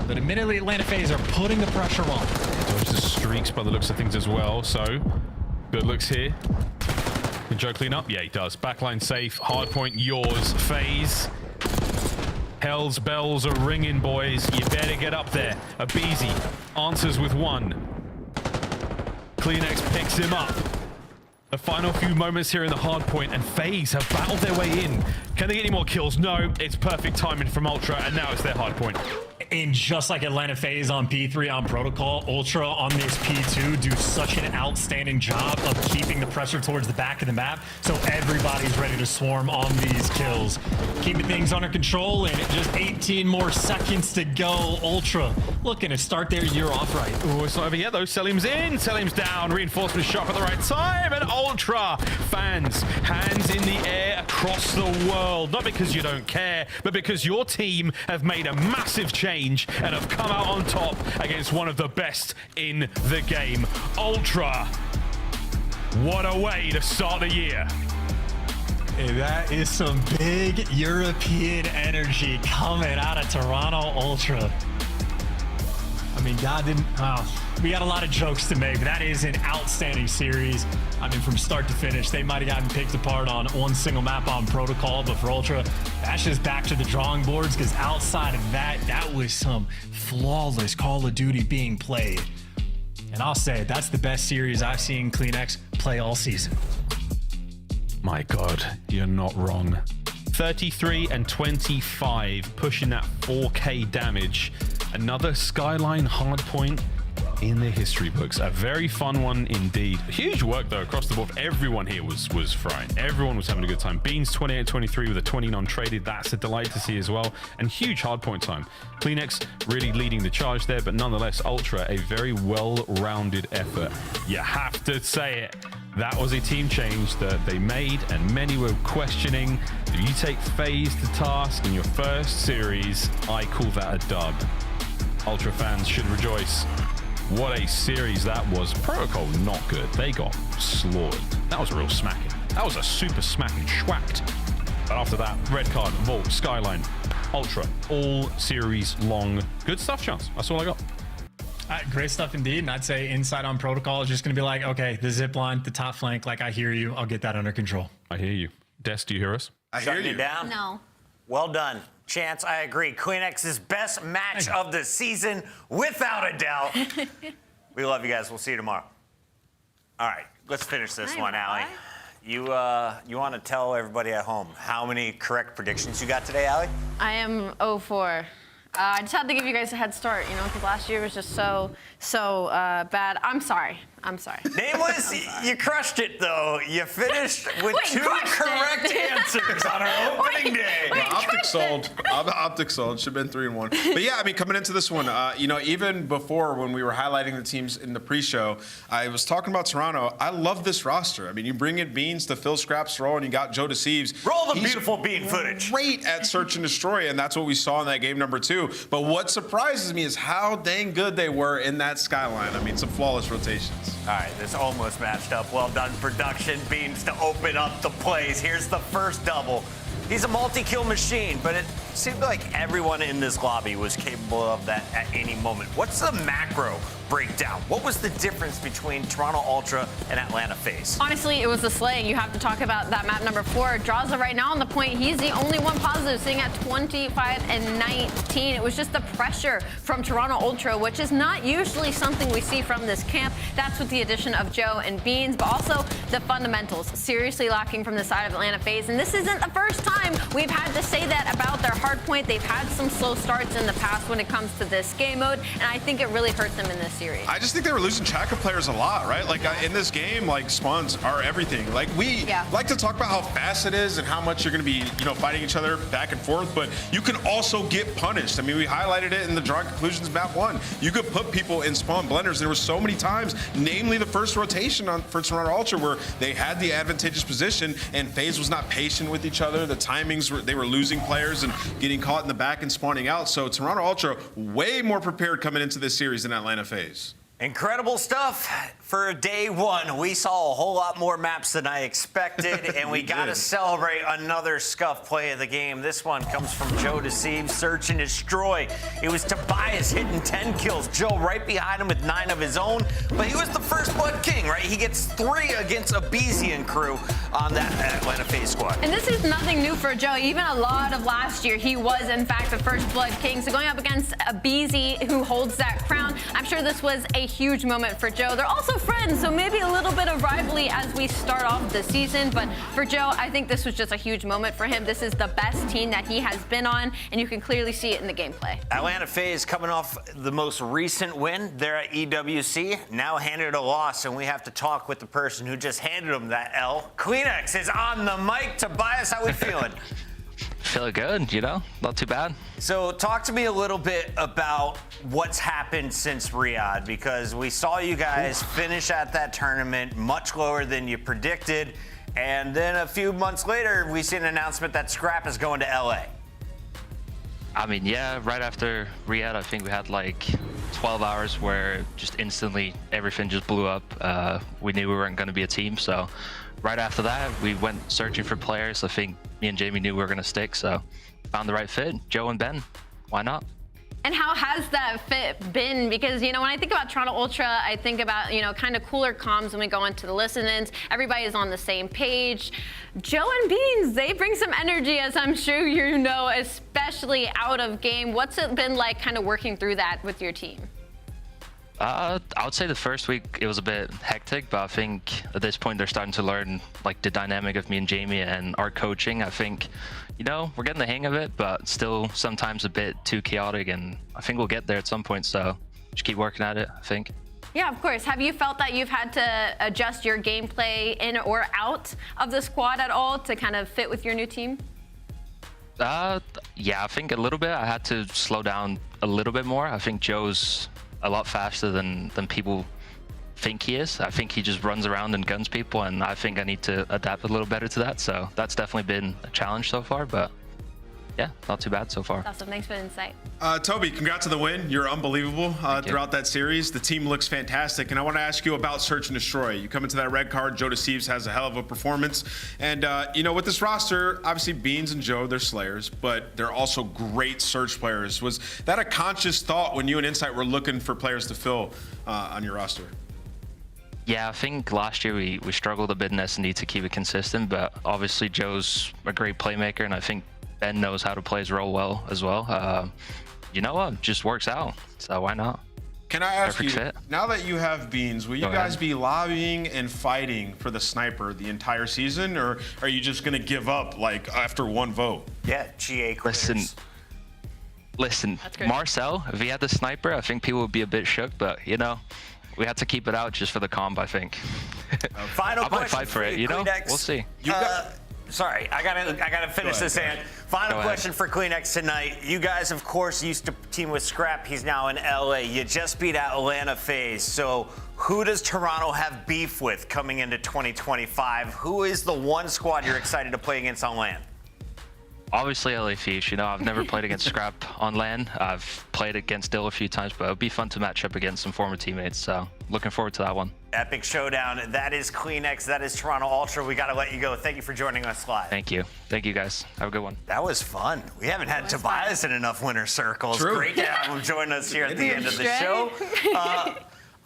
But admittedly, Atlanta FaZe are putting the pressure on. Dodge the streaks by the looks of things as well. So, good looks here. Can Joe clean up? Yeah, he does. Backline safe. Hardpoint yours. FaZe. Hell's bells are ringing, boys. You better get up there. Abizi answers with 1. Kleenex picks him up. The final few moments here in the hardpoint, and FaZe have battled their way in. Can they get any more kills? No, it's perfect timing from Ultra, and now it's their hard point. And just like Atlanta FaZe on P3 on Protocol, Ultra on this P2 do such an outstanding job of keeping the pressure towards the back of the map, so everybody's ready to swarm on these kills. Keeping things under control, and just 18 more seconds to go. Ultra looking to start their year off right. Oh, it's not over yet though. Selim's in, Selim's down, reinforcement shot at the right time, and Ultra fans, hands in the air across the world. Not because you don't care, but because your team have made a massive change and have come out on top against one of the best in the game. Ultra, what a way to start the year. Hey, that is some big European energy coming out of Toronto Ultra. I mean, God didn't... we got a lot of jokes to make, but that is an outstanding series. I mean, from start to finish, they might have gotten picked apart on one single map on Protocol, but for Ultra, that's just back to the drawing boards, because outside of that, that was some flawless Call of Duty being played. And I'll say, that's the best series I've seen CleanX play all season. My God, you're not wrong. 33 and 25, pushing that 4K damage. Another Skyline hardpoint in the history books. A very fun one indeed. Huge work though across the board. Everyone here was frying. Everyone was having a good time. Beans 28-23 with a 20 non-traded. That's a delight to see as well. And huge hardpoint time. CleanX really leading the charge there, but nonetheless, Ultra, a very well-rounded effort. You have to say it. That was a team change that they made, and many were questioning, do you take FaZe to task in your first series? I call that a dub. Ultra fans should rejoice. What a series that was. Protocol not good. They got slaughtered. That was a real smacking. That was a super smacking schwacked. But after that, Red Card, Vault, Skyline, Ultra, all series long. Good stuff, Chance. That's all I got. Great stuff indeed. And I'd say inside on Protocol is just going to be like, okay, the zip line, the top flank, like, I hear you. I'll get that under control. I hear you. Des, do you hear us? I hear you. Down? No. Well done. Chance, I agree. CleanX's best match of the season, without a doubt. We love you guys. We'll see you tomorrow. All right, let's finish this one, Allie. You want to tell everybody at home how many correct predictions you got today, Allie? I am 0-4. I just had to give you guys a head start, you know, because last year was just so bad. I'm sorry. Nameless, you crushed it, though. You finished with two correct answers on our opening day. Optic sold. Optic sold. Should have been 3-1. But yeah, I mean, coming into this one, you know, even before when we were highlighting the teams in the pre-show, I was talking about Toronto. I love this roster. I mean, you bring in Beans to fill Scrap's role, and you got Joe Deceives. Roll the beautiful Bean footage. Great at search and destroy, and that's what we saw in that game number 2. But what surprises me is how dang good they were in that Skyline. I mean, some flawless rotations. All right, this almost matched up. Well done, production. Beans to open up the plays. Here's the first double. He's a multi-kill machine, but it seemed like everyone in this lobby was capable of that at any moment. What's the macro breakdown? What was the difference between Toronto Ultra and Atlanta FaZe? Honestly, it was the slaying. You have to talk about that map number 4. Draza right now on the point. He's the only one positive, sitting at 25 and 19. It was just the pressure from Toronto Ultra, which is not usually something we see from this camp. That's with the addition of Joe and Beans, but also the fundamentals seriously lacking from the side of Atlanta FaZe. And this isn't the first time we've had to say that about their hard point. They've had some slow starts in the past when it comes to this game mode, and I think it really hurt them in this series. I just think they were losing track of players a lot, right? Like in this game, like spawns are everything. Like we like to talk about how fast it is and how much you're going to be, you know, fighting each other back and forth, but you can also get punished. I mean, we highlighted it in the Drawn Conclusions map 1. You could put people in spawn blenders. There were so many times, namely the first rotation for Toronto Ultra, where they had the advantageous position and FaZe was not patient with each other. The timings were, they were losing players and getting caught in the back and spawning out. So Toronto Ultra way more prepared coming into this series than Atlanta FaZe. Incredible stuff for day 1. We saw a whole lot more maps than I expected, and we got to celebrate another scuff play of the game. This one comes from Joe Deceive, search and destroy. It was Tobias hitting 10 kills. Joe right behind him with 9 of his own, but he was the first blood king, right? He gets 3 against a Bezian crew on that Atlanta FaZe squad. And this is nothing new for Joe. Even a lot of last year, he was in fact the first blood king. So going up against a Beezy who holds that crown, I'm sure this was a huge moment for Joe. They're also friends, so maybe a little bit of rivalry as we start off the season. But for Joe, I think this was just a huge moment for him. This is the best team that he has been on, and you can clearly see it in the gameplay. Atlanta FaZe coming off the most recent win. They're at EWC, now handed a loss, and we have to talk with the person who just handed them that L. Kleenex is on the mic. Tobias, how we feeling? Feeling good, you know, not too bad. So talk to me a little bit about what's happened since Riyadh, because we saw you guys finish at that tournament much lower than you predicted, and then a few months later, we see an announcement that Scrap is going to LA. I mean, yeah, right after Riyadh, I think we had like 12 hours where just instantly everything just blew up. We knew we weren't going to be a team, so right after that, we went searching for players. I think me and Jamie knew we were going to stick, so found the right fit. Joe and Ben, why not? And how has that fit been? Because, you know, when I think about Toronto Ultra, I think about, you know, kind of cooler comms when we go into the listen-ins. Everybody is on the same page. Joe and Beans, they bring some energy, as I'm sure you know, especially out of game. What's it been like kind of working through that with your team? I would say the first week it was a bit hectic, but I think at this point they're starting to learn like the dynamic of me and Jamie and our coaching. I think, you know, we're getting the hang of it, but still sometimes a bit too chaotic, and I think we'll get there at some point, so just keep working at it, I think. Yeah, of course. Have you felt that you've had to adjust your gameplay in or out of the squad at all to kind of fit with your new team? Yeah, I think a little bit. I had to slow down a little bit more. I think Joe's a lot faster than people think he is. I think he just runs around and guns people, and I think I need to adapt a little better to that. So that's definitely been a challenge so far, but yeah, not too bad so far. Awesome. Thanks for the insight. Toby, congrats on the win. You're unbelievable throughout that series. The team looks fantastic, and I want to ask you about Search and Destroy. You come into that red card, Joe Deceives has a hell of a performance, and you know, with this roster, obviously Beans and Joe, they're slayers, but they're also great Search players. Was that a conscious thought when you and Insight were looking for players to fill on your roster? Yeah, I think last year we struggled a bit in S&D to keep it consistent, but obviously Joe's a great playmaker, and I think Ben knows how to play his role well as well. You know what? Just works out. So why not? Can I ask Perfect you, fit. now that you have Beans, will you guys be lobbying and fighting for the sniper the entire season, or are you just going to give up like after one vote? Yeah, GA clears. Listen, Marcel, if he had the sniper, I think people would be a bit shook, but you know, we had to keep it out just for the comp, I think. Final I might fight for it, you know? We'll see. Sorry, I gotta finish this. And final question for Kleenex tonight. You guys, of course, used to team with Scrap. He's now in LA. You just beat Atlanta FaZe. So who does Toronto have beef with coming into 2025? Who is the one squad you're excited to play against on LAN? Obviously LA FaZe. You know, I've never played against Scrap on LAN. I've played against Dill a few times, but it would be fun to match up against some former teammates. So looking forward to that one. Epic showdown. That is Kleenex. That is Toronto Ultra. We got to let you go. Thank you for joining us live. Thank you. Thank you, guys. Have a good one. That was fun. We haven't had Tobias in enough winner circles. True. Great to have him join us here at the end of the show.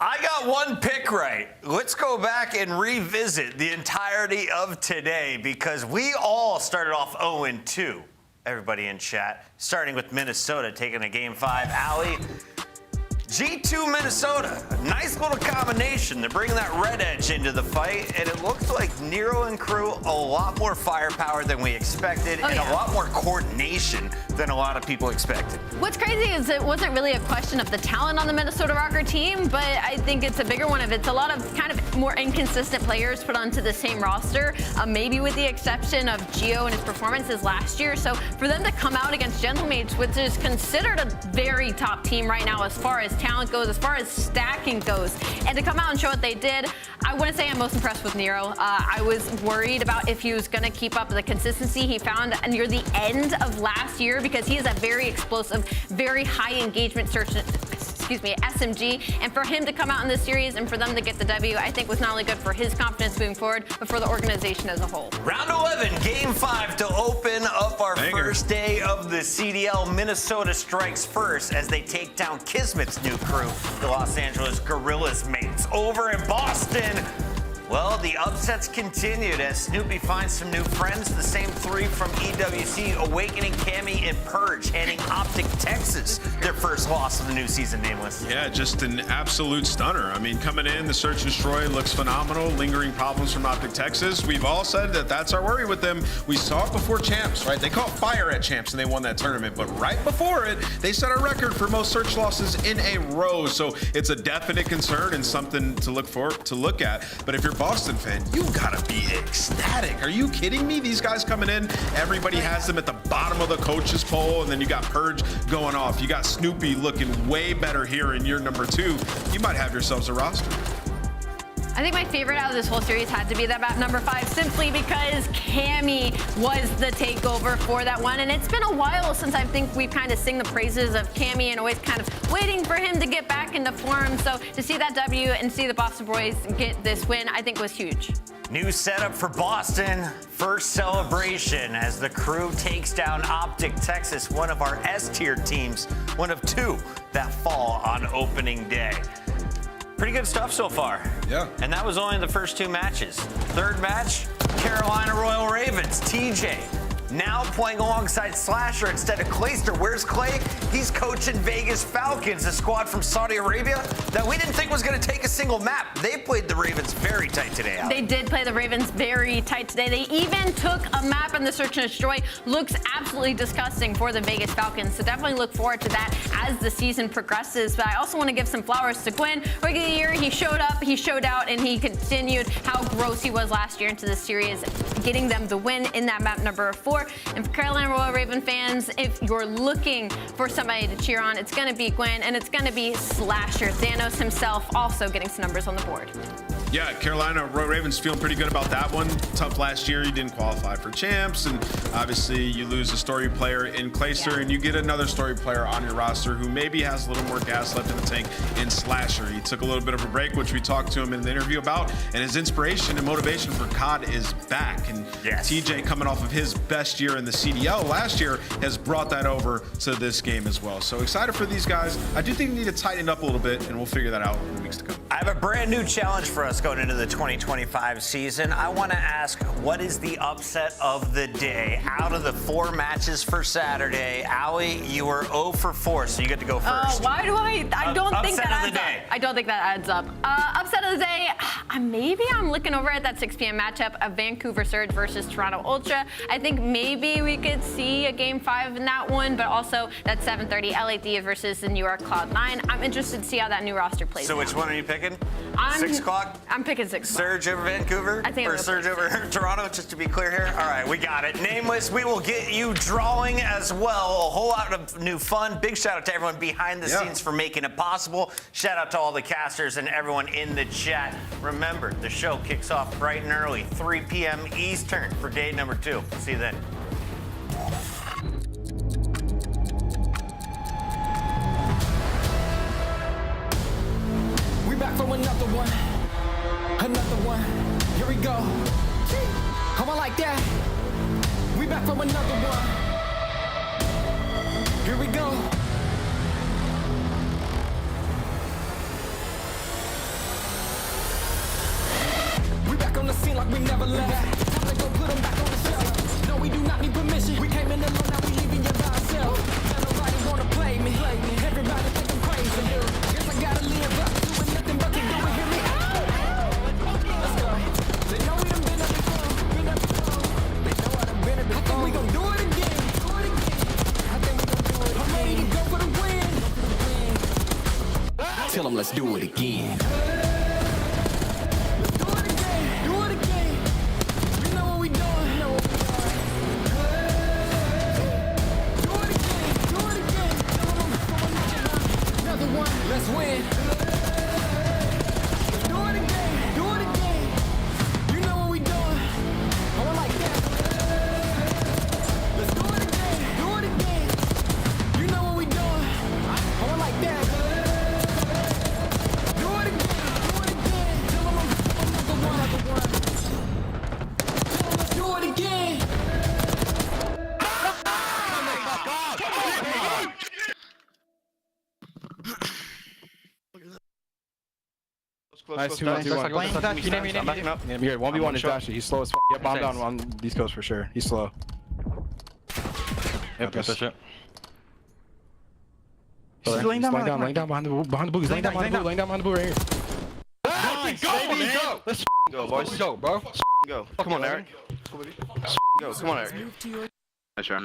I got one pick right. Let's go back and revisit the entirety of today, because we all started off 0-2. Everybody in chat, starting with Minnesota taking a Game 5. Allie, G2 Minnesota, a nice little combination. They're bringing that red edge into the fight, and it looks like Nero and crew a lot more firepower than we expected, and a lot more coordination than a lot of people expected. What's crazy is it wasn't really a question of the talent on the Minnesota Røkkr team, but I think it's a bigger one of it's a lot of kind of more inconsistent players put onto the same roster, maybe with the exception of Gio and his performances last year. So for them to come out against Gentlemates, which is considered a very top team right now as far as talent goes, as far as stacking goes, and to come out and show what they did, I wouldn't say I'm most impressed with Nero. I was worried about if he was going to keep up the consistency he found near the end of last year, because he is a very explosive, very high engagement SMG, and for him to come out in this series and for them to get the W, I think was not only good for his confidence moving forward, but for the organization as a whole. Round 11, Game 5 to open up our first day of the CDL. Minnesota strikes first as they take down Kismet's new crew, the Los Angeles Guerrillas Mates. Over in Boston, Well, the upsets continued as Snoopy finds some new friends. The same three from EWC, Awakening, Cammy, and Purge, handing Optic Texas their first loss of the new season, Nameless. Yeah, just an absolute stunner. I mean, coming in, the Search and Destroy looks phenomenal. Lingering problems from Optic Texas. We've all said that that's our worry with them. We saw it before Champs, right? They caught fire at Champs and they won that tournament. But right before it, they set a record for most Search losses in a row. So it's a definite concern and something to look at. But if you're a Boston fan, you gotta be ecstatic. Are you kidding me? These guys coming in, everybody has them at the bottom of the coaches poll, and then you got Purge going off. You got Snoopy looking way better here in year number 2. You might have yourselves a roster. I think my favorite out of this whole series had to be that map number 5, simply because Cammy was the takeover for that one. And it's been a while since I think we've kind of sing the praises of Cammy and always kind of waiting for him to get back into form. So to see that W and see the Boston boys get this win, I think was huge. New setup for Boston. First celebration as the crew takes down Optic Texas, one of our S-tier teams, one of 2 that fall on opening day. Pretty good stuff so far. Yeah. And that was only the first 2 matches. Third match, Carolina Royal Ravens, TJ. Now playing alongside Slasher instead of Clayster. Where's Clay? He's coaching Vegas Falcons, a squad from Saudi Arabia that we didn't think was going to take a single map. They played the Ravens very tight today, Ali. They did play the Ravens very tight today. They even took a map in the Search and Destroy. Looks absolutely disgusting for the Vegas Falcons. So definitely look forward to that as the season progresses. But I also want to give some flowers to Gwen. Rookie of the year, he showed up, he showed out, and he continued how gross he was last year into the series, getting them the win in that map number 4. And for Carolina Royal Raven fans, if you're looking for somebody to cheer on, it's going to be Gwen, and it's going to be Slasher. Thanos himself also getting some numbers on the board. Yeah, Carolina Ravens feeling pretty good about that one. Tough last year, you didn't qualify for Champs, and obviously you lose a story player in Clayster, and you get another story player on your roster who maybe has a little more gas left in the tank in Slasher. He took a little bit of a break, which we talked to him in the interview about, and his inspiration and motivation for COD is back. And TJ, coming off of his best year in the CDL last year, has brought that over to this game as well. So excited for these guys. I do think we need to tighten it up a little bit, and we'll figure that out in the weeks to come. I have a brand new challenge for us going into the 2025 season. I want to ask, what is the upset of the day? Out of the 4 matches for Saturday, Ali, you were 0 for 4, so you get to go first. Why do I don't think that adds day. up. I don't think that adds up. Upset of the day, maybe I'm looking over at that 6 p.m. matchup of Vancouver Surge versus Toronto Ultra. I think maybe we could see a game 5 in that one, but also that 7:30 LA Thieves versus the New York Cloud9. I'm interested to see how that new roster plays. So which one are you picking? 6 o'clock? I'm picking 6 o'clock. Surge over Vancouver? I think or Surge over Toronto, just to be clear here? All right, we got it. Nameless, we will get you drawing as well. A whole lot of new fun. Big shout out to everyone behind the scenes for making it possible. Shout out to all the casters and everyone in the chat. Remember, the show kicks off bright and early, 3 p.m. Eastern for day number 2. See you then. We back for another one. Here we go. How I like that. We back for another one. Here we go. We back on the scene like we never left. Time to go put them back on the shelf. No, we do not need permission. We came in alone, now we leaving you by ourselves. Now nobody wanna play me. Everybody think I'm crazy. Guess I gotta live up to it. Nothing but keep doing, hear me out. Let's go. They know we done been up before. They know I done been up before. I think we gon' do it again. I think we gon' do it again. I'm ready to go for the win. Tell them let's do it again. Let's win. Let's do it again. Do it again. You know what we doing. How I like that. Let's do it again. Do it again. You know what we doing. How I like that. Do it again. Do it again. Tell them I'm another one. Tell them let's do it again. Nice, 2-1. I'm backing up. I'm here. 1v1 is Dashy. He's slow as f. Yep, bomb down on these coasts for sure. He's slow. Yep, got that shit. He's laying down behind the boot. He's laying down behind the boot right here. Let's go, man. Let's go, boys. Let's go, bro. Let's go. Come on, Eric. Go. Come on, Eric. Nice try.